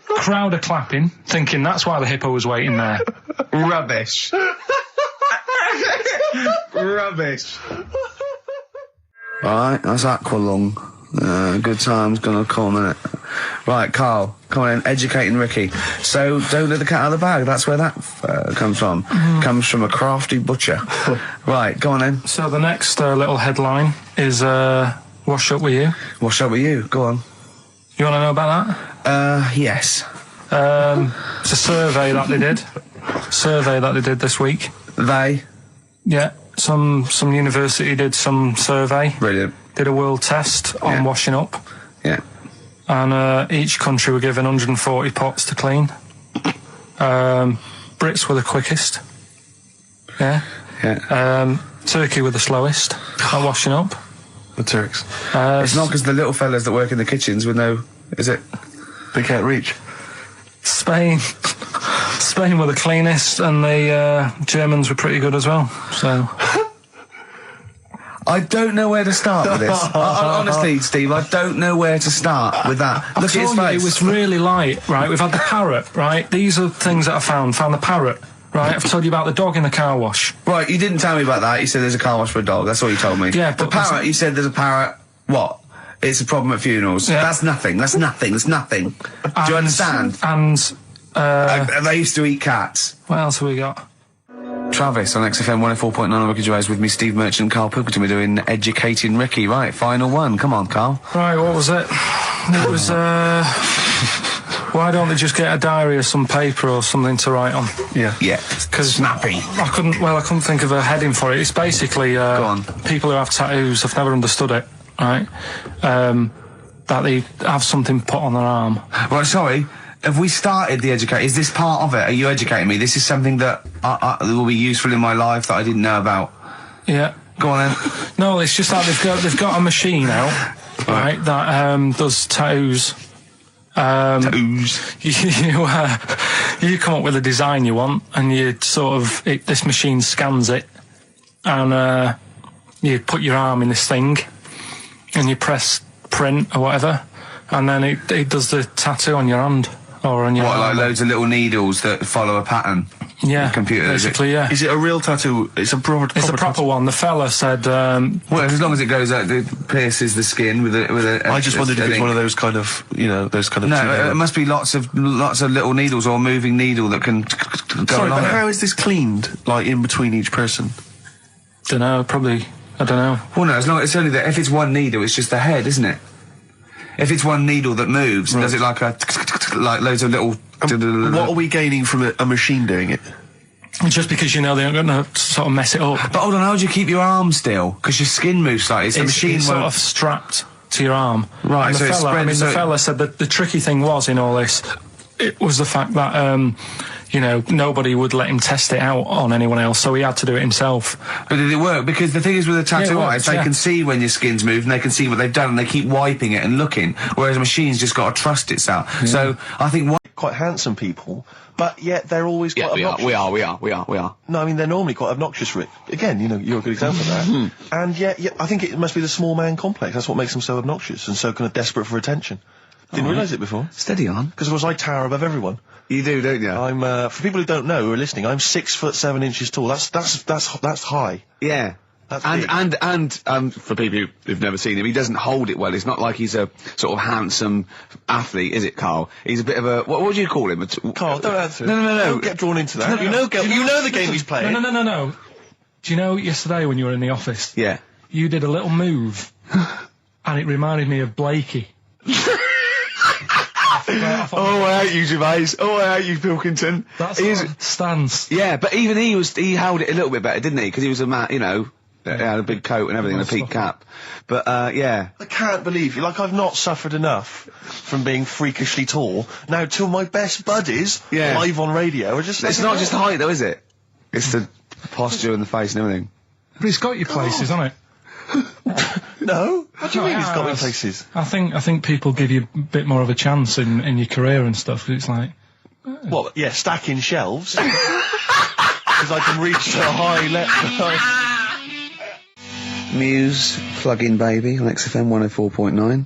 Crowd are clapping, thinking that's why the hippo was waiting there. Rubbish. Rubbish. Right, that's Aqualung. Good times gonna come, innit? Right, Carl, come on in, educating Ricky. So, don't let the cat out of the bag, that's where that comes from. Comes from a crafty butcher. Right, go on then. So the next little headline is, Wash Up With You. Wash Up With You, go on. You want to know about that? Yes. It's a survey that they did this week. They? Yeah, some university did some survey. Brilliant. Did a world test on washing up. Yeah. And each country were given 140 pots to clean. Brits were the quickest. Yeah. Yeah. Turkey were the slowest at washing up. The Turks. It's not because the little fellas that work in the kitchens with no... Is it? They can't reach. Spain were the cleanest, and the Germans were pretty good as well. So... I don't know where to start with this. Honestly, Steve, I don't know where to start with that. Look at his face. It was really light, right? We've had the parrot, right? These are things that I found. Found the parrot, right? I've told you about the dog in the car wash. Right, you didn't tell me about that. You said there's a car wash for a dog. That's all you told me. Yeah, the but parrot, you said there's a parrot. What? It's a problem at funerals. Yeah. That's nothing. That's nothing. That's nothing. Do you understand? And they used to eat cats. What else have we got? Travis on XFM 104.9 on Ricky Gervais with me, Steve Merchant and Karl Pilkington. We're doing Educating Ricky. Right, final one. Come on, Karl. Right, what was it? It was, why don't they just get a diary or some paper or something to write on? Yeah. Yeah. Because snappy. I couldn't think of a heading for it. It's basically, Go on. people who have tattoos, I've never understood it, right? That they have something put on their arm. Right, sorry. Have we started the educate? Is this part of it? Are you educating me? This is something that will be useful in my life that I didn't know about. Yeah. Go on then. No, it's just that they've got a machine out, right, that does tattoos. Tattoos. You come up with a design you want, and you sort of this machine scans it, and you put your arm in this thing, and you press print or whatever, and then it does the tattoo on your hand. Or on your what, like loads of little needles that follow a pattern? Yeah, the computer, basically, yeah. Is it a real tattoo? It's a proper proper one. The fella said... well, as long as it goes out, it pierces the skin with a I just wondered if it's one of those kind of, those kind of... No, it must be lots of little needles or a moving needle that can go Sorry, along but it. how is this cleaned, like, in between each person? Dunno, probably... I don't know. Well, no, it's only that if it's one needle, it's just the head, isn't it? If it's one needle that moves, and does it like like loads of little... What are we gaining from a machine doing it? Just because they're going to sort of mess it up. But hold on, how do you keep your arm still? Because your skin moves slightly, so the machine it's won't... sort of strapped to your arm. Right, and so it's spread... the fella said that the tricky thing was in all this, it was the fact that, nobody would let him test it out on anyone else, so he had to do it himself. But did it work? Because the thing is with a tattoo artist, they yeah. can see when your skin's moved and they can see what they've done and they keep wiping it and looking, whereas a machine's just got to trust itself. Yeah. So I think... Quite handsome people, but yet they're always quite obnoxious. We are. No, I mean, they're normally quite obnoxious, Rick. Again, you're a good example of that. And yet, I think it must be the small man complex. That's what makes them so obnoxious and so kind of desperate for attention. Didn't realise it before. Steady on. Because, of course, I tower above everyone. You do, don't you? I'm, for people who don't know, who are listening, I'm 6'7" tall. That's high. Yeah. And for people who've never seen him, he doesn't hold it well. It's not like he's a sort of handsome athlete, is it, Carl? He's a bit of a... What do you call him? Carl, don't answer. No. Don't get drawn into that. You know the game he's playing. No. Do you know yesterday when you were in the office? Yeah. You did a little move, and it reminded me of Blakey. Oh, I hate you, Gervais. Oh, I hate you, Pilkington. That's his stance. Yeah, but even he held it a little bit better, didn't he? Because he was a man, It had a big coat and everything, and a peak cap. But, yeah. I can't believe you. Like, I've not suffered enough from being freakishly tall. Now, till my best buddies, live on radio, are just... It's not just the height, though, is it? It's the posture and the face and everything. But it's got your places, hasn't it? No? What do you mean it's got me places? I think people give you a bit more of a chance in your career and stuff, 'cause it's like... Well, yeah, stacking shelves. Because I can reach to a high level. Muse, Plug-in Baby on XFM 104.9.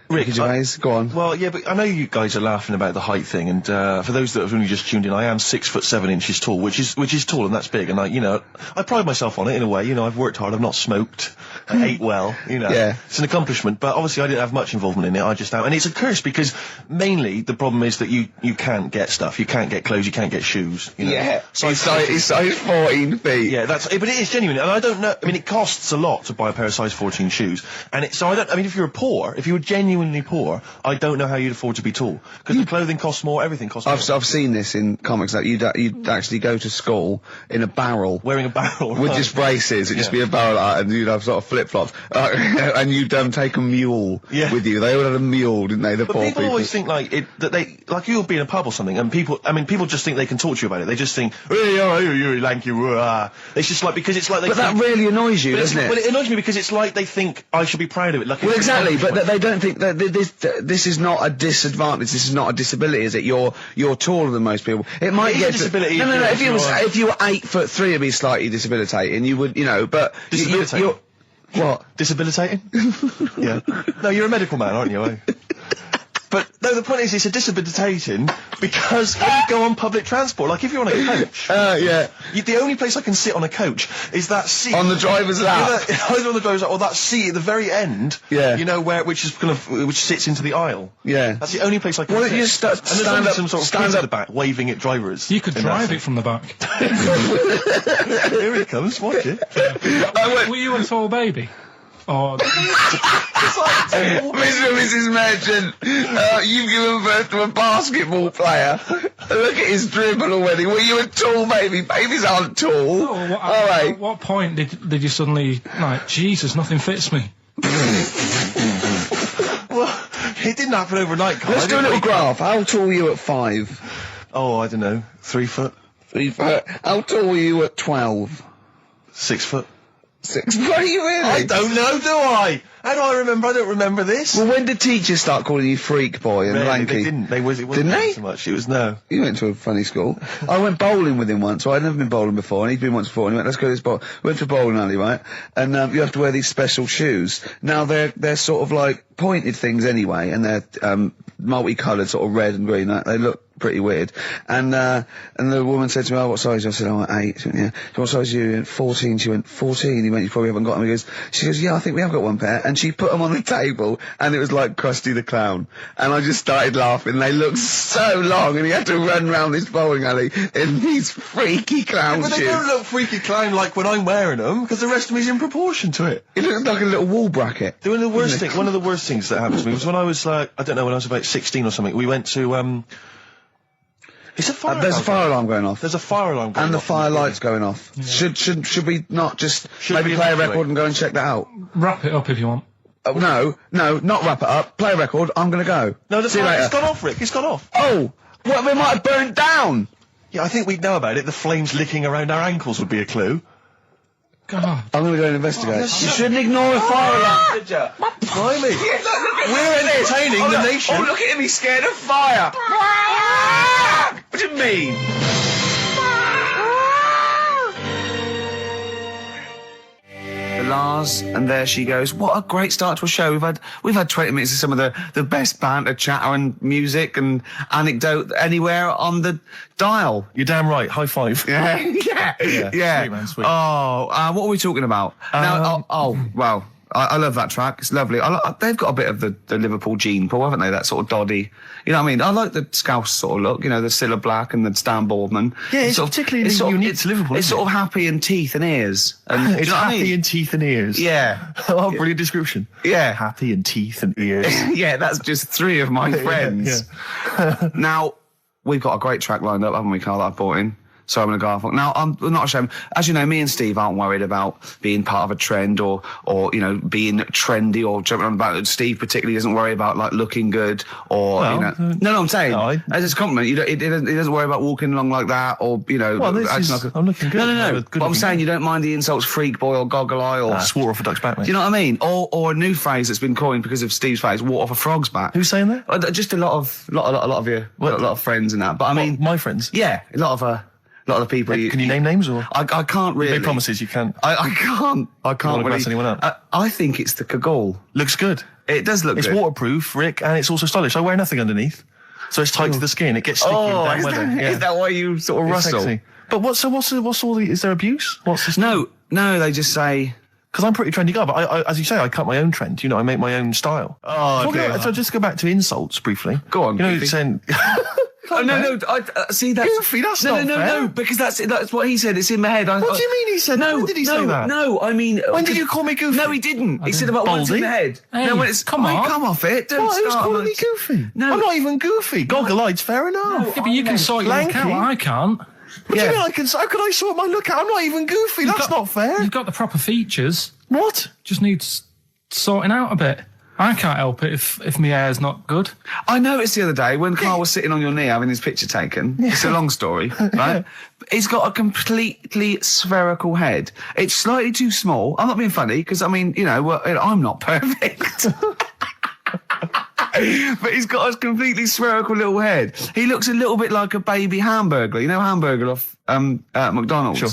Ricky Gervais, go on. Well, yeah, but I know you guys are laughing about the height thing, and for those that have only just tuned in, I am 6'7" tall, which is tall, and that's big, and I pride myself on it in a way. I've worked hard, I've not smoked, I ate well, Yeah. It's an accomplishment, but obviously I didn't have much involvement in it. I just am, and it's a curse because mainly the problem is that you can't get stuff, you can't get clothes, you can't get shoes. Yeah, it's size 14 feet. Yeah, but it is genuine, and I don't know. I mean, it costs a lot to buy a pair of size 14 shoes, and if you were genuinely poor, I don't know how you'd afford to be tall, because the clothing costs more, everything costs more. I've seen this in comics, that you'd actually go to school in a barrel. Wearing a barrel. With just braces, it'd just be a barrel, and you'd have sort of flip-flops, and you'd take a mule with you. They all had a mule, didn't they, the poor people? People always think, you'll be in a pub or something, and people just think they can talk to you about it. They just think, hey, you lanky, it's just like, because it's like they But that really annoys you, doesn't it? Well, it annoys me because it's like they think I should be proud of it. Like, well, exactly, but they don't think that this is not a disadvantage. This is not a disability, is it? You're taller than most people. It might get disability. No. If you were 8'3", it'd be slightly disabilitating. You would, but disabilitating. What? Disabilitating? Yeah. No, you're a medical man, aren't you? But no, the point is, it's a disabilitating because when you go on public transport, like if you're on a coach, the only place I can sit on a coach is that seat on the driver's lap. Either on the driver's lap or that seat at the very end. Yeah. Which sits into the aisle. Yeah. That's the only place I can. Well, sit. you stand up, some sort of kids at the back waving at drivers. You could drive it from the back. Here he comes. Watch it. Were you a tall baby? Oh, Mr. and Mrs. Merchant, you've given birth to a basketball player. Look at his dribble already. Were you a tall baby? Babies aren't tall. Oh, at what point did you suddenly, Jesus, nothing fits me? Well, it didn't happen overnight, Carl. Let's do a little graph. How tall were you at 5? Oh, I don't know. 3 foot. 3 foot. How tall were you at 12? 6 foot. 6 foot, are you really? I don't know, do I? How do I remember? I don't remember this. Well, when did teachers start calling you freak boy and lanky? They didn't. It wasn't so much. It was no. You went to a funny school. I went bowling with him once, so I'd never been bowling before, and he'd been once before, and he went, let's go to this bowl. We went to a bowling alley, right? And you have to wear these special shoes. Now, they're sort of like pointed things anyway, and they're multicoloured, sort of red and green. They look pretty weird. And the woman said to me, oh, what size? I said, oh, 8. She went, yeah. So what size are you? He went, 14. She went, 14. He went, you probably haven't got them. She goes, yeah, I think we have got one pair. And she put them on the table, and it was like Krusty the Clown. And I just started laughing. They looked so long, and he had to run round this bowling alley in these freaky clown shoes. But they don't look freaky clown like when I'm wearing them, because the rest of me is in proportion to it. It looked like a little wall bracket. One of the worst things that happened to me was when I was when I was about 16 or something, we went to, it's a fire There's a fire alarm going off. There's a fire alarm going off. And the fire light's going off. Yeah. Should we not just maybe play a record and go and check that out? Wrap it up if you want. Oh, no, not wrap it up. Play a record, I'm gonna go. No, it's gone off, Rick, it's gone off. Oh! Well, they might have burnt down! Yeah, I think we'd know about it. The flames licking around our ankles would be a clue. God. I'm gonna go and investigate. You shouldn't ignore a fire alarm, did ya? Blimey. We're entertaining the nation. Oh, look at him, he's scared of fire! What do you mean? The Lars, and there she goes. What a great start to a show. We've had 20 minutes of some of the best banter, chatter and music and anecdote anywhere on the dial. You're damn right. High five. Yeah. Sweet, man, sweet. Oh, what are we talking about? Well, I love that track. It's lovely. They've got a bit of the Liverpool gene pool, haven't they? That sort of doddy. You know what I mean? I like the Scouse sort of look. You know, the Cilla Black and the Stan Boardman. Yeah, it's particularly unique to Liverpool. It's sort of happy in teeth and ears. And, it's happy in teeth and ears. Yeah. Oh, brilliant description. Yeah. Happy in teeth and ears. Yeah, that's just 3 of my friends. Yeah. Now, we've got a great track lined up, haven't we, Carl, that I brought in? Simon and Garfunkel. Now, I'm not ashamed. As you know, me and Steve aren't worried about being part of a trend or you know, being trendy or jumping on about it. Steve particularly doesn't worry about, like, looking good or, Well, you know. No, I'm saying, as a compliment, he doesn't worry about walking along like that or, you know. Well, I'm looking good. No. But I'm saying you don't mind the insults freak boy or goggle eye or... swore off a duck's back, mate. Do you know what I mean? Or a new phrase that's been coined because of Steve's face, walk off a frog's back. Who's saying that? Just a lot of friends and that. But I mean... my friends? Yeah, a lot of the people. Can you name names or? I can't really. They promises you can't. I can't. I can't really. really. Anyone up? I think it's the Kagol. Looks good. It does look It's good. waterproof, Rick, and it's also stylish. I wear nothing underneath, so it's tight to the skin. It gets sticky in damn weather. Is that why you sort of It's rustle? sexy. But what's all the? Is there abuse? What's this? No, they just say. Because I'm a pretty trendy guy, but I, as you say, I cut my own trend. You know, I make my own style. Oh, dear. So just go back to insults briefly. Go on, You know, Goofy. saying. Oh, no, see that's Goofy, that's not fair. No, because that's what he said. It's in my head. What do you mean he said? No, When did he say that? No, I mean, When did you call me Goofy? No, he didn't. He said about what's in Baldy? my head. Hey, no, when it's come on. come off it. Don't What? Who's start calling on me it. Goofy? No. I'm not even Goofy. Goggle-eyed's fair enough. Yeah, but you can sort your look Lanky. out. I can't. What do you mean how can I sort my look out? I'm not even Goofy. That's not fair. You've got the proper features. What? Just needs sorting out a bit. I can't help it if my hair's not good. I noticed the other day when Carl was sitting on your knee having his picture taken. It's a long story, right? He's got a completely spherical head. It's slightly too small. I'm not being funny because I mean, you know, I'm not perfect. But he's got a completely spherical little head. He looks a little bit like a baby hamburger. You know, hamburger off McDonald's. Sure.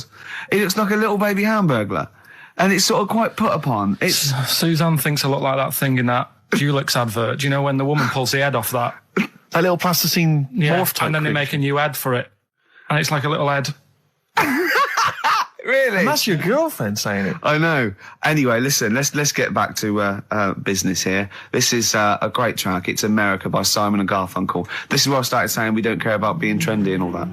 He looks like a little baby hamburger. And it's sort of quite put upon. It's Suzanne thinks I look like that thing in that Dulux advert. Do you know when the woman pulls the head off that? A little plasticine morph type and then they creature. make a new head for it. And it's like a little head. really. And that's your girlfriend saying it. I know. Anyway, listen, let's get back to business here. This is a great track. It's America by Simon and Garfunkel. This is where I started saying we don't care about being trendy and all that.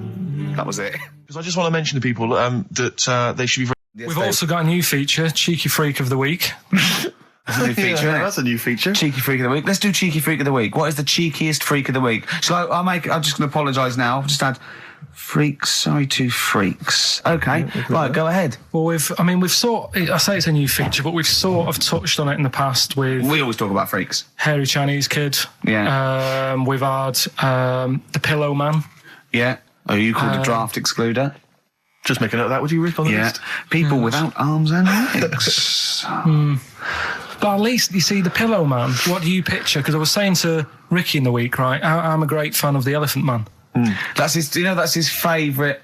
That was it. Because I just want to mention to people that they should be very... Yes, We've Dave. also got a new feature, Cheeky Freak of the Week. That's a new feature, isn't it? That's a new feature. Cheeky Freak of the Week. Let's do Cheeky Freak of the Week. What is the cheekiest freak of the week? So I'm just going to apologise now. Just add freaks, sorry to freaks. Okay, right, go ahead. Well, I say it's a new feature, but we've sort of touched on it in the past with We always talk about freaks. Hairy Chinese Kid. Yeah. We've had the Pillow Man. Yeah. Oh, you called a draft excluder? Just make a note of that, would you, Rick, on the Yeah. list? People without arms and legs. But at least, you see, the Pillow Man, what do you picture? Because I was saying to Ricky in the week, right, I'm a great fan of the Elephant Man. That's his. Do you know that's his favourite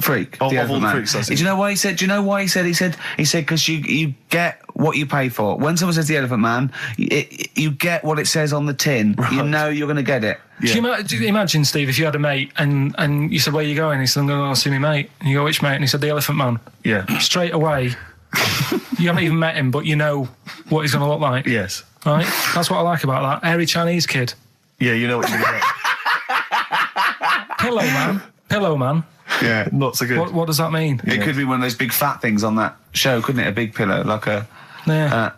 freak? Of all Elephant the Man. freaks, that's Do it. you know why he said? Do you know why he said? He said because you get what you pay for. When someone says the Elephant Man, you get what it says on the tin. Right. You know you're going to get it. Yeah. Do you imagine, Steve, if you had a mate and you said, where are you going? He said, I'm going to go see my mate. And you go, which mate? And he said, the Elephant Man. Yeah. Straight away, you haven't even met him, but you know what he's going to look like. Yes. Right? That's what I like about that. Hairy Chinese Kid. Yeah, you know what you're going to Pillow Man. Yeah. Not so good. What does that mean? It could be one of those big fat things on that show, couldn't it? A big pillow, like a. Yeah.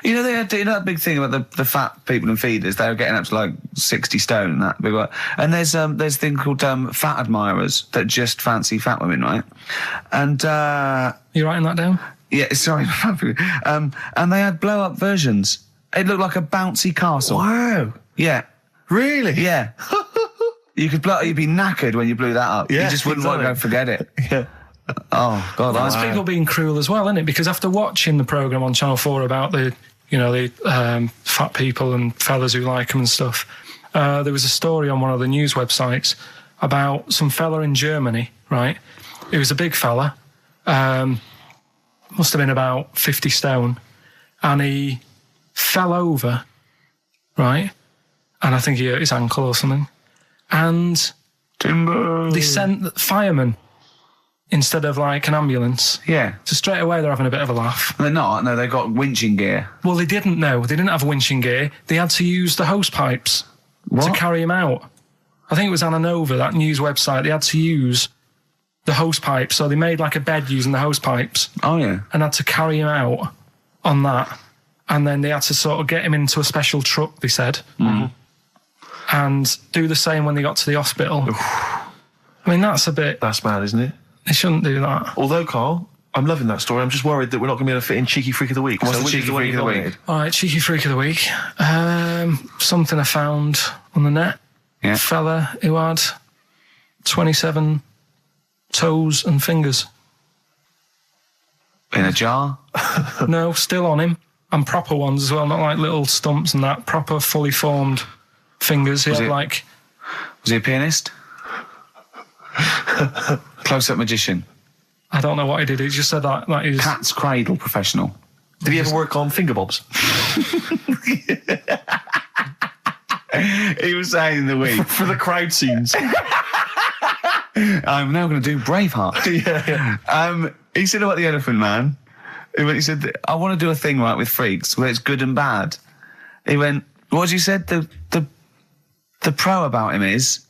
You know, they had that big thing about the fat people and feeders. They were getting up to like 60 stone and that big one. And there's a thing called fat admirers that just fancy fat women, right? And You writing that down? yeah, sorry, and they had blow up versions. It looked like a bouncy castle. Wow. Yeah, Really? yeah. You'd be knackered when you blew that up. Yeah, You just wouldn't want to go exactly. forget it. Yeah. Oh God, That's people being cruel as well, isn't it? Because after watching the programme on Channel 4 about the fat people and fellas who like them and stuff, there was a story on one of the news websites about some fella in Germany, right? He was a big fella, must have been about 50 stone, and he fell over, right? And I think he hurt his ankle or something. And timber. they sent firemen instead of like an ambulance. Yeah. So straight away they're having a bit of a laugh. They're not. No, they've got winching gear. Well, they didn't know. They didn't have winching gear. They had to use the hose pipes to carry him out. I think it was Anna Nova, that news website. They had to use the hose pipes. So they made like a bed using the hose pipes. Oh, yeah. And had to carry him out on that. And then they had to sort of get him into a special truck, they said. Mm-hmm. And do the same when they got to the hospital. I mean, that's a bit... That's mad, isn't it? They shouldn't do that. Although, Carl, I'm loving that story. I'm just worried that we're not going to be able to fit in Cheeky Freak of the Week. What's the which Cheeky is one Freak you've of the nominated? Week? All right, Cheeky Freak of the Week. Something I found on the net. Yeah. Fella who had 27 toes and fingers. In a jar? No, still on him. And proper ones as well, not like little stumps and that. Proper, fully formed fingers. He Was had it- like... Was he a pianist? Close-up magician? I don't know what he did. He just said that he was... Cat's cradle professional? Did he ever work on finger bobs? He was saying in the week. For the crowd scenes. I'm now going to do Braveheart. Yeah. He said about the Elephant Man. He said, I want to do a thing right with freaks where it's good and bad. He went, what did you said? The pro about him is...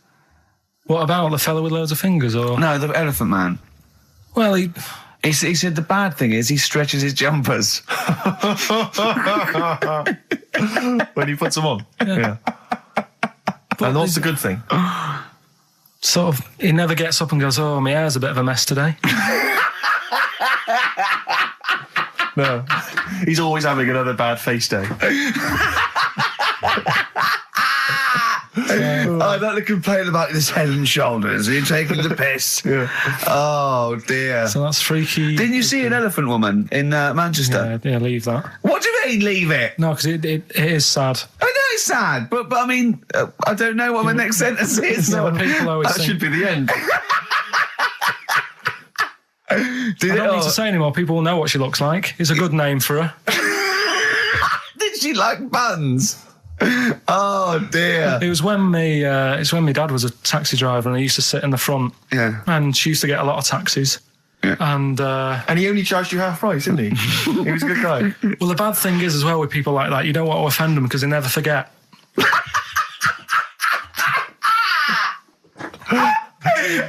What about the fella with loads of fingers, or...? No, the Elephant Man. Well, he said the bad thing is he stretches his jumpers. When he puts them on. Yeah. And what's the good thing? Sort of... He never gets up and goes, oh, my hair's a bit of a mess today. No. He's always having another bad face day. I don't to complain about this head and shoulders. Are you taking the piss? Yeah. Oh, dear. So that's freaky. Didn't you see an elephant woman in Manchester? Yeah, leave that. What do you mean, leave it? No, because it is sad. I know it's sad, but I mean, I don't know what my next sentence is. No, people always That think... should be the end. I don't need to say anymore. People will know what she looks like. It's a good name for her. Did she like buns? Oh dear. It was when my dad was a taxi driver and he used to sit in the front. Yeah. And she used to get a lot of taxis. Yeah. And he only charged you half price, didn't he? He was a good guy. Well, the bad thing is as well with people like that, you don't want to offend them because they never forget.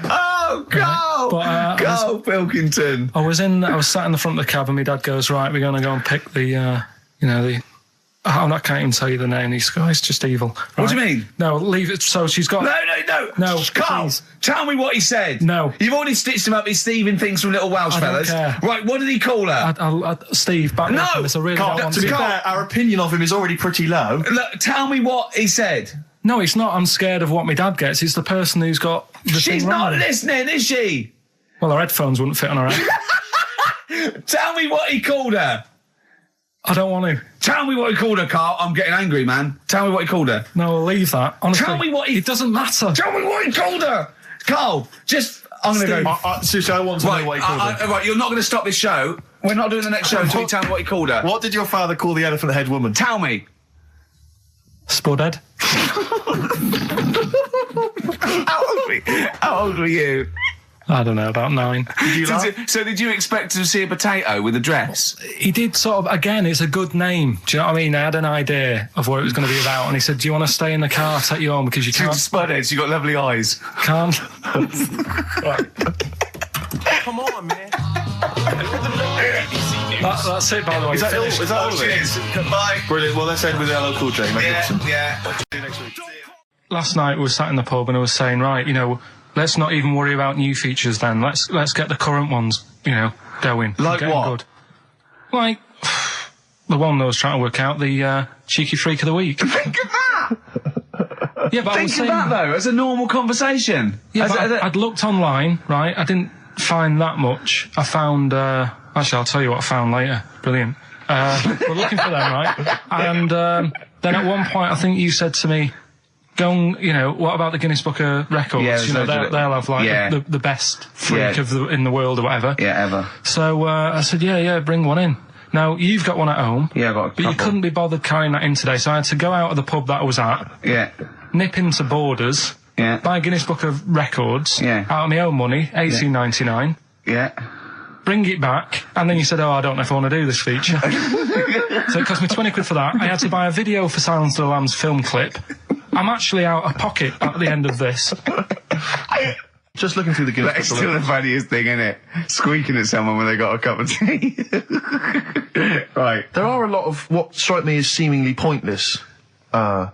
Oh, go! But, go, Pilkington! I was sat in the front of the cab and my dad goes, right, we're going to go and pick the I can't even tell you the name. He's oh, it's just evil. Right? What do you mean? No, leave it. So she's got... No, Carl, please. tell me what he said. No. You've already stitched him up. He's Stephen things from Little Welsh I don't Fellas. care. Right, what did he call her? Steve, back No! up this. I really Carl, don't want to be to. fair, our opinion of him is already pretty low. Look, tell me what he said. No, it's not. I'm scared of what my dad gets. It's the person who's got the She's thing not wrong. listening, is she? Well, her headphones wouldn't fit on her head. Tell me what he called her. I don't want to. Tell me what he called her, Carl. I'm getting angry, man. Tell me what he called her. No, I'll leave that. Honestly, Tell me what he... It doesn't matter. Tell me what he called her. Carl, just... I'm going to go... Seriously, I want to know what he called her. Right, you're not going to stop this show. We're not doing the next show until you tell me what he called her. What did your father call the elephant head woman? Tell me. Spudhead. How old were you? I don't know, about 9. So did you expect to see a potato with a dress? He did sort of, again, it's a good name. Do you know what I mean? I had an idea of what it was going to be about, and he said, do you want to stay in the car, take you home, because you can't... Spudheads, you got lovely eyes. Can't. Right. Come on, man. That's it, by the way. Is that all? Is that all of it? Cheers. Bye. Brilliant. Well, let's end with LL Cool J. Mel Gibson. Yeah. See you next week. Last night we were sat in the pub and I was saying, right, let's not even worry about new features then. Let's get the current ones, going. Like getting what? Good. Like the one that I was trying to work out, the Cheeky Freak of the Week. Think of that! Yeah, but I was Think of saying, that, though, as a normal conversation. Yeah, but I'd looked online, right? I didn't find that much. I found... actually, I'll tell you what I found later. Brilliant. We're looking for them, right? And then at one point, I think you said to me, go and, what about the Guinness Book of Records? Yeah, they'll have, like, the best freak in the world or whatever. Yeah, ever. So I said, yeah, bring one in. Now, you've got one at home. Yeah, I got a But you couple. couldn't be bothered carrying that in today, so I had to go out of the pub that I was at, Yeah. nip into Borders, Yeah. buy a Guinness Book of Records, Yeah. out of my own money, $18.99, Yeah. bring it back, and then you said, I don't know if I want to do this feature. So it cost me 20 quid for that. I had to buy a video for Silence of the Lambs film clip. I'm actually out of pocket at the end of this. Just looking through the Guinness That's Book. still the funniest thing, isn't it? Squeaking at someone when they got a cup of tea. Right. There are a lot of what strike me as seemingly pointless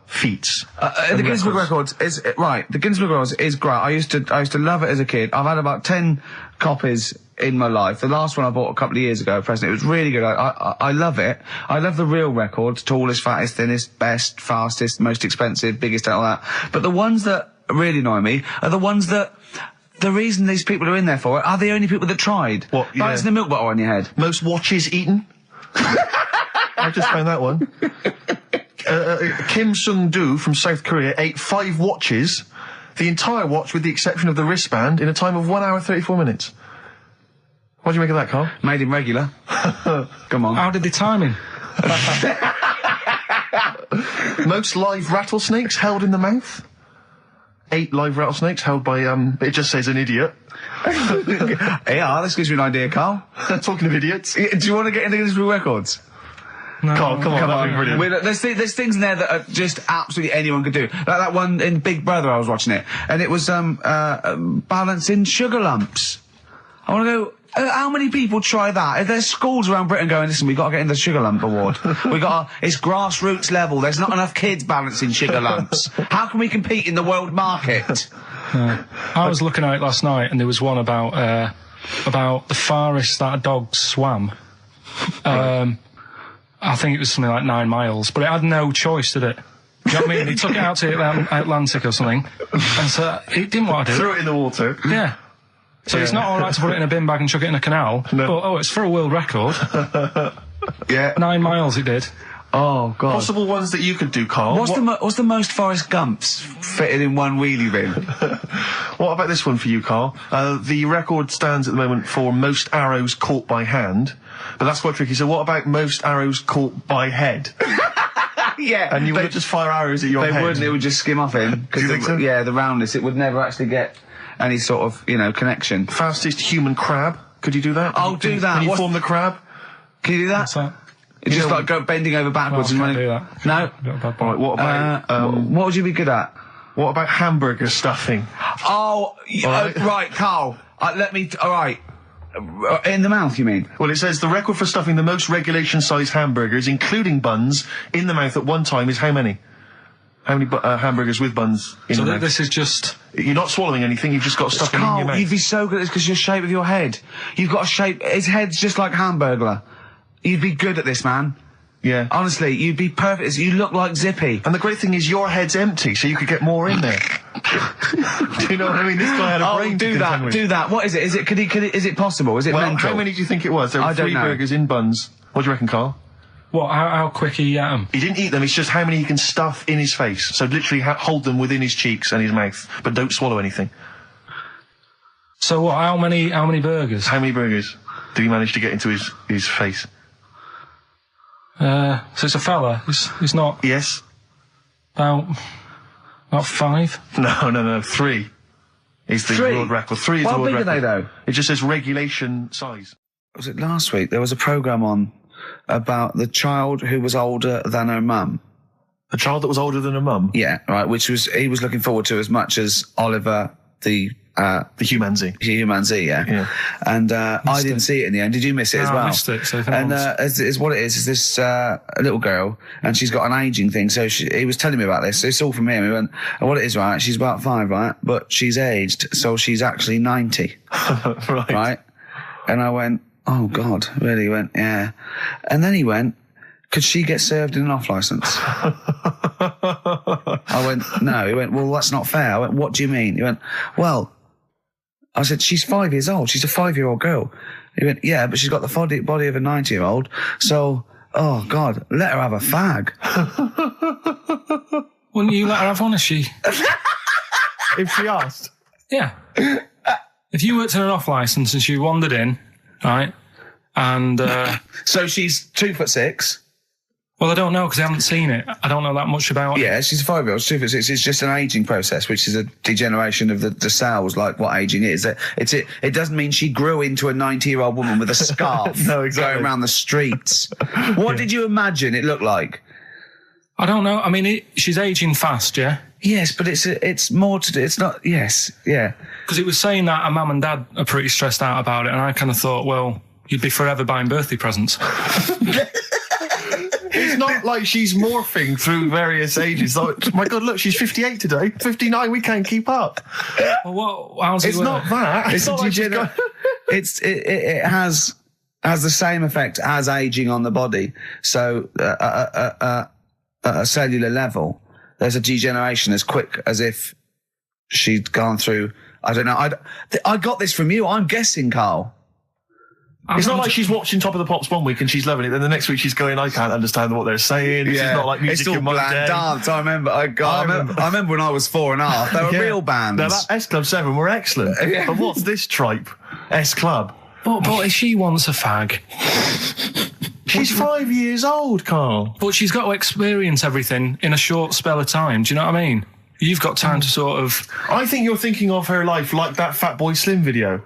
feats. The Guinness Book Records is right. The Guinness Book Records is great. I used to love it as a kid. I've had about 10 copies in my life. The last one I bought a couple of years ago, present. It was really good. I love it. I love the real records: tallest, fattest, thinnest, best, fastest, most expensive, biggest, and all that. But the ones that really annoy me are the ones that. The reason these people are in there for it are the only people that tried. What? Yeah. Balancing the milk bottle on your head. Most watches eaten. I just found that one. Kim Sung-do from South Korea ate 5 watches, the entire watch with the exception of the wristband, in a time of 1 hour 34 minutes. What do you make of that, Carl? Made him regular. Come on. How did they time him? Most live rattlesnakes held in the mouth. 8 live rattlesnakes held by, it just says an idiot. Yeah, this gives you an idea, Carl. Talking of idiots. Do you want to get into Guinness Book Records? No. Carl, come on, that'd be brilliant. There's things in there that are just absolutely anyone could do. Like that one in Big Brother, I was watching it, and it was balancing sugar lumps. I want to go. How many people try that? If there's schools around Britain going, listen, we've got to get in the Sugar Lump Award. It's grassroots level. There's not enough kids balancing sugar lumps. How can we compete in the world market? I was looking at it last night, and there was one about the farthest that a dog swam. I think it was something like 9 miles, but it had no choice, did it? Do you know what I mean? He took it out to the Atlantic or something, and so it didn't want to do it. Threw it in the water. Yeah. So it's not all right to put it in a bin bag and chuck it in a canal. No. But, it's for a world record. Yeah. 9 miles it did. Oh, God. Possible ones that you could do, Carl. What's the most Forrest Gumps fitted in one wheelie bin? What about this one for you, Carl? The record stands at the moment for most arrows caught by hand, but that's quite tricky. So what about most arrows caught by head? Yeah. And you would just fire arrows at your head? They wouldn't. It would just skim off him. Do you think so? Yeah, the roundness. It would never actually get any sort of, connection. Fastest human crab. Could you do that? I'll do that. Can you form the crab? Can you do that? What's that? It's just like go bending over backwards and running. Do that. No. All right, what about... what would you be good at? What about hamburger stuffing? Right, Carl. All right. In the mouth, you mean? Well, it says the record for stuffing the most regulation-sized hamburgers, including buns, in the mouth at one time is how many? How many hamburgers with buns in the mouth? This is just... You're not swallowing anything, you've just got stuffing in your mouth. You'd be so good at this because your shape of your head. You've got a shape... His head's just like Hamburglar. You'd be good at this, man. Yeah. Honestly, you'd be perfect. You look like Zippy. And the great thing is your head's empty, so you could get more in there. Do you know what I mean? This guy had a brain do that. What is it? Is it possible? Is it mental? How many do you think it was? There were 3 burgers in buns. What do you reckon, Carl? What? How quick he ate them? He didn't eat them, it's just how many he can stuff in his face. So literally hold them within his cheeks and his mouth, but don't swallow anything. So what, how many burgers? How many burgers did he manage to get into his face? So it's a fella, he's not... Yes. About 5? No, 3. Is the world record. 3 is the world record. How big are they, though? It just says regulation size. Was it last week? There was a programme on about the child who was older than her mum. A child that was older than her mum? Yeah, right, he was looking forward to as much as Oliver, the Humanzee. Humanzee, yeah. And I didn't see it in the end. Did you miss it as well? I missed it. So and it's what it is this little girl, and she's got an ageing thing. So he was telling me about this. It's all from him. He went, what it is, right? She's about 5, right? But she's aged, so she's actually 90. Right? And I went, oh God, really? He went, yeah. And then he went, could she get served in an off licence? I went, no. He went, well, that's not fair. I went, what do you mean? He went, well, I said, she's 5 years old. She's a 5-year-old girl. He went, yeah, but she's got the body of a 90-year-old. So, oh God, let her have a fag. Wouldn't you let her have one if she... If she asked? Yeah. If you worked in an off licence and she wandered in, right, and... So she's 2'6". Well, I don't know because I haven't seen it. I don't know that much about it. Yeah, she's a 5-year-old. She's 2'6". It's just an ageing process, which is a degeneration of the cells, like what ageing is. It doesn't mean she grew into a 90-year-old woman with a scarf No, exactly. going around the streets. What did you imagine it looked like? I don't know. I mean, she's ageing fast, yeah? Yes, but it's more to do. It's not. Yes, yeah. Because it was saying that her mum and dad are pretty stressed out about it, and I kind of thought, well, you'd be forever buying birthday presents. It's not like she's morphing through various ages. Like, my God, look, she's 58 today. 59, we can't keep up. Well, how's it It's work? not that. It's not like she's it has the same effect as aging on the body. So at a cellular level, there's a degeneration as quick as if she'd gone through. I don't know. I got this from you. I'm guessing, Carl. It's not like she's watching Top of the Pops one week and she's loving it, then the next week she's going, I can't understand what they're saying. It's not like music it's all in my bland day. dance. I remember when I was 4.5. They were real bands. Now, that S Club 7 were excellent. Yeah. But what's this tripe? S Club. But if she wants a fag, she's 5 years old, Carl. but she's got to experience everything in a short spell of time. Do you know what I mean? You've got time to sort of. I think you're thinking of her life like that Fatboy Slim video,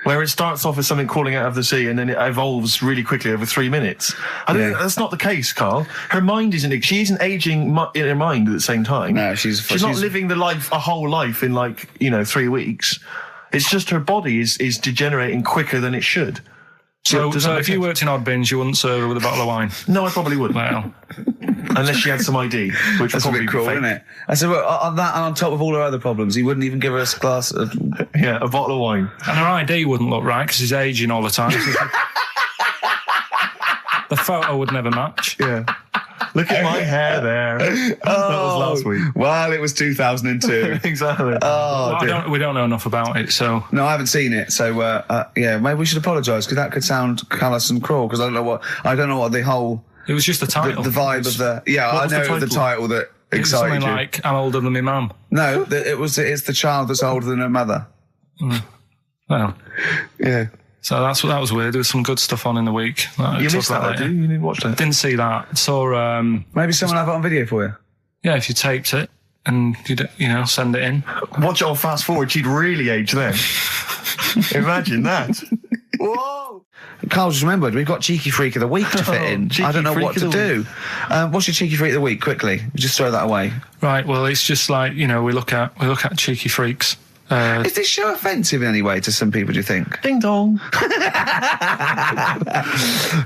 where it starts off as something crawling out of the sea and then it evolves really quickly over 3 minutes. I think that's not the case, Carl. Her mind isn't. She isn't aging in her mind at the same time. No, she's not living a whole life in 3 weeks. It's just her body is degenerating quicker than it should. So if you worked in odd bins, you wouldn't serve her with a bottle of wine? No, I probably wouldn't. Well, unless she had some ID, which That's would a probably bit cruel, be fake. isn't it? I said, well, on that and on top of all her other problems, he wouldn't even give her a glass of... Yeah, a bottle of wine. and her ID wouldn't look right because she's aging all the time. The photo would never match. Yeah. Look at my hair there. That was last week. Well, it was 2002. Exactly. Oh, dear. We don't know enough about it, so... No, I haven't seen it, so maybe we should apologise because that could sound callous and cruel because I don't know what the whole... It was just the title. The vibe of the... Yeah, I know the title that It was excited something you. like, I'm older than my mum. No, it's the child that's older than her mother. Well, Yeah. so that was weird. There was some good stuff on in the week. You missed that, did you? You didn't watch that? Didn't see that. Saw, Maybe someone have it on video for you. yeah, if you taped it and you send it in. Watch it on fast forward, she'd really age then. Imagine that. Whoa! Carl just remembered we've got Cheeky Freak of the Week to fit in. Cheeky I don't know Freak what of to the do. What's your Cheeky Freak of the Week? Quickly, just throw that away. Right. Well, it's just like we look at cheeky freaks. Is this show offensive in any way to some people? Do you think? Ding dong.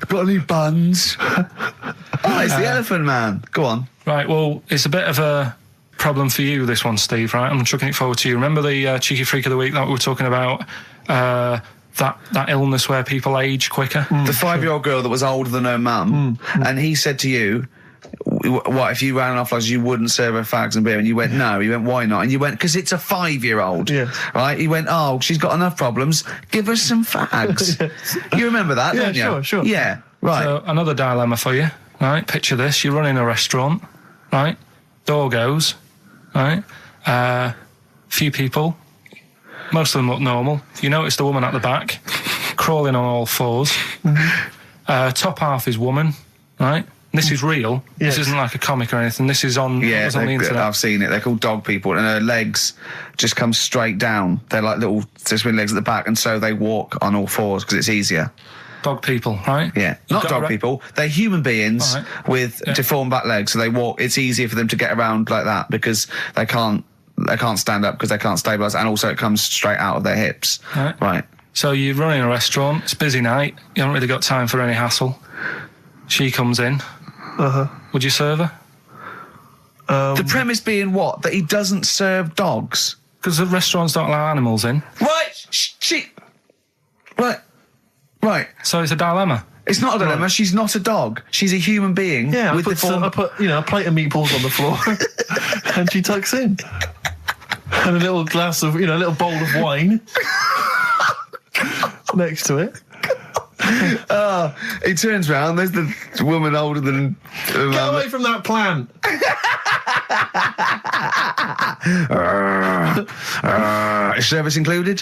Got any buns? Oh, it's the Elephant Man. Go on. Right. Well, it's a bit of a problem for you, this one, Steve. Right. I'm chucking it forward to you. Remember the cheeky freak of the week that we were talking about? That illness where people age quicker. The 5-year-old girl that was older than her mum, and he said to you, what, if you ran off like you wouldn't serve her fags and beer? And you went, no. He went, why not? And you went, because it's a 5-year-old. Yeah. Right? He went, oh, she's got enough problems. Give her some fags. You remember that, don't you? Sure. Yeah, right. So another dilemma for you. Right. Picture this. You're running a restaurant. Right. Door goes. Right. Few people. Most of them look normal. You notice the woman at the back, crawling on all fours. Top half is woman. Right. This is real. Yes. This isn't like a comic or anything. This is on, Yeah, it was on the internet. I've seen it. They're called dog people, and her legs just come straight down. They're like little twin legs at the back, and so they walk on all fours because it's easier. Dog people, right? Yeah, not dog people. They're human beings with deformed back legs, so they walk. It's easier for them to get around like that because they can't stand up because they can't stabilise, and also it comes straight out of their hips. Right. So you're running a restaurant. It's a busy night. You haven't really got time for any hassle. She comes in. Would you serve her? The premise being what? That he doesn't serve dogs? Because the restaurants don't allow animals in. Right. So it's a dilemma. It's not a dilemma. Right. She's not a dog. She's a human being. Yeah, with I put a plate of meatballs on the floor, and she tucks in, and a little glass of, a little bowl of wine next to it. He turns round. There's the woman older than. Get away from that plant. Is service included?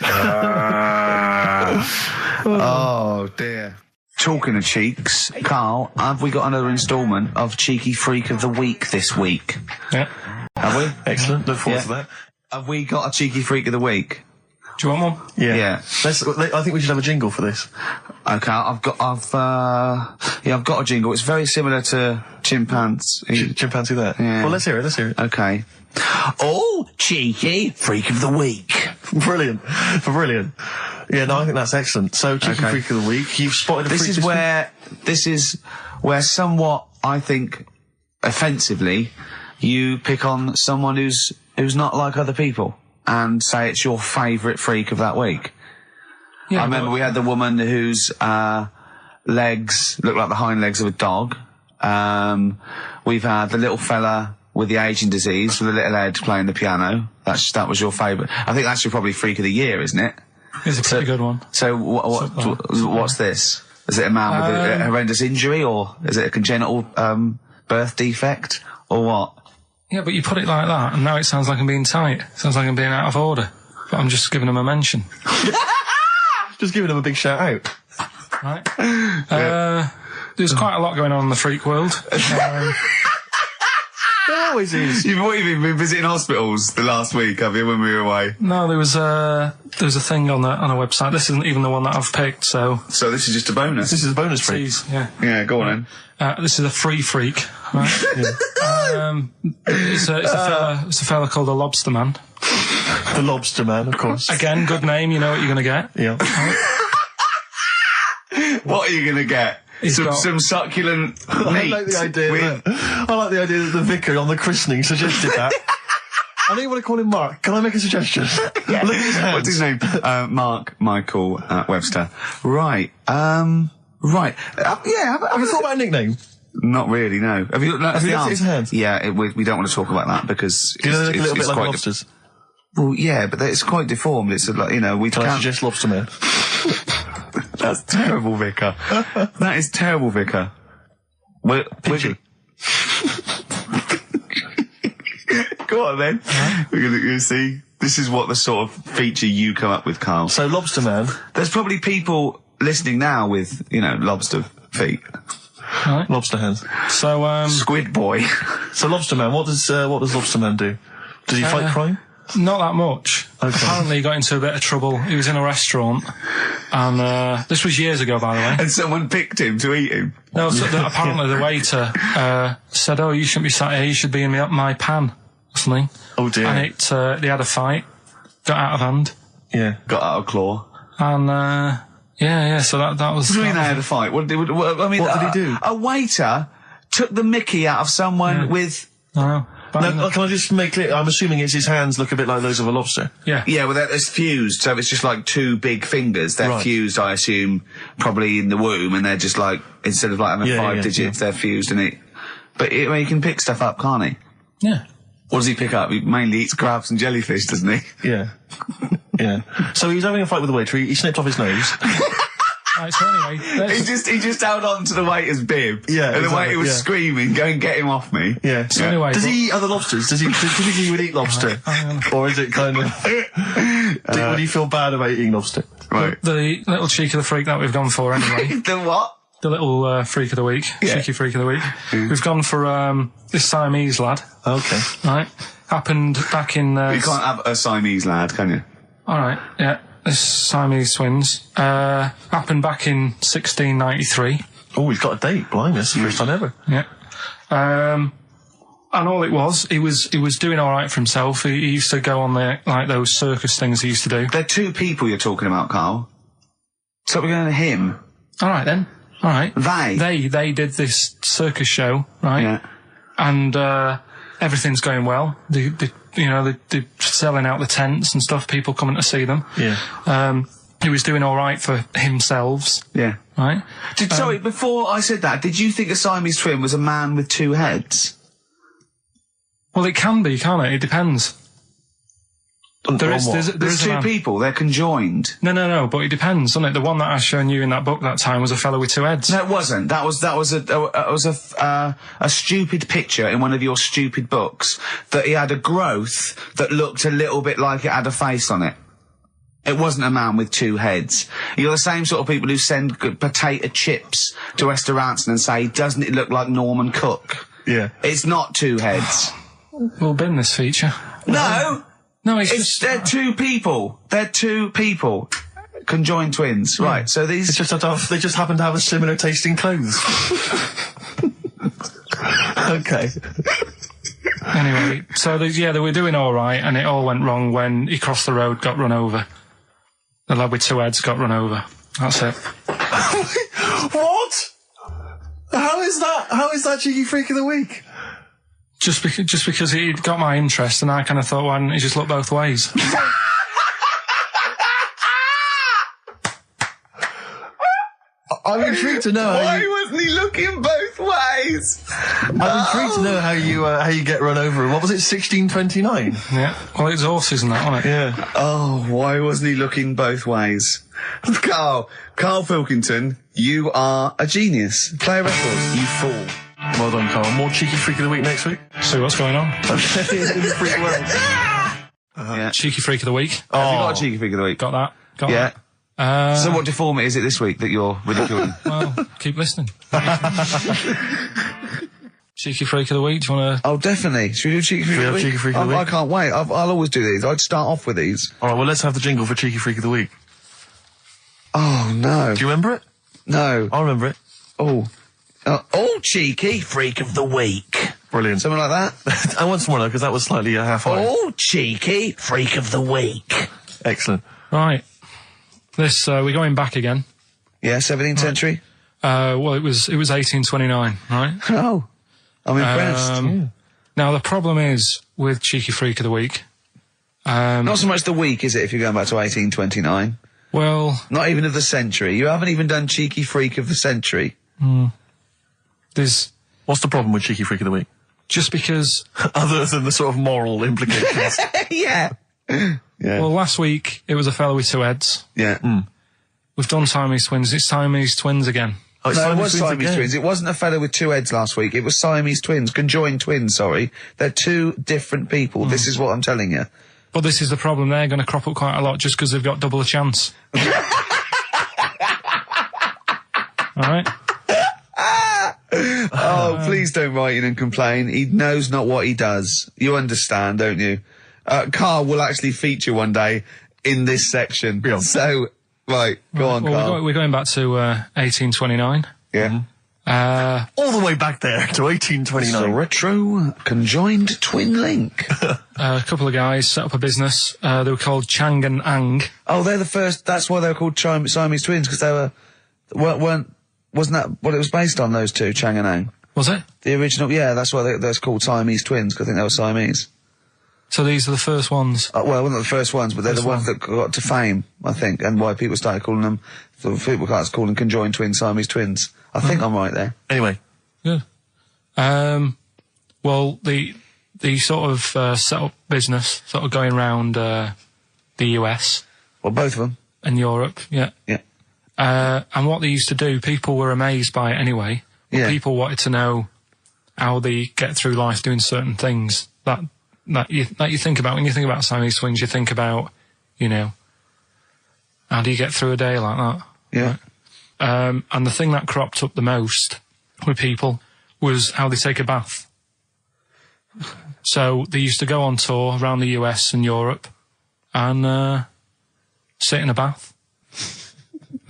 Oh dear. Talking of cheeks, Carl, have we got another instalment of Cheeky Freak of the Week this week? Yeah. Have we? Excellent. Look forward to that. Have we got a Cheeky Freak of the Week? Do you want one? Yeah. I think we should have a jingle for this. Okay, I've got a jingle. It's very similar to Chimpanzee. Chimpanzee there. Yeah. Well, let's hear it. Okay. Oh, Cheeky Freak of the Week. Brilliant. Yeah, no, I think that's excellent. So, Cheeky Freak of the Week, you've spotted a freak. This is where somewhat I think, offensively, you pick on someone who's not like other people and say it's your favourite freak of that week. Yeah, I remember we had the woman whose legs look like the hind legs of a dog. We've had the little fella with the aging disease with the little head playing the piano. That was your favourite. I think that's your probably freak of the year, isn't it? It's a pretty good one. So what's this? Is it a man with a horrendous injury, or is it a congenital birth defect, or what? Yeah, but you put it like that, and now it sounds like I'm being tight. It sounds like I'm being out of order. But I'm just giving him a mention. Just giving him a big shout out. Right. There's quite a lot going on in the freak world. There always is. You've been visiting hospitals the last week, have you, when we were away? No, there was a thing on a website. This isn't even the one that I've picked, so this is just a bonus. This is a bonus freak. Please, yeah. Yeah, go on then. This is a free freak, right? It's a fella called the Lobster Man. The Lobster Man, of course. Again, good name, you know what you're going to get. Yeah. What are you going to get? Some succulent meat. I like the idea that the vicar on the christening suggested that. I know you want to call him Mark. Can I make a suggestion? Yeah. Look at his hands. What's his name? Mark Michael Webster. Right. Right. Have you thought about a nickname? Not really, no. Have you looked at his hands? Yeah, we don't want to talk about that because do you know, a little bit like lobsters? Well, yeah, but it's quite deformed. It's like, you know, we can't... Can I suggest Lobster Man? That's terrible, Vicar. That is terrible, Vicar. Pigeon. Go on then. We're going to see. This is what the sort of feature you come up with, Carl. So, Lobster Man. There's probably people listening now with, you know, lobster feet. Right. Lobster hands. So, Squid Boy. So, Lobster Man, what does Lobster Man do? Does he fight crime? Not that much. Okay. Apparently he got into a bit of trouble. He was in a restaurant, and this was years ago, by the way. And someone picked him to eat him? No, so apparently the waiter said, "Oh, you shouldn't be sat here, you should be in my pan," or something. Oh dear. And they had a fight, got out of hand. Yeah. Got out of claw. And, yeah, so that was... What do you mean they had a fight? What did he do? A waiter took the mickey out of someone with... No, can I just make clear? I'm assuming his hands look a bit like those of a lobster. Yeah. Yeah, well, it's fused, so it's just like two big fingers. They're fused, I assume, probably in the womb, and they're just like, instead of like having 5 digits, they're fused in it. But he can pick stuff up, can't he? Yeah. What does he pick up? He mainly eats crabs and jellyfish, doesn't he? Yeah. Yeah. So he was having a fight with the waiter, he snipped off his nose. Right, so anyway, he just held on to the waiter's bib. Yeah, and the waiter was screaming, "Go and get him off me." Yeah. So anyway, does he eat other lobsters? Does he think he would eat lobster, or is it kind of? Would he feel bad about eating lobster? Right. The little cheek of the freak that we've gone for anyway. The what? The little freak of the week, cheeky freak of the week. We've gone for this Siamese lad. Okay. Right. Happened back in. You can't have a Siamese lad, can you? All right. Yeah. This Siamese twins happened back in 1693. Oh, he's got a date. Blimey, that's the first time ever. Yeah. And all it was, he was doing all right for himself. He used to go on those circus things he used to do. They're two people you're talking about, Carl. So we're going to him. All right then. All right. They did this circus show, right? Yeah. And everything's going well. They're selling out the tents and stuff, people coming to see them. Yeah. He was doing all right for himself. Yeah. Right? Sorry, before I said that, did you think a Siamese twin was a man with 2 heads? Well, it can be, can't it? It depends. There's 2 people, they're conjoined. No, but it depends, doesn't it? The one that I shown you in that book that time was a fellow with 2 heads. No, it wasn't. That was a stupid picture in one of your stupid books that he had a growth that looked a little bit like it had a face on it. It wasn't a man with 2 heads. You're the same sort of people who send potato chips to restaurants and say, "Doesn't it look like Norman Cook?" Yeah. It's not 2 heads. We'll bin this feature. No! No, they're 2 people. They're 2 people. Conjoined twins. Yeah. Right, so these... They just happen to have a similar taste in clothes. Okay. Anyway, so they were doing all right, and it all went wrong when he crossed the road, got run over. The lad with 2 heads got run over. That's it. What? How is that cheeky freak of the week? Just because he got my interest, and I kind of thought, why didn't he just look both ways? I'm intrigued to know Why wasn't he looking both ways? I'm intrigued to know how you get run over. What was it, 1629? Yeah. Well, it's horses and that, wasn't it? Yeah. Oh, why wasn't he looking both ways? Karl Pilkington, you are a genius. Play a record, you fool. Well done, Carl. More cheeky freak of the week next week. See what's going on. Freak world. Yeah. Cheeky freak of the week. Have you got a cheeky freak of the week? Got that. Got Yeah. that. So what deformity is it this week that you're ridiculing? Well, keep listening. Cheeky freak of the week. Do you want to? Oh, definitely. Should we do cheeky freak of the week? Cheeky freak of the I week? can't wait. I'll always do these. I'd start off with these. All right, well, let's have the jingle for cheeky freak of the week. Oh, no. Do you remember it? No. I remember it. Oh, cheeky freak of the week. Brilliant. Something like that? I want some more, though, because that was slightly half-high. Oh, cheeky freak of the week. Excellent. Right. This we're going back again. Yeah, 17th century? Well, it was 1829, right? Oh, I'm impressed. Now the problem is with cheeky freak of the week. Not so much the week, is it, if you're going back to 1829? Well, Not even of the century. You haven't even done cheeky freak of the century. there's What's the problem with cheeky freak of the week? just because. Other than the sort of moral implications. Yeah. Yeah. Well, last week it was a fellow with two heads. Yeah. We've done Siamese twins. It's Siamese twins again. Oh, it's No, it Siamese was twins Siamese again. twins. It wasn't a fellow with two heads last week. It was Siamese twins. Conjoined twins, sorry. They're two different people. This is what I'm telling you. But this is the problem. They're going to crop up quite a lot just because they've got double a chance. All right. Oh, please don't write in and complain. He knows not what he does. You understand, don't you? Karl will actually feature one day in this section. Yeah. So, right, go on, Well, Karl. we're going back to 1829. Yeah. All the way back there to It's a 1829. retro conjoined twin link. A couple of guys set up a business. They were called Chang and Ang. Oh, they're the first. That's why they were called Siamese twins, because they wasn't that what it was based on? Those two, Chang and Ang. Was it? The original, yeah. That's why they're called Siamese twins, because I think they were Siamese. So these are the first ones. Well, not the first ones, but they're the ones that got to fame, I think, and why people started calling them. So people started calling them conjoined twins, Siamese twins. I think I'm right there. Anyway. Good. Well, the sort of set up business, sort of going around the US Well, both of them. and Europe, yeah. Yeah. And what they used to do, people were amazed by it anyway. But Yeah. people wanted to know how they get through life doing certain things that you think about. When you think about Siamese twins, you think about, how do you get through a day like that? Yeah. And the thing that cropped up the most with people was how they take a bath. So they used to go on tour around the US and Europe and sit in a bath,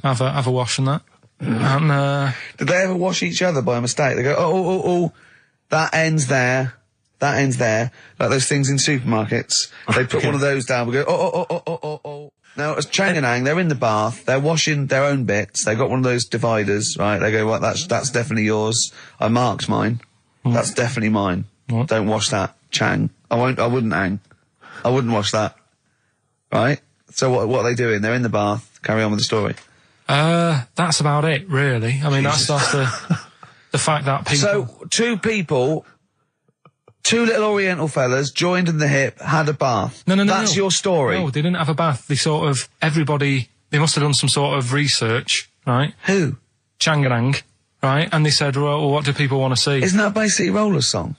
have a wash and that. And Did they ever wash each other by mistake? They go, oh, that ends there. That ends there. Like those things in supermarkets. They put one of those down. We go, oh. Now, as Chang and Ang, they're in the bath. They're washing their own bits. They got one of those dividers, right? They go, well, that's definitely yours. I marked mine. That's definitely mine. What? Don't wash that, Chang. I wouldn't, Ang. I wouldn't wash that. Right? So what are they doing? They're in the bath. Carry on with the story. that's about it, really. I mean, that's the fact that people. So, two little Oriental fellas joined in the hip, had a bath. No. That's your story. No, they didn't have a bath. They they must have done some sort of research, right? Who? Chang and Ang, right? And they said, well, what do people want to see? Isn't that basically Roller's song?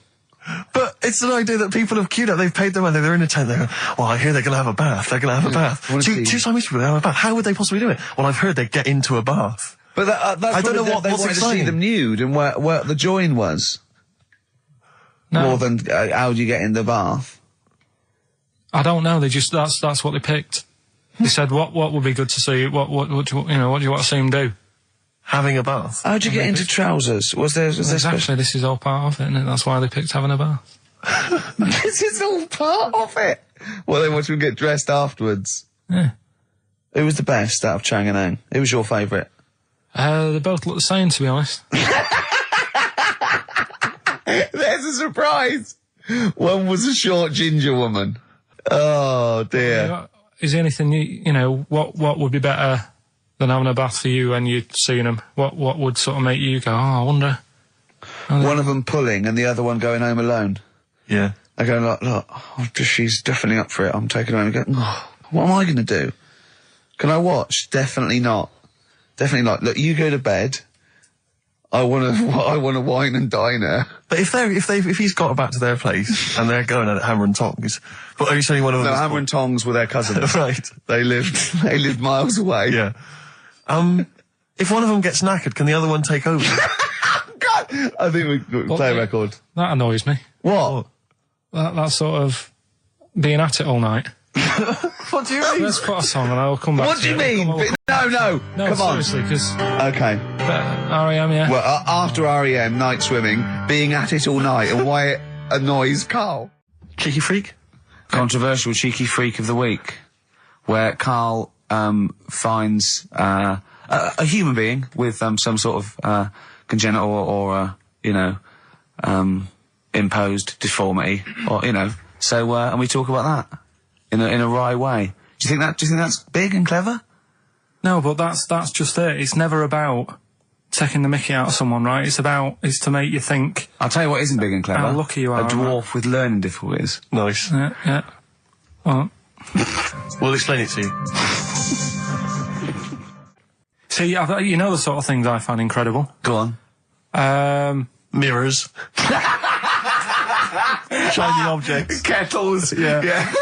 But it's an idea that people have queued up. They've paid their money. They're in a tent. They're going, well, I hear they're going to have a bath. They're going to have a bath. Two Siamese people, they have a bath. How would they possibly do it? Well, I've heard they get into a bath. But that's I don't know they what's wanted to see exciting. them nude and where the join was. No. More than how do you get in the bath? I don't know. They just that's what they picked. They said what would be good to see. What do you want to see them do? Having a bath. How'd you get into trousers? Was there Exactly. This is all part of it, isn't it? That's why they picked having a bath. This is all part of it. Well, then once we get dressed afterwards. Yeah. Who was the best out of Chang and Ang? Who was your favourite? They both look the same, to be honest. There's a surprise. One was a short ginger woman. Oh, dear. Is there anything, you know, what would be better than having a bath for you when you'd seen them? What would sort of make you go, oh, I wonder... One of them pulling and the other one going home alone. Yeah. I go, look, she's definitely up for it. I'm taking her home and go, oh, what am I going to do? Can I watch? Definitely not. Definitely not. Look, you go to bed. I want to wine and dine her. But if he's got back to their place and they're going at hammer and tongs, but are you saying one of them? No, hammer and tongs were their cousins. Right. They lived miles away. Yeah. If one of them gets knackered, can the other one take over? God, I think we play a record. That annoys me. What? That sort of being at it all night. What do you mean? Let's put a song and I'll come back What to do you mean? No, come on. Seriously, because... Okay. R.E.M., yeah. Well, after R.E.M., night swimming, being at it all night, and why it annoys Karl. Cheeky freak? Controversial cheeky freak of the week, where Karl finds a human being with some sort of congenital or imposed deformity, or So and we talk about that in a wry way. Do you think that's big and clever? No, but that's just it. It's never about taking the mickey out of someone, right? It's to make you think. I'll tell you what isn't big and clever. How lucky you are. A dwarf with learning difficulties. Nice. Yeah. Well. We'll explain it to you. See, you know the sort of things I find incredible. Go on. Mirrors. Shiny objects. Kettles. Yeah.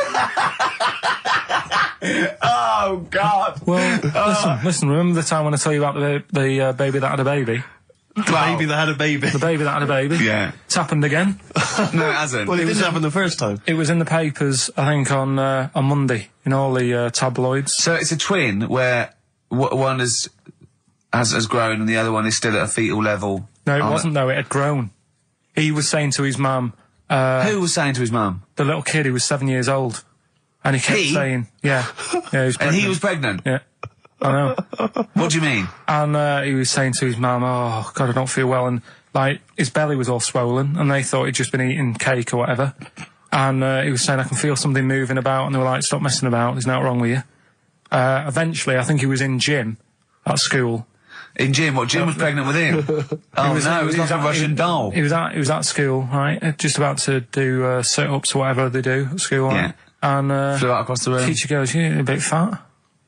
Oh, God. Well, listen, remember the time when I told you about the baby that had a baby? The baby that had a baby. The baby that had a baby? Yeah. It's happened again. No, it hasn't. Well, it didn't happen the first time. It was in the papers, I think, on Monday, in all the tabloids. So it's a twin where one has grown and the other one is still at a fetal level. No, it wasn't, though. It had grown. He was saying to his mum... Who was saying to his mum? The little kid who was 7 years old. And he kept saying... Yeah. He was pregnant. And he was pregnant? Yeah. I know. What do you mean? And he was saying to his mum, oh, God, I don't feel well. And, like, his belly was all swollen. And they thought he'd just been eating cake or whatever. And he was saying, I can feel something moving about. And they were like, stop messing about. There's nothing wrong with you. Eventually, I think he was in gym at school. In gym? What, Jim was pregnant with him? Oh, no, it was like a Russian doll. He was at school, right? Just about to do sit-ups or whatever they do at school, right? Yeah. And flew out across the room. Teacher goes, you're a bit fat.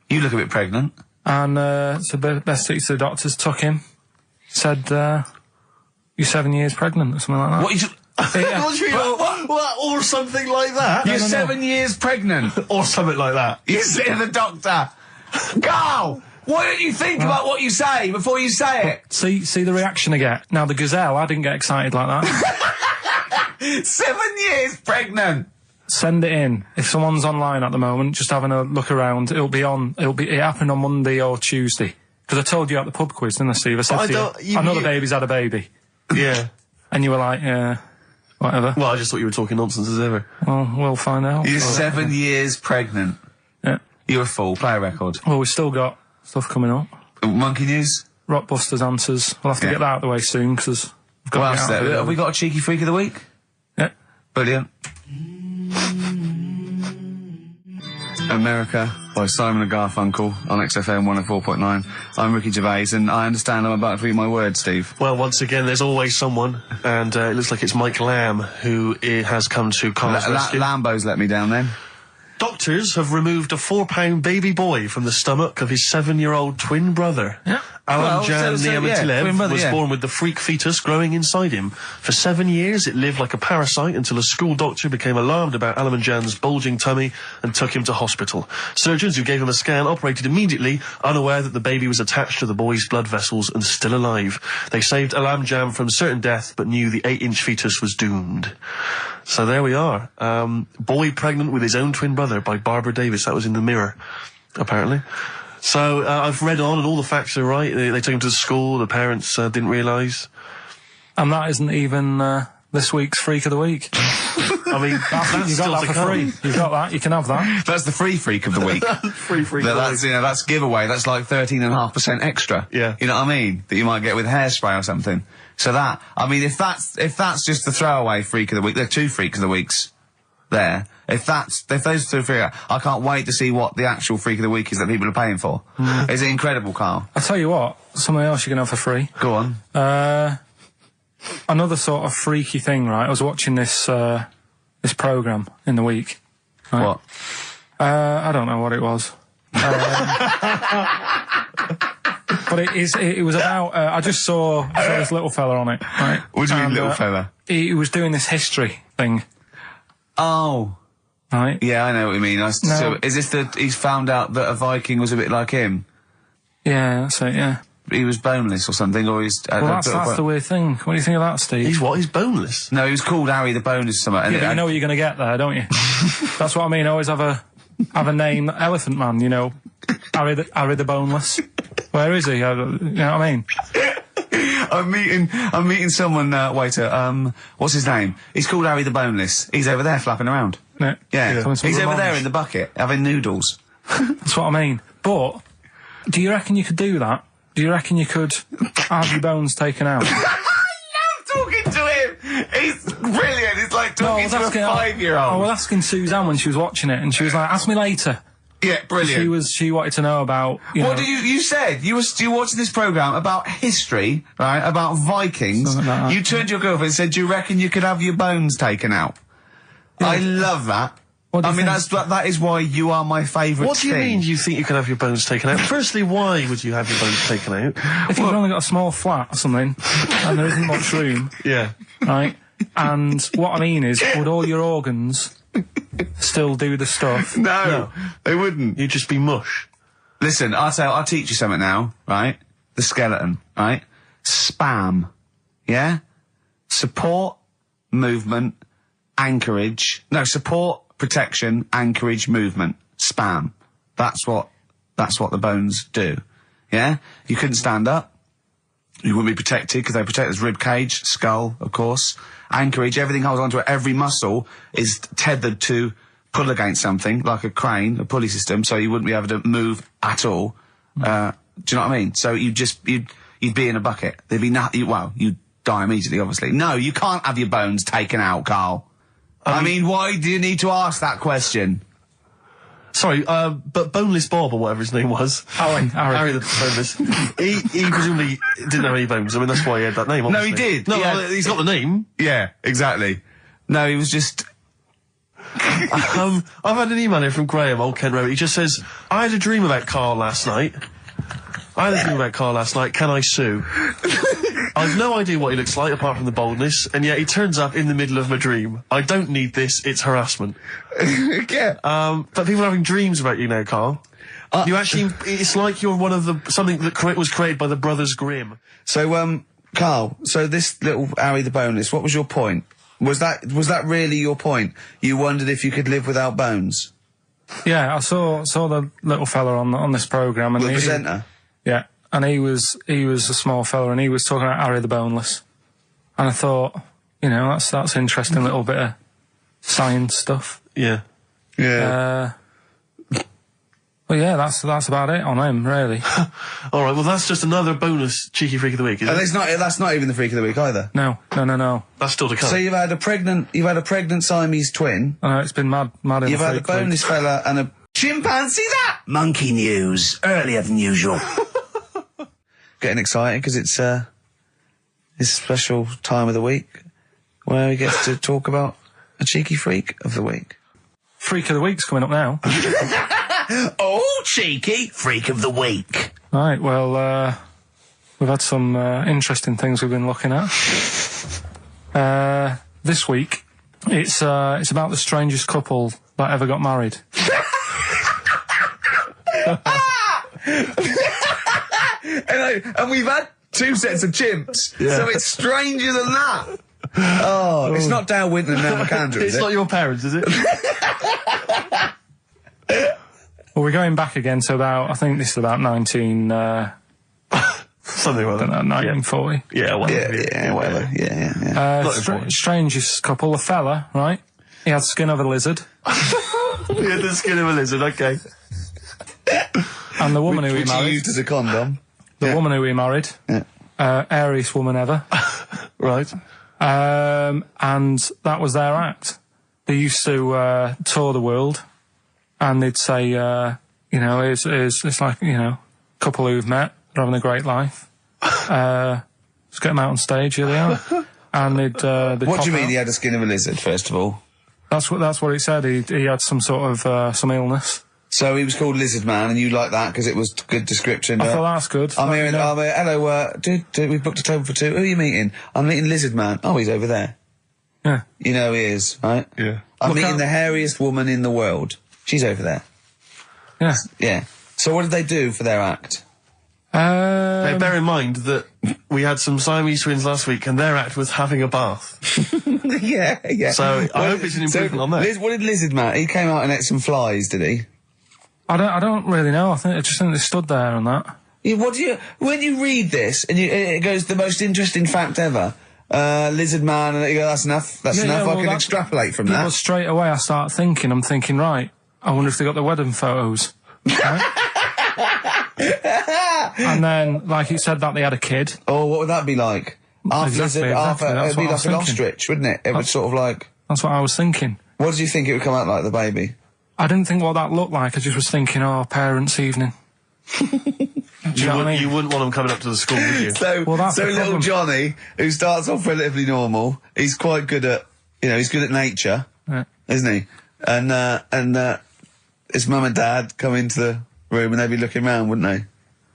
You look a bit pregnant. And so best to the doctors took him, said, you're 7 years pregnant or something like that. What? What do you mean? What? Or something like that? You're 7 years pregnant. Or something like that. You say to the doctor, Karl, why don't you think about what you say before you say it? See the reaction I get. Now, the gazelle, I didn't get excited like that. 7 years pregnant. Send it in. If someone's online at the moment, just having a look around, it happened on Monday or Tuesday. Because I told you at the pub quiz, didn't I, Steve? I said to you, I know the baby's had a baby. Yeah. And you were like, yeah, whatever. Well, I just thought you were talking nonsense as ever. Well, we'll find out. You're 7 years pregnant. Yeah. You're a fool. Play a record. Well, we've still got stuff coming up. Monkey News? Rockbusters answers. We'll have to get that out of the way soon, because we've got to get out. Have we got a cheeky freak of the week? Yeah. Brilliant. America by Simon and Garfunkel on XFM 104.9. I'm Ricky Gervais, and I understand I'm about to read my words, Steve. Well, once again, there's always someone, and it looks like it's Mike Lamb who has come to Karl's rescue. Lambo's let me down then. Doctors have removed a 4-pound baby boy from the stomach of his 7-year-old twin brother. Yeah. Alan Jan Niamatilev was born with the freak fetus growing inside him. For 7 years, it lived like a parasite until a school doctor became alarmed about Alan Jan's bulging tummy and took him to hospital. Surgeons who gave him a scan operated immediately, unaware that the baby was attached to the boy's blood vessels and still alive. They saved Alan Jan from certain death, but knew the 8-inch fetus was doomed. So there we are. Boy pregnant with his own twin brother by Barbara Davis. That was in the Mirror, apparently. So I've read on, and all the facts are right. They took him to the school. The parents didn't realise. And that isn't even this week's Freak of the Week. I mean, that's you got that for free. You've got that. You can have that. That's the free freak of the week. Free freak. That's giveaway. That's like 13.5% extra. Yeah. You know what I mean? That you might get with hairspray or something. So that, I mean, if that's just the throwaway freak of the week, there are 2 freaks of the weeks there. If those 2 freaks, I can't wait to see what the actual freak of the week is that people are paying for. Is it incredible, Carl? I tell you what, something else you can have for free. Go on. Another sort of freaky thing, right? I was watching this programme in the week. Right? What? I don't know what it was. But it was about, I just saw this little fella on it, right? What do you mean, little fella? He was doing this history thing. Oh. Right? Yeah, I know what you mean. So, is this he's found out that a Viking was a bit like him? Yeah, that's it, yeah. He was boneless or something, or he's... Well, that's the weird thing. What do you think of that, Steve? He's what? He's boneless? No, he was called Harry the Boneless or something. Yeah, but you know what you're going to get there, don't you? That's what I mean. Always have a name, Elephant Man, you know. Harry the Boneless. Where is he? You know what I mean? I'm meeting someone, waiter, what's his name? He's called Harry the Boneless. He's over there flapping around. Yeah. He's over there in the bucket, having noodles. That's what I mean. But, do you reckon you could do that? Do you reckon you could have your bones taken out? I love talking to him! He's brilliant, it's like talking to a 5-year-old. I was asking Suzanne when she was watching it, and she was like, ask me later. Yeah, brilliant. She wanted to know about, What did you said? You were watching this programme about history, right? About Vikings. Like you turned to your girlfriend and said, do you reckon you could have your bones taken out? Yeah. I love that. I mean, that is why you are my favourite. What do you mean you think you can have your bones taken out? Firstly, why would you have your bones taken out? If you've only got a small flat or something, and there isn't much room. Yeah. Right? And what I mean is, would all your organs still do the stuff? No, they wouldn't. You'd just be mush. Listen, I'll teach you something now, right? The skeleton, right? Spam. Yeah? Support, movement, anchorage. No, support, protection, anchorage, movement. Spam. That's what the bones do. Yeah? You couldn't stand up. You wouldn't be protected because they protect his rib cage, skull, of course. Anchorage, everything holds onto it. Every muscle is tethered to pull against something, like a crane, a pulley system, so you wouldn't be able to move at all. Do you know what I mean? So you'd be in a bucket. There'd be nothing. Well, you'd die immediately, obviously. No, you can't have your bones taken out, Carl. I mean, why do you need to ask that question? Sorry, but Boneless Bob, or whatever his name was. Harry the Boneless. he presumably didn't have any bones. I mean, that's why he had that name, obviously. No, he did. No, he's got the name. Yeah, exactly. No, he was just... I've had an email here from Graham, Old Kent Road. He just says, I had a dream about Karl last night. Can I sue? I've no idea what he looks like, apart from the boldness, and yet he turns up in the middle of my dream. I don't need this, it's harassment. Yeah. But people are having dreams about you now, Karl. You actually, it's like you're one of something that was created by the Brothers Grimm. So, Karl, so this little Harry the Boneless, what was your point? Was that really your point? You wondered if you could live without bones? Yeah, I saw the little fella on this programme, and the presenter. Yeah, and he was a small fella, and he was talking about Harry the Boneless, and I thought, that's interesting little bit of science stuff. Yeah. Yeah. Well, yeah, that's about it on him, really. All right, well, that's just another bonus cheeky freak of the week, isn't it? That's not even the freak of the week either. No. That's still to come. So you've had a pregnant Siamese twin. I know, it's been mad. You've had a boneless fella and a chimpanzee. That Monkey news earlier than usual. Getting excited because it's this special time of the week where he gets to talk about a cheeky freak of the week. Freak of the week's coming up now. Oh, cheeky freak of the week. Right, well, we've had some interesting things we've been looking at. This week, it's about the strangest couple that ever got married. And we've had 2 sets of chimps, so it's stranger than that. Oh, it's not Dale Winton and Nell McAndrew, is it? It's not your parents, is it? Well, we're going back again to I think this is about 19... something like that. 1940. Yeah, whatever. Yeah, whatever. Yeah. Strangest couple, a fella, right? He had skin of a lizard. He had the skin of a lizard, okay. And the woman who he which married... he used as a condom. The woman who he married, airiest woman ever, Right. And that was their act. They used to tour the world, and they'd say, you know, it's like, you know, a couple who've met, they're having a great life. Let's get them out on stage, here they are. And they'd What do you mean out. he had the skin of a lizard, first of all? That's what he said. He had some sort of some illness. So he was called Lizard Man, and you like that because it was a good description. I thought that's good. I'm here, hello, dude, we've booked a table for 2. Who are you meeting? I'm meeting Lizard Man. Oh, he's over there. Yeah. You know he is, right? Yeah. I'm meeting the hairiest woman in the world. She's over there. Yeah. Yeah. So what did they do for their act? Now, bear in mind that we had some Siamese twins last week, and their act was having a bath. yeah. So I hope it's an improvement on that. What did Lizard Man? He came out and ate some flies, did he? I don't really know. I just think they stood there and that. Yeah, when you read this and it goes the most interesting fact ever, Lizard Man, and you go, that's enough. That's enough. I can extrapolate from that. Well, straight away I start thinking. I'm thinking, right. I wonder if they got the wedding photos. Right? And then, like you said, that they had a kid. Oh, what would that be like? After Exactly. it'd be like an ostrich, wouldn't it? It would sort of like. That's what I was thinking. What did you think it would come out like, the baby? I didn't think what that looked like. I just was thinking, oh, parents' evening. Do you know what I mean? You wouldn't want them coming up to the school, would you? So little Johnny, who starts off relatively normal, he's quite good at, he's good at nature, isn't he? And his mum and dad come into the room and they'd be looking round, wouldn't they?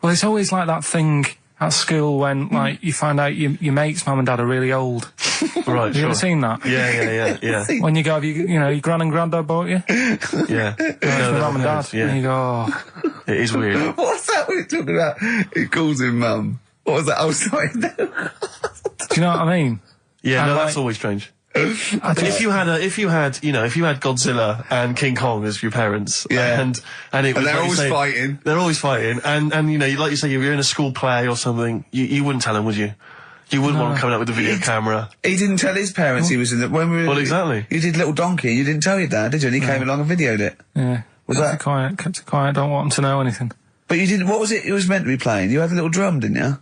Well, it's always like that thing at school when, like, you find out your mate's mum and dad are really old. Right, Have you ever seen that? Yeah. When you go, your gran and granddad bought you? Yeah. Your mum and dad. Yeah. And you go, oh. It is weird. What's that we're talking about? He calls him mum. What was that? Oh, sorry. Do you know what I mean? Yeah, And no, like, that's always strange. If you had Godzilla and King Kong as your parents, and it was, they're always fighting. They're always fighting, and like you say, if you're in a school play or something, you wouldn't tell them, would you? You wouldn't want them coming up with a video camera. He didn't tell his parents he was in the. Well, exactly. You did Little Donkey. You didn't tell your dad, did you? And he came along and videoed it. Yeah. Was kept it quiet. Don't want them to know anything. But you didn't. What was it was meant to be playing? You had a little drum, didn't you?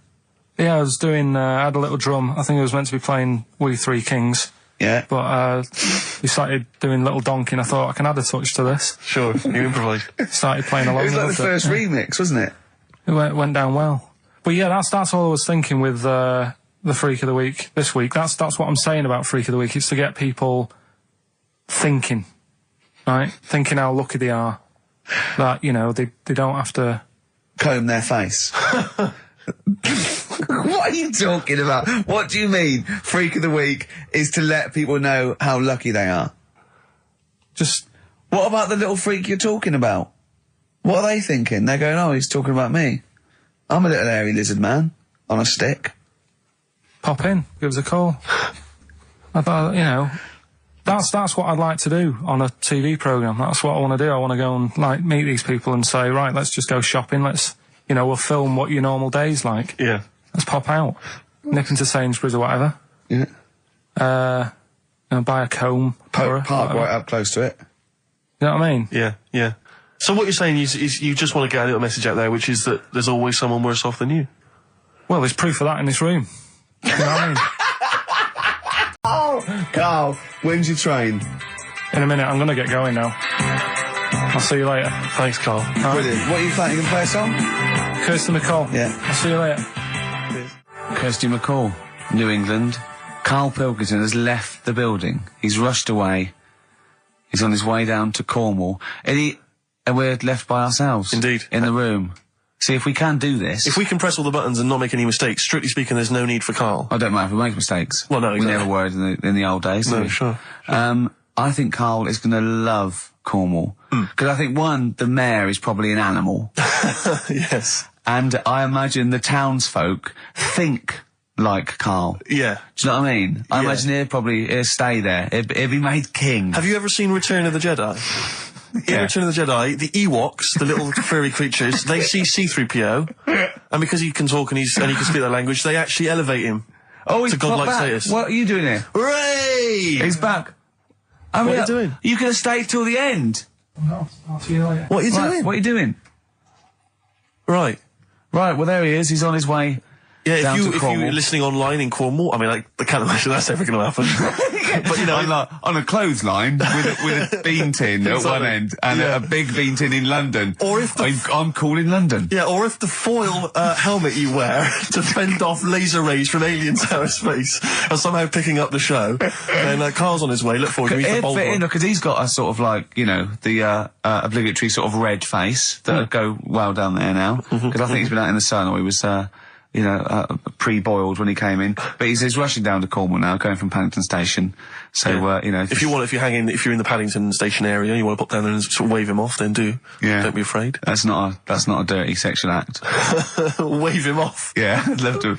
Yeah, I was doing. I had a little drum. I think it was meant to be playing We Three Kings. Yeah. But we started doing Little Donkey, and I thought I can add a touch to this. Sure, you improvise. Started playing along. It was like the first remix, wasn't it? It went down well. But yeah, that's all I was thinking with the Freak of the Week this week. That's what I'm saying about Freak of the Week. It's to get people thinking, right? Thinking how lucky they are that they don't have to comb their face. What are you talking about? What do you mean? Freak of the Week is to let people know how lucky they are. Just what about the little freak you're talking about? What are they thinking? They're going, oh, he's talking about me. I'm a little hairy lizard man on a stick. Pop in, give us a call. I thought, that's what I'd like to do on a TV programme. That's what I want to do. I want to go and meet these people and say, right, let's just go shopping. Let's, we'll film what your normal day's like. Yeah. Let's pop out, nip into Sainsbury's or whatever. Yeah. Buy a comb, park right up close to it. You know what I mean? Yeah. So what you're saying is you just want to get a little message out there, which is that there's always someone worse off than you. Well, there's proof of that in this room. You know what I mean? Oh, Carl, when's your train? In a minute, I'm going to get going now. I'll see you later. Thanks, Carl. Brilliant. What are you playing? You can play a song? Kirsty MacColl. Yeah. I'll see you later. Kirsty MacColl, New England. Karl Pilkington has left the building. He's rushed away. He's on his way down to Cornwall. And we're left by ourselves. Indeed. In the room. See, if we can do this... If we can press all the buttons and not make any mistakes, strictly speaking, there's no need for Karl. I don't mind if we make mistakes. Well, no, exactly. We never were in the old days, did we? Sure. I think Karl is going to love Cornwall. Because I think, one, the mayor is probably an animal. Yes. And I imagine the townsfolk think like Karl. Yeah. Do you know what I mean? I imagine he'll stay there. He'll be made king. Have you ever seen Return of the Jedi? In Return of the Jedi, the Ewoks, the little furry creatures, they see C-3PO, and because he can talk and he can speak their language, they actually elevate him to godlike status. What are you doing here? Hooray! He's back. What are you doing? You could have stayed till the end. No, I'll see you later. What are you doing? What are you doing? Right. Right, well, there he is. He's on his way Yeah, down to if Cornwall. you're listening online in Cornwall, I mean, I can't imagine that's ever going to happen. But, you know, on a clothesline with a bean tin at one end and a big bean tin in London. Or if I'm cool in London. Yeah, or if the foil helmet you wear to fend off laser rays from aliens out of space are somehow picking up the show, then Carl's on his way. Look forward to meet the bold one. Because he's got a sort of like, you know, the obligatory sort of red face that would go well down there now. Because I think he's been out in the sun, or he was pre-boiled when he came in. But he's rushing down to Cornwall now, going from Paddington Station. So, you know... If you're in the Paddington Station area, you want to pop down there and sort of wave him off, then do. Yeah. Don't be afraid. That's not a dirty sexual act. Wave him off. Yeah, I'd love to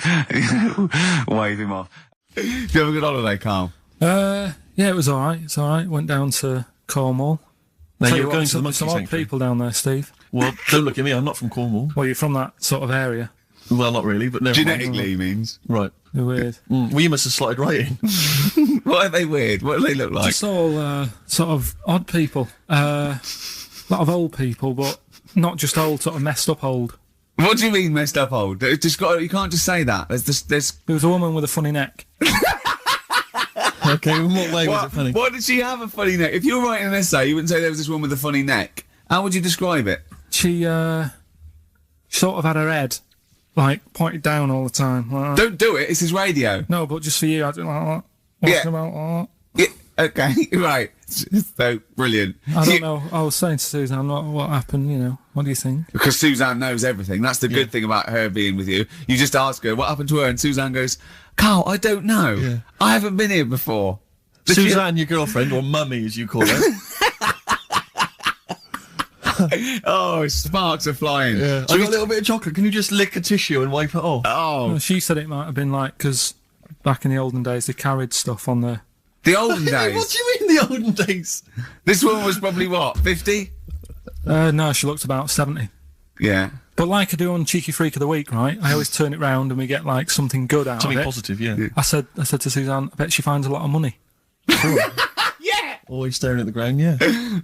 wave him off. Did you have a good holiday, Carl? Yeah, it was alright. It's alright. Went down to Cornwall. Now So you're going to the monkey some odd sanctuary. people down there, Steve. Well, don't look at me, I'm not from Cornwall. Well, you're from that sort of area. Well, not really, but never mind. Genetically, he means. Right. They're weird. Well, you must have slotted right in. What are they weird? What do they look like? Just all sort of odd people. A lot of old people, but not just old, sort of messed up old. What do you mean messed up old? You can't just say that. There was a woman with a funny neck. Okay, in what way was it funny? What did she have a funny neck? If you were writing an essay, you wouldn't say there was this woman with a funny neck. How would you describe it? She sort of had her head like pointed down all the time. Like Don't do it. It's his radio. No, but just for you, I do like that. Walking about like Yeah. Okay. Right. So brilliant. that. I don't know. I was saying to Suzanne, what happened? You know, what do you think? Because Suzanne knows everything. That's the good thing about her being with you. You just ask her what happened to her, and Suzanne goes, "Carl, I don't know. Yeah. I haven't been here before." Suzanne, your girlfriend, or mummy as you call her. Oh, sparks are flying. Yeah. I got a little bit of chocolate. Can you just lick a tissue and wipe it off? Oh, Well, she said it might have been like because back in the olden days they carried stuff on the. the olden days. What do you mean the olden days? This woman was probably what, 50? No, she looked about 70. Yeah. But like I do on Cheeky Freak of the Week, right? I always turn it round and we get like something good out Something of it. positive, yeah. I said to Suzanne, I bet she finds a lot of money. Always staring at the ground, yeah.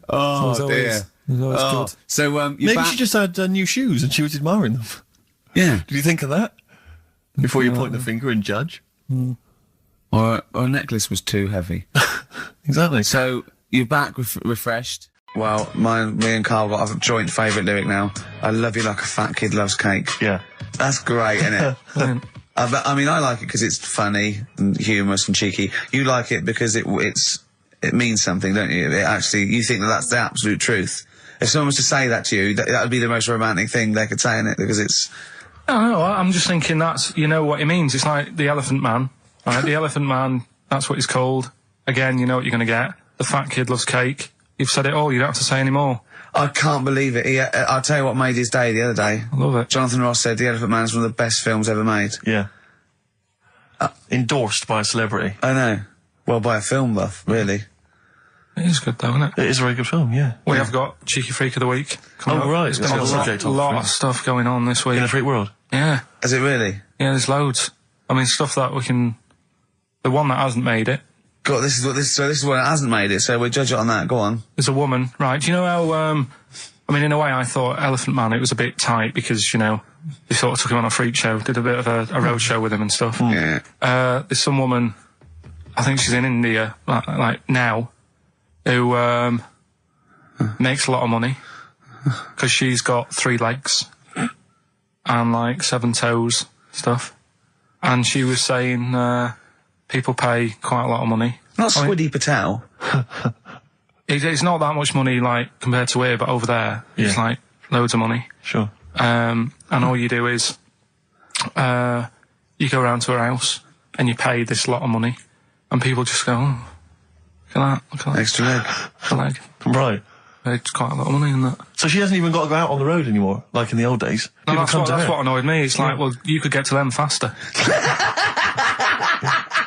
Oh, So dear. it was always good. So, you're Maybe back... she just had new shoes and she was admiring them. Yeah. Did you think of that? Before you point the finger and judge? Or a necklace was too heavy. Exactly. So, you're back refreshed. Well, me and Carl got a joint favourite lyric now. I love you like a fat kid loves cake. Yeah. That's great, isn't it? I mean, I like it because it's funny and humorous and cheeky. You like it because it means something, don't you? You think that's the absolute truth. If someone was to say that to you, that would be the most romantic thing they could say, innit? Because it's... No, I'm just thinking you know what it means. It's like the Elephant Man, right? The Elephant Man, that's what he's called. Again, you know what you're going to get. The fat kid loves cake. You've said it all, you don't have to say any more. I can't believe it. I'll tell you what made his day the other day. I love it. Jonathan Ross said The Elephant Man is one of the best films ever made. Yeah. Endorsed by a celebrity. I know. Well, by a film buff, really. It is good though, isn't it? It is a very good film, yeah. We have got Cheeky Freak of the Week coming up. Right. There's It's been got a subject a on lot freak. of stuff going on this week. In a freak world. Yeah. Is it really? Yeah, there's loads. I mean, stuff that we can... The one that hasn't made it. God, this is one that hasn't made it, so we'll judge it on that. Go on. There's a woman, right? Do you know how... I mean, in a way, I thought Elephant Man, it was a bit tight because, you know, they sort of took him on a freak show, did a bit of a road show with him and stuff. Yeah. There's some woman, I think she's in India, like now, who makes a lot of money because she's got 3 legs and like 7 toes stuff. And she was saying people pay quite a lot of money. Not Squiddy Patel. It's not that much money, like, compared to here, but over there, it's like loads of money. Sure. And all you do is, you go around to her house and you pay this lot of money, and people just go, oh, look at that. Extra leg. Extra leg. Right. It's quite a lot of money in that. So she hasn't even got to go out on the road anymore, like in the old days. No, People come to that's her. what annoyed me. It's like, well, you could get to them faster.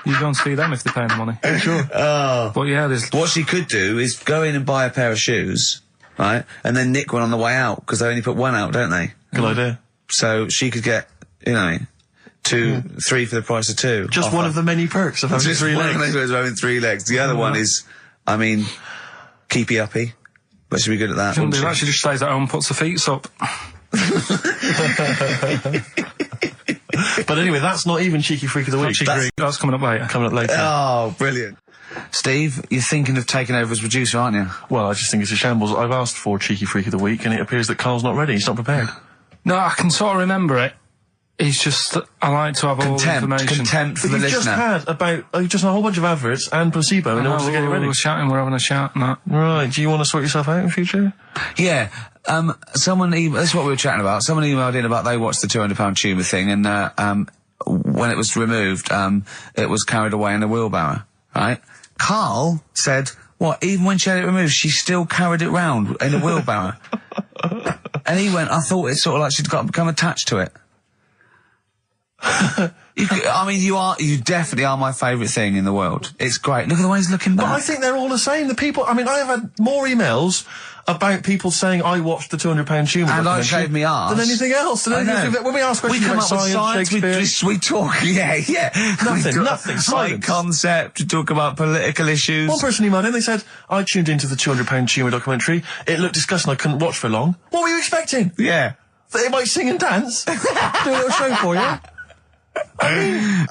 You go and see them if they're paying the money. Sure. Oh. But yeah, there's... What she could do is go in and buy a pair of shoes, right, and then nick one on the way out, because they only put one out, don't they? Good idea. So she could get, 2, 3 for the price of 2. Just one of the many perks of having Just 3 one legs. of the perks of having 3 legs. The other one is, I mean, keepy uppy. But she'd be good at that, Shouldn't wouldn't do she? that. She just stays at home and puts her feet up. But anyway, that's not even Cheeky Freak of the Week. That's coming up later. Coming up later. Oh, brilliant. Steve, you're thinking of taking over as producer, aren't you? Well, I just think it's a shambles. I've asked for Cheeky Freak of the Week, and it appears that Carl's not ready. He's not prepared. No, I can sort of remember it. It's just, I like to have all the information. Contempt for the listener. You've just had a whole bunch of adverts and placebo in order to get it ready. We're having a chat and that. Right, do you want to sort yourself out in future? Yeah. That's what we were chatting about. Someone emailed in about they watched the £200 tumour thing, and when it was removed, it was carried away in a wheelbarrow, right? Karl said, what, even when she had it removed, she still carried it round in a wheelbarrow? And he went, I thought it's sort of like she'd become attached to it. You definitely are my favourite thing in the world. It's great. Look at the way he's looking back. But I think they're all the same. The people, I have had more emails about people saying I watched the £200 tumour and I shaved me arse than anything else. When we ask questions we come about up with science, we talk, nothing, science concept, we talk about political issues. One person emailed in, they said, I tuned into the £200 tumour documentary, it looked disgusting, I couldn't watch for long. What were you expecting? Yeah. That they might sing and dance? Do a little show for you? Anyway,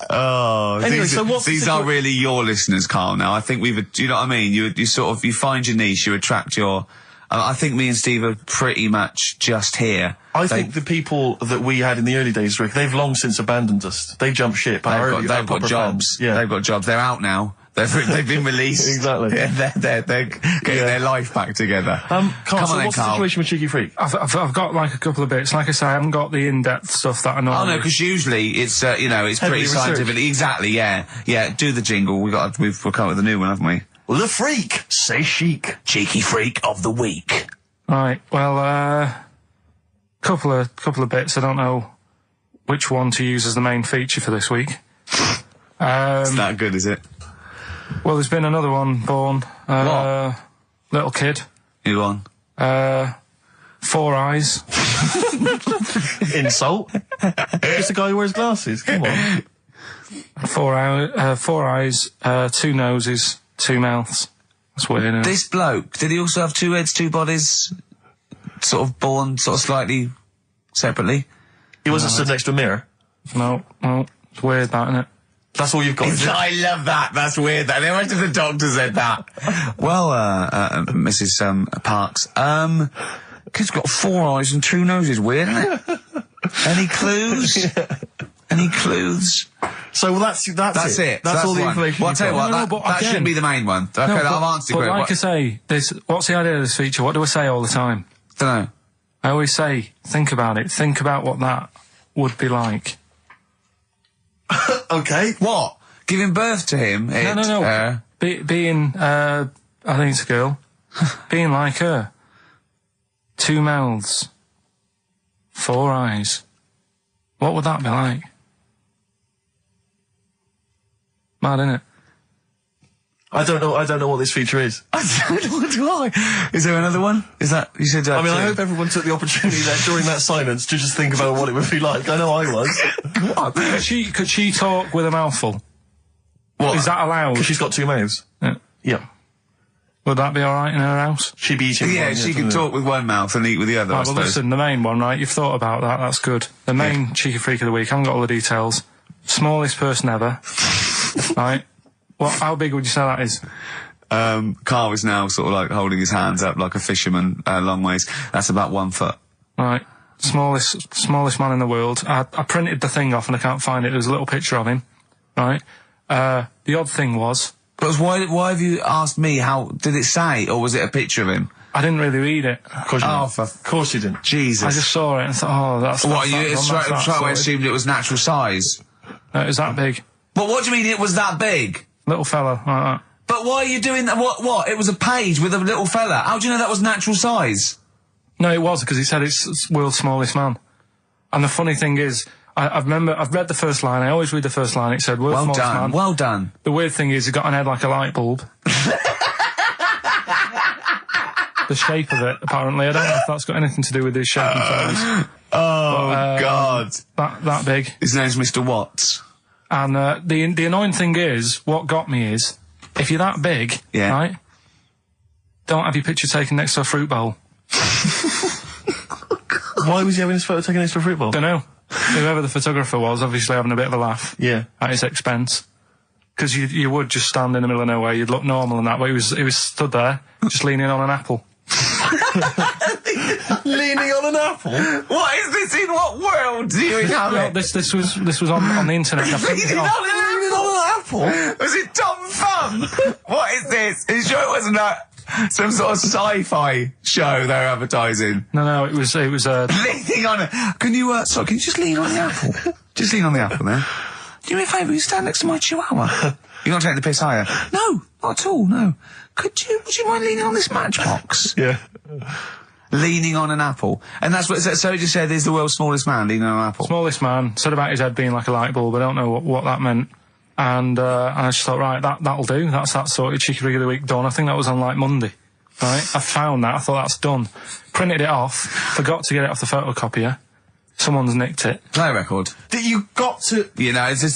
these are really your listeners, Karl. Now, I think do you know what I mean? You find your niche, you attract your. I think me and Steve are pretty much just here. I think the people that we had in the early days, Rick, they've long since abandoned us. They jumped ship. They've got jobs. Yeah, they've got jobs. They're out now. They've been released. Exactly. Yeah, they're getting their life back together. Carl, Come on, what's the situation with Cheeky Freak? I've got like a couple of bits. Like I say, I haven't got the in-depth stuff that I know. Oh no, because usually it's it's pretty scientific. Exactly. Yeah. Do the jingle. We've come up with a new one, haven't we? The Freak, say chic. Cheeky Freak of the Week. Right. Well, couple of bits. I don't know which one to use as the main feature for this week. It's that good, is it? Well, there's been another one born. What? Little kid. Who on? 4 eyes. Insult. Just a guy who wears glasses. Come on. 4 eyes, 2 noses, 2 mouths. That's weird, isn't it? This bloke, did he also have 2 heads, 2 bodies? Sort of born slightly separately? He wasn't stood next to a mirror? No. It's weird, that, isn't it? That's all you've got. I love that. That's weird. That. Imagine if the doctor said that. Well, Mrs. Parks, kid's got 4 eyes and 2 noses. Weird, isn't it? Any clues? Yeah. Any clues? So that's it. That's all the information. Well, I'll tell you what, that again, shouldn't be the main one. Okay, I've answered but it. Like I say, what's the idea of this feature? What do I say all the time? Dunno. I always say, think about it. Think about what that would be like. Okay. What? Giving birth to him? No. Being, I think it's a girl. Being like her. 2 mouths. 4 eyes. What would that be like? Mad, innit? I don't know what this feature is. I don't know why. Is there another one? Is that, you said that? I mean, I hope everyone took the opportunity there during that silence to just think about what it would be like. I know I was. What? Could she talk with a mouthful? What? Is that allowed? Because she's got 2 mouths. Yeah. Would that be alright in her house? She'd be eating Yeah, she can talk with one mouth and eat with the other, I suppose. Well, listen, the main one, right? You've thought about that, that's good. The main Cheeky Freak of the Week, I haven't got all the details. Smallest person ever. Right? How big would you say that is? Karl is now sort of like holding his hands up like a fisherman, long ways. That's about 1 foot. Right. Smallest man in the world. I printed the thing off and I can't find it. There's a little picture of him. Right? The odd thing was... But why have you asked me how... Did it say, or was it a picture of him? I didn't really read it. Of course you didn't. Jesus. I just saw it and thought, that's... What, you straight away assumed it was natural size? No, it was that big. But what do you mean it was that big? Little fella, like that. But why are you doing that? What? It was a page with a little fella. How do you know that was natural size? No, it was, because he said it's world's smallest man. And the funny thing is, I've read the first line, I always read the first line, it said world's smallest man. Well done. The weird thing is, he got an head like a light bulb. The shape of it, apparently. I don't know if that's got anything to do with his shape and size. God. That big. His name's Mr. Watts. And the annoying thing is, what got me is, if you're that big, right, don't have your picture taken next to a fruit bowl. Why was he having his photo taken next to a fruit bowl? Don't know. whoever the photographer was, obviously having a bit of a laugh. Yeah. At his expense. Because you would just stand in the middle of nowhere, you'd look normal and that, but he was stood there, just leaning on an apple. Leaning on an apple? What is this? In what world do you inhabit? This was on the internet. And I printed it off. Leaning on an apple? Was it Tom Thumb? What is this? Are you sure it wasn't some sort of sci-fi show they're advertising? No, it was leaning on it. Can you just lean on the apple? Just lean on the apple there. Do me a favour, you stand next to my chihuahua. You're not taking the piss, are you? No, not at all, no. Would you mind leaning on this matchbox? Yeah. Leaning on an apple. And that's what, so he just said he's the world's smallest man leaning on an apple. Smallest man, said about his head being like a light bulb, I don't know what that meant. And I just thought, right, that'll do. That's that sorted. Cheeky Rig of the Week done. I think that was on like Monday. Right? I found that. I thought that's done. Printed it off. Forgot to get it off the photocopier. Someone's nicked it. Play a record. You got to... You know, it's just...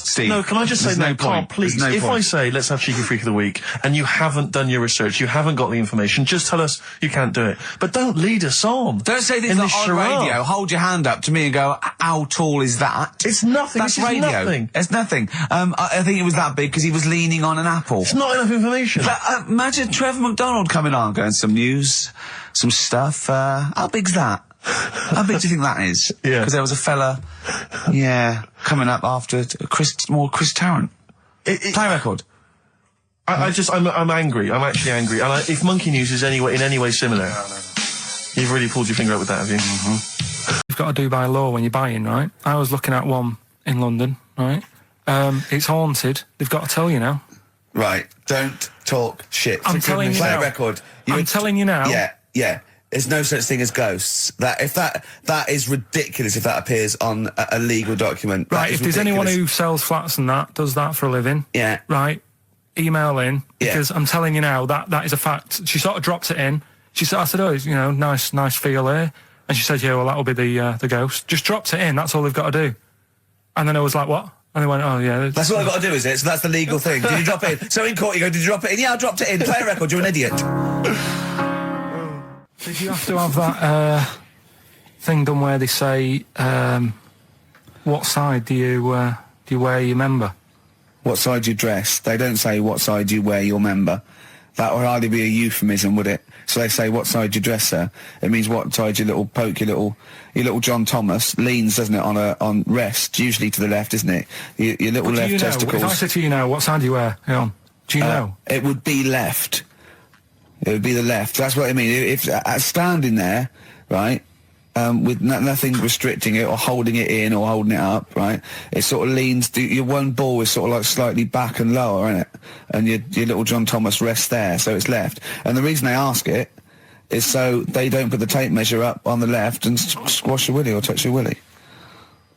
Steve. No, can I just say no, Carl, please, if I say, let's have Cheeky Freak of the Week, and you haven't done your research, you haven't got the information, just tell us you can't do it. But don't lead us on. Don't say things like on radio, hold your hand up to me and go, how tall is that? It's nothing. That's this is radio. Nothing. It's nothing. I think it was that big because he was leaning on an apple. It's not enough information. But, imagine Trevor McDonald coming on, going, some news, some stuff. How big's that? How big do you think that is? Yeah. Because there was a fella, coming up after Chris Tarrant. Play a record. I'm angry. I'm actually angry. And if Monkey News is in any way similar, you've really pulled your finger out with that, have you? Mm-hmm. You've got to do by law when you're buying, right? I was looking at one in London, right? It's haunted. They've got to tell you now. Right. Don't talk shit. I'm telling you now. Play a record. I'm telling you now. Yeah. There's no such thing as ghosts. That is ridiculous if that appears on a legal document. Right, if there's anyone who sells flats and does that for a living. Yeah. Right, email in, because I'm telling you now, that is a fact. She sort of dropped it in. I said, oh, nice feel here. And she said, yeah, well, that'll be the ghost. Just dropped it in, that's all they've got to do. And then I was like, what? And they went, oh, yeah. That's all I've got to do, is it? So that's the legal thing. Did you drop it in? So in court you go, did you drop it in? Yeah, I dropped it in. Play a record, you're an idiot. Did you have to have that thing done where they say, what side do you wear your member? What side you dress? They don't say what side you wear your member. That would hardly be a euphemism, would it? So they say what side you dress, sir. It means what side your little John Thomas leans, doesn't it, on rest, usually to the left, isn't it? Your little left testicles. If I said to you now, what side do you wear? Do you know? It would be left. It would be the left. That's what I mean. If standing there, right, with nothing restricting it or holding it in or holding it up, right, it sort of leans. Your one ball is sort of like slightly back and lower, isn't it? And your little John Thomas rests there, so it's left. And the reason they ask it is so they don't put the tape measure up on the left and squash your willy or touch your willy.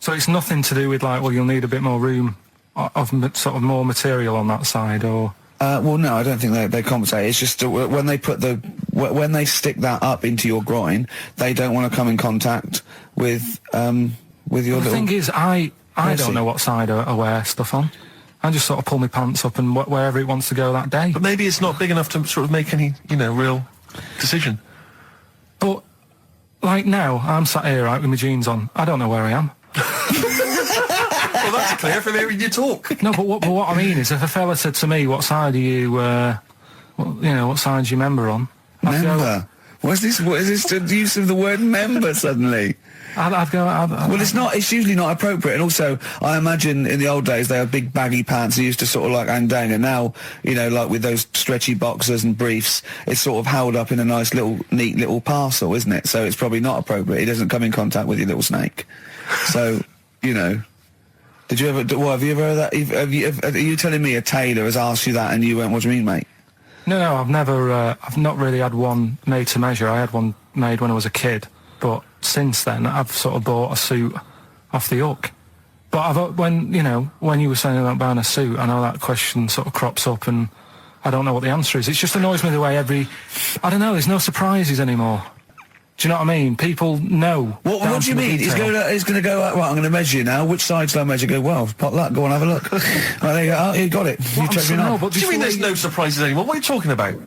So it's nothing to do with like, well, you'll need a bit more room of sort of more material on that side, or. Well, no, I don't think they compensate. It's just when they when they stick that up into your groin, they don't want to come in contact with your little... The thing is, I don't know what side I wear stuff on. I just sort of pull my pants up and wherever it wants to go that day. But maybe it's not big enough to sort of make any, real decision. But, like now, I'm sat here, right, with my jeans on. I don't know where I am. Well, that's clear from hearing you talk. No, but what I mean is, if a fella said to me, "What side are you? What side's your member on?" Member. What is this the use of the word member suddenly? I'd go. Well, it's not. It's usually not appropriate. And also, I imagine in the old days they had big baggy pants. They used to sort of like hang down. And now, like with those stretchy boxers and briefs, it's sort of held up in a nice neat little parcel, isn't it? So it's probably not appropriate. It doesn't come in contact with your little snake. So, Did you ever? Have you ever heard that? Are you telling me a tailor has asked you that and you went, "What do you mean, mate?" No, I've never. I've not really had one made to measure. I had one made when I was a kid, but since then I've sort of bought a suit off the hook. But when you were saying about buying a suit, I know that question sort of crops up, and I don't know what the answer is. It just annoys me the way I don't know. There's no surprises anymore. Do you know what I mean? People know. What do you mean? He's going to go, right, I'm going to measure you now. Which side shall I measure? Go, well, pot luck, go and have a look. Right, there you go. Oh, you got it. You check me out. What do you mean there's no surprises anymore? What are you talking about?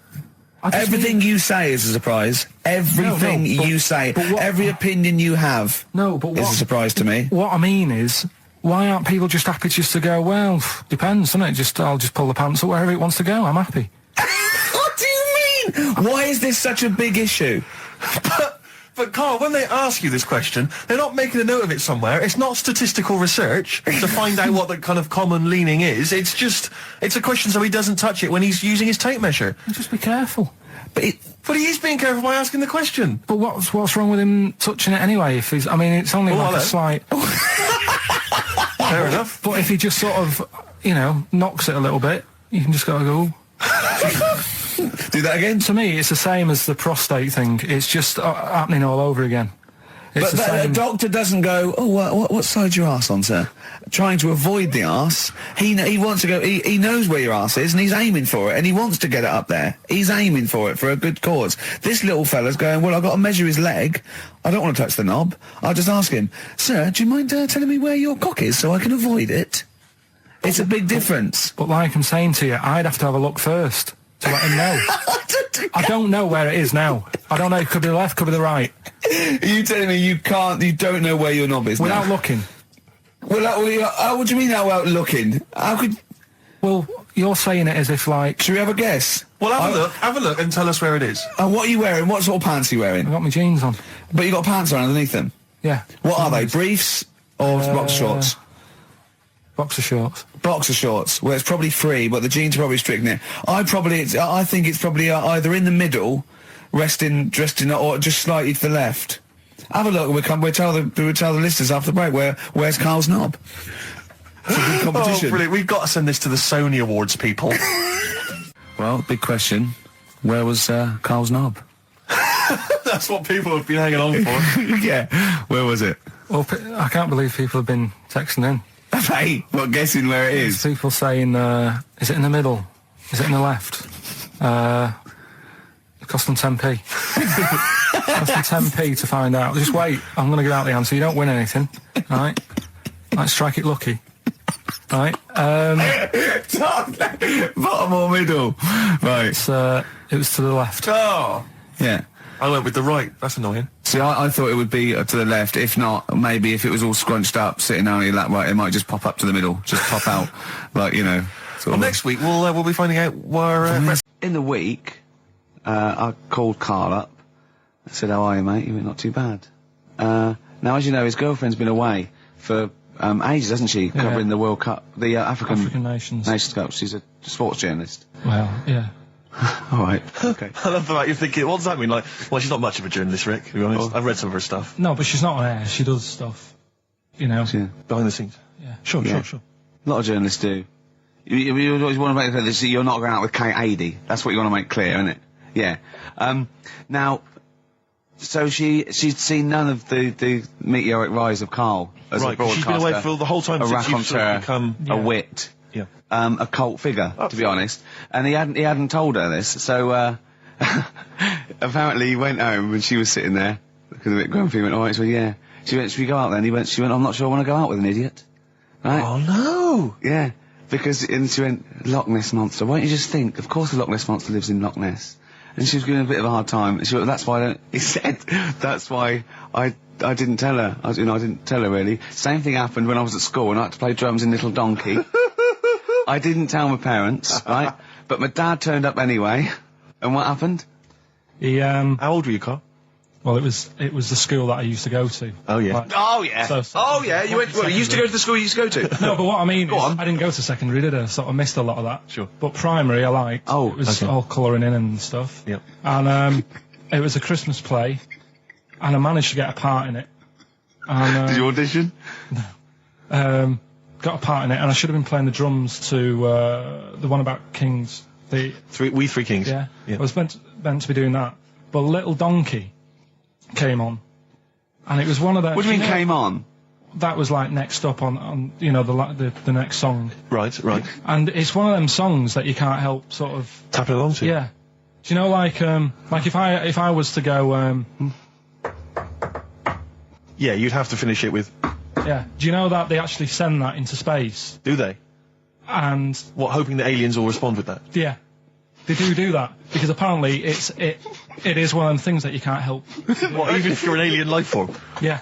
Everything you say is a surprise. Everything you say, every opinion you have is a surprise to me. What I mean is, why aren't people just happy just to go, well, depends, doesn't it? I'll just pull the pants up wherever it wants to go. I'm happy. What do you mean? Why is this such a big issue? But Carl, when they ask you this question, they're not making a note of it somewhere. It's not statistical research to find out what the kind of common leaning is. It's a question so he doesn't touch it when he's using his tape measure. Just be careful. But he is being careful by asking the question. But what's wrong with him touching it anyway? If he's, I mean, it's only like a slight. Fair enough. But if he just sort of, knocks it a little bit, you can just go. Do that again? To me, it's the same as the prostate thing. It's just happening all over again. But the doctor doesn't go, what side's your arse on, sir? Trying to avoid the arse. He wants to go, he knows where your arse is and he's aiming for it and he wants to get it up there. He's aiming for it for a good cause. This little fella's going, well, I've got to measure his leg. I don't want to touch the knob. I'll just ask him, sir, do you mind telling me where your cock is so I can avoid it? It's a big difference. But like I'm saying to you, I'd have to have a look first to let him know. I don't know where it is now. I don't know. It could be the left, could be the right. Are you telling me you don't know where your knob is without now? looking? Well, what do you mean without looking? How could... Well, you're saying it as if like... Should we have a guess? Well, have a look and tell us where it is. What are you wearing? What sort of pants are you wearing? I've got my jeans on. But you got pants on underneath them? Yeah. What are they? Briefs or boxer shorts? Boxer shorts. Boxer shorts. Well, it's probably free, but the jeans are probably strict in it. I think it's probably either in the middle, dressed in, or just slightly to the left. Have a look. We'll tell the listeners after the break where's Carl's knob. It's a good competition. Oh, brilliant! We've got to send this to the Sony Awards people. Well, big question. Where was Carl's knob? That's what people have been hanging on for. Yeah. Where was it? Well, I can't believe people have been texting in. Hey, not guessing where it is. People saying, is it in the middle? Is it in the left? It cost them 10p. It cost them 10p to find out. Just wait, I'm going to give out the answer. You don't win anything, right? Like, strike it lucky. Right? Bottom or middle? Right. It was to the left. Oh! Yeah. I went with the right. That's annoying. See, I thought it would be to the left. If not, maybe if it was all scrunched up, sitting down your lap right, it might just pop up to the middle. Just pop out, like, Well, next week we'll be finding out where... In the week, I called Carl up. I said, how are you, mate? He went, not too bad. Now, as you know, his girlfriend's been away for ages, hasn't she? Yeah. Covering the World Cup, the African Nations Cup. She's a sports journalist. Well, yeah. All right. Okay. I love the fact you're thinking, what does that mean? Like, well, she's not much of a journalist, Rick, to be honest. I've read some of her stuff. No, but she's not on air. She does stuff, Yeah. Behind the scenes. Yeah. Sure. A lot of journalists do. You always want to make clear that you're not going out with Kate Adie. That's what you want to make clear, isn't it? Yeah. Now, so she'd seen none of the meteoric rise of Carl as a broadcaster. She's been away for the whole time a since you've sort of become... a wit. Yeah. A cult figure, to be honest. And he hadn't told her this, so, apparently he went home and she was sitting there, looking a bit grumpy, and went, alright, so yeah. She went, should we go out then? She went, I'm not sure I want to go out with an idiot. Right? Oh, no! Yeah. And she went, Loch Ness Monster. Why don't you just think, of course the Loch Ness Monster lives in Loch Ness. And she was giving a bit of a hard time. And she went, that's why he said, that's why I didn't tell her. I didn't tell her really. Same thing happened when I was at school and I had to play drums in Little Donkey. I didn't tell my parents, right? But my dad turned up anyway. And what happened? He, How old were you, Carl? Well, it was the school that I used to go to. Oh, yeah. Like, oh, yeah. You went, you used to go to the school you used to go to? No, but what I mean is, on. I didn't go to secondary, did I? So I missed a lot of that. Sure. But primary I liked. Oh, it was okay. all colouring in and stuff. Yep. And, it was a Christmas play, and I managed to get a part in it. And, Did you audition? got a part in it, and I should have been playing the drums to, the one about Kings. We Three Kings. Yeah. I was meant to be doing that. But Little Donkey came on, and it was one of the... What do you mean came on? That was like next up on the next song. Right. And it's one of them songs that you can't help sort of... Tapping along to. Yeah. Do you know, like if I was to go, Yeah, you'd have to finish it with... Yeah. Do you know that they actually send that into space? Do they? And... What, hoping the aliens will respond with that? Yeah. They do that because apparently it is one of them things that you can't help. What, even if you're an alien life form? Yeah.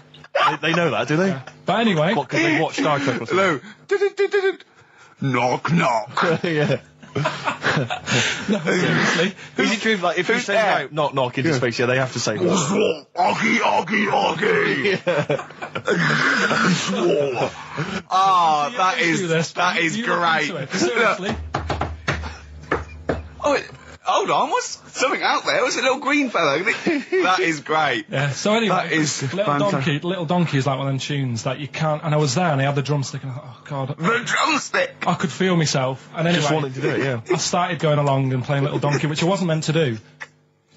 They know that, do they? Yeah. But anyway, What, because they watch Star Trek or something? Hello. Knock, knock. Yeah. no, seriously. Is it true, like, if you send out knock knock into space, they have to say that? Oggy, oggy, oggy. Oh, that is great. Seriously. Oh, hold on, what's something out there? What's a little green fellow? That is great. Yeah, so anyway, that is Little Donkey is like one of them tunes that you can't, and I was there and I had the drumstick and I thought, oh god. The drumstick! I could feel myself. And anyway, just wanted to do it, yeah. I started going along and playing Little Donkey, which I wasn't meant to do.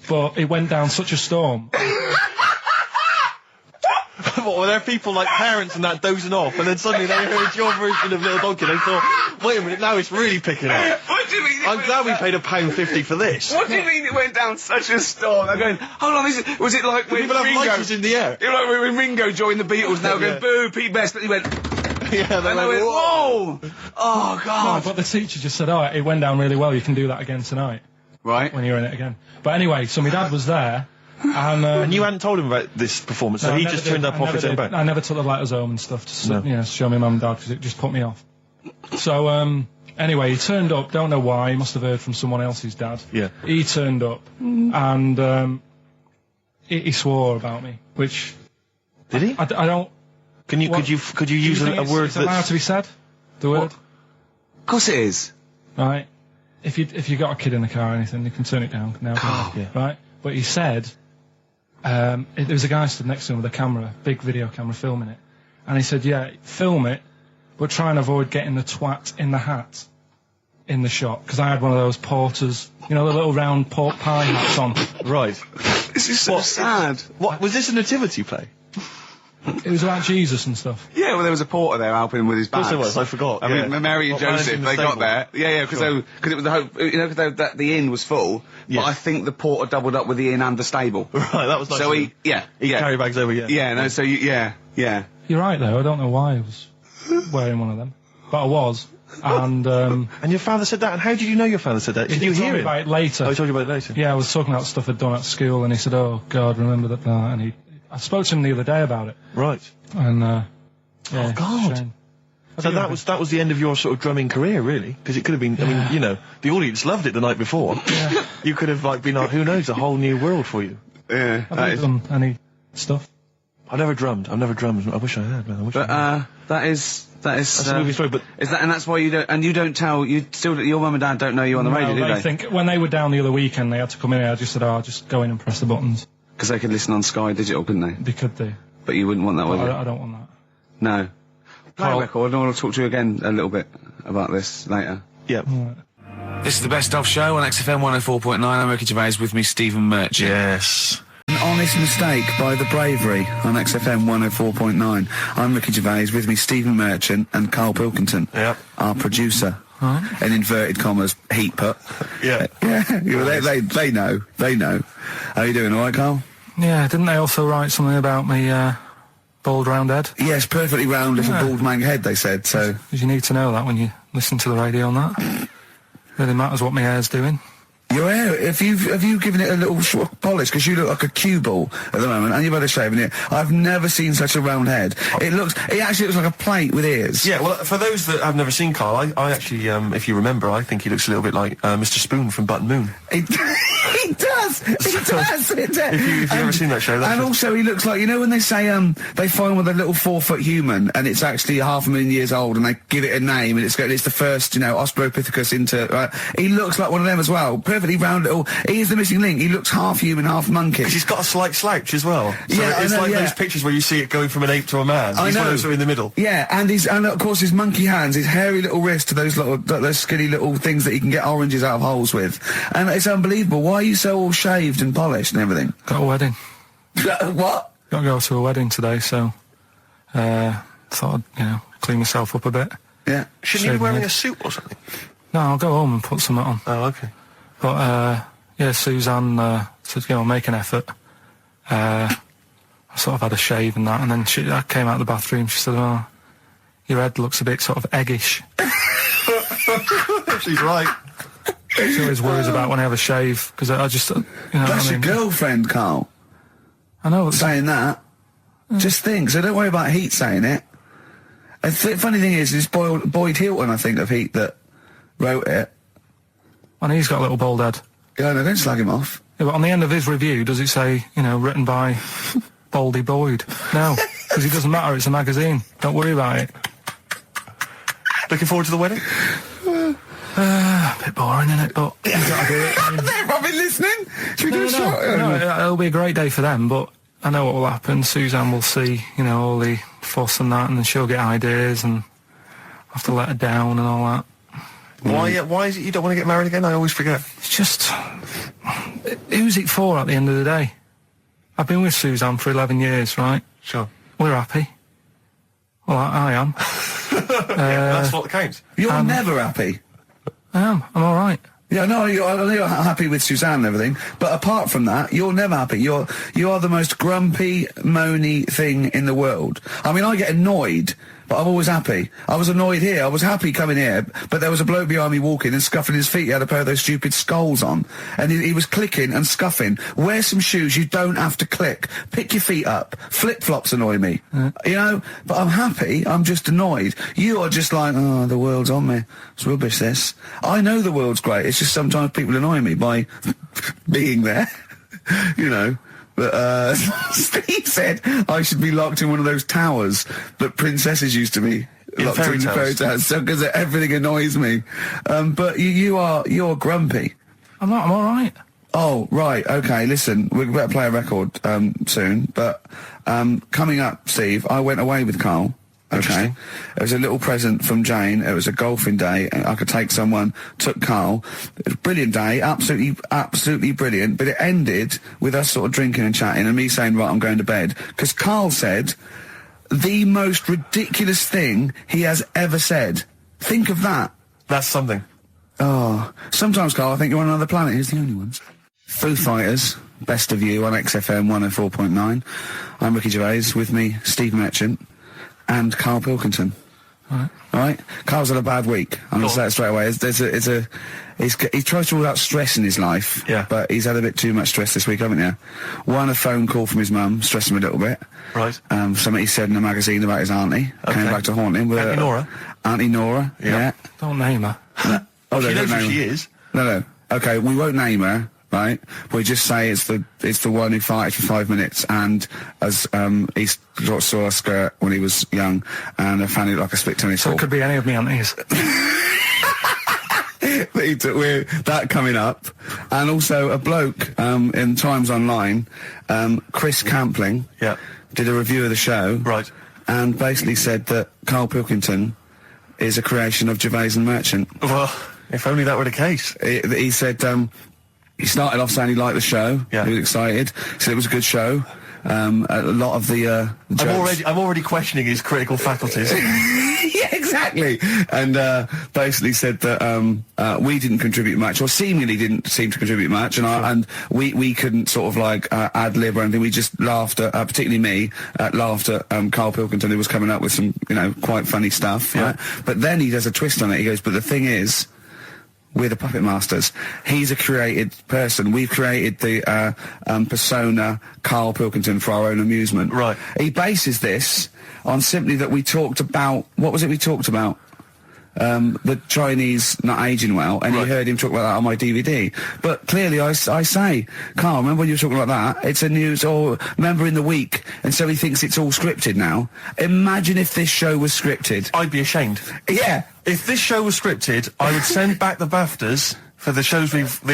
But it went down such a storm. What, were there people like parents and that dozing off, and then suddenly they heard your version of Little Donkey, they thought, wait a minute, now it's really picking up. What do you mean? I'm glad we paid £1.50 for this. What do you mean it went down such a storm? I'm going, hold on, was it like when People have Ringo... lighters in the air. You know, like when Ringo joined the Beatles, now going, boo, Pete Best, but he went... Yeah, and they went, whoa! Oh, God. No, but the teacher just said, oh, it went down really well, you can do that again tonight. Right. When you're in it again. But anyway, so my dad was there, and you hadn't told him about this performance, so he just turned up off his own back? I never took the letters home and stuff to show my mum and dad, because it just put me off. So, anyway, he turned up, don't know why, he must have heard from someone else's dad. Yeah. He turned up, and he swore about me, which... Did he? I don't... Could you use a word that's... allowed to be said? The word? Of course it is. Right. If you got a kid in the car or anything, you can turn it down now. Yeah. Right? But he said... there was a guy stood next to him with a camera, big video camera, filming it. And he said, yeah, film it, but try and avoid getting the twat in the hat in the shot. Because I had one of those porters, you know, the little round pork pie hats on. Right. This is so sad. What, was this a nativity play? It was about Jesus and stuff. Yeah, well, there was a porter there helping him with his bags. Of course there was, I forgot. I mean, Mary and Joseph, they got there. Yeah, because it was the hope, you know, because the inn was full. Yes. But I think the porter doubled up with the inn and the stable. Right, that was nice. So he carry bags over, yeah. Yeah, no, so yeah. You're right, though. I don't know why I was wearing one of them. But I was. And your father said that? And how did you know your father said that? Did you hear it? About it later. Oh, he told you about it later? Yeah, I was talking about stuff I'd done at school, and he said, oh, God, remember that, and I spoke to him the other day about it. Right. And, oh, God. So that was the end of your sort of drumming career, really? Because it could have been, I mean, you know, the audience loved it the night before. Yeah. You could have, like, been, who knows, a whole new world for you. Yeah. Have you done any stuff? I've never drummed. I wish I had, man. That's a movie story, but... Is that, and that's why your mum and dad don't know you on the radio, do they? I think when they were down the other weekend, they had to come in, I just said, oh, just go in and press the buttons. Because they could listen on Sky Digital, couldn't they? They could do. But you wouldn't want that, would you? I don't want that. No. Play a record, and I want to talk to you again a little bit about this later. Yep. This is the Best Of Show on XFM 104.9. I'm Ricky Gervais, with me, Stephen Merchant. Yes. An honest mistake by The Bravery on XFM 104.9. I'm Ricky Gervais, with me, Stephen Merchant and Karl Pilkington. Yep. Our producer. In inverted commas, heat put. Yeah. They know. How are you doing, alright, Karl? Yeah, didn't they also write something about me, bald round head? Yes, perfectly round little bald man head, they said, so... Because you need to know that when you listen to the radio and that. Really matters what my hair's doing. Your hair, have you given it a little sort of polish? Because you look like a cue ball at the moment, and you've had a shave in it. I've never seen such a round head. It actually looks like a plate with ears. Yeah, well, for those that have never seen Karl, I actually, if you remember, I think he looks a little bit like Mr. Spoon from Button Moon. He does! If you've ever seen that show, and also he looks like, you know when they say, they find with a little 4-foot human, and it's actually 500,000 years old, and they give it a name, and it's the first, Australopithecus into, right? He looks like one of them as well. Perfectly round little, he is the missing link. He looks half human, half monkey. Because he's got a slight slouch as well. So yeah, it's like those pictures where you see it going from an ape to a man. He's one of those in the middle. Yeah, and of course his monkey hands, his hairy little wrist to those skinny little things that he can get oranges out of holes with. And it's unbelievable. Why are you so all shaved and polished and everything? Got a wedding. What? Got to go to a wedding today, so thought I'd, clean myself up a bit. Yeah. Shouldn't you be wearing a suit or something? No, I'll go home and put something on. Oh, okay. But, Suzanne said, make an effort. I sort of had a shave and that, and then I came out of the bathroom, she said, oh, your head looks a bit sort of eggish. She's right. She always worries about when I have a shave, because I just, you know That's what I mean? your girlfriend, Carl. I know. Saying that. Just think. So don't worry about Heat saying it. The funny thing is, it's Boyd Hilton, I think, of Heat that wrote it. And he's got a little bald head. Yeah, no, don't slag him off. Yeah, but on the end of his review, does it say, you know, written by Baldy Boyd? No, because it doesn't matter, it's a magazine. Don't worry about it. Looking forward to the wedding? A bit boring, isn't it? But you gotta do it. They're probably listening. Should we do a shot? No, it'll be a great day for them, but I know what will happen. Suzanne will see, you know, all the fuss and that, and then she'll get ideas, and have to let her down and all that. Why is it you don't want to get married again? I always forget. It's just, who's it for at the end of the day? I've been with Suzanne for 11 years, right? Sure. We're happy. Well, I am. That's what counts. You're never happy. I am. I'm all right. Yeah, no, I know you're happy with Suzanne and everything, but apart from that, you're never happy. You are the most grumpy, moany thing in the world. I mean, I get annoyed, but I'm always happy. I was annoyed here. I was happy coming here, but there was a bloke behind me walking and scuffing his feet. He had a pair of those stupid skulls on, and he was clicking and scuffing. Wear some shoes. You don't have to click. Pick your feet up. Flip-flops annoy me. You know? But I'm happy. I'm just annoyed. You are just like, oh, the world's on me. It's rubbish, this. I know the world's great. It's just sometimes people annoy me by being there. You know? But, Steve said I should be locked in one of those towers that princesses used to be locked in fairy tales, so because everything annoys me. But you're grumpy. I'm not. I'm all right. Oh, right. Okay, listen, we better play a record soon. But coming up, Steve, I went away with Carl. Okay. It was a little present from Jane. It was a golfing day. I could take someone, took Carl. It was a brilliant day, absolutely brilliant. But it ended with us sort of drinking and chatting and me saying, right, I'm going to bed. Because Carl said the most ridiculous thing he has ever said. Think of that. That's something. Oh, sometimes, Carl, I think you're on another planet. Here's the only ones. Foo Fighters, Best of You on XFM 104.9. I'm Ricky Gervais. With me, Steve Merchant. And Karl Pilkington. All right. Carl's had a bad week. I'm going to say it straight away. He tries to rule out stress in his life. Yeah. But he's had a bit too much stress this week, haven't you? One, a phone call from his mum, stressed him a little bit. Right. Something he said in a magazine about his auntie. Okay. Came back to haunt him. With Auntie Nora? Auntie Nora, yeah. Don't name her. No. Oh, She no, knows don't who name she her. is. No. Okay, we won't name her. Right, we just say it's the one who farted for 5 minutes, and as he saw a skirt when he was young, and I found it like a split tennis So ball. it could be any of me aunties. We're that coming up, and also a bloke in Times Online, Chris Campling, did a review of the show, right, and basically said that Karl Pilkington is a creation of Gervais and Merchant. Well, if only that were the case. He said. He started off saying he liked the show. Yeah. He was excited. Said it was a good show. A lot of the jokes. I'm already questioning his critical faculties. Yeah, exactly. And basically said that we didn't contribute much, or seemingly didn't seem to contribute much, and we couldn't sort of like ad lib or anything. We just laughed at, particularly me, laughed at Karl Pilkington, who was coming up with some, you know, quite funny stuff. Yeah. Right? But then he does a twist on it. He goes, but the thing is, we're the puppet masters. He's a created person. We've created the persona Karl Pilkington for our own amusement. Right. He bases this on simply that we talked about... What was it we talked about? The Chinese not aging well, and you heard him talk about that on my DVD. But clearly I say, Karl, remember when you were talking about that? It's a news, or remember in the week, and so he thinks it's all scripted now. Imagine if this show was scripted. I'd be ashamed. Yeah. If this show was scripted, I would send back the BAFTAs for the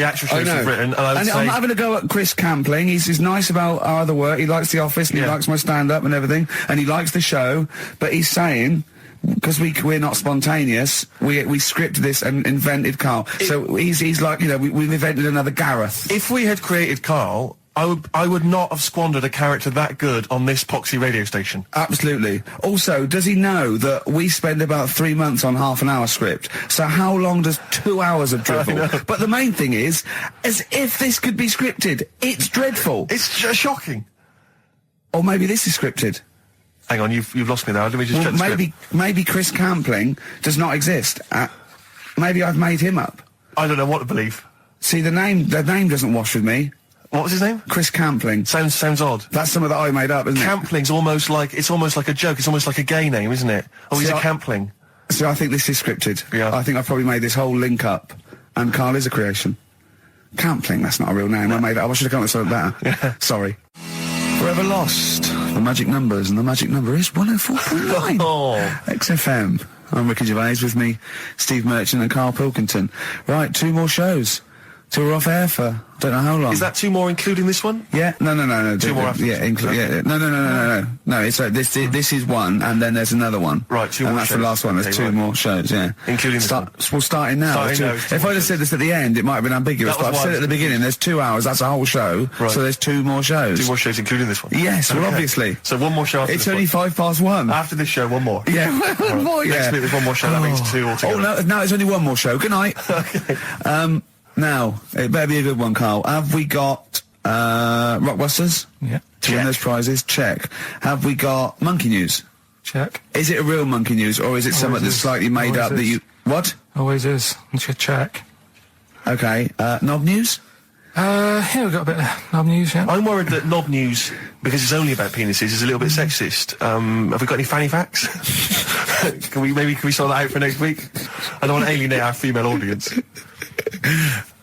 actual shows we've written, and I would say... I'm having a go at Chris Campling. He's nice about our other work. He likes The Office, and he likes my stand-up and everything, and he likes the show, but he's saying... Because we're not spontaneous, we scripted this and invented Karl. So he's like, you know, we've invented another Gareth. If we had created Karl, I would not have squandered a character that good on this poxy radio station. Absolutely. Also, does he know that we spend about 3 months on half an hour script? So how long does 2 hours of drivel? But the main thing is, as if this could be scripted, it's dreadful. It's shocking. Or maybe this is scripted. Hang on, you've lost me there. Let me just check the script. Maybe Chris Campling does not exist. Maybe I've made him up. I don't know what to believe. See, the name doesn't wash with me. What was his name? Chris Campling. Sounds odd. That's something that I made up, isn't it? Campling's almost like a joke. It's almost like a gay name, isn't it? Oh, he's a Campling. So I think this is scripted. Yeah. I think I've probably made this whole link up, and Carl is a creation. Campling, that's not a real name. No. I should have come up with something better. Yeah. Sorry. Forever Lost. The magic numbers, and the magic number is 104.9. XFM. I'm Ricky Gervais, with me, Steve Merchant and Karl Pilkington. Right, 2 more shows. So we're off air for I don't know how long. Is that 2 more including this one? Yeah, no. 2 more after. Yeah, no. It's this is one, and then there's another one. Right, 2 more. And that's shows. the last one. There's 2 more shows. Yeah, including this one. We're starting now. If I'd have said this at the end, it might have been ambiguous. But I've said it at the beginning. There's 2 hours. That's a whole show. Right. So there's 2 more shows. 2 more shows, including this one. Yes, well, obviously. So 1 more show. After it's this only one. 1:05. After this show, 1 more. Yeah, one more. Yeah. Next week there's 1 more show. That means 2 altogether. Oh no, it's only 1 more show. Good night. Okay. Now, it better be a good one, Carl. Have we got Rockbusters? Yeah. To win those prizes? Check. Have we got Monkey News? Check. Is it a real Monkey News, or is it something that's slightly made up that you... What? Always is. Check. Okay. Knob News? Yeah, we've got a bit of knob news, yeah. I'm worried that knob news, because it's only about penises, is a little bit sexist. Have we got any fanny facts? Can we sort that out for next week? I don't want to alienate our female audience.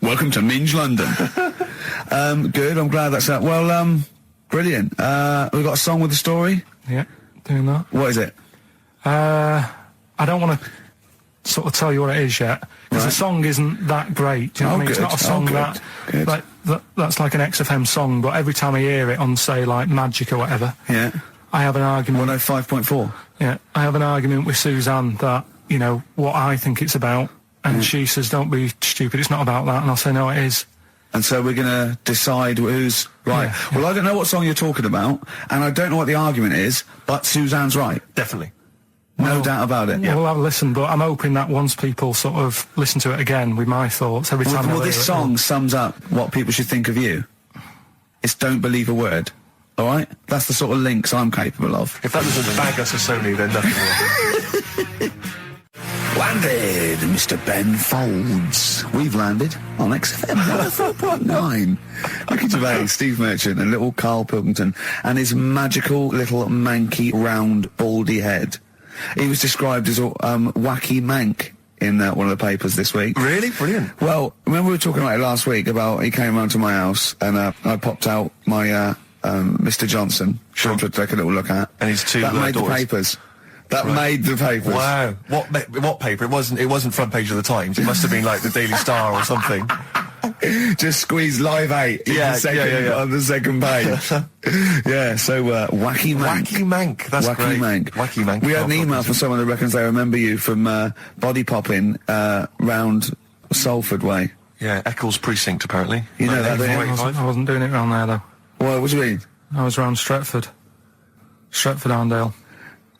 Welcome to Minge London. Good, I'm glad that's out. Well, brilliant. We've got a song with a story? Yeah, doing that. What is it? I don't want to sort of tell you what it is yet, because the song isn't that great, do you know what I mean? It's not a song that's like an XFM song, but every time I hear it on, say, like Magic or whatever, yeah, I have an argument. 105.4? Yeah, I have an argument with Suzanne that, you know, what I think it's about, and she says, don't be stupid, it's not about that, and I'll say, no, it is. And so we're going to decide who's right. Yeah. Well, I don't know what song you're talking about, and I don't know what the argument is, but Suzanne's right. Definitely. No doubt about it. Yeah, we'll have a listen, but I'm hoping that once people sort of listen to it again with my thoughts, every time well, this song sums up what people should think of you. It's don't believe a word. All right? That's the sort of links I'm capable of. If that doesn't bag us as Sony, then nothing will. Landed, Mr. Ben Folds. We've landed on XFM 104.9. Ricky Gervais, Steve Merchant, and little Karl Pilkington, and his magical little manky round baldy head. He was described as a wacky mank in one of the papers this week. Really? Brilliant. Well, remember we were talking about it last week, about he came round to my house, and I popped out my Mr. Johnson, sure, to take a little look at. And his 2 that made daughters. The papers. That made the papers. Wow. What paper? It wasn't front page of the Times. It must have been like the Daily Star or something. Just squeeze Live 8 on the second page. Yeah, so Wacky Mank. Wacky Mank, that's Wacky great. Mank. Wacky Mank. We had an email from someone that reckons they remember you from body popping round Salford Way. Yeah, Eccles Precinct, apparently. You know that, don't you? I wasn't doing it around there, though. Well, what do you mean? I was around Stretford. Arndale.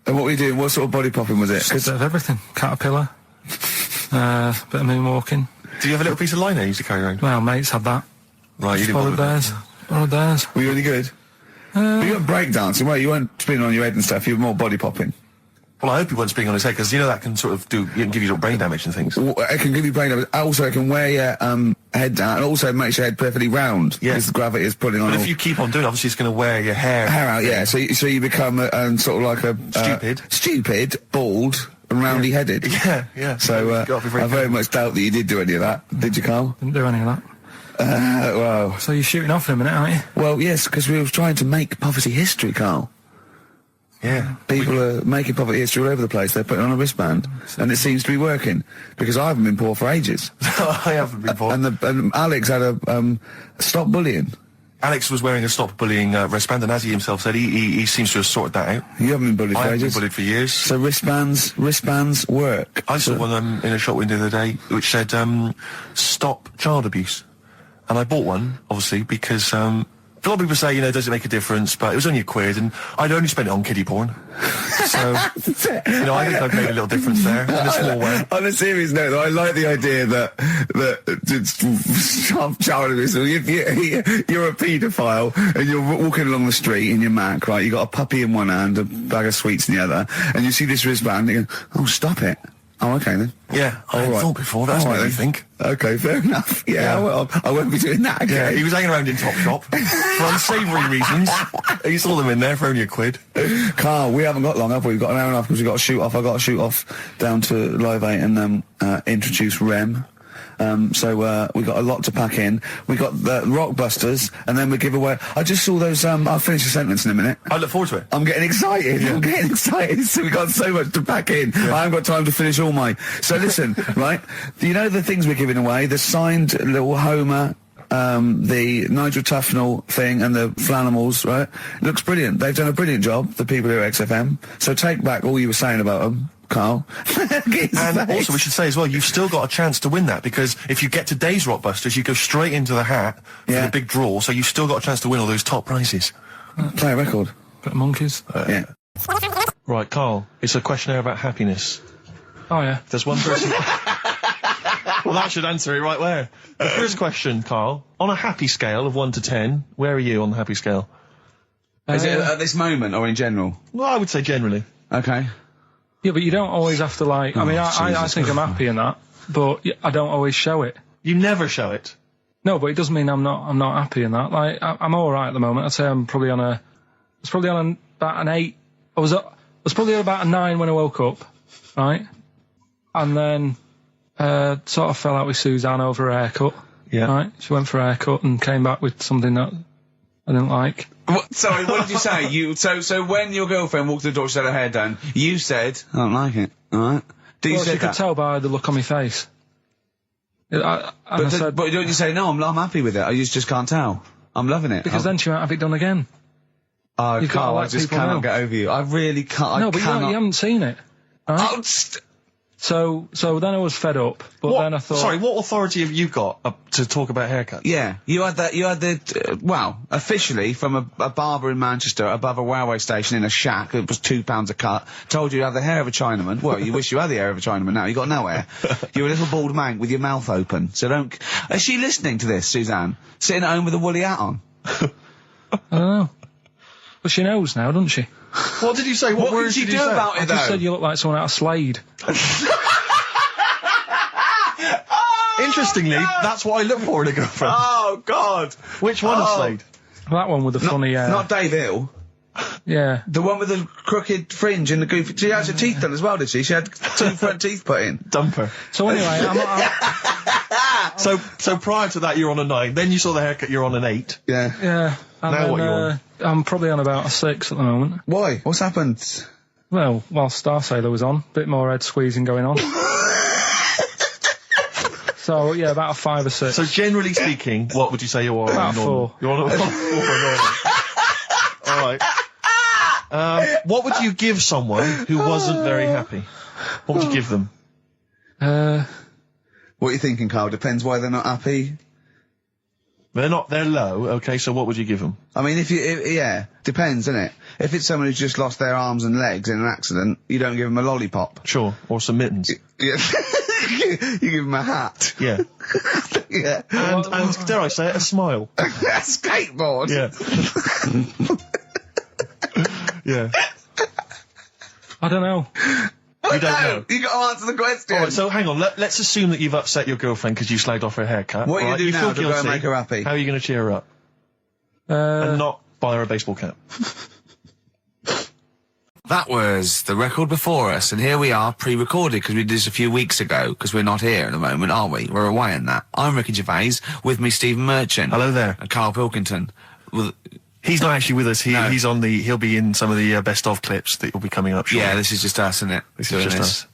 And what were you doing? What sort of body popping was it? A bit of everything. Caterpillar. Bit of moonwalking. Do you have a little piece of liner you used to carry around? Well, mates had that. Right, you didn't Borrowed theirs. Borrowed theirs. Were you any good? You weren't breakdancing, well, you weren't spinning on your head and stuff, you were more body popping. Well, I hope he wasn't spinning on his head, because you know that can sort of give you little brain damage and things. Well, it can give you brain damage. Also, it can wear your head down, and also makes your head perfectly round. Yeah. Because the gravity is pulling on. But if you keep on doing it, obviously it's going to wear your hair out, yeah. So you become sort of like a stupid, bald, and roundy-headed. Yeah. So I very much doubt that you did do any of that. Did you, Carl? Didn't do any of that. Well. So you're shooting off in a minute, aren't you? Well, yes, because we were trying to make poverty history, Carl. Yeah. People are making poverty history all over the place. They're putting on a wristband, and it seems to be working, because I haven't been poor for ages. I haven't been poor. And Alex had a stop bullying. Alex was wearing a stop bullying wristband, and as he himself said, he seems to have sorted that out. You haven't been bullied for I haven't ages? been bullied for years. So wristbands work. I saw one in a shop window the other day which said, stop child abuse. And I bought one, obviously, because a lot of people say, does it make a difference? But it was only £1, and I'd only spent it on kiddie porn. So, I think I've made a little difference there, in a small way. On a serious note, though, I like the idea that child abuse. You're a paedophile, and you're walking along the street in your Mac, right? You got a puppy in one hand, a bag of sweets in the other, and you see this wristband, and you go, "Oh, stop it! Oh, okay then. Yeah, I All right. thought before, that's All what right you then. think. Okay, fair enough. Yeah, well, I won't be doing that again. Yeah, he was hanging around in Topshop for unsavoury reasons. You saw them in there for only £1. Carl, we haven't got long, have we? We've got an hour and a half because we've got to shoot off. I've got to shoot off down to Live 8 and introduce Rem. So we got a lot to pack in. We got the Rockbusters, and then we give away. I just saw those. I'll finish the sentence in a minute. I look forward to it. I'm getting excited. Yeah. I'm getting excited. So we got so much to pack in. Yeah. I haven't got time to finish all my. So listen, right? You know the things we're giving away. The signed little Homer. The Nigel Tufnell thing and the Flanimals, right? It looks brilliant. They've done a brilliant job, the people here at XFM. So take back all you were saying about them, Carl. And also, we should say as well, you've still got a chance to win that, because if you get today's Rockbusters, you go straight into the hat for the big draw, so you've still got a chance to win all those top prizes. Play a record. Bit of monkeys. Yeah. Right, Carl, it's a questionnaire about happiness. Oh, yeah. There's one person... Well, that should answer it right where. The first question, Carl, on a happy scale of 1 to 10, where are you on the happy scale? Is it at this moment or in general? Well, I would say generally. Okay. Yeah, but you don't always have to, like... I mean, I think I'm happy in that, but I don't always show it. You never show it? No, but it doesn't mean I'm not happy in that. Like, I'm all right at the moment. I'd say I'm probably on a... I was probably on about an 8. I was probably on about a 9 when I woke up, right? And then... sort of fell out with Suzanne over her haircut. Yeah. Right? She went for a haircut and came back with something that I didn't like. Sorry, what did you say? So when your girlfriend walked to the door, she had her hair done, you said, I don't like it, alright? Well, she could tell by the look on my face. I said, but don't you say, no, I'm happy with it, I just can't tell. I'm loving it. Because then she won't have it done again. Oh, You've Carl, got to I let just people cannot know. get over you. I really can't. No, but you haven't seen it. Right? Oh, So then I was fed up, but then I thought... Sorry, what authority have you got to talk about haircuts? Yeah, you had the officially from a barber in Manchester above a railway station in a shack, it was £2 a cut, told you have the hair of a Chinaman. Well, you wish you had the hair of a Chinaman now, you got no hair. You're a little bald man with your mouth open, so don't... Is she listening to this, Suzanne? Sitting at home with a woolly hat on? I don't know. But she knows now, doesn't she? What did you say? What words did you did do you say? about it, I just said you look like someone out of Slade. Interestingly, that's what I look for in a girlfriend. Oh, God! Which one is Slade? That one with the funny... Not Dave Hill. Yeah. The one with the crooked fringe and the goofy... She had her teeth done as well, did she? She had 2 front teeth put in. Dumper. So anyway, So prior to that, you're on a 9. Then you saw the haircut, you're on an 8. Yeah. Yeah. And Now then, what are you on? I'm probably on about a 6 at the moment. Why? What's happened? Well, while Star Sailor was on, bit more head squeezing going on. So, yeah, about a 5 or 6. So generally speaking, what would you say you are? About 4. You're on a 4. Alright. What would you give someone who wasn't very happy? What would you give them? What are you thinking, Carl? Depends why they're not happy. They're low, okay, so what would you give them? I mean, yeah, depends, innit? If it's someone who's just lost their arms and legs in an accident, you don't give them a lollipop. Sure, or some mittens. Yeah. You give them a hat. Yeah. Yeah. And dare I say it, a smile. A skateboard. Yeah. Yeah. I don't know. You don't know? You got to answer the question. Alright, so hang on, let's assume that you've upset your girlfriend because you slagged off her haircut. What are you right? gonna do now feel to go and guilty. make her happy? How are you going to cheer her up? And not buy her a baseball cap. That was the record before us, and here we are, pre-recorded, because we did this a few weeks ago, because we're not here at the moment, are we? We're away in that. I'm Ricky Gervais, with me Stephen Merchant. Hello there. And Karl Pilkington. He's not actually with us. He's on he'll be in some of the best of clips that will be coming up shortly. Yeah, this is just us, isn't it? This is just us.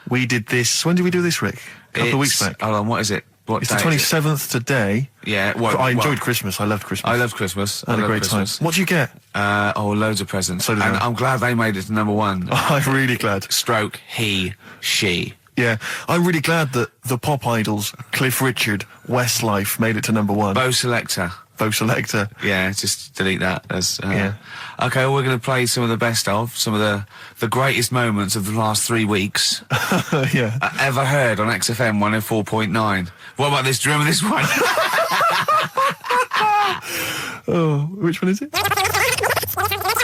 We did this, when did we do this, Rick? A couple of weeks back. Hold on, what is it? It's the 27th today. Yeah, I enjoyed Christmas. I loved Christmas. I love Christmas. I had a great time. What did you get? Loads of presents. So did I. I'm glad they made it to number 1. I'm really glad. Stroke, he, she. Yeah, I'm really glad that the pop idols, Cliff Richard, Westlife, made it to number 1. Bo Selector. Yeah, just delete that. Yeah. Okay, well, we're going to play some of the best of, some of the greatest moments of the last 3 weeks. Yeah. Ever heard on XFM 104.9. What about this? Do you remember this one? Oh, which one is it?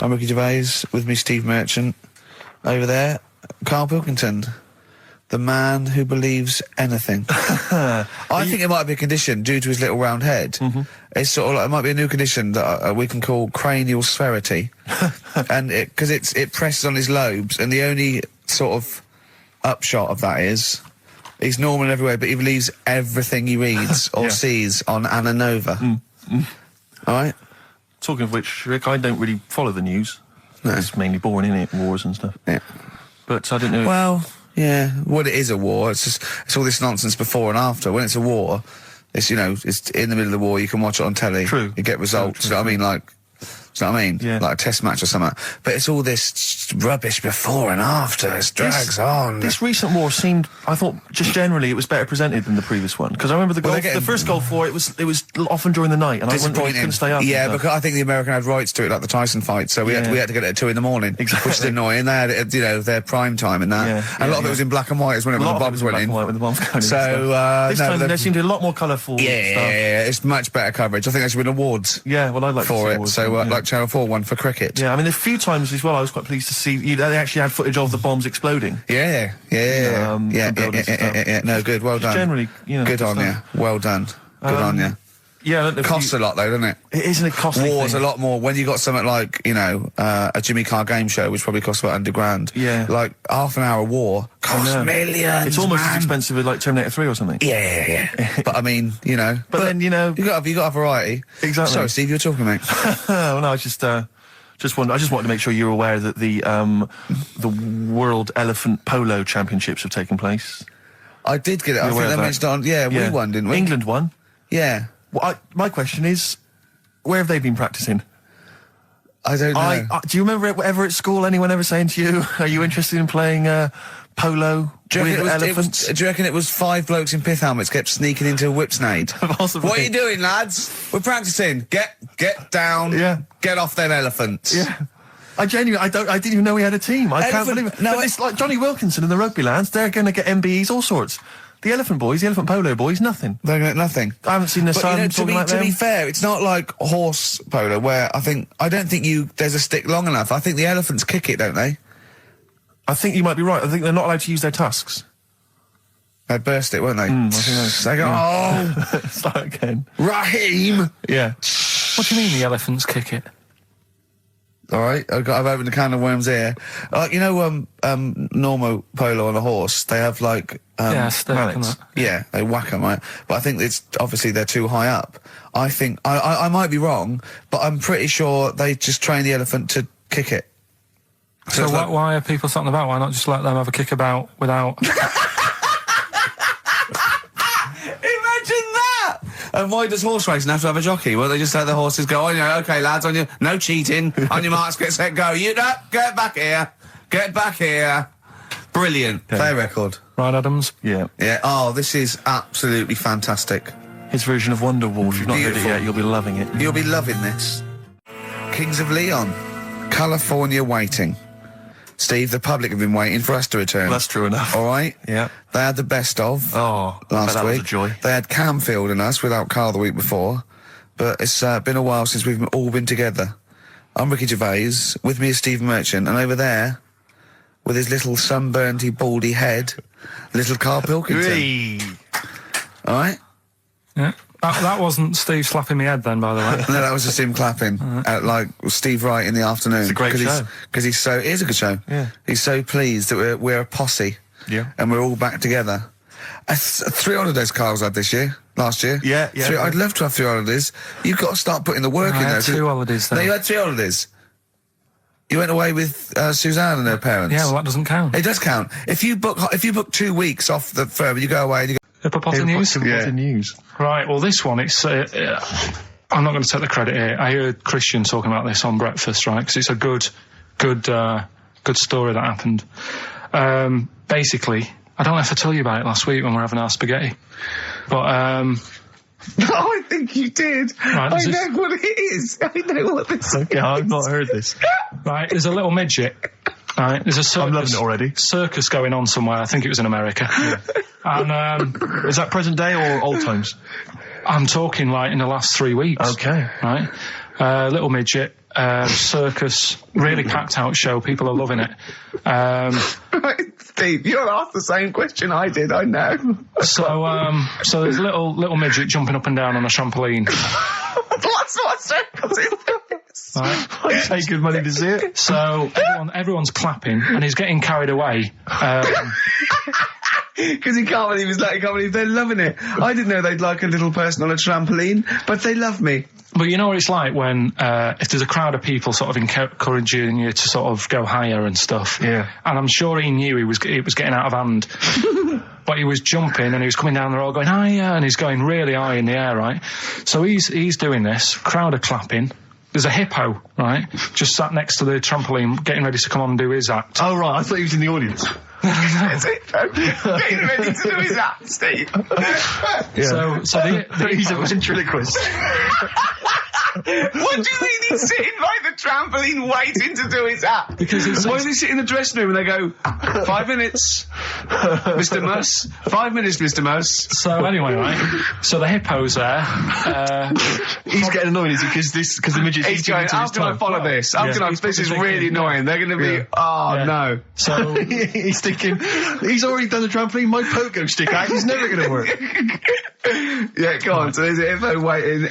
I'm Ricky Gervais, with me Steve Merchant. Over there, Karl Pilkington. The man who believes anything. I think it might be a condition due to his little round head. It's sort of like, it might be a new condition that we can call cranial sphericity. And because it presses on his lobes, and the only sort of upshot of that is he's normal everywhere, but he believes everything he reads or sees on Anna Nova. Alright? Talking of which, Rick, I don't really follow the news. No. It's mainly boring, innit? Wars and stuff. Yeah. But I don't know. Well, yeah. Well, it is a war. It's all this nonsense before and after. When it's a war, it's, you know, it's in the middle of the war, you can watch it on telly. True. You get results. True. You know what I mean? Like, you know what I mean? Yeah. Like a test match or something. But it's all this rubbish before and after. It drags on. This recent war seemed, I thought, just generally, it was better presented than the previous one. Because I remember the first Gulf War, it was often during the night, and I couldn't stay up. Yeah, because I think the American had rights to it, like the Tyson fight, so we had to get it at 2 in the morning. Exactly. Which is annoying. They had it, you know, their prime time and that. And a lot of it was in black and white, when the bombs went in. When the bombs went in. So, this time there seemed a lot more colourful stuff. Yeah, it's much better coverage. I think there should be awards. Yeah, well, I'd like for to see it. awards So, for it, like Channel 4 won for cricket. Yeah, I mean, a few times as well, I was quite pleased to see they actually had footage of the bombs exploding. Yeah. No, good. Well done. Generally, you know, good on you. Well done. Good on you. Yeah, it costs a lot though, doesn't it? Isn't it costly? War's a lot more when you got something like, you know, a Jimmy Carr game show, which probably costs about £100,000. Yeah. Like half an hour war costs millions. It's almost as expensive as like Terminator 3 or something. Yeah. But I mean, you know. But then, you know, you got a variety. Exactly. Sorry, Steve, you were talking, mate. Well, no, I just wanted to make sure you're aware that the World Elephant Polo Championships have taken place. I did get it. I think they mentioned on. Yeah, we won, didn't we? England won. Yeah. Well, my question is, where have they been practicing? I don't know. Do you remember ever at school anyone ever saying to you, "Are you interested in playing polo with elephants?" Do you reckon it was 5 blokes in pith helmets kept sneaking into a whipsnade? Possibly. What are you doing, lads? We're practicing. Get down. Yeah. Get off them elephants. Yeah. I didn't even know we had a team. I can't believe it. No, but it's like Johnny Wilkinson and the rugby lads. They're going to get MBEs, all sorts. The elephant boys, the elephant polo boys, nothing. They're going to get nothing. I haven't seen the sun. You know, talking like to be fair, it's not like horse polo where I don't think there's a stick long enough. I think the elephants kick it, don't they? I think you might be right. I think they're not allowed to use their tusks. They'd burst it, won't they? I think they go, start again. Raheem! Yeah. What do you mean the elephants kick it? All right, I've opened a can of worms here. You know, normal polo on a horse, they have like stick and that. Yeah, they whack them, right? But I think it's obviously they're too high up. I think I might be wrong, but I'm pretty sure they just train the elephant to kick it. So why are people something about? Why not just let them have a kick about without? Imagine that! And why does horse racing have to have a jockey? Well, they just let the horses go, okay, lads, on your, no cheating, on your marks, get set, go. You know, get back here. Brilliant. Okay. Play a record. Right, Adams? Yeah. Yeah, oh, this is absolutely fantastic. His version of Wonderwall. If you've not heard it yet, you'll be loving it. You'll be loving this. Kings of Leon, California Waiting. Steve, the public have been waiting for us to return. Well, that's true enough. All right? Yeah. They had the best of last that week. Was a joy. They had Camfield and us without Carl the week before, but it's been a while since we've all been together. I'm Ricky Gervais, with me is Steve Merchant, and over there, with his little sunburnedy, baldy head, little Karl Pilkington. All right? Yeah. That wasn't Steve slapping me head then, by the way. No, that was just him clapping at, like, Steve Wright in the afternoon. It's a great show. Because it is a good show. Yeah. He's so pleased that we're a posse. Yeah. And we're all back together. 3 holidays Carl's had last year. Yeah. I'd love to have 3 holidays. You've got to start putting the work in there. I had 2 holidays then. No, you had 3 holidays. You went away with Suzanne and her parents. Yeah, well, that doesn't count. It does count. If you book 2 weeks off the firm, you go away and you go... Hippopotamus news? Hippopotamus news. Right, well, this one, it's... I'm not going to take the credit here. I heard Christian talking about this on breakfast, right? Because it's a good story that happened. Basically, I don't know if I told you about it last week when we were having our spaghetti, but... No, I think you did. Right, I know what it is. I know what this is. Okay, I've not heard this. Right, there's a little midget. Right, there's a circus. I'm loving it already. Circus going on somewhere. I think it was in America. Yeah. And is that present day or old times? I'm talking like in the last 3 weeks. Okay. Right, little midget. circus, really packed out show. People are loving it. Steve, you'll ask the same question I did, I know. So there's a little midget jumping up and down on a trampoline. What circus is this? Right. I'd pay good money to see it. So everyone's clapping, and he's getting carried away. Because he can't believe they're loving it. I didn't know they'd like a little person on a trampoline, but they love me. But you know what it's like when, if there's a crowd of people sort of encouraging you to sort of go higher and stuff. Yeah. And I'm sure he knew it was getting out of hand. But he was jumping and he was coming down the road going higher, and he's going really high in the air, right? So he's doing this, crowd are clapping. There's a hippo, right, just sat next to the trampoline, getting ready to come on and do his act. Oh, right, I thought he was in the audience. That's it, getting ready to do his act, Steve. Yeah. So he's a ventriloquist. What do you mean he's sitting by the trampoline waiting to do his act? Because why does he sit in the dressing room and they go, 5 minutes, Mr. Muss, 5 minutes, Mr. Muss. So anyway, right, so the hippo's there. He's getting annoyed, is he? Because the midget. He's going, how can I follow this? This is really annoying. They're going to be, no. So he's thinking, he's already done the trampoline, my pogo stick act is never going to work. Yeah, go on. So there's a hippo waiting.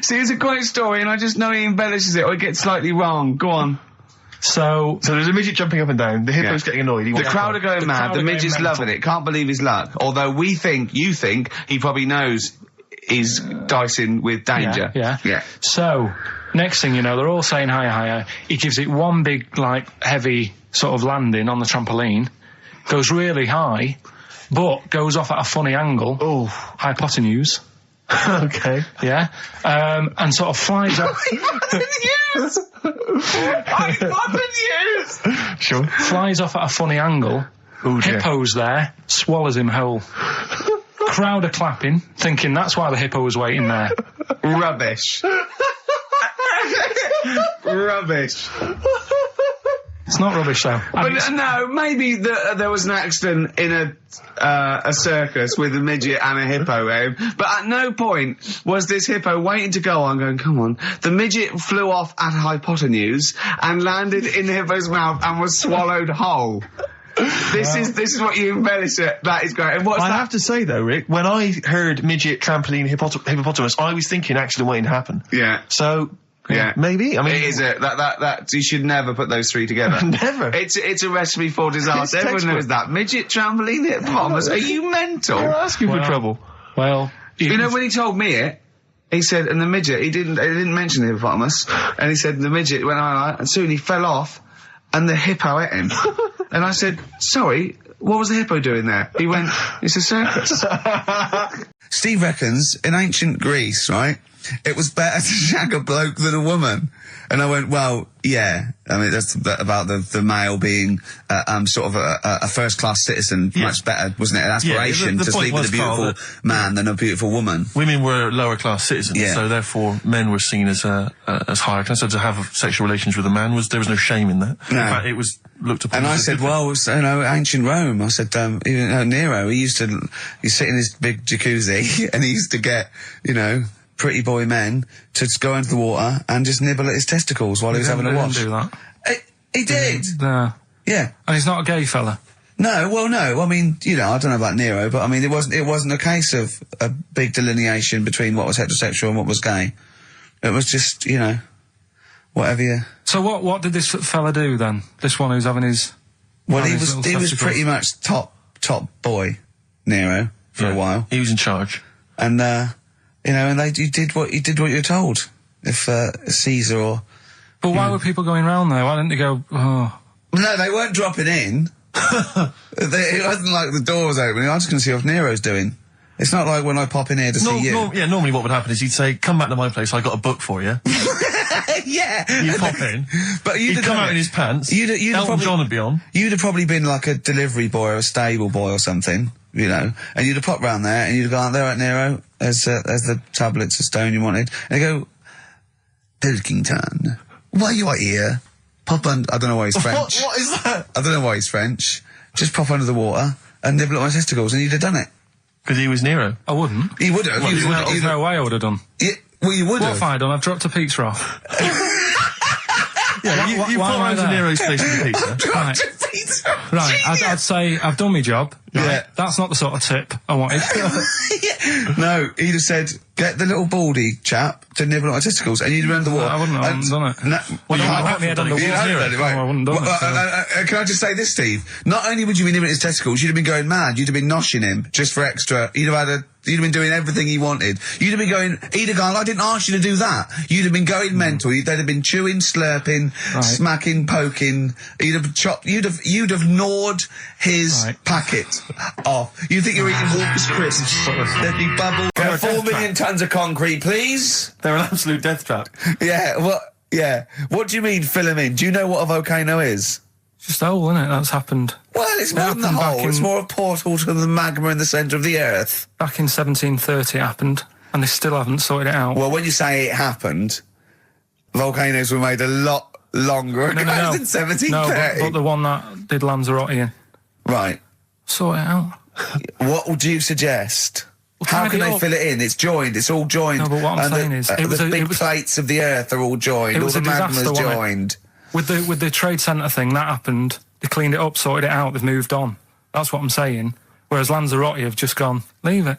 See, it's a great story, and I just know he embellishes it or it gets slightly wrong. Go on. So there's a midget jumping up and down. The hippo's getting annoyed. The crowd are going mad. The midget's loving it. Can't believe his luck. Although you think he probably knows he's dicing with danger. Yeah. So next thing you know, they're all saying higher. He gives it one big, heavy sort of landing on the trampoline, goes really high, but goes off at a funny angle. Oh, hypotenuse. Okay. Yeah. And sort of flies up. Hypotenuse! Sure. Flies off at a funny angle. Oh, dear. Hippo's there, swallows him whole. Crowd are clapping, thinking that's why the hippo was waiting there. Rubbish. Rubbish. It's not rubbish, though. But no, maybe there was an accident in a circus with a midget and a hippo, but at no point was this hippo waiting to go on, going, come on. The midget flew off at a hypotenuse and landed in the hippo's mouth and was swallowed whole. This is what you embellish it. That is great. And what's I that? have to say though, Rick, when I heard midget, trampoline, hippopotamus, I was thinking accident waiting to happen. Yeah. So. Yeah, maybe. I mean, it is that you should never put those three together. Never. It's a recipe for disaster. Everyone knows that. Midget, trampoline, hippopotamus. Are you mental? You're asking for trouble. Well, you know when he told me it, he said, and the midget. He didn't mention the hippopotamus, and he said the midget went on, and soon he fell off, and the hippo ate him. And I said, sorry, what was the hippo doing there? He went, it's a circus. Steve reckons in ancient Greece, right? It was better to shag a bloke than a woman. And I went, well, yeah. I mean, that's about the male being, sort of a first-class citizen. Yeah. Much better, wasn't it? An aspiration to sleep with a beautiful man than a beautiful woman. Women were lower-class citizens, so therefore men were seen as higher class. So to have sexual relations with a man there was no shame in that. No. In fact, it was looked upon. And I said, well, ancient Rome. I said, Nero, he used to sit in his big jacuzzi and he used to get, pretty boy men to just go into the water and just nibble at his testicles while he was having a wash. He didn't do that. He did. No. Yeah. And he's not a gay fella. No, well, no. I mean, I don't know about Nero, but I mean, it wasn't a case of a big delineation between what was heterosexual and what was gay. It was just, whatever you. So what did this fella do then? This one who's having his. Well, he was pretty much top boy, Nero, for a while. He was in charge. And, and you did what you were told. If Caesar or. But why were people going round there? Why didn't they go? Oh. No, they weren't dropping in. It wasn't like the door was opening. I was going to see what Nero's doing. It's not like when I pop in here to see you. Normally what would happen is he'd say, "Come back to my place. I got a book for you." Yeah. You pop in, but he'd come out in his pants. Elton John would be on. You'd have probably been like a delivery boy or a stable boy or something. And you'd have popped round there and you'd have gone, there, right, Nero, there's the tablets of stone you wanted. And they go, Pilkington, why you are here? Pop under, I don't know why he's French. What is that? I don't know why he's French. Just pop under the water and nibble at my testicles and you'd have done it. Because he was Nero. I wouldn't. He would have. There's no way I would have done. Yeah, well, you would have. What have I done? I've dropped a pizza off. Yeah, you why put am I Rosa there? Nero's face on the pizza. Right, I'd say I've done my job. Right? Yeah. That's not the sort of tip I wanted. No, he'd have said, get the little baldy chap to nibble at my testicles, and you'd remember what? I wouldn't have done it. No, Well, you I haven't put my head on the done it. You wall. haven't done it, right. I wouldn't have done it, Can I just say this, Steve? Not only would you be nibbling at his testicles, you'd have been going mad. You'd have been noshing him just for extra. You'd have been doing everything he wanted. You'd have been going, he'd have gone, I didn't ask you to do that. You'd have been going mental. They'd have been chewing, slurping, smacking, poking. You'd have chopped, you'd have gnawed his packet off. You think you're eating Walker's crisps. There'd be bubbles. 4 million tons of concrete, please. They're an absolute death trap. Yeah, what do you mean fill them in? Do you know what a volcano is? Just a hole, isn't it? That's happened. Well, it's more than the happened back hole. It's in- more a portal to the magma in the centre of the earth. Back in 1730 it happened, and they still haven't sorted it out. Well, when you say it happened, volcanoes were made a lot longer ago than 1730. No, but the one that did Lanzarote in. Right. Sort it out. What would you suggest? Well, How tidy can they up. fill it in? It's joined. It's all joined. No, but what I'm And saying is, it was the a- big it was- plates of the earth are all joined. It All was the a disaster, magma's wasn't it? joined. With the trade centre thing, that happened. They cleaned it up, sorted it out, they've moved on. That's what I'm saying. Whereas Lanzarote have just gone, leave it.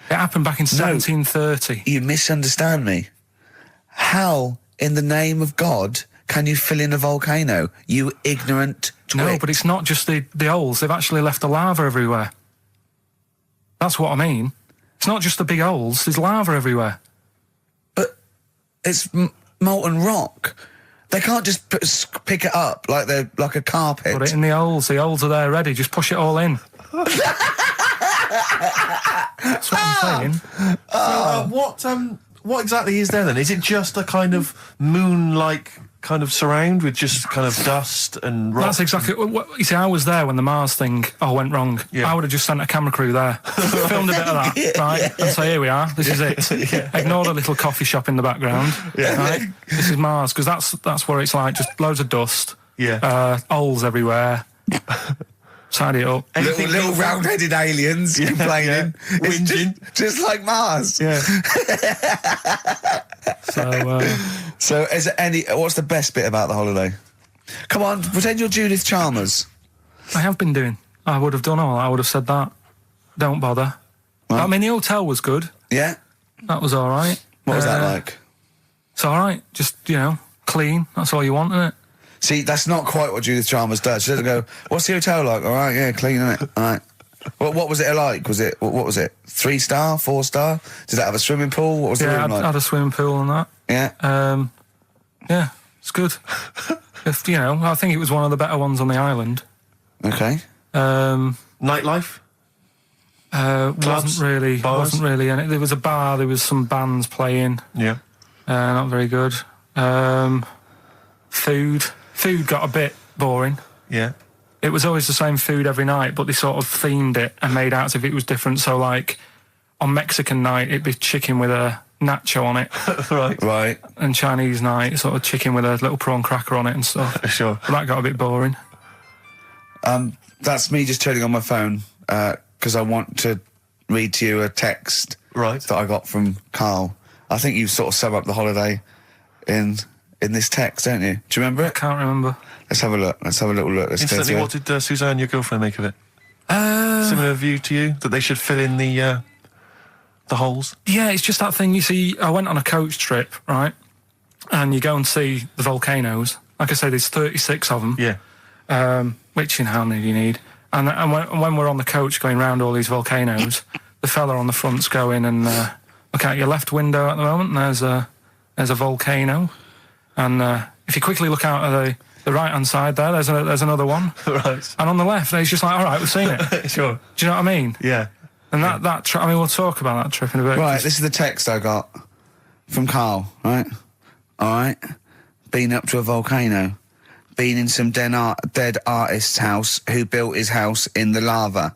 It happened back in 1730. You misunderstand me. How, in the name of God, can you fill in a volcano? You ignorant twit. No, but it's not just the holes. They've actually left the lava everywhere. That's what I mean. It's not just the big holes. There's lava everywhere. But it's molten rock. They can't just pick it up like they're like a carpet. Put it in the holes. The holes are there ready. Just push it all in. That's what I'm saying. What exactly is there then? Is it just a kind of moon-like kind of surround with just kind of dust and rock? That's exactly what you see. I was there when the Mars thing went wrong. Yeah. I would have just sent a camera crew there, filmed a bit of that, right, and say, "Here we are. This is it." Ignore the little coffee shop in the background. Right? This is Mars, because that's where it's like just loads of dust. Holes everywhere. Tidy it up. Little round-headed aliens complaining. It's just like Mars. Yeah. So is there any? What's the best bit about the holiday? Come on, pretend you're Judith Chalmers. I have been doing. I would have done all. I would have said that. Don't bother. Well, I mean, the hotel was good. Yeah. That was all right. What was that like? It's all right. Just, clean. That's all you want, isn't it? See, that's not quite what Judith Chalmers does. She doesn't go, what's the hotel like? All right, yeah, clean, innit? All right. What was it like? What was it? 3-star, 4-star? Did it have a swimming pool? What was the room like? Had a swimming pool and that. Yeah. Yeah, it's good. I think it was one of the better ones on the island. Okay. Nightlife? Wasn't really in it. There was a bar, there was some bands playing. Yeah. Not very good. Food got a bit boring. Yeah. It was always the same food every night, but they sort of themed it and made out as if it was different. So, like, on Mexican night, it'd be chicken with a nacho on it. Right. And Chinese night, sort of chicken with a little prawn cracker on it and stuff. Sure. But that got a bit boring. That's me just turning on my phone, because I want to read to you a text that I got from Karl. I think you sort of sum up the holiday in this text, don't you? Do you remember it? I can't remember. Let's have a look. Let's have a little look. Let's go Instantly, to what did Suzanne, your girlfriend, make of it? Similar view to you? That they should fill in the holes? Yeah, it's just that thing. You see, I went on a coach trip, right? And you go and see the volcanoes. Like I say, there's 36 of them. Yeah. Which, how many do you need? And when we're on the coach going round all these volcanoes, the fella on the front's going and look out your left window at the moment, and there's a volcano. And if you quickly look out at the right-hand side there's another one. Right. And on the left, he's just like, all right, we've seen it. Sure. Do you know what I mean? Yeah. And that trip, we'll talk about that trip in a bit. Right, this is the text I got from Karl, right? All right. Been up to a volcano. Been in some dead artist's house who built his house in the lava.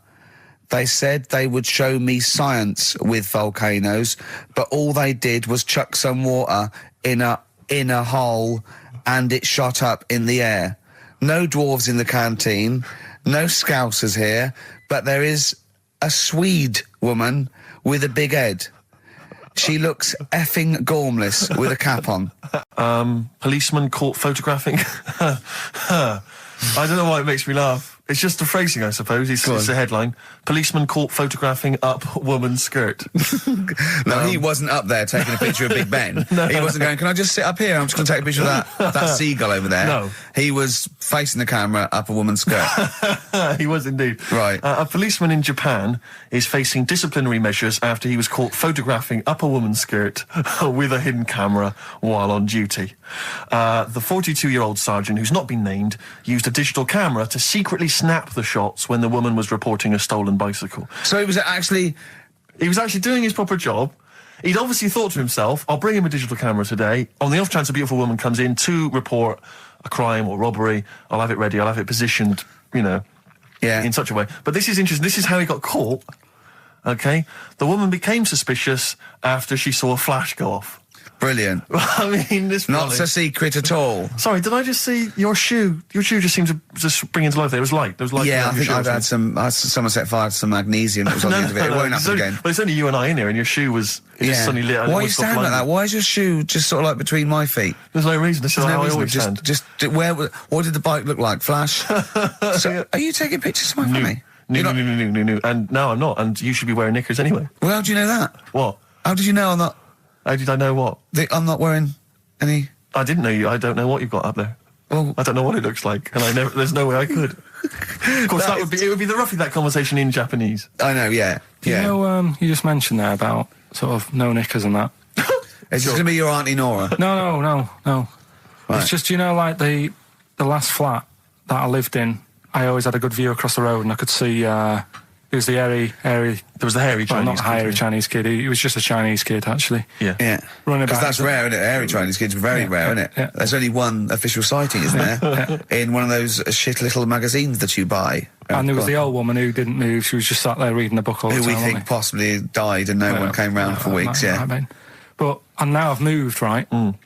They said they would show me science with volcanoes, but all they did was chuck some water in a hole and it shot up in the air. No dwarves in the canteen, no scousers here, but there is a Swede woman with a big head. She looks effing gormless with a cap on. Policeman caught photographing. I don't know why it makes me laugh. It's just the phrasing, I suppose. It's the headline. Policeman caught photographing up woman's skirt. No, he wasn't up there taking a picture of Big Ben. No. He wasn't going, can I just sit up here? I'm just going to take a picture of that seagull over there. No. He was facing the camera up a woman's skirt. He was indeed. Right. A policeman in Japan is facing disciplinary measures after he was caught photographing up a woman's skirt with a hidden camera while on duty. The 42-year-old sergeant, who's not been named, used a digital camera to secretly snap the shots when the woman was reporting a stolen bicycle. So he was actually doing his proper job. He'd obviously thought to himself, I'll bring him a digital camera today. On the off chance a beautiful woman comes in to report a crime or robbery, I'll have it ready, I'll have it positioned, in such a way. But this is interesting. This is how he got caught. Okay? The woman became suspicious after she saw a flash go off. Brilliant. I mean, this not so secret at all. Sorry, did I just see your shoe? Your shoe just seemed to just bring into life. There was light. There was light. Yeah, I think I've had someone set fire to some magnesium that was on the end of it. It won't happen again. But it's only you and I in here, and your shoe was just suddenly lit. Why are you standing like that? Why is your shoe just sort of like between my feet? There's no reason. This is how I always stand. What did the bike look like? Flash? So, are you taking pictures of my family? No. And no, I'm not. And you should be wearing knickers anyway. Well, how do you know that? What? How did you know I'm not? How did I know what? I'm not wearing any... I didn't know you. I don't know what you've got up there. Well, I don't know what it looks like, and there's no way I could. Of course, it would be roughly that conversation in Japanese. I know, yeah. You know, you just mentioned there about sort of no knickers and that. Is this going to be your Auntie Nora? No. Right. It's just, like the last flat that I lived in, I always had a good view across the road, and I could see... It was the hairy... There was the hairy Chinese not hairy Chinese kid. He was just a Chinese kid, actually. Yeah. Running because about. that's rare, isn't it? Hairy Chinese kids are very rare, isn't it? Yeah. There's only one official sighting, isn't there? In one of those shit little magazines that you buy. And there was the old woman who didn't move. She was just sat there reading a book all the time. Who we think possibly died and no one came round for weeks, But now I've moved, right? And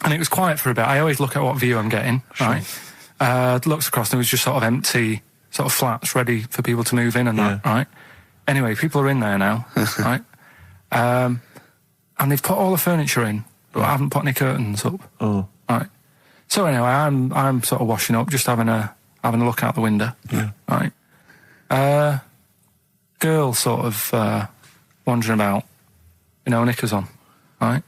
it was quiet for a bit. I always look at what view I'm getting, right? Looks across and it was just sort of empty, sort of flats ready for people to move in and that, right? Anyway, people are in there now, right? And they've put all the furniture in, but I haven't put any curtains up. Oh. Right. So anyway, I'm sort of washing up, just having a look out the window. Yeah. Right. Girl sort of wandering about, knickers on, right?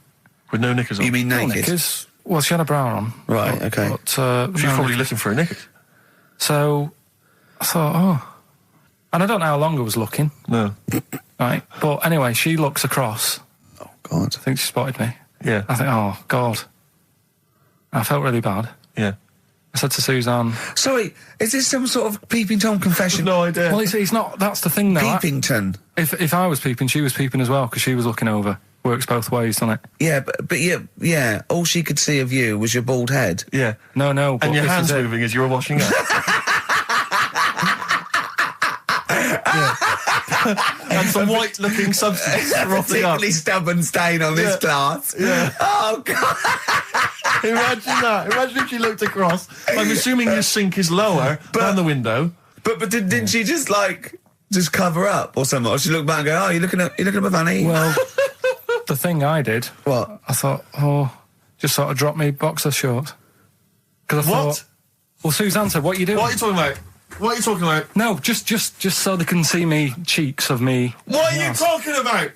With no knickers on? You mean naked? No knickers. Well, she had a bra on. Right, okay. But, she's probably looking for a knickers. So I thought, and I don't know how long I was looking. No. Right. But anyway, she looks across. Oh, God. I think she spotted me. Yeah. I think, oh, God. I felt really bad. Yeah. I said to Suzanne... Sorry, is this some sort of Peeping Tom confession? No idea. Well, it's not... That's the thing, though. Peepington. If I was peeping, she was peeping as well, because she was looking over. Works both ways, doesn't it? Yeah, but yeah, all she could see of you was your bald head. Yeah. No, and your hands moving as you were washing up. And some white-looking substance frothing up. Particularly stubborn stain on this glass. Yeah. Oh, God. Imagine that. Imagine if she looked across. I'm assuming your sink is lower than the window. But didn't she just cover up or something? Or she looked back and go, oh, you're looking at my fanny? Well, the thing I did... What? I thought, just sort of drop me boxer shorts. Because I thought... Well, Suzanne said, what are you doing? What are you talking about? What are you talking about? No, just so they can see me cheeks of me. What are you talking about?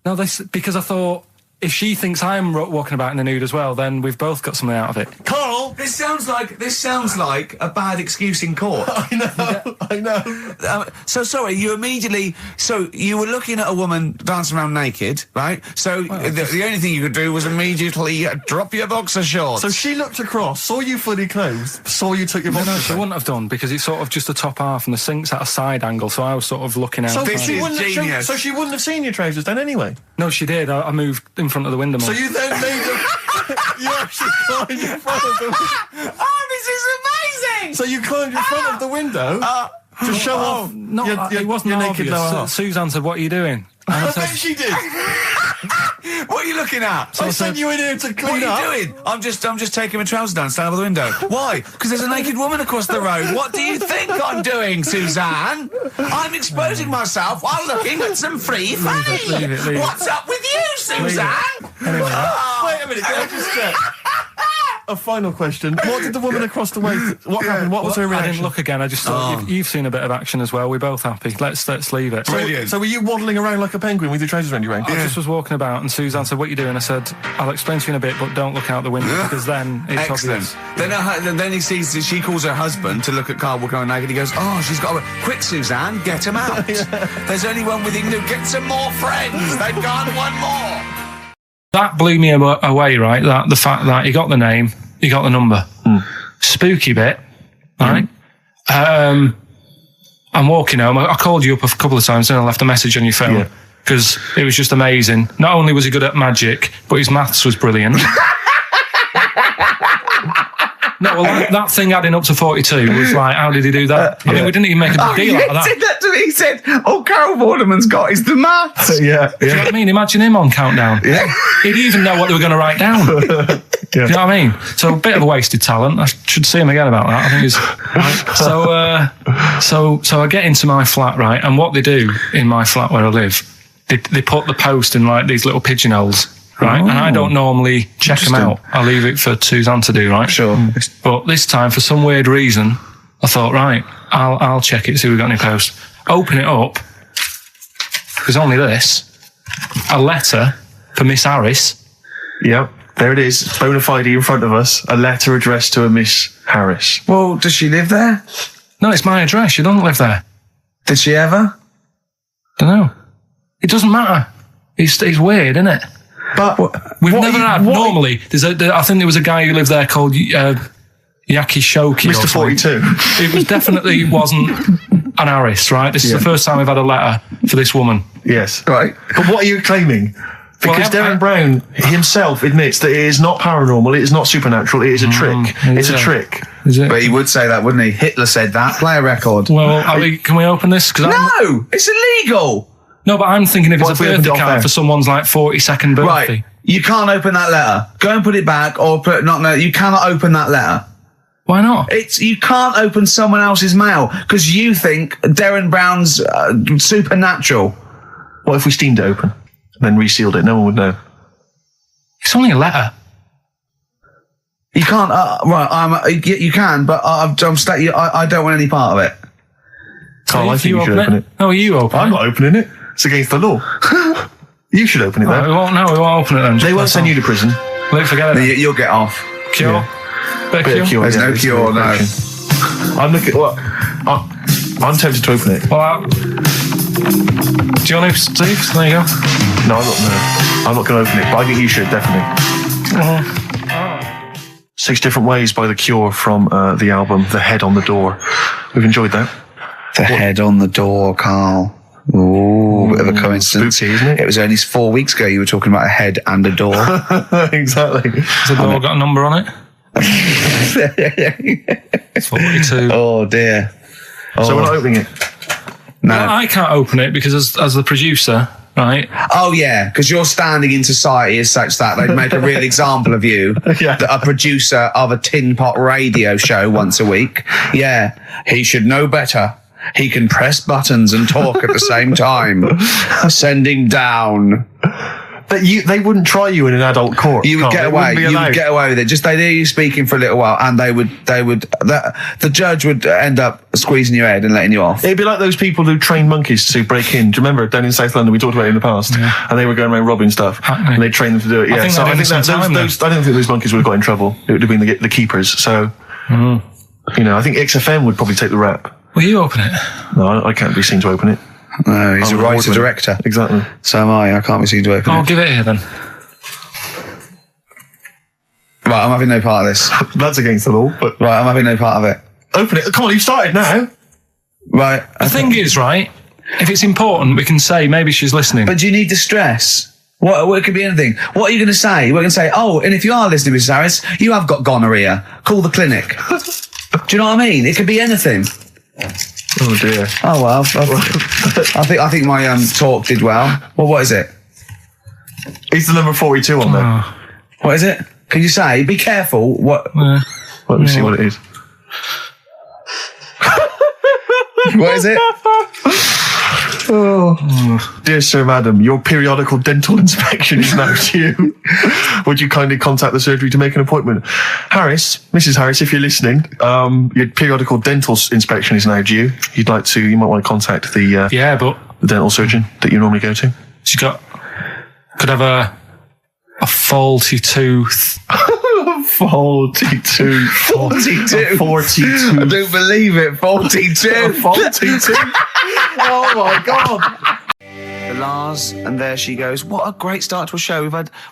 No, because I thought if she thinks I'm walking about in the nude as well, then we've both got something out of it. Carl, this sounds like a bad excuse in court. I know. So sorry, you were looking at a woman dancing around naked, right? So the only thing you could do was immediately drop your boxer shorts. So she looked across, saw you fully clothed, saw you took your boxer shorts. No, she wouldn't have done, because it's sort of just the top half and the sink's at a side angle, so I was sort of looking out. So she wouldn't have seen your trousers then anyway? No, she did. I moved in front of the window more. So you then made you actually climbed in front of the window. Oh, this is amazing! So you climbed in front of the window to show off it wasn't your obvious. naked lower half. Suzanne said, what are you doing? I bet she did. What are you looking at? I sent you in here to clean up. What are you doing? I'm just taking my trousers down, standing by the window. Why? Because there's a naked woman across the road. What do you think I'm doing, Suzanne? I'm exposing myself while looking at some free funny. Leave it. What's up with you, Suzanne? Anyway. Wait a minute, can I just check? A final question. What did the woman across the way... What happened? What was her I reaction? didn't look again. I just thought you've seen a bit of action as well. We're both happy. Let's leave it. So were you waddling around like a penguin with your trousers around your waist? I just was walking about, and Suzanne said, "What are you doing?" I said, "I'll explain to you in a bit, but don't look out the window because then it's Excellent. obvious." Then he sees she calls her husband to look at Carl walking around naked. He goes, "Oh, she's got a quick, Suzanne, get him out. There's only one with him. Get some more friends. They've gone one more." That blew me away, right? That the fact that he got the name, he got the number. Spooky bit, right? I'm walking home. I called you up a couple of times and I left a message on your phone because it was just amazing. Not only was he good at magic, but his maths was brilliant. No, well, that thing adding up to 42 was like, how did he do that? I mean, we didn't even make a big deal out of that. He said that to me. He said, all Carol Vorderman's got is the maths. Do you know what I mean? Imagine him on Countdown. He'd even know what they were going to write down. Do you know what I mean? So a bit of a wasted talent. I should see him again about that. I think he's... So I get into my flat, right? And what they do in my flat where I live, they put the post in like these little pigeonholes. Right, and I don't normally check them out. I leave it for Suzanne to do, right? Sure. But this time, for some weird reason, I thought, right, I'll check it, see if we've got any posts. Open it up. There's only this. A letter for Miss Harris. Yep, there it is. Bona fide in front of us. A letter addressed to a Miss Harris. Well, does she live there? No, it's my address. She doesn't live there. Did she ever? Don't know. It doesn't matter. It's weird, isn't it? But we've never had. Normally, I think there was a guy who lived there called Yaki Shoki. Mr. 42. It was definitely wasn't an Harris, right? This is the first time we've had a letter for this woman. Yes. Right. But what are you claiming? Because Darren Brown himself admits that it is not paranormal, it is not supernatural, it is a trick. It's a trick. Is it? But he would say that, wouldn't he? Hitler said that. Play a record. Well, can we open this? No! It's illegal! No, but I'm thinking if it's a birthday card for someone's like 42nd birthday. Right. You can't open that letter. Go and put it back or you cannot open that letter. Why not? You can't open someone else's mail because you think Darren Brown's supernatural. What if we steamed it open and then resealed it? No one would know. It's only a letter. You can't, you can, but I don't want any part of it. Carl, I think you should open it. No, you open it. I'm not opening it. It's against the law. You should open it, though. We won't open it then. They won't send you to prison. Forget it. You'll get off. Cure? Yeah. Bit of cure? There's no cure, no. I'm looking... I'm tempted to open it. Well, do you want to, Steve? There you go. No, I'm not going to open it, but I think you should, definitely. 6 Different Ways by The Cure from the album The Head on the Door. We've enjoyed that. The head on the door, Carl. Ooh, bit of a coincidence. Spooky, isn't it? It was only 4 weeks ago you were talking about a head and a door. Exactly. Has the door got a number on it? 42. Oh, dear. So we're not opening it? No. Well, I can't open it because as the producer, right? Oh, yeah, because your standing in society is such that they'd make a real example of you. Yeah. A producer of a tin pot radio show once a week. Yeah, he should know better. He can press buttons and talk at the same time. Sending down. But they wouldn't try you in an adult court. You would get away. You would get away with it. Just they'd hear you speaking for a little while, and the judge would end up squeezing your head and letting you off. It'd be like those people who train monkeys to break in. Do you remember down in South London? We talked about it in the past, and they were going around robbing stuff, and they trained them to do it. Yeah, I don't think those monkeys would have got in trouble. It would have been the keepers. So, I think XFM would probably take the rap. Will you open it? No, I can't be seen to open it. No, he's a writer-director. Exactly. So am I. I can't be seen to open it. I'll give it here then. Right, I'm having no part of this. That's against the law, but... Right, I'm having no part of it. Open it. Come on, you started now. Right. The thing is, right, if it's important, we can say maybe she's listening. But do you need to stress? What it could be anything. What are you going to say? We're going to say, oh, and if you are listening, Mrs. Harris, you have got gonorrhea. Call the clinic. Do you know what I mean? It could be anything. Oh dear. Oh well. I think my talk did well. Well, what is it? Is the number 42 on there? What is it? Can you say? Be careful. What? Let me see what it is. What is it? Dear Sir, Madam, your periodical dental inspection is now due. Would you kindly contact the surgery to make an appointment? Harris, Mrs. Harris, if you're listening, your periodical dental inspection is now due. You might want to contact the the dental surgeon that you normally go to. She could have a faulty tooth. 42. 42. 42. I don't believe it. 42. 42. Oh my God. The Lars, and there she goes. What a great start to a show.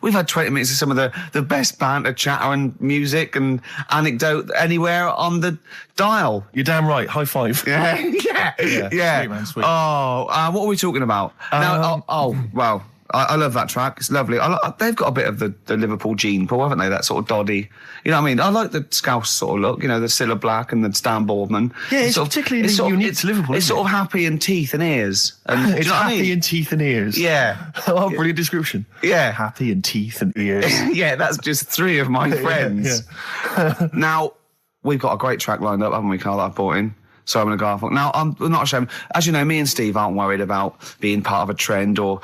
We've had 20 minutes of some of the best banter, chatter and music and anecdote anywhere on the dial. You're damn right. High five. Yeah. Sweet, man, sweet. Oh, what are we talking about? Well, I love that track. It's lovely. They've got a bit of the Liverpool gene pool, haven't they? That sort of doddy. You know what I mean? I like the Scouse sort of look. You know, the Cilla Black and the Stan Boardman. Yeah, it's particularly unique to Liverpool. It's sort of happy in teeth and ears. And, it's happy in teeth and ears. Yeah. Oh, brilliant description. Yeah. Happy in teeth and ears. Yeah, that's just 3 of my friends. Yeah. Now, we've got a great track lined up, haven't we, Carl, that I've brought in? Simon and Garfunkel. Now, I'm not ashamed. As you know, me and Steve aren't worried about being part of a trend or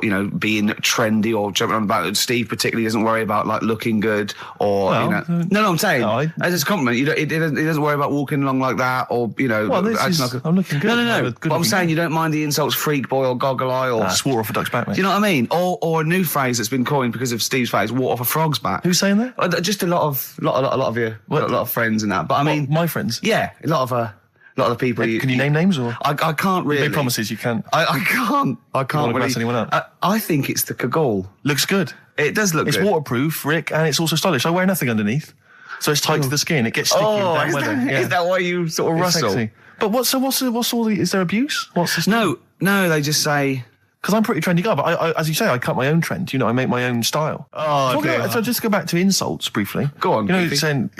you know, being trendy or jumping on about it. Steve particularly doesn't worry about, like, looking good or, well, you know. No, I'm saying, as a compliment, he doesn't worry about walking along like that or, you know. Well, I'm looking good. No. But I'm saying you don't mind the insults freak boy or goggle eye or... swore off a duck's back, mate. Do you know what I mean? Or a new phrase that's been coined because of Steve's phrase, walk off a frog's back. Who's saying that? Just a lot of you, a lot of friends and that. But I mean... my friends? Yeah, a lot of the people. Can you name names or? I can't really. You made promises you can't. I can't. You really. Pass anyone up? I think it's the Kagol. Looks good. It does look good. It's waterproof, Rick, and it's also stylish. I wear nothing underneath, so it's tight to the skin. It gets sticky in bad weather. Is that why you sort of rustle? Sexy. But what's all the? Is there abuse? What's this? No. They just say. Because I'm a pretty trendy guy, but I, as you say, I cut my own trend. You know, I make my own style. So just go back to insults briefly. Go on. You know, saying.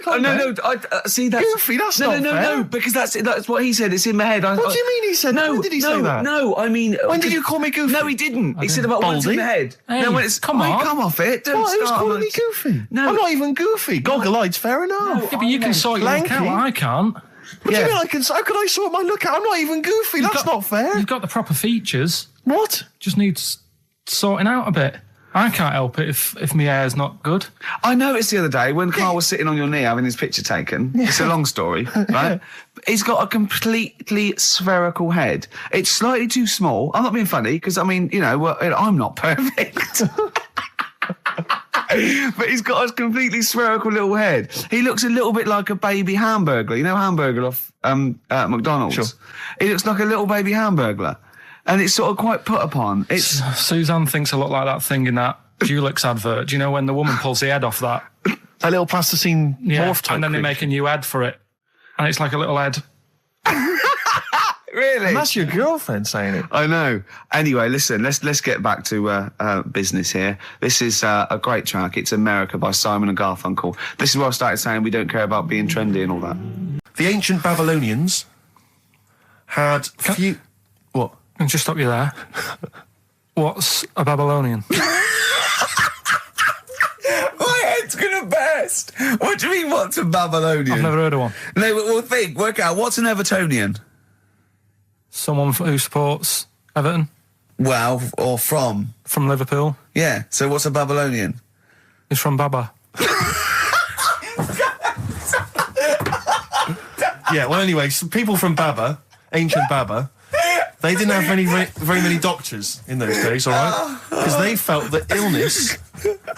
No. See, that's goofy. That's not fair. No. Because that's what he said. It's in my head. What do you mean he said? No. When did he say that? No. I mean, when did you call me goofy? No, he didn't. He said about what's in my head. Hey, no, when it's come on, come off it. Don't What? Who's start calling me goofy? No, I'm not even goofy. Goggle-eyed's fair enough. Yeah, but you can sort your look out. I can't. What do you mean I can? How can I sort my look out? I'm not even goofy. That's not fair. You've got the proper features. What? Just needs sorting out a bit. I can't help it if my hair's not good. I noticed the other day when Carl was sitting on your knee having his picture taken. Yeah. It's a long story, right? He's got a completely spherical head. It's slightly too small. I'm not being funny because, I mean, you know, I'm not perfect. But he's got a completely spherical little head. He looks a little bit like a baby hamburger. You know Hamburger off McDonald's? Sure. He looks like a little baby hamburger. And it's sort of quite put upon. Suzanne thinks a lot like that thing in that Dulux advert. Do you know when the woman pulls the head off that? That little plasticine morph type. And then they make a new ad for it. And it's like a little head. Really? And that's your girlfriend saying it. I know. Anyway, listen, let's get back to business here. This is a great track. It's America by Simon and Garfunkel. This is where I started saying we don't care about being trendy and all that. The ancient Babylonians had What? Can I just stop you there? What's a Babylonian? My head's gonna burst. What do you mean, what's a Babylonian? I've never heard of one. No, but we'll work out. What's an Evertonian? Someone who supports Everton. Well, or from? From Liverpool. Yeah, so what's a Babylonian? He's from Baba. Yeah, well, anyway, some people from Baba, ancient Baba, they didn't have very many doctors in those days, all right? Because they felt that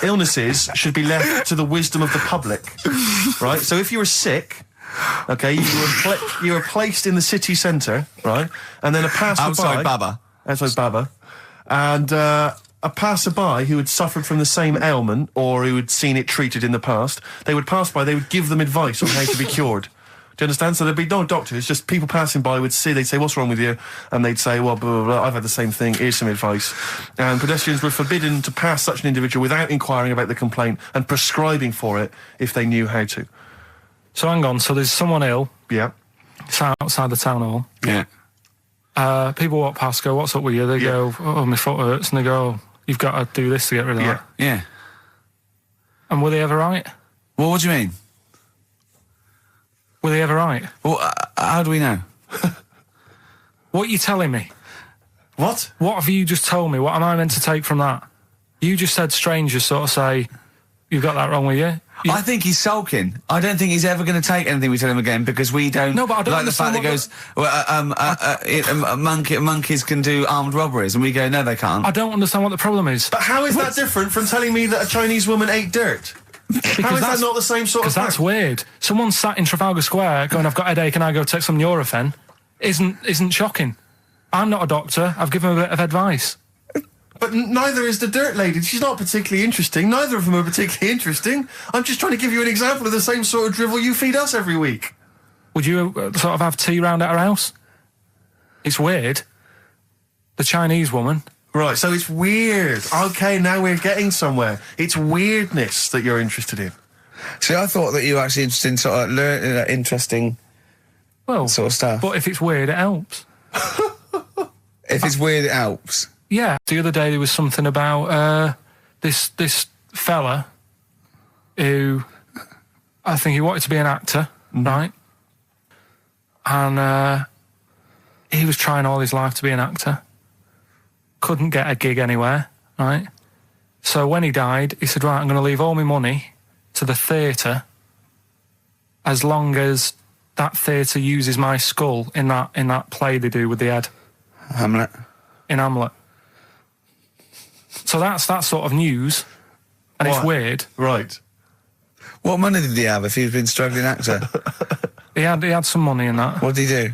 illnesses should be left to the wisdom of the public, right? So if you were sick, okay, you were placed in the city centre, right? And then a passerby... Outside Baba. Outside Baba. And a passerby who had suffered from the same ailment or who had seen it treated in the past, they would pass by, they would give them advice on how to be cured. Do you understand? So there'd be no doctors, just people passing by would see, they'd say, what's wrong with you? And they'd say, well, blah, blah, blah, I've had the same thing, here's some advice. And pedestrians were forbidden to pass such an individual without inquiring about the complaint and prescribing for it if they knew how to. So hang on, so there's someone ill. Yeah. It's outside the town hall. Yeah. People walk past, go, what's up with you? They go, oh, my foot hurts. And they go, you've got to do this to get rid of that. Yeah. And were they ever right? Well, what do you mean? Were they ever right? Well, how do we know? What are you telling me? What? What have you just told me? What am I meant to take from that? You just said strangers sort of say, you've got that wrong with you. I think he's sulking. I don't think he's ever going to take anything we tell him again because we don't. No, but I don't like the fact that he goes, monkeys can do armed robberies, and we go, no, they can't. I don't understand what the problem is. But how is that different from telling me that a Chinese woman ate dirt? How is that not the same sort of thing? Because that's weird. Someone sat in Trafalgar Square going, I've got a headache and I go take some Nurofen, isn't shocking. I'm not a doctor. I've given him a bit of advice. But neither is the dirt lady. She's not particularly interesting. Neither of them are particularly interesting. I'm just trying to give you an example of the same sort of drivel you feed us every week. Would you sort of have tea round at our house? It's weird. The Chinese woman. Right, so it's weird. Okay, now we're getting somewhere. It's weirdness that you're interested in. See, I thought that you were actually interested in sort of interesting sort of stuff. But if it's weird, it helps. If it's weird, it helps. Yeah. The other day there was something about this fella who I think he wanted to be an actor, right? And he was trying all his life to be an actor. Couldn't get a gig anywhere, right? So when he died, he said, right, I'm going to leave all my money to the theatre as long as that theatre uses my skull in that play they do with the head. Hamlet. In Hamlet. So that's that sort of news, and it's weird. Right. What money did he have if he'd been a struggling actor? He had some money in that. What did he do?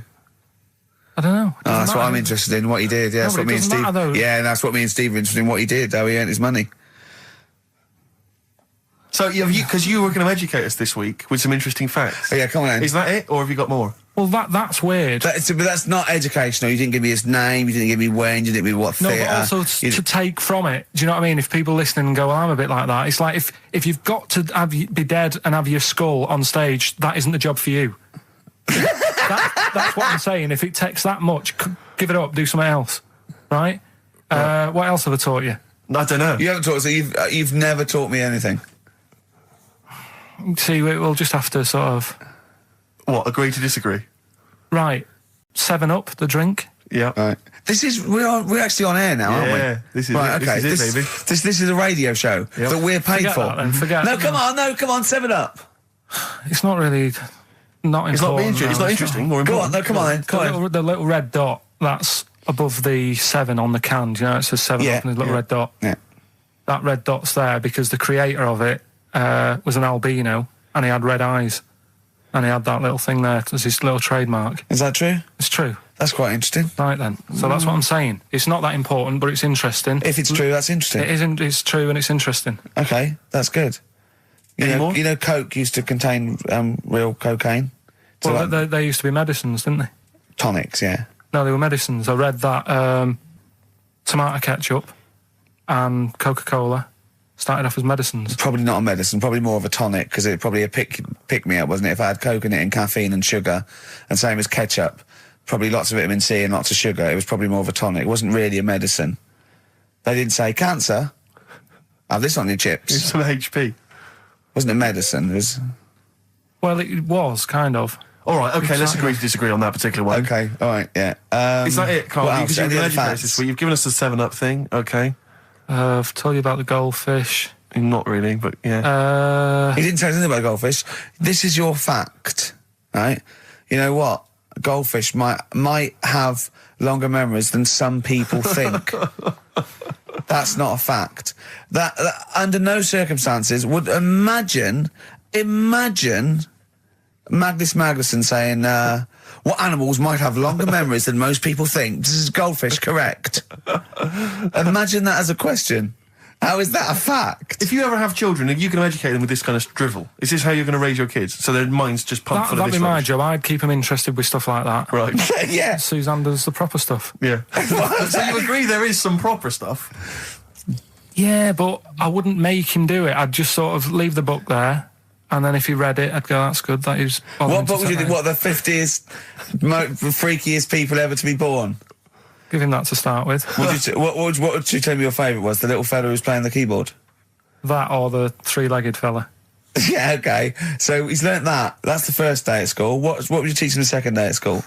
I don't know. Oh, that's what I'm interested in, what he did. Yeah, that's what me and Steve. Yeah, that's what me and Steve are interested in, what he did, how he earned his money. So, because you were going to educate us this week with some interesting facts. Oh, yeah, come on then. Is that it, or have you got more? Well, that's weird. But that's not educational. You didn't give me his name, you didn't give me when, you didn't give me what theatre. No, but also to take from it. Do you know what I mean? If people listening and go, well, I'm a bit like that, it's like if you've got to be dead and have your skull on stage, that isn't the job for you. That's what I'm saying. If it takes that much, give it up, do something else. Right? What else have I taught you? I don't know. You haven't taught us, so you've never taught me anything. See, we'll just have to sort of... What, agree to disagree? Right. 7-Up, the drink. Yeah. Right. We're actually on air now, aren't we? Yeah, this is right, it. Okay. This is it, baby. This is a radio show that we're paid for. Forget no, come on, 7-Up. It's not really... Not important. It's not interesting. More important. Go on, come on then. Come on. The little red dot, that's above the 7 on the can. Do you know, it says 7 up and the little red dot. Yeah. That red dot's there because the creator of it was an albino and he had red eyes. And he had that little thing there as his little trademark. Is that true? It's true. That's quite interesting. Right then. So that's what I'm saying. It's not that important, but it's interesting. If it's true, that's interesting. It isn't. It's true and it's interesting. Okay, that's good. You know, Coke used to contain real cocaine. So well, they used to be medicines, didn't they? Tonics, yeah. No, they were medicines. I read that tomato ketchup and Coca-Cola started off as medicines. Probably not a medicine, probably more of a tonic, because it probably a pick-me-up, wasn't it? If I had Coke in it and caffeine and sugar, and same as ketchup, probably lots of vitamin C and lots of sugar, it was probably more of a tonic. It wasn't really a medicine. They didn't say, cancer, have this on your chips. It's some HP. Wasn't a medicine, it was... Well, it was, kind of. All right, okay, let's agree to disagree on that particular one. Okay, all right, yeah. Is that it, Carl? Because you've been educated this week. You've given us the 7-Up thing, okay. I've told you about the goldfish. Not really, but yeah. He didn't tell us anything about goldfish. This is your fact, right? You know what? Goldfish might have longer memories than some people think. That's not a fact. That under no circumstances would imagine Magnus Magnusson saying, what animals might have longer memories than most people think? This is goldfish, correct? Imagine that as a question. How is that a fact? If you ever have children, are you going to educate them with this kind of drivel? Is this how you're going to raise your kids? So their minds just pumped full of this That'd be my rubbish? job. I'd keep them interested with stuff like that. Right. Yeah. Suzanne does the proper stuff. Yeah. So you agree there is some proper stuff? Yeah, but I wouldn't make him do it. I'd just sort of leave the book there. And then if he read it, I'd go, that's good. That is. What book would you think? What, the 50th, freakiest people ever to be born? Give him that to start with. What would you tell me your favourite was? The little fella who's playing the keyboard? That or the three-legged fella. Yeah, okay. So he's learnt that. That's the first day at school. What would you teach him the second day at school?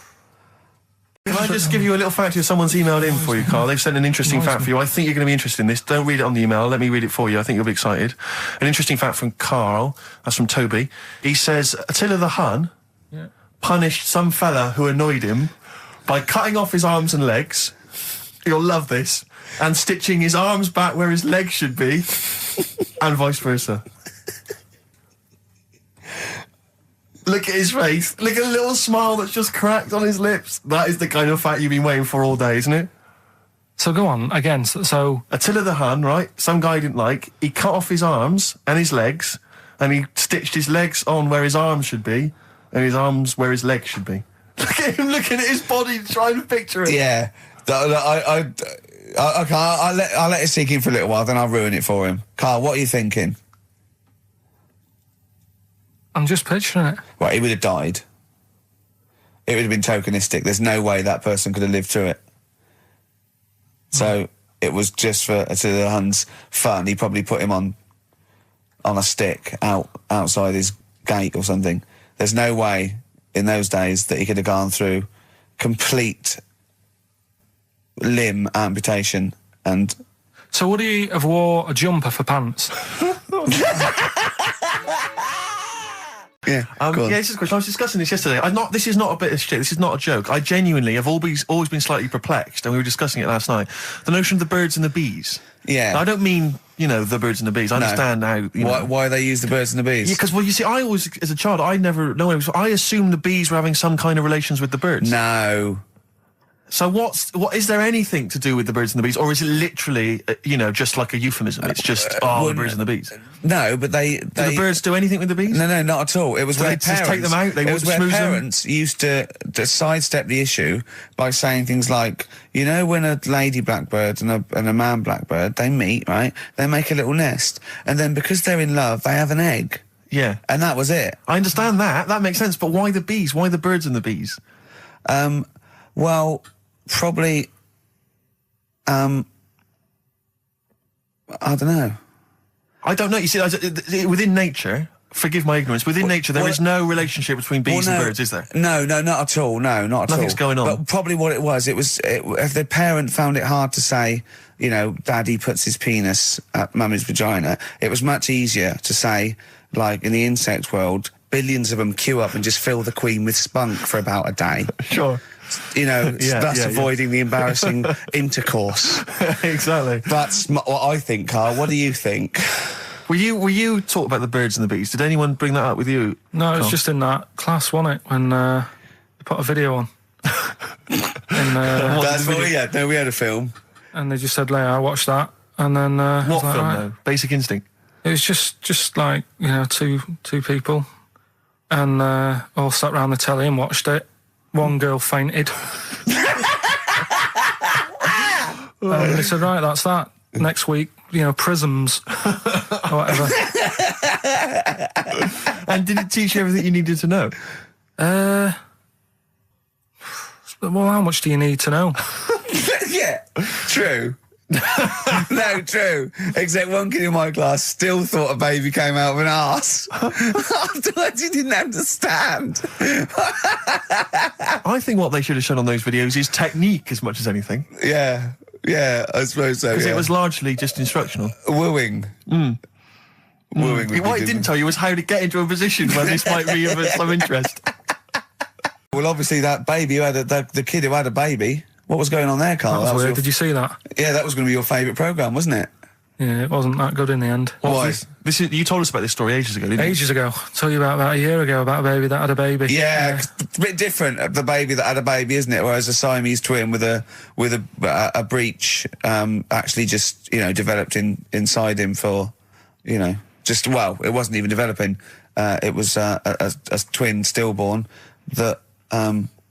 Can I just give you a little fact here? Someone's emailed in for you, Carl. They've sent an interesting fact for you. I think you're going to be interested in this. Don't read it on the email. Let me read it for you. I think you'll be excited. An interesting fact from Carl. That's from Toby. He says, Attila the Hun punished some fella who annoyed him by cutting off his arms and legs. You'll love this. And stitching his arms back where his legs should be. And vice versa. Look at his face. Look at a little smile that's just cracked on his lips. That is the kind of fact you've been waiting for all day, isn't it? So go on, again, so... Attila the Hun, right? Some guy he didn't like. He cut off his arms and his legs, and he stitched his legs on where his arms should be, and his arms where his legs should be. Look at him looking at his body, trying to picture it. Yeah. I'll let it sink in for a little while, then I'll ruin it for him. Carl, what are you thinking? I'm just picturing it. Right, he would have died. It would have been tokenistic. There's no way that person could have lived through it. So it was just for Attila the Hun's fun. He probably put him on a stick outside his gate or something. There's no way in those days that he could have gone through complete limb amputation and... So would he have wore a jumper for pants? Yeah, this is a question. I was discussing this yesterday. This is not a bit of shit. This is not a joke. I genuinely have always been slightly perplexed, and we were discussing it last night. The notion of the birds and the bees. Yeah. Now, I don't mean, the birds and the bees. I understand how... Why they use the birds and the bees? Yeah, because, you see, I always, as a child, I assumed the bees were having some kind of relations with the birds. No. So what is there anything to do with the birds and the bees, or is it literally, just like a euphemism? It's just, the birds and the bees. No, but they... Do the birds do anything with the bees? No, not at all. It was where parents... just take them out? It was where parents used to sidestep the issue by saying things like, when a lady blackbird and a man blackbird, they meet, right? They make a little nest. And then because they're in love, they have an egg. Yeah. And that was it. I understand that. That makes sense. But why the bees? Why the birds and the bees? Well... Probably, I don't know. I don't know. You see, within nature, forgive my ignorance, within nature there is no relationship between bees and birds, is there? No, not at all. No, not at all. Nothing's going on. But probably what it was, if the parent found it hard to say, Daddy puts his penis at Mummy's vagina, it was much easier to say, like in the insect world, billions of them queue up and just fill the queen with spunk for about a day. Sure. Avoiding the embarrassing intercourse. Exactly. That's what I think, Carl. What do you think? Were you taught about the birds and the bees? Did anyone bring that up with you? No, it was just in that class, wasn't it? When they put a video on. That's what we had. No, we had a film. And they just said, I watched that. And then... what film, though? Basic Instinct? It was just like, two people. And all sat round the telly and watched it. One girl fainted. And they said, right, that's that. Next week, prisms. Or whatever. And did it teach you everything you needed to know? Well, how much do you need to know? Yeah, true. No, true. Except one kid in my class still thought a baby came out of an arse. Afterwards, he didn't understand. I think what they should have shown on those videos is technique as much as anything. Yeah, I suppose so. Because it was largely just instructional. Wooing. Wooing. What it didn't tell you was how to get into a position where this might be of some interest. Well, obviously, that baby who had the kid who had a baby. What was going on there, Carl? That was weird. Did you see that? Yeah, that was going to be your favourite programme, wasn't it? Yeah, it wasn't that good in the end. Why? You told us about this story ages ago, didn't you? Ages ago. I told you about a year ago about a baby that had a baby. Yeah, it's a bit different, the baby that had a baby, isn't it? Whereas a Siamese twin with a breech actually just, developed inside him for, it wasn't even developing. It was a twin stillborn that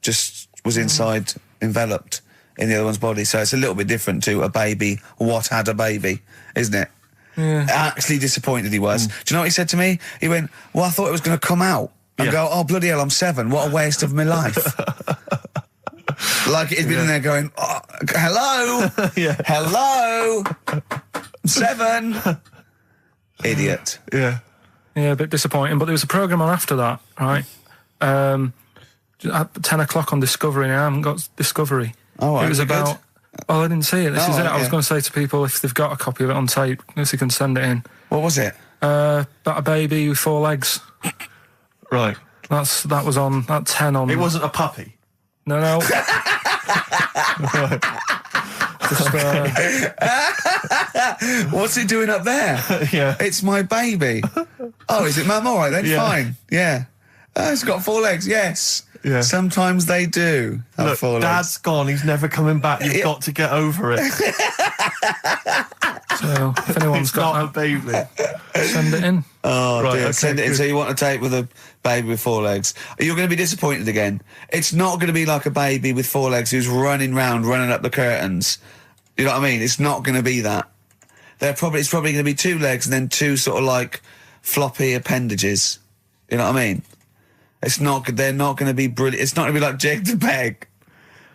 just was inside, enveloped in the other one's body. So it's a little bit different to a baby what had a baby, isn't it? Yeah. Actually disappointed he was. Do you know what he said to me? He went, well, I thought it was going to come out. And go, oh, bloody hell, I'm 7. What a waste of my life. Like it'd been in there going, oh, hello, hello, 7. Idiot. Yeah. Yeah, a bit disappointing. But there was a programme on after that, right? At 10 o'clock on Discovery, and I haven't got Discovery. Oh, right. It was about... Oh, I didn't see it. This is it. I was yeah. going to say to people, if they've got a copy of it on tape, if they can send it in. What was it? About a baby with 4 legs. Right. That was on at 10 on... It wasn't a puppy? No. Just, What's it doing up there? Yeah. It's my baby. Oh, is it, Mum? All right then, fine. Yeah. It's got 4 legs, yes. Yeah. Sometimes they do have Look, 4 legs. Dad's gone, he's never coming back, you've got to get over it. So, if anyone's It's got not a baby. send it in. Oh, Right, dear. okay, Send it in. good. So you want a tape with a baby with 4 legs. You're going to be disappointed again. It's not going to be like a baby with 4 legs who's running up the curtains. You know what I mean? It's not going to be that. It's probably going to be 2 legs and then 2 sort of like floppy appendages. You know what I mean? They're not going to be brilliant. It's not going to be like Jake the Peg.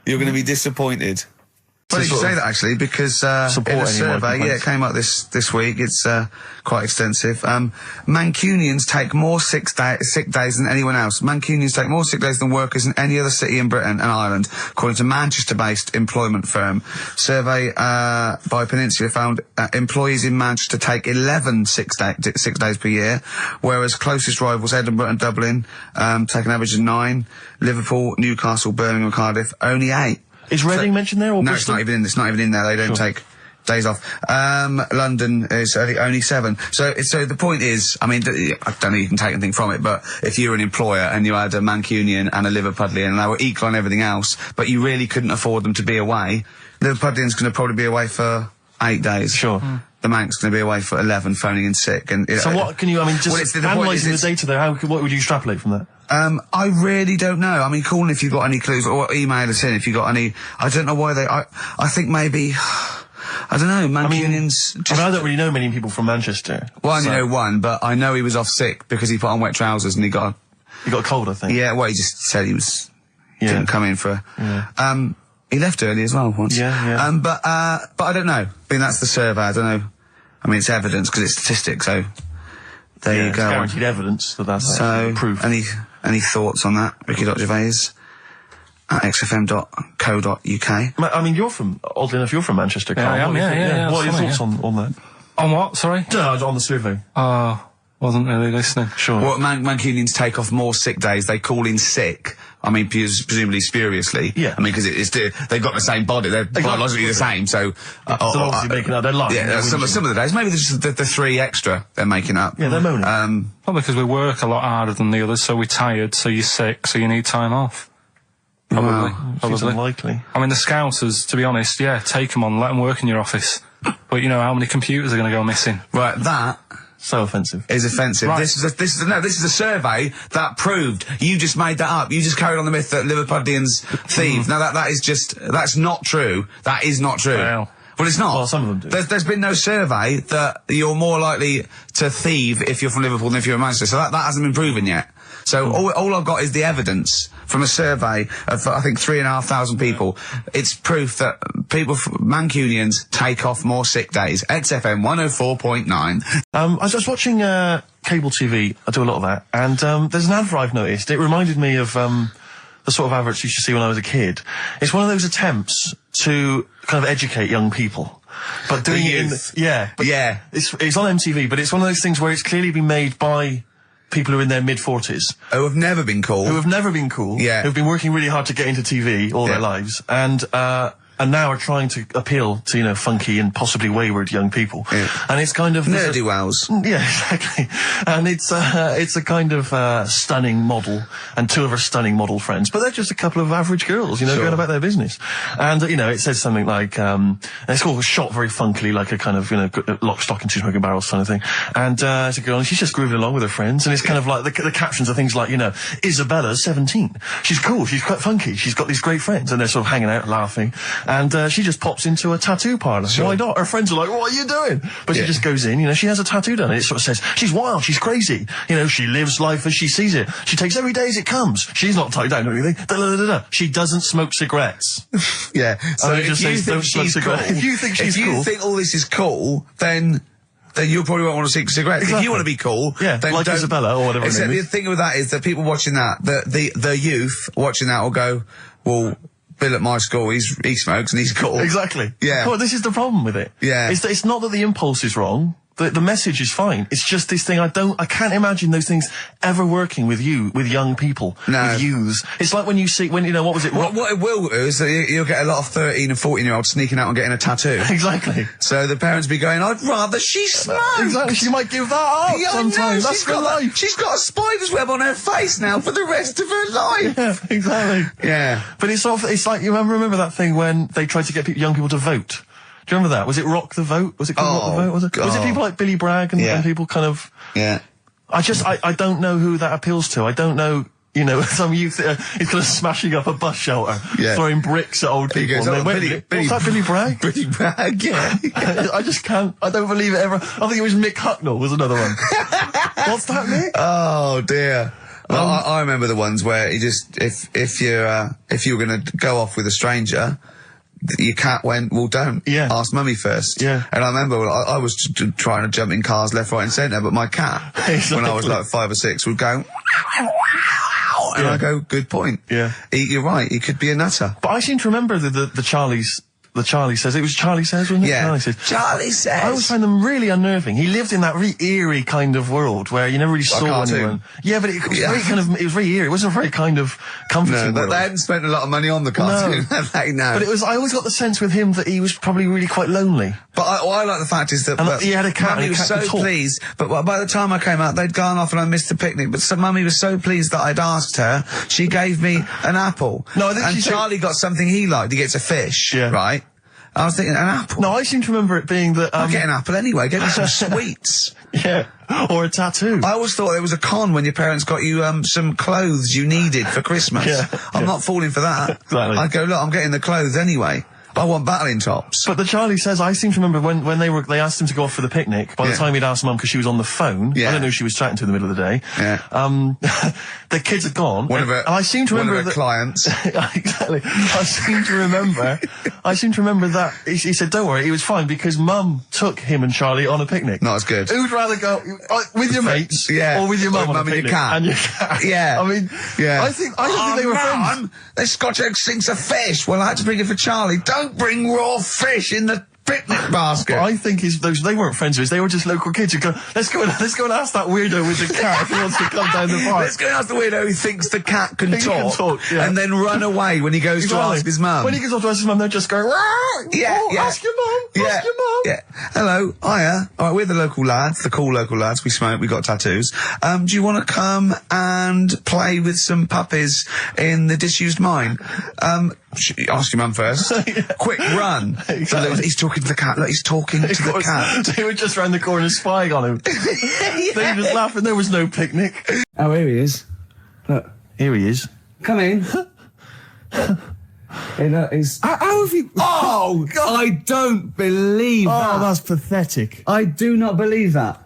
You're going to be disappointed. Funny you say that, actually, because in a survey, it came out this week, it's quite extensive. Mancunians take more sick days than anyone else. Mancunians take more sick days than workers in any other city in Britain and Ireland, according to Manchester-based employment firm. Survey by Peninsula found employees in Manchester take 11 sick days per year, whereas closest rivals Edinburgh and Dublin take an average of 9. Liverpool, Newcastle, Birmingham, Cardiff, only 8. Is Reading mentioned there? Or no, Bristol? it's not even in there. They don't take days off. London is only 7. So the point is, I mean, I don't know you can take anything from it, but if you were an employer and you had a Mancunian and a Liverpudlian and they were equal on everything else, but you really couldn't afford them to be away, Liverpudlian's going to probably be away for 8 days. Sure. The Manc's going to be away for 11, phoning in sick. And so what can you, I mean, just analysing the data there, what would you extrapolate from that? I really don't know. I mean, call in if you've got any clues, or email us in if you've got any. I don't know why I think maybe, I don't know, Mancunians... I don't really know many people from Manchester. Well, I only know one, but I know he was off sick because he put on wet trousers and he got a cold, I think. Yeah, well, he just said he didn't come in for... he left early as well once. Yeah. But I don't know. I mean, that's the survey, I don't know. I mean, it's evidence because it's statistics, so... There you go. It's guaranteed evidence that's proof. Any thoughts on that, Ricky.Gervais at xfm.co.uk? I mean, oddly enough, you're from Manchester, Carl. Yeah, I am, yeah. What are your thoughts on that? On what, sorry? No, on the survey. Wasn't really listening. Sure. Well, Mancunians take off more sick days. They call in sick. I mean, presumably spuriously. Yeah. I mean, because they've got the same body. They're biologically the same, so... they're obviously making up. They're lying. Yeah, some of the days. Maybe there's just the 3 extra they're making up. Yeah, they're moaning. Probably because we work a lot harder than the others, so we're tired, so you're sick, so you need time off. Probably. Wow. Seems unlikely. I mean, the Scousers, to be honest, take them on, let them work in your office. But you know how many computers are going to go missing? Right, that... So offensive. Is offensive. Right. This is a survey that proved. You just made that up. You just carried on the myth that Liverpudlians thieve. Now that's not true. That is not true. Well, it's not. Well, some of them do. There's been no survey that you're more likely to thieve if you're from Liverpool than if you're a Manchester. So that hasn't been proven yet. So all I've got is the evidence from a survey of, I think, 3,500 people. It's proof that Mancunians take off more sick days. XFM 104.9. I was just watching cable TV. I do a lot of that. And there's an advert I've noticed. It reminded me of the sort of adverts you used to see when I was a kid. It's one of those attempts to kind of educate young people. But doing it in... It's on MTV, but it's one of those things where it's clearly been made by... people who are in their mid-40s. Who have never been cool. Yeah. Who've been working really hard to get into TV all their lives. And now are trying to appeal to, you know, funky and possibly wayward young people. Yeah. And it's kind of... Nerdy-wells. Yeah, exactly. And it's a kind of stunning model, and 2 of her stunning model friends. But they're just a couple of average girls, you know, going about their business. And, you know, it says something like, it's all shot very funkily, like a kind of, you know, lock, stock and 2 smoking barrels kind of thing. And it's a girl, and she's just grooving along with her friends. And it's kind of like, the captions are things like, you know, Isabella's 17. She's cool, she's quite funky, she's got these great friends. And they're sort of hanging out, laughing. and she just pops into a tattoo parlour. Sure. Why not? Her friends are like, what are you doing? But she just goes in, you know, she has a tattoo done, and it sort of says, she's wild, she's crazy, you know, she lives life as she sees it. She takes every day as it comes. She's not tied down or anything. She doesn't smoke cigarettes. Yeah. So And it if just you says, think don't smoke she's cool, cigarettes. If you think she's if you cool. think all this is cool, then you probably won't want to smoke cigarettes. If Exactly. you want to be cool, Yeah, then like don't. Isabella or whatever her Except name the is. thing with that is that people watching that, the youth watching that will go, well, Bill at my school, he smokes and he's cool. Exactly. Yeah. Well, this is the problem with it. Yeah. It's not that the impulse is wrong. The message is fine. It's just this thing. I can't imagine those things ever working with young people. No. With youths. It's like when you know, what was it? What it will do is that you'll get a lot of 13 and 14-year-olds sneaking out and getting a tattoo. Exactly. So the parents be going, I'd rather she smoked. Exactly. She might give that up Yeah, I sometimes. know, That's for life. she's got a spider's web on her face now for the rest of her life. Yeah, exactly. Yeah. But it's like, you remember that thing when they tried to get young people to vote? Do you remember that? Was it Rock the Vote? Was it called Rock the Vote? Was it people like Billy Bragg and people kind of... Yeah. I don't know who that appeals to. I don't know, you know, some youth is kind of smashing up a bus shelter, throwing bricks at old people. Goes, and oh, what's that, Billy Bragg? Billy Bragg, yeah. I just can't, I don't believe it ever. I think it was Mick Hucknall was another one. What's that, Mick? Oh, dear. Well, I remember the ones where you just, if you were going to go off with a stranger, your cat went, well, don't. Yeah. Ask mummy first. Yeah. And I remember I was trying to jump in cars left, right and centre, but my cat, when I was like 5 or 6, would go, and I go, good point. Yeah. You're right, he could be a nutter. But I seem to remember the Charlie's. The Charlie Says. It was Charlie Says, wasn't it? Yeah. Charlie Says. Charlie Says. I always find them really unnerving. He lived in that really eerie kind of world where you never really saw cartoon. anyone. Yeah, but it was very kind of, it was very eerie. It wasn't a very kind of comforting No, world. they hadn't spent a lot of money on the cartoon. No. But it was, I always got the sense with him that he was probably really quite lonely. But I like the fact is that, And he had a cat. Mummy and a was cat so could talk. pleased, but by the time I came out, they'd gone off and I missed the picnic. But Mummy was so pleased that I'd asked her, she gave me an apple. No, I think and she said- Charlie got something he liked. He gets a fish, Yeah. right? I was thinking, an apple? No, I seem to remember it being that, I'll get an apple anyway. Get me some sweets. yeah, or a tattoo. I always thought there was a con when your parents got you some clothes you needed for Christmas. Yeah, I'm not falling for that. Exactly. I'd go, look, I'm getting the clothes anyway. I want battling tops. But the Charlie Says, I seem to remember when they asked him to go off for the picnic, by the time he'd asked Mum because she was on the phone, I don't know who she was chatting to in the middle of the day, the kids had gone, One of her, and I seem to remember one of her clients. Exactly. I seem to remember that he said, don't worry, it was fine because Mum took him and Charlie on a picnic. Not as good. Who'd rather go with your mates or with your mum on a and picnic? your cat. And your cat. Yeah. I mean, I don't think they were friends. There's Scotch egg sinks of fish. Well, I had to bring it for Charlie. Don't bring raw fish in the picnic basket. But I think they weren't friends with us. They were just local kids who go, let's go and ask that weirdo with the cat if he wants to come down the park. Let's go and ask the weirdo who thinks the cat can talk, yeah. and then run away when he goes to ask his mum. When he goes off to ask his mum, they're just going, ask your mum, ask your mum. Yeah. Hello, hiya. All right, we're the local lads, the cool local lads. We smoke, we got tattoos. Do you want to come and play with some puppies in the disused mine? Ask your mum first. Quick, run. Exactly. So look, he's talking to the cat. Look, he's talking to the cat. They were just round the corner spying on him. They were just laughing. There was no picnic. Oh, here he is. Look. Here he is. Come in. Hey, look, How have you... Oh, God. I don't believe that. Oh, that's pathetic. I do not believe that.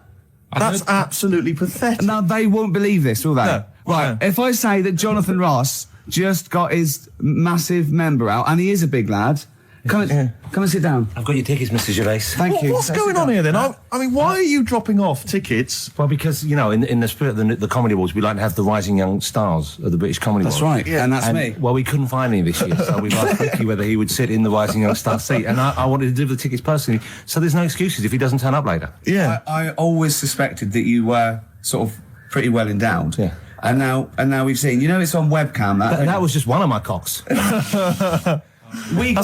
That's absolutely pathetic. Now, they won't believe this, will they? No. Right, No. if I say that Jonathan Ross just got his massive member out, and he is a big lad, come and sit down. I've got your tickets, Mr. Gervais. Thank you. What's going on here then? I mean, why are you dropping off tickets? Well, because, you know, in the spirit of the Comedy Awards, we like to have the rising young stars of the British Comedy Awards. That's right, and that's me. Well, we couldn't find any this year, so we've asked Ricky whether he would sit in the rising young star seat, and I wanted to deliver the tickets personally, so there's no excuses if he doesn't turn up later. Yeah. I always suspected that you were sort of pretty well endowed. Yeah. And now we've seen, you know, it's on webcam. That was just one of my cocks. That's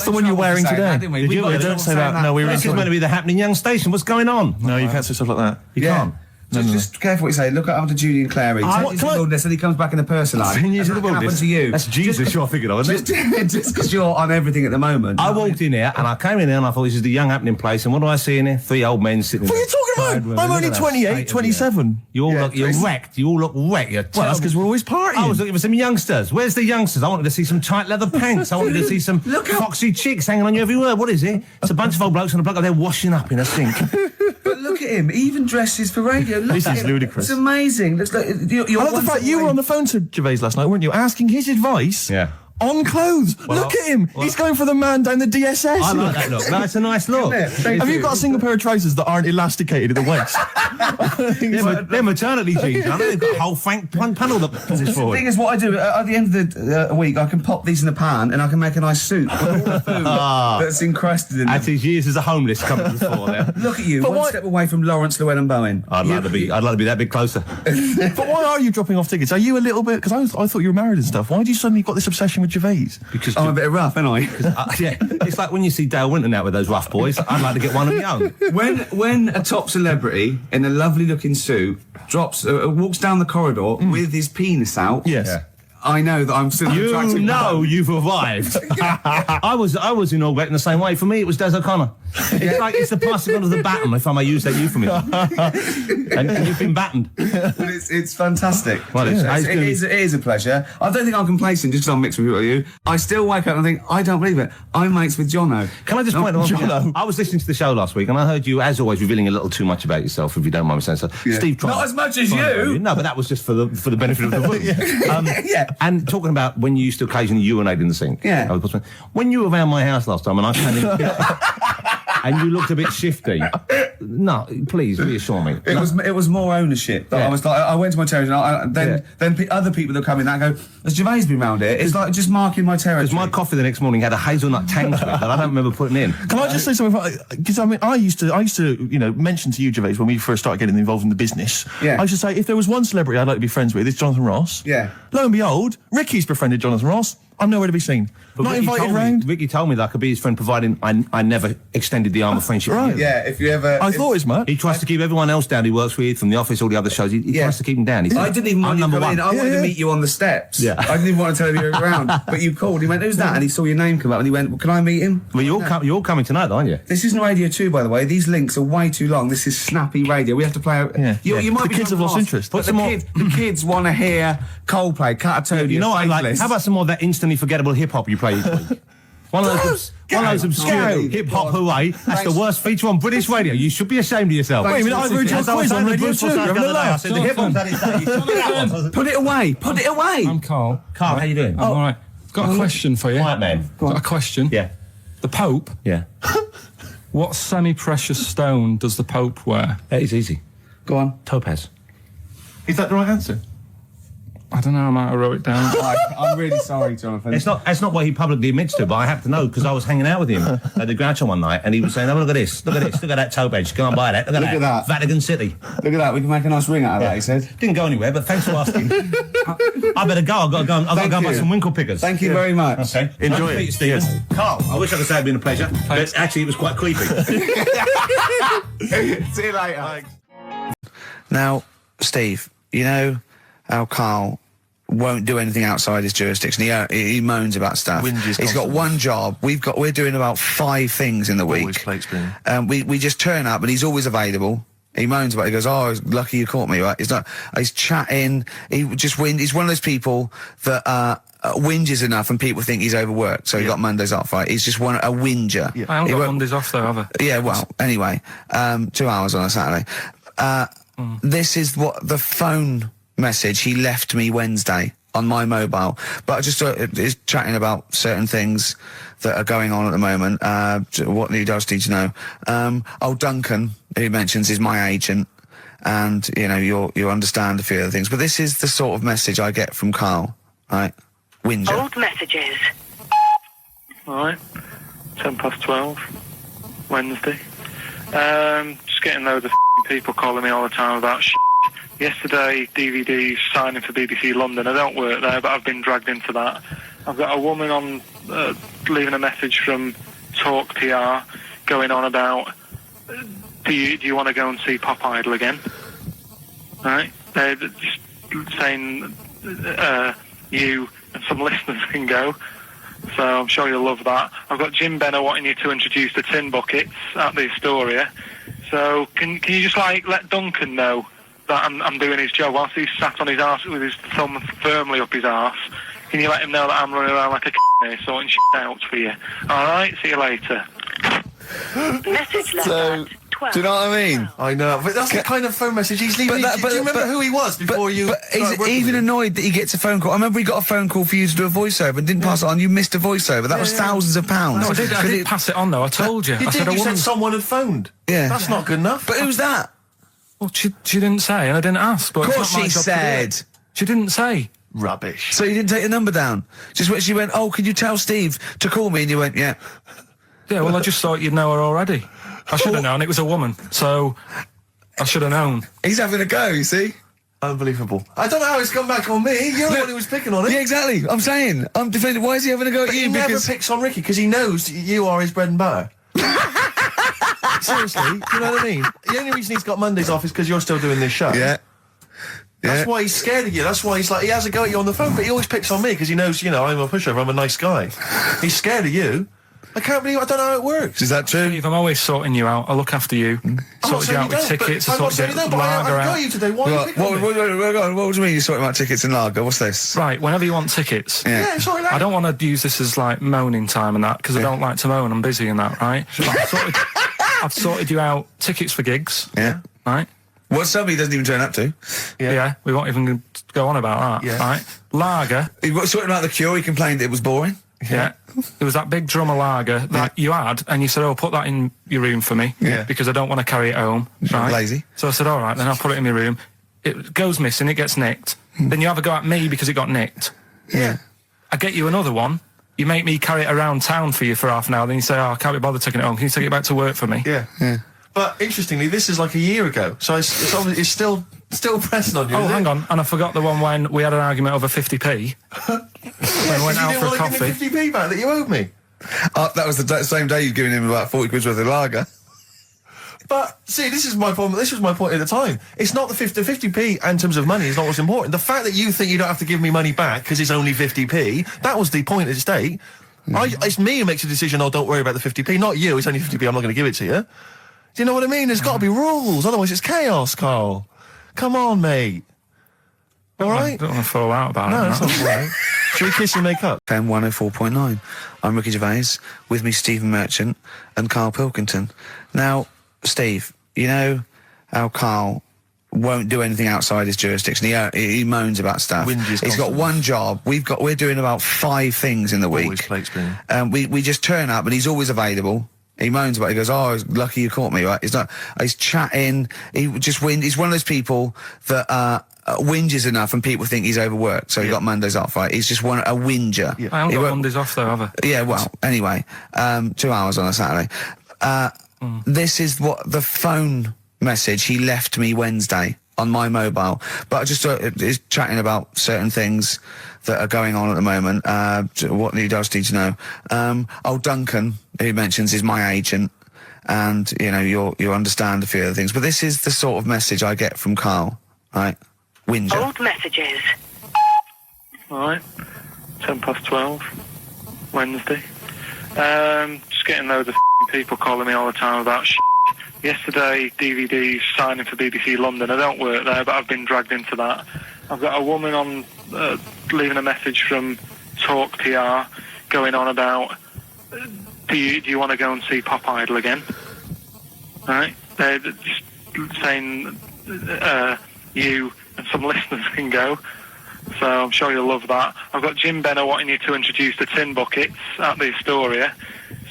the one you're wearing today. Didn't we? Don't say that. No, we were This is meant to be the happening young station. What's going on? No, you can't say stuff like that. You can't. Just careful what you say. Look after Julian Clary. 10 years in the wilderness, and he comes back in a person life. 10 years in the What happened wilderness. to you? That's Jesus you're thinking of, isn't it? Just because you're on everything at the moment. I walked in here and I came in there and I thought this is the young happening place, and what do I see in here? 3 old men sitting What are you talking about? I'm only 28, 27. You all look, you're wrecked. You all look wrecked. You're Well, that's because we're always partying. I was looking for some youngsters. Where's the youngsters? I wanted to see some tight leather pants. I wanted to see some foxy chicks hanging on you every word. What is it? It's a bunch of old blokes on a block up there washing up in a sink. But look at him. He even dresses for radio. Look This at is him. ludicrous. It's amazing. Looks like you're I love the fact you were on the phone to Gervais last night, weren't you? Asking his advice. Yeah. On clothes. Look at him. He's going for the man down the DSS. I like that look. That's a nice look. Have you got a single pair of trousers that aren't elasticated at the waist? They're maternity jeans, aren't they? They've got a whole Frank panel that pushes The forward. thing is, what I do at the end of the week, I can pop these in a pan and I can make a nice soup with all the food that's encrusted in At them. his years as a homeless coming before there. Look at you, But one why- step away from Lawrence Llewellyn Bowen. I'd like to be that bit closer. But why are you dropping off tickets? Are you a little bit... Because I thought you were married and stuff. Why do you suddenly got this obsession with Gervais? Because I'm a bit rough, ain't I? yeah, it's like when you see Dale Winton out with those rough boys. I'd like to get one of my own. When a top celebrity in a lovely looking suit walks down the corridor with his penis out, Yes. Yeah. I know that I'm still an You attractive know man. you've arrived. I was inaugurated in the same way. For me, it was Des O'Connor. It's like it's the passing on of the baton, if I may use that euphemism. and you've been battened. But it's fantastic. Well, it is a pleasure. I don't think I'm complacent just because I'm mixed with you. I still wake up and think, I don't believe it. I'm mates with Jono. Can I just point out? Jono. I was listening to the show last week, and I heard you, as always, revealing a little too much about yourself, if you don't mind me saying so. Yeah. Steve, Not as much as you. No, but that was just for the benefit of the room. Yeah. And talking about when you used to occasionally urinate in the sink. Yeah. When you were around my house last time, and I came in, and you looked a bit shifty. No, please reassure me. It was more ownership. Yeah. I was like, I went to my territory, and then other people that come in that go, has Gervais been round here? It's like just marking my territory. Because my coffee the next morning had a hazelnut tang to it that I don't remember putting in. Can I just say something? Because I mean, I used to, mention to you, Gervais, when we first started getting involved in the business. Yeah. I used to say, if there was one celebrity I'd like to be friends with, it's Jonathan Ross. Yeah. Lo and behold, Ricky's befriended Jonathan Ross. I'm nowhere to be seen. But Not Ricky invited told me- round. Ricky told me that I could be his friend, providing I never extended the arm of friendship. Right. with you. Yeah, if you ever... I thought as much. He tries to keep everyone else down he works with, from the office, all the other shows. He tries to keep them down. He said, I didn't even want I'm you to number come in. one. I wanted Yeah. to meet you on the steps. Yeah. I didn't even want to tell you you were around. But you called. He went, who's that? And he saw your name come up and he went, well, can I meet him? Well, you're all coming tonight, aren't you? This isn't Radio 2, by the way. These links are way too long. This is snappy radio. We have to play out... Yeah. You might The be kids have lost interest. But the kids want to hear Coldplay, Catatonia, You know what I like? Faithless. How about some more of that instantly forgettable hip hop you play each week? One of those obscure hip hop hooray. That's the worst feature on British radio. You should be ashamed of yourself. Wait a minute, I heard your As I was quiz on saying to Radio Bruce 2. Forsyth the You're other day, I allowed. said the hip hop's had its day. You shut it down. Put it away. Put it away. I'm Carl. Carl, how you doing? I'm all right. Got a question for you. Quiet man. Got a question. Yeah. The Pope. Yeah. What semi-precious stone does the Pope wear? That is easy. Go on. Topaz. Is that the right answer? I don't know. I might have wrote it down. I'm really sorry, Jonathan. It's not what he publicly admits to, but I have to know because I was hanging out with him at the Groucho one night, and he was saying, "Oh, look at this, look at this, look at that topaz. Go and buy that. Look at that. Vatican City. Look at that. We can make a nice ring out of that, he said. Didn't go anywhere, but thanks for asking. I better go. I've got to go. I've got to go and buy some winkle pickers. Thank you very much. Okay. Enjoy Nice to it. meet you, Stephen. Yes. Carl, I wish I could say it'd been a pleasure, but actually it was quite creepy. See you later. Now, Steve, you know how Carl won't do anything outside his jurisdiction. He moans about stuff. Whinges He's got constantly. one job. We're doing about 5 things in the Always week. plate spinning. We just turn up and he's always available. He moans about it. He goes, "Oh, lucky you caught me." Right? He's chatting. He just He's one of those people that whinges enough, and people think he's overworked. So he got Mondays off. Right? He's just a whinger. I haven't He got won't- Mondays off though, have I? Yeah, well, anyway, 2 hours on a Saturday. This is what the phone message he left me Wednesday on my mobile. But I just is chatting about certain things that are going on at the moment. What else need you know? Duncan, who mentions, is my agent. And, you'll understand a few other things. But this is the sort of message I get from Carl, right? Whinger. Old messages. Alright. 12:10, Wednesday. Just getting loads of people calling me all the time about Yesterday, DVD signing for BBC London. I don't work there, but I've been dragged into that. I've got a woman on leaving a message from Talk PR going on about do you want to go and see Pop Idol again? right? They're just saying you and some listeners can go. So I'm sure you'll love that. I've got Jim Benner wanting you to introduce the tin buckets at the Astoria. So can you just like let Duncan know that I'm doing his job whilst he's sat on his arse with his thumb firmly up his arse? Can you let him know that I'm running around like a here sorting shit out for you? All right, see you later. Message left So, do you know what I mean? I know, but that's the kind of phone message he's leaving. Do you remember who he was before you? But he's even annoyed that he gets a phone call. I remember he got a phone call for you to do a voiceover and didn't pass it on. You missed a voiceover. That was thousands of pounds. No, I did pass it on though. I told you. You I did. said You said someone had phoned. Yeah, that's not good enough. But who's that? Well, she didn't say, and I didn't ask. But Of course she said. She didn't say. Rubbish. So you didn't take the number down? Just when she went, oh, could you tell Steve to call me? And you went, yeah. Yeah, well, I just thought you'd know her already. I should have known. It was a woman, so I should have known. He's having a go, you see? Unbelievable. I don't know how it's come back on me. You're the one who was picking on it. Yeah, exactly. I'm saying. I'm defending. Why is he having a go at you? He never picks on Ricky because he knows you are his bread and butter. Seriously, do you know what I mean? The only reason he's got Mondays off is because you're still doing this show. Yeah. That's why he's scared of you. That's why he's like, he has a go at you on the phone, but he always picks on me because he knows, you know, I'm a pushover, I'm a nice guy. He's scared of you. I can't believe, I don't know how it works. Is that true? Steve, I'm always sorting you out. I look after you. Sorted you out with tickets. I sorted you out with lager out. I got you today. Why are you picking on me? What do you mean you're sorting out tickets and lager? What's this? Right, whenever you want tickets. Yeah. Sorry, I don't want to use this as like moaning time and that because I don't like to moan. I'm busy and that, right? I've sorted you out tickets for gigs. Yeah. Right? What somebody doesn't even turn up to. Yeah, we won't even go on about that. Yeah. Right? Lager. He was sorting out the Cure. He complained it was boring. Yeah. There was that big drum of lager that you had, and you said, oh, put that in your room for me. Yeah. Because I don't want to carry it home. Right? Lazy. So I said, all right, then I'll put it in my room. It goes missing, it gets nicked. Then you have a go at me because it got nicked. Yeah. I get you another one. You make me carry it around town for you for half an hour. Then you say, oh, I can't be bothered taking it home. Can you take it back to work for me? Yeah. Yeah. But interestingly, this is like a year ago, so it's obviously it's still pressing on you. Oh, hang on. And I forgot the one when we had an argument over 50p. When we went out for a coffee. You didn't want to give me 50p back that you owed me. That was the same day you'd given him about 40 quid's worth of lager. But, see, this is my problem. This was my point at the time. It's not the 50p in terms of money is not what's important. The fact that you think you don't have to give me money back because it's only 50p, that was the point at stake. It's me who makes a decision, oh, don't worry about the 50p, not you. It's only 50p, I'm not going to give it to you. Do you know what I mean? There's got to be rules, otherwise it's chaos, Carl. Come on, mate. All right? I don't want to fall out about it. No, that's not right. Shall we kiss and make up? FM 104.9. I'm Ricky Gervais, with me Stephen Merchant and Karl Pilkington. Now, Steve, you know how Karl won't do anything outside his jurisdiction. He moans about stuff. He's got one job. We're doing about 5 things in the week. Always plate spinning. We just turn up and he's always available. He moans about it. He goes, oh, lucky you caught me, right? He's chatting. He just He's one of those people that whinges enough and people think he's overworked. So he got Mondays off, right? He's just a whinger. I haven't got Mondays off though, have I? Yeah, well, anyway, 2 hours on a Saturday. This is what the phone message he left me Wednesday on my mobile. But I just is chatting about certain things that are going on at the moment. What he does need to know. Duncan, who mentions, is my agent, and you know you'll understand a few other things. But this is the sort of message I get from Karl, right? Whinger. Old messages. All right. 12:10, Wednesday. Just getting loads of people calling me all the time about shit. Yesterday, DVD's signing for BBC London. I don't work there, but I've been dragged into that. I've got a woman on leaving a message from Talk PR going on about do you want to go and see Pop Idol again? Right? They're just saying you and some listeners can go. So I'm sure you'll love that. I've got Jim Benner wanting you to introduce the tin buckets at the Astoria.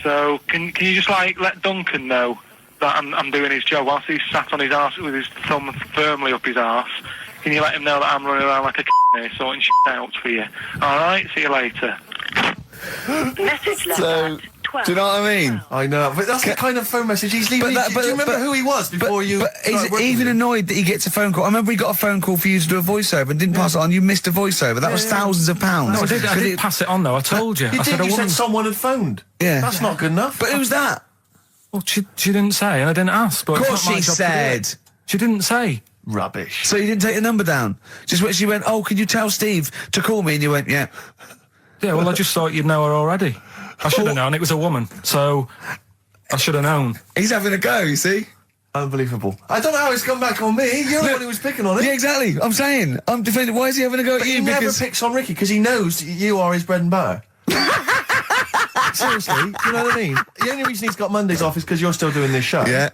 So can you just like let Duncan know that I'm doing his job whilst he's sat on his arse with his thumb firmly up his arse? Can you let him know that I'm running around like a here sorting shit out for you? All right, see you later. Message left So, do you know what I mean? I know, but that's the kind of phone message he's leaving. Do you remember who he was before you? But he's even annoyed that he gets a phone call. I remember he got a phone call for you to do a voiceover and didn't pass it on. You missed a voiceover. That was thousands of pounds. No, I did pass it on though. I told you. You I did. said You said someone had phoned. Yeah. That's not good enough. But who's that? Well, she didn't say, and I didn't ask. But Of course it's not my she job to do it. said. She didn't say. Rubbish. So you didn't take the number down? Just when she went, oh, can you tell Steve to call me? And you went, yeah. Yeah, well, I just thought you'd know her already. I should have known. It was a woman, so I should have known. He's having a go, you see? Unbelievable. I don't know how it's come back on me. You're the one who was picking on it. Yeah, exactly. I'm saying. I'm defending. Why is he having a go at you? He never picks on Ricky because he knows you are his bread and butter. Seriously, you know what I mean? The only reason he's got Mondays off is because you're still doing this show. Yeah.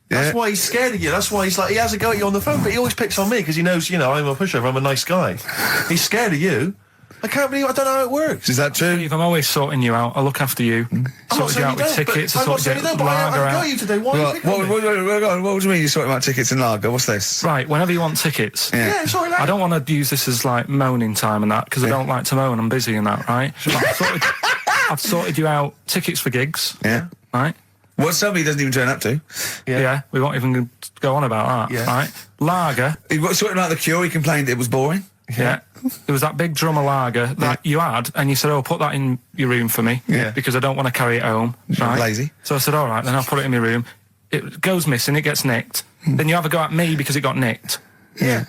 That's why he's scared of you. That's why he's like, he has a go at you on the phone, but he always picks on me because he knows, you know, I'm a pushover, I'm a nice guy. He's scared of you. I can't believe, I don't know how it works. Is that true? Steve, I'm always sorting you out. I look after you. Sorted you out with tickets. I sorted you out with lager out. You today. Why are you picking on me? What do you mean you're sorting out tickets and lager? What's this? Right, whenever you want tickets. Yeah, sorry, I don't want to use this as, like, moaning time and that, because I don't like to moan. I'm busy and that, right? I've sorted you out tickets for gigs. Yeah. Right? What somebody doesn't even turn up to. Yeah, we won't even go on about that, right? Lager. He got sorting out the Cure, he complained it was boring. Yeah. There was that big drum of lager that you had, and you said, oh, put that in your room for me, because I don't want to carry it home. Right? Lazy. So I said, all right, then I'll put it in my room. It goes missing, it gets nicked. Then you have a go at me because it got nicked. Yeah.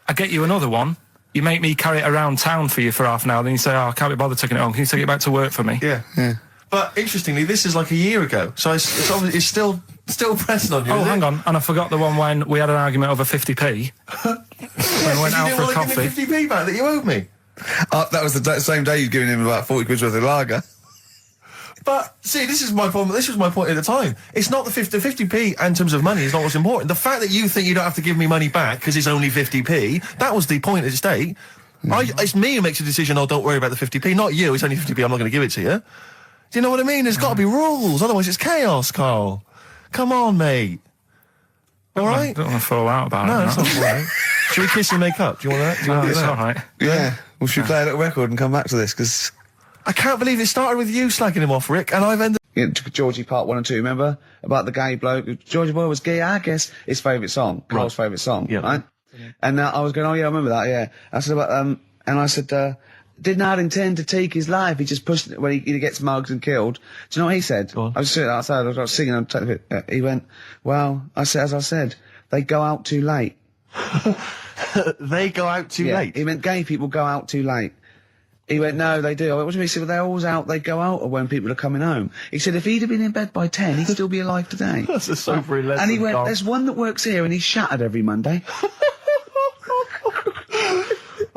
I get you another one. You make me carry it around town for you for half an hour, then you say, oh, I can't be bothered taking it home. Can you take it back to work for me? Yeah. But interestingly, this is like a year ago, so it's obviously still pressing on you. Oh, hang on, and I forgot the one when we had an argument over 50p. When I went out for a coffee. You didn't want to give me 50p back that you owed me. That was the same day you'd given him about 40 quid worth of lager. But, see, this is my problem. This was my point at the time. It's not the 50p in terms of money is not what's important. The fact that you think you don't have to give me money back because it's only 50p, that was the point at stake. It's me who makes the decision, oh, don't worry about the 50p, not you. It's only 50p, I'm not going to give it to you. Do you know what I mean? There's got to be rules, otherwise it's chaos, Carl. Come on, mate. All right? I don't want to fall out about it. No, that's not all right. Should we kiss and make up? Do you want that? Do you want to do it's that? all right. Yeah. Well, should we play a little record and come back to this? Because I can't believe it started with you slagging him off, Rick, and I've ended... Georgie part 1 and 2, remember? About the gay bloke. Georgie Boy was gay, I guess. His favourite song. Carl's favourite song. Yeah. Right? And I was going, oh yeah, I remember that, yeah. I said about, and I said, did not intend to take his life. He just pushed it when he gets mugged and killed. Do you know what he said? I was sitting outside, I was singing, he went, well, I said, as I said, they go out too late. They go out too late? He meant gay people go out too late. He went, no, they do. I went, what do you mean? He said, well, they're always out, they go out when people are coming home. He said, if he'd have been in bed by 10, he'd still be alive today. That's a sobering lesson, and he went, Carl. there's one that works here and he's shattered every Monday.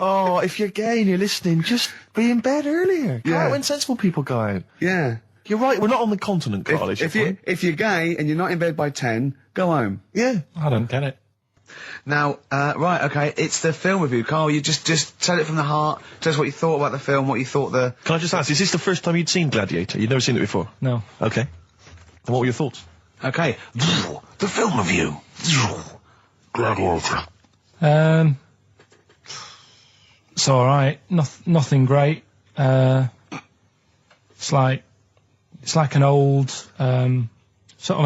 Oh, if you're gay and you're listening, just be in bed earlier. Go out when sensible people go out. Yeah. You're right, we're not on the continent, Carl, If you're gay and you're not in bed by 10, go home. Yeah. I don't get it. Now, right, okay, it's the film review. Carl, you just tell it from the heart. Tell us what you thought about the film, what you thought the... Can I just ask, is this the first time you'd seen Gladiator? You'd never seen it before? No. Okay. And what were your thoughts? Okay. The film review. Gladiator. It's all right. Nothing great. It's like an old, sort of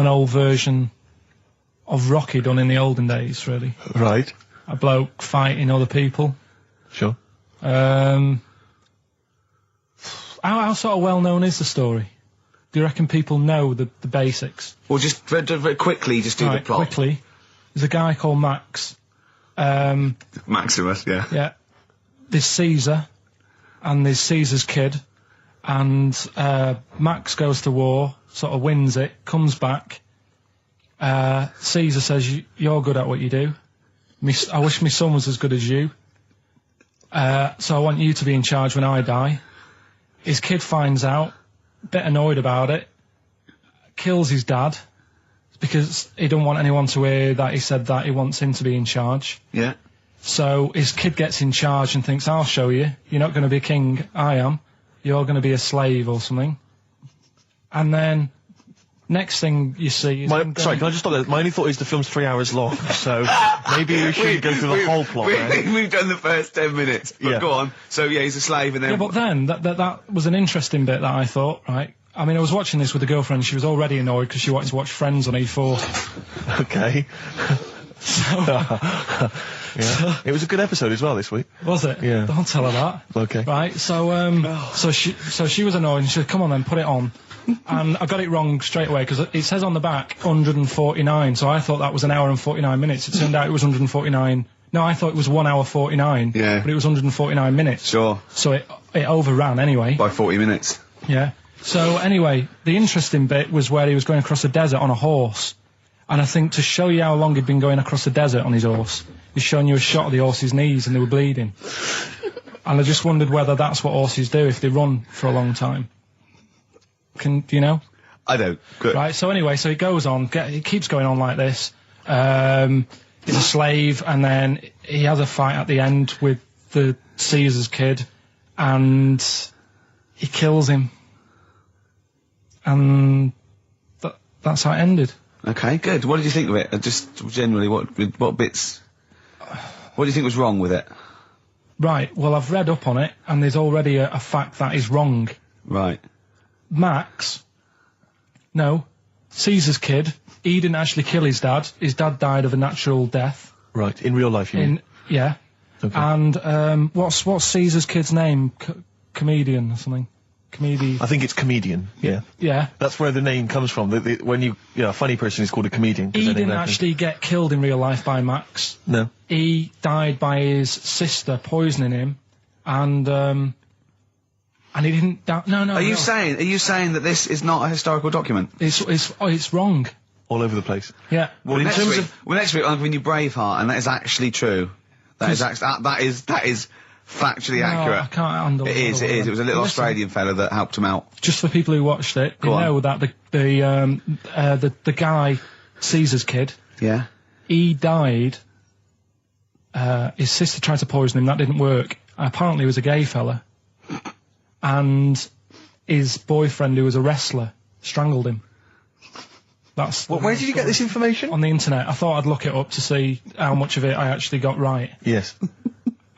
an old version of Rocky done in the olden days, really. Right. A bloke fighting other people. Sure. How sort of well known is the story? Do you reckon people know the basics? Well, just very quickly, just do the plot. Quickly. There's a guy called Max. Maximus, yeah. Yeah. There's Caesar, and there's Caesar's kid, and Max goes to war, sort of wins it, comes back. Caesar says, you're good at what you do. I wish my son was as good as you. So I want you to be in charge when I die. His kid finds out, a bit annoyed about it, kills his dad, because he don't want anyone to hear that he said that, he wants him to be in charge. Yeah. So his kid gets in charge and thinks, I'll show you. You're not going to be king, I am. You're going to be a slave or something. And then, next thing you see is... Sorry, can I just stop there? My only thought is the film's 3 hours long, so maybe we shouldn't go through the whole plot, man. We've done the first 10 minutes, but go on. So, yeah, he's a slave and then... Yeah, but then, that was an interesting bit that I thought, right? I mean, I was watching this with a girlfriend, she was already annoyed because she wanted to watch Friends on E4. Okay. Yeah. It was a good episode as well this week. Was it? Yeah. Don't tell her that. Okay. Right, so she was annoyed and she said, come on then, put it on. And I got it wrong straight away because it says on the back 149, so I thought that was an hour and 49 minutes. It turned out it was 149. No, I thought it was 1 hour 49. Yeah. But it was 149 minutes. Sure. So it overran anyway. By 40 minutes. Yeah. So anyway, the interesting bit was where he was going across the desert on a horse. And I think to show you how long he'd been going across the desert on his horse, he's showing you a shot of the horse's knees and they were bleeding. And I just wondered whether that's what horses do if they run for a long time. Do you know? I don't. Good. Right, so anyway, so he goes on, he keeps going on like this. He's a slave, and then he has a fight at the end with the Caesar's kid, and he kills him. And that's how it ended. Okay, good. What did you think of it? Just generally, what bits... What do you think was wrong with it? Right, well, I've read up on it, and there's already a fact that is wrong. Right. Caesar's kid, he didn't actually kill his dad. His dad died of a natural death. Right, in real life, you mean? Yeah. Okay. And, what's Caesar's kid's name? Comedian or something? I think it's comedian, yeah. Yeah. That's where the name comes from. When a funny person is called a comedian. He didn't actually get killed in real life by Max. No. He died by his sister poisoning him, and he didn't die. No. Are you saying that this is not a historical document? It's wrong. All over the place. Yeah. Well, next week I'm giving you Braveheart, and that is actually true. That is factually accurate. I can't handle it. It is. It was a little Australian fella that helped him out. Just for people who watched it, you know that the guy, Caesar's kid. Yeah. He died. His sister tried to poison him. That didn't work. Apparently, he was a gay fella, and his boyfriend, who was a wrestler, strangled him. Where did you get this information? On the internet. I thought I'd look it up to see how much of it I actually got right. Yes.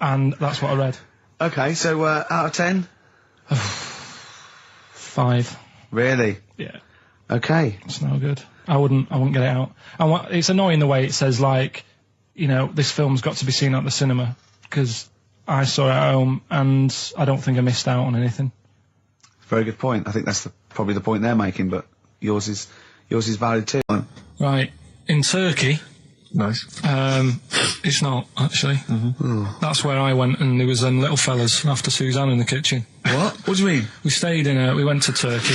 And that's what I read. Okay, so out of 10? 5. Really? Yeah. Okay. It's no good. I wouldn't get it out. And it's annoying the way it says, like, this film's got to be seen at the cinema, because I saw it at home and I don't think I missed out on anything. Very good point. I think that's probably the point they're making, but yours is valid too. Right. In Turkey... Nice. It's not, actually. Mm-hmm. That's where I went, and there was little fellas after Suzanne in the kitchen. What? What do you mean? We went to Turkey.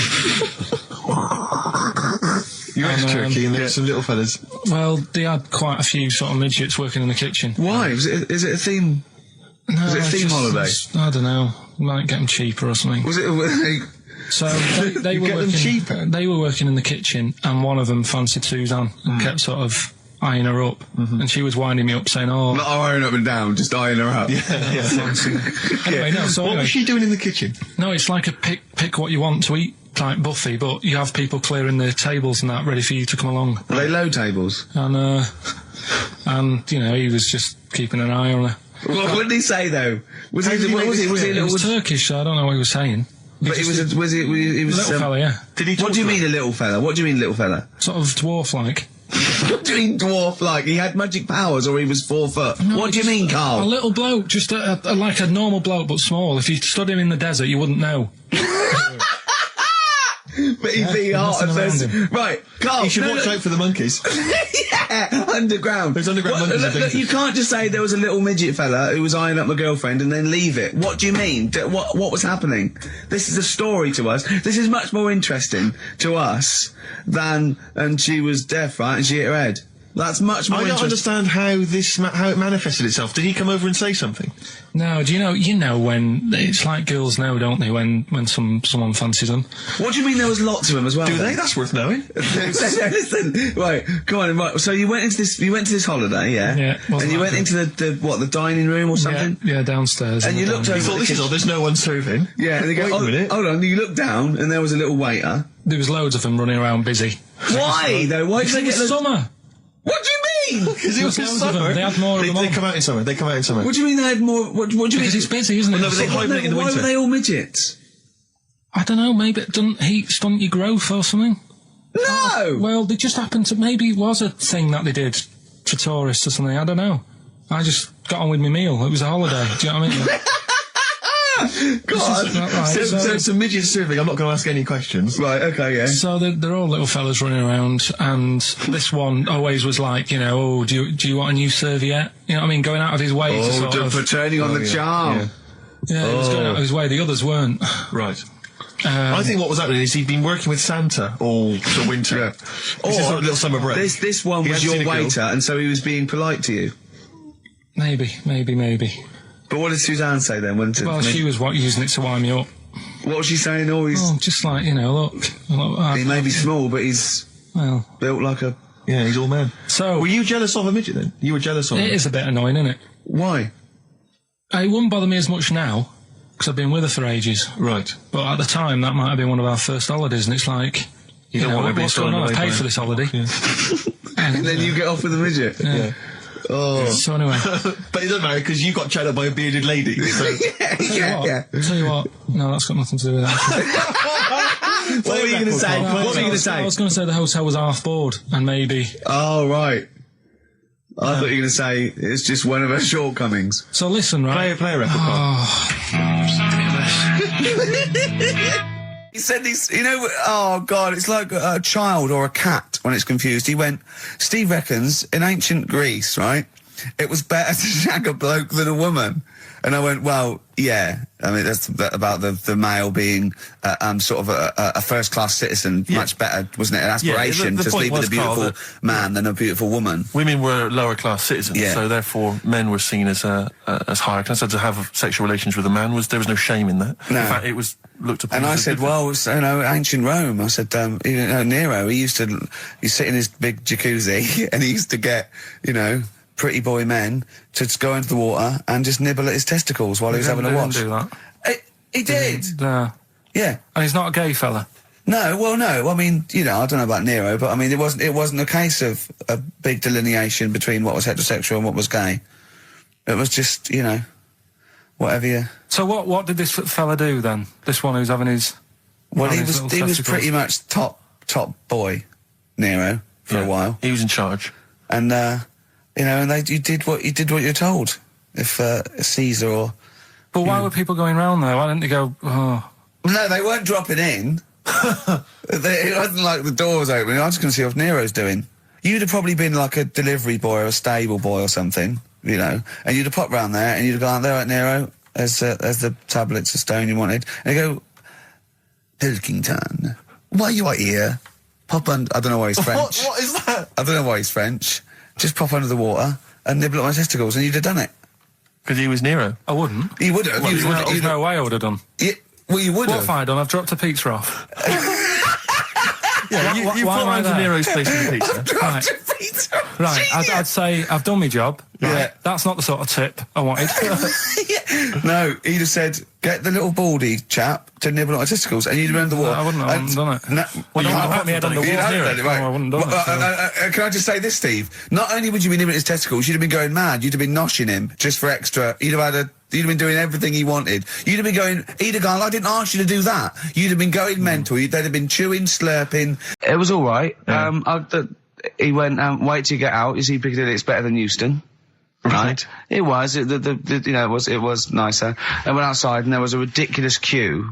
You went to Turkey and there were some little fellas? Well, they had quite a few sort of midgets working in the kitchen. Why? Is it a theme? No, was it a theme holiday? I don't know. Might get them cheaper or something. Was it... So they were working, cheaper? They were working in the kitchen, and one of them fancied Suzanne and kept sort of eyeing her up, and she was winding me up saying, "Oh, not eyeing up and down, just eyeing her up." Yeah. Anyway, no. So what was she doing in the kitchen? No, it's like a pick what you want to eat type buffet, but you have people clearing the tables and that ready for you to come along. Were they low tables? And he was just keeping an eye on her. What did he say though? Was he It was Turkish, so I don't know what he was saying. But he was a little fella, yeah. Did he? What do you mean a little fella? What do you mean little fella? Sort of dwarf-like. What do you mean dwarf-like? He had magic powers, or he was 4 foot? No, what do you mean, Carl? A little bloke, just like a normal bloke, but small. If you stood him in the desert, you wouldn't know. But he'd be hot and thirsty. Right, Carl. You should watch out for the monkeys. Yeah, underground. There's underground monkeys. Look, you can't just say there was a little midget fella who was eyeing up my girlfriend and then leave it. What do you mean? What was happening? This is a story to us. This is much more interesting to us than, and she was deaf, right, and she hit her head. That's much more interesting. I don't understand how it manifested itself. Did he come over and say something? No, do you know when it's like girls know, don't they, when someone fancies them? What do you mean there was lots of them as well? Do they? That's worth knowing. Listen, right, come on, right. So you went to this holiday, yeah? Yeah. And you went into the dining room or something? Yeah, downstairs. And you looked over. You thought, this is odd, there's no one serving. Yeah, and they go, wait a minute. Hold on, you looked down and there was a little waiter. There was loads of them running around busy. Why though? Why did they get summer? What do you mean? Because it was summer. They had more of them They come out in summer. What do you mean they had more? What do you mean? Because it's busy, isn't it? No, but they hibernate in the winter. Why were they all midgets? I don't know, maybe it doesn't heat stunt your growth or something. No! Well, they just happened to, maybe it was a thing that they did for tourists or something, I don't know. I just got on with my meal. It was a holiday. Do you know what I mean? God. Right, So it's a midget survey. I'm not going to ask any questions. Right, okay, yeah. So they're all little fellas running around, and this one always was like, you know, oh, do you want a new serviette? You know what I mean? Going out of his way to sort of... for turning on the charm. Yeah, he was going out of his way. The others weren't. Right. I think what was happening is he'd been working with Santa all the winter. Yeah. This is sort of a little summer break. This one He was hadn't seen your a girl. waiter, and so he was being polite to you. Maybe. But what did Suzanne say then? Well, she was using it to wind me up. What was she saying? Always. Oh, just like, you know, look. He may be small, but he's built like a... Yeah, he's all man. So... Were you jealous of a midget then? You were jealous of him? It is a bit annoying, isn't it? Why? It wouldn't bother me as much now, because I've been with her for ages. Right. But at the time, that might have been one of our first holidays, and it's like... You don't know, want to be what's going on? I've paid for this holiday. Yeah. And then you get off with a midget. Yeah. Oh. So anyway... But it doesn't matter, because you got chatted up by a bearded lady. So. yeah. Tell you what, no, that's got nothing to do with that. What were you going to say? What were you going to say? I was going to say the hotel was half board, and maybe... Oh, right. I thought you were going to say it's just one of her shortcomings. So listen, right? Play a record. He said he's, you know, oh God, it's like a child or a cat when it's confused. He went, Steve reckons in ancient Greece, right, it was better to shag a bloke than a woman. And I went, well, yeah. I mean, that's about the male being sort of a first-class citizen. Yeah. Much better, wasn't it? An aspiration to sleep with a beautiful man than a beautiful woman. Women were lower-class citizens, so therefore men were seen as higher class. So to have sexual relations with a man there was no shame in that. No. In fact, it was looked upon. And I said, well, you know, ancient Rome. I said, you know, Nero. He sit in his big jacuzzi and he used to get, you know, pretty boy men to just go into the water and just nibble at his testicles while he was having a wash. He didn't do that. He did. Yeah. And he's not a gay fella. No, well, no. I mean, you know, I don't know about Nero, but I mean, it wasn't a case of a big delineation between what was heterosexual and what was gay. It was just, you know, whatever you... So what did this fella do then? This one who's having his... Well, he was pretty much top boy, Nero, for a while. He was in charge. And, you know, and you did what you're told. If Caesar or... But why were people going round there? Why didn't they go, oh... No, they weren't dropping in. It wasn't like the door was opening. I was going to see what Nero's doing. You'd have probably been like a delivery boy or a stable boy or something, you know, and you'd have popped round there and you'd have gone, there, right, Nero, as the tablets of stone you wanted. And you go, Pilkington, why you are here? Pop under... I don't know why he's French. What is that? I don't know why he's French. Just pop under the water and nibble at my testicles and you'd have done it. Because he was Nero. I wouldn't. You would have. Well, there's no way I would have done. Well, you would have. What have I done? I've dropped a pizza off. Yeah, you put around to Nero's place with the pizza. Right, I'd say I've done my job. Right? Yeah. That's not the sort of tip I wanted. No, he'd have said, get the little baldy chap to nibble at my testicles, and you'd have been under the water. I wouldn't have done it. No, Well, you can't wouldn't have put me head on the wall, Nero. Right. No, I wouldn't have done it. Can I just say this, Steve? Not only would you be nibbling his testicles, you'd have been going mad. You'd have been noshing him just for extra. You'd have been doing everything he wanted. You'd have been going, he'd have gone, I didn't ask you to do that. You'd have been going mental. They'd have been chewing, slurping. It was all right. He went, wait till you get out. You see Piccadilly, it's better than Euston. Right. It was. You know, it was nicer. I went outside and there was a ridiculous queue,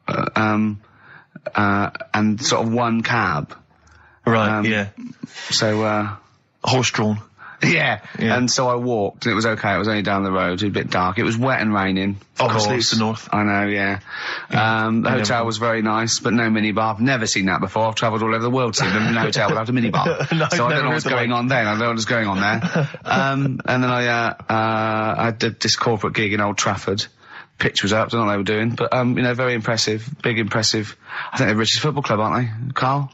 and sort of one cab. Right. Yeah. So horse-drawn. Yeah. And so I walked, and it was okay. It was only down the road. It was a bit dark. It was wet and raining. Obviously, it's the north. I know. Yeah. The hotel was very nice, but no minibar. I've never seen that before. I've travelled all over the world seeing them in a hotel without a minibar. No, so I don't know what's going on then. I don't know what's going on there. And then I did this corporate gig in Old Trafford. Pitch was up. Don't know what they were doing, but you know, very impressive, big impressive. I think they're the richest football club, aren't they, Carl?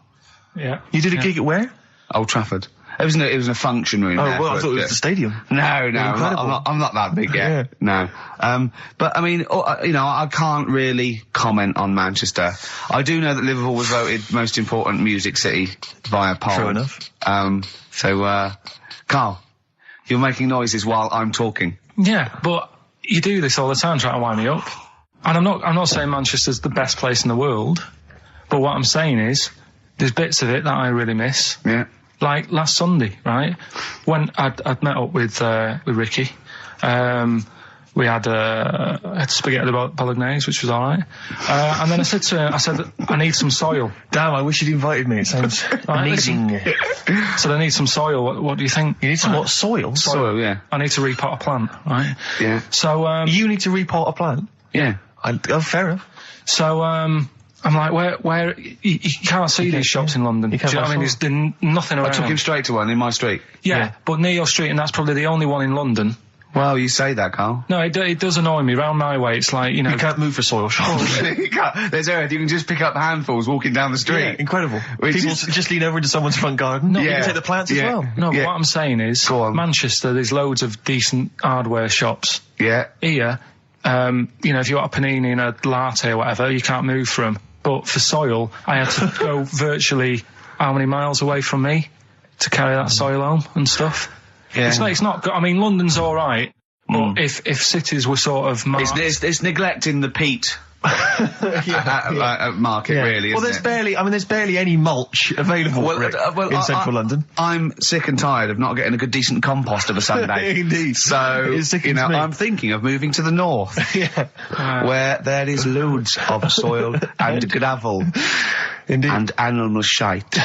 Yeah. You did a gig at where? Old Trafford. It was in a function room. Oh, there, well, I thought it was the stadium. No, I'm not that big yet. No. But I mean, you know, I can't really comment on Manchester. I do know that Liverpool was voted most important music city via poll. True enough. So, Carl, you're making noises while I'm talking. Yeah, but you do this all the time trying to wind me up. And I'm not saying Manchester's the best place in the world, but what I'm saying is, there's bits of it that I really miss. Yeah. Like last Sunday, right? When I'd met up with Ricky, we had spaghetti bolognese, which was all right. And then I said to her, I need some soil. Damn, I wish you'd invited me. It sounds amazing. So I need some soil. What do you think? You need some what? Soil? Soil, yeah. I need to repot a plant, right? Yeah. So you need to repot a plant? Yeah. Fair enough. So I'm like, where you can't see these shops in London. Do you know what I mean? There's nothing around. I took him straight to one in my street. Yeah, but near your street, and that's probably the only one in London. Well, you say that, Carl. No, it does annoy me. Round my way, it's like, you know... You can't move for soil shops. You can't. There's earth. You can just pick up handfuls walking down the street. Yeah, incredible. People just lean over into someone's front garden. No, you can take the plants as well. No, but what I'm saying is, Manchester, there's loads of decent hardware shops. Yeah. Here, you know, if you want a panini and a latte or whatever, you can't move from. But for soil, I had to go virtually how many miles away from me to carry that soil home and stuff. Yeah. It's not good. I mean, London's all right, but if cities were sort of it's neglecting the peat market, really. Well, isn't there's barely any mulch available in central London. I'm sick and tired of not getting a good decent compost of a Sunday. Indeed. So you know, I'm thinking of moving to the north, where there is loads of soil and gravel, Indeed, and animal shite.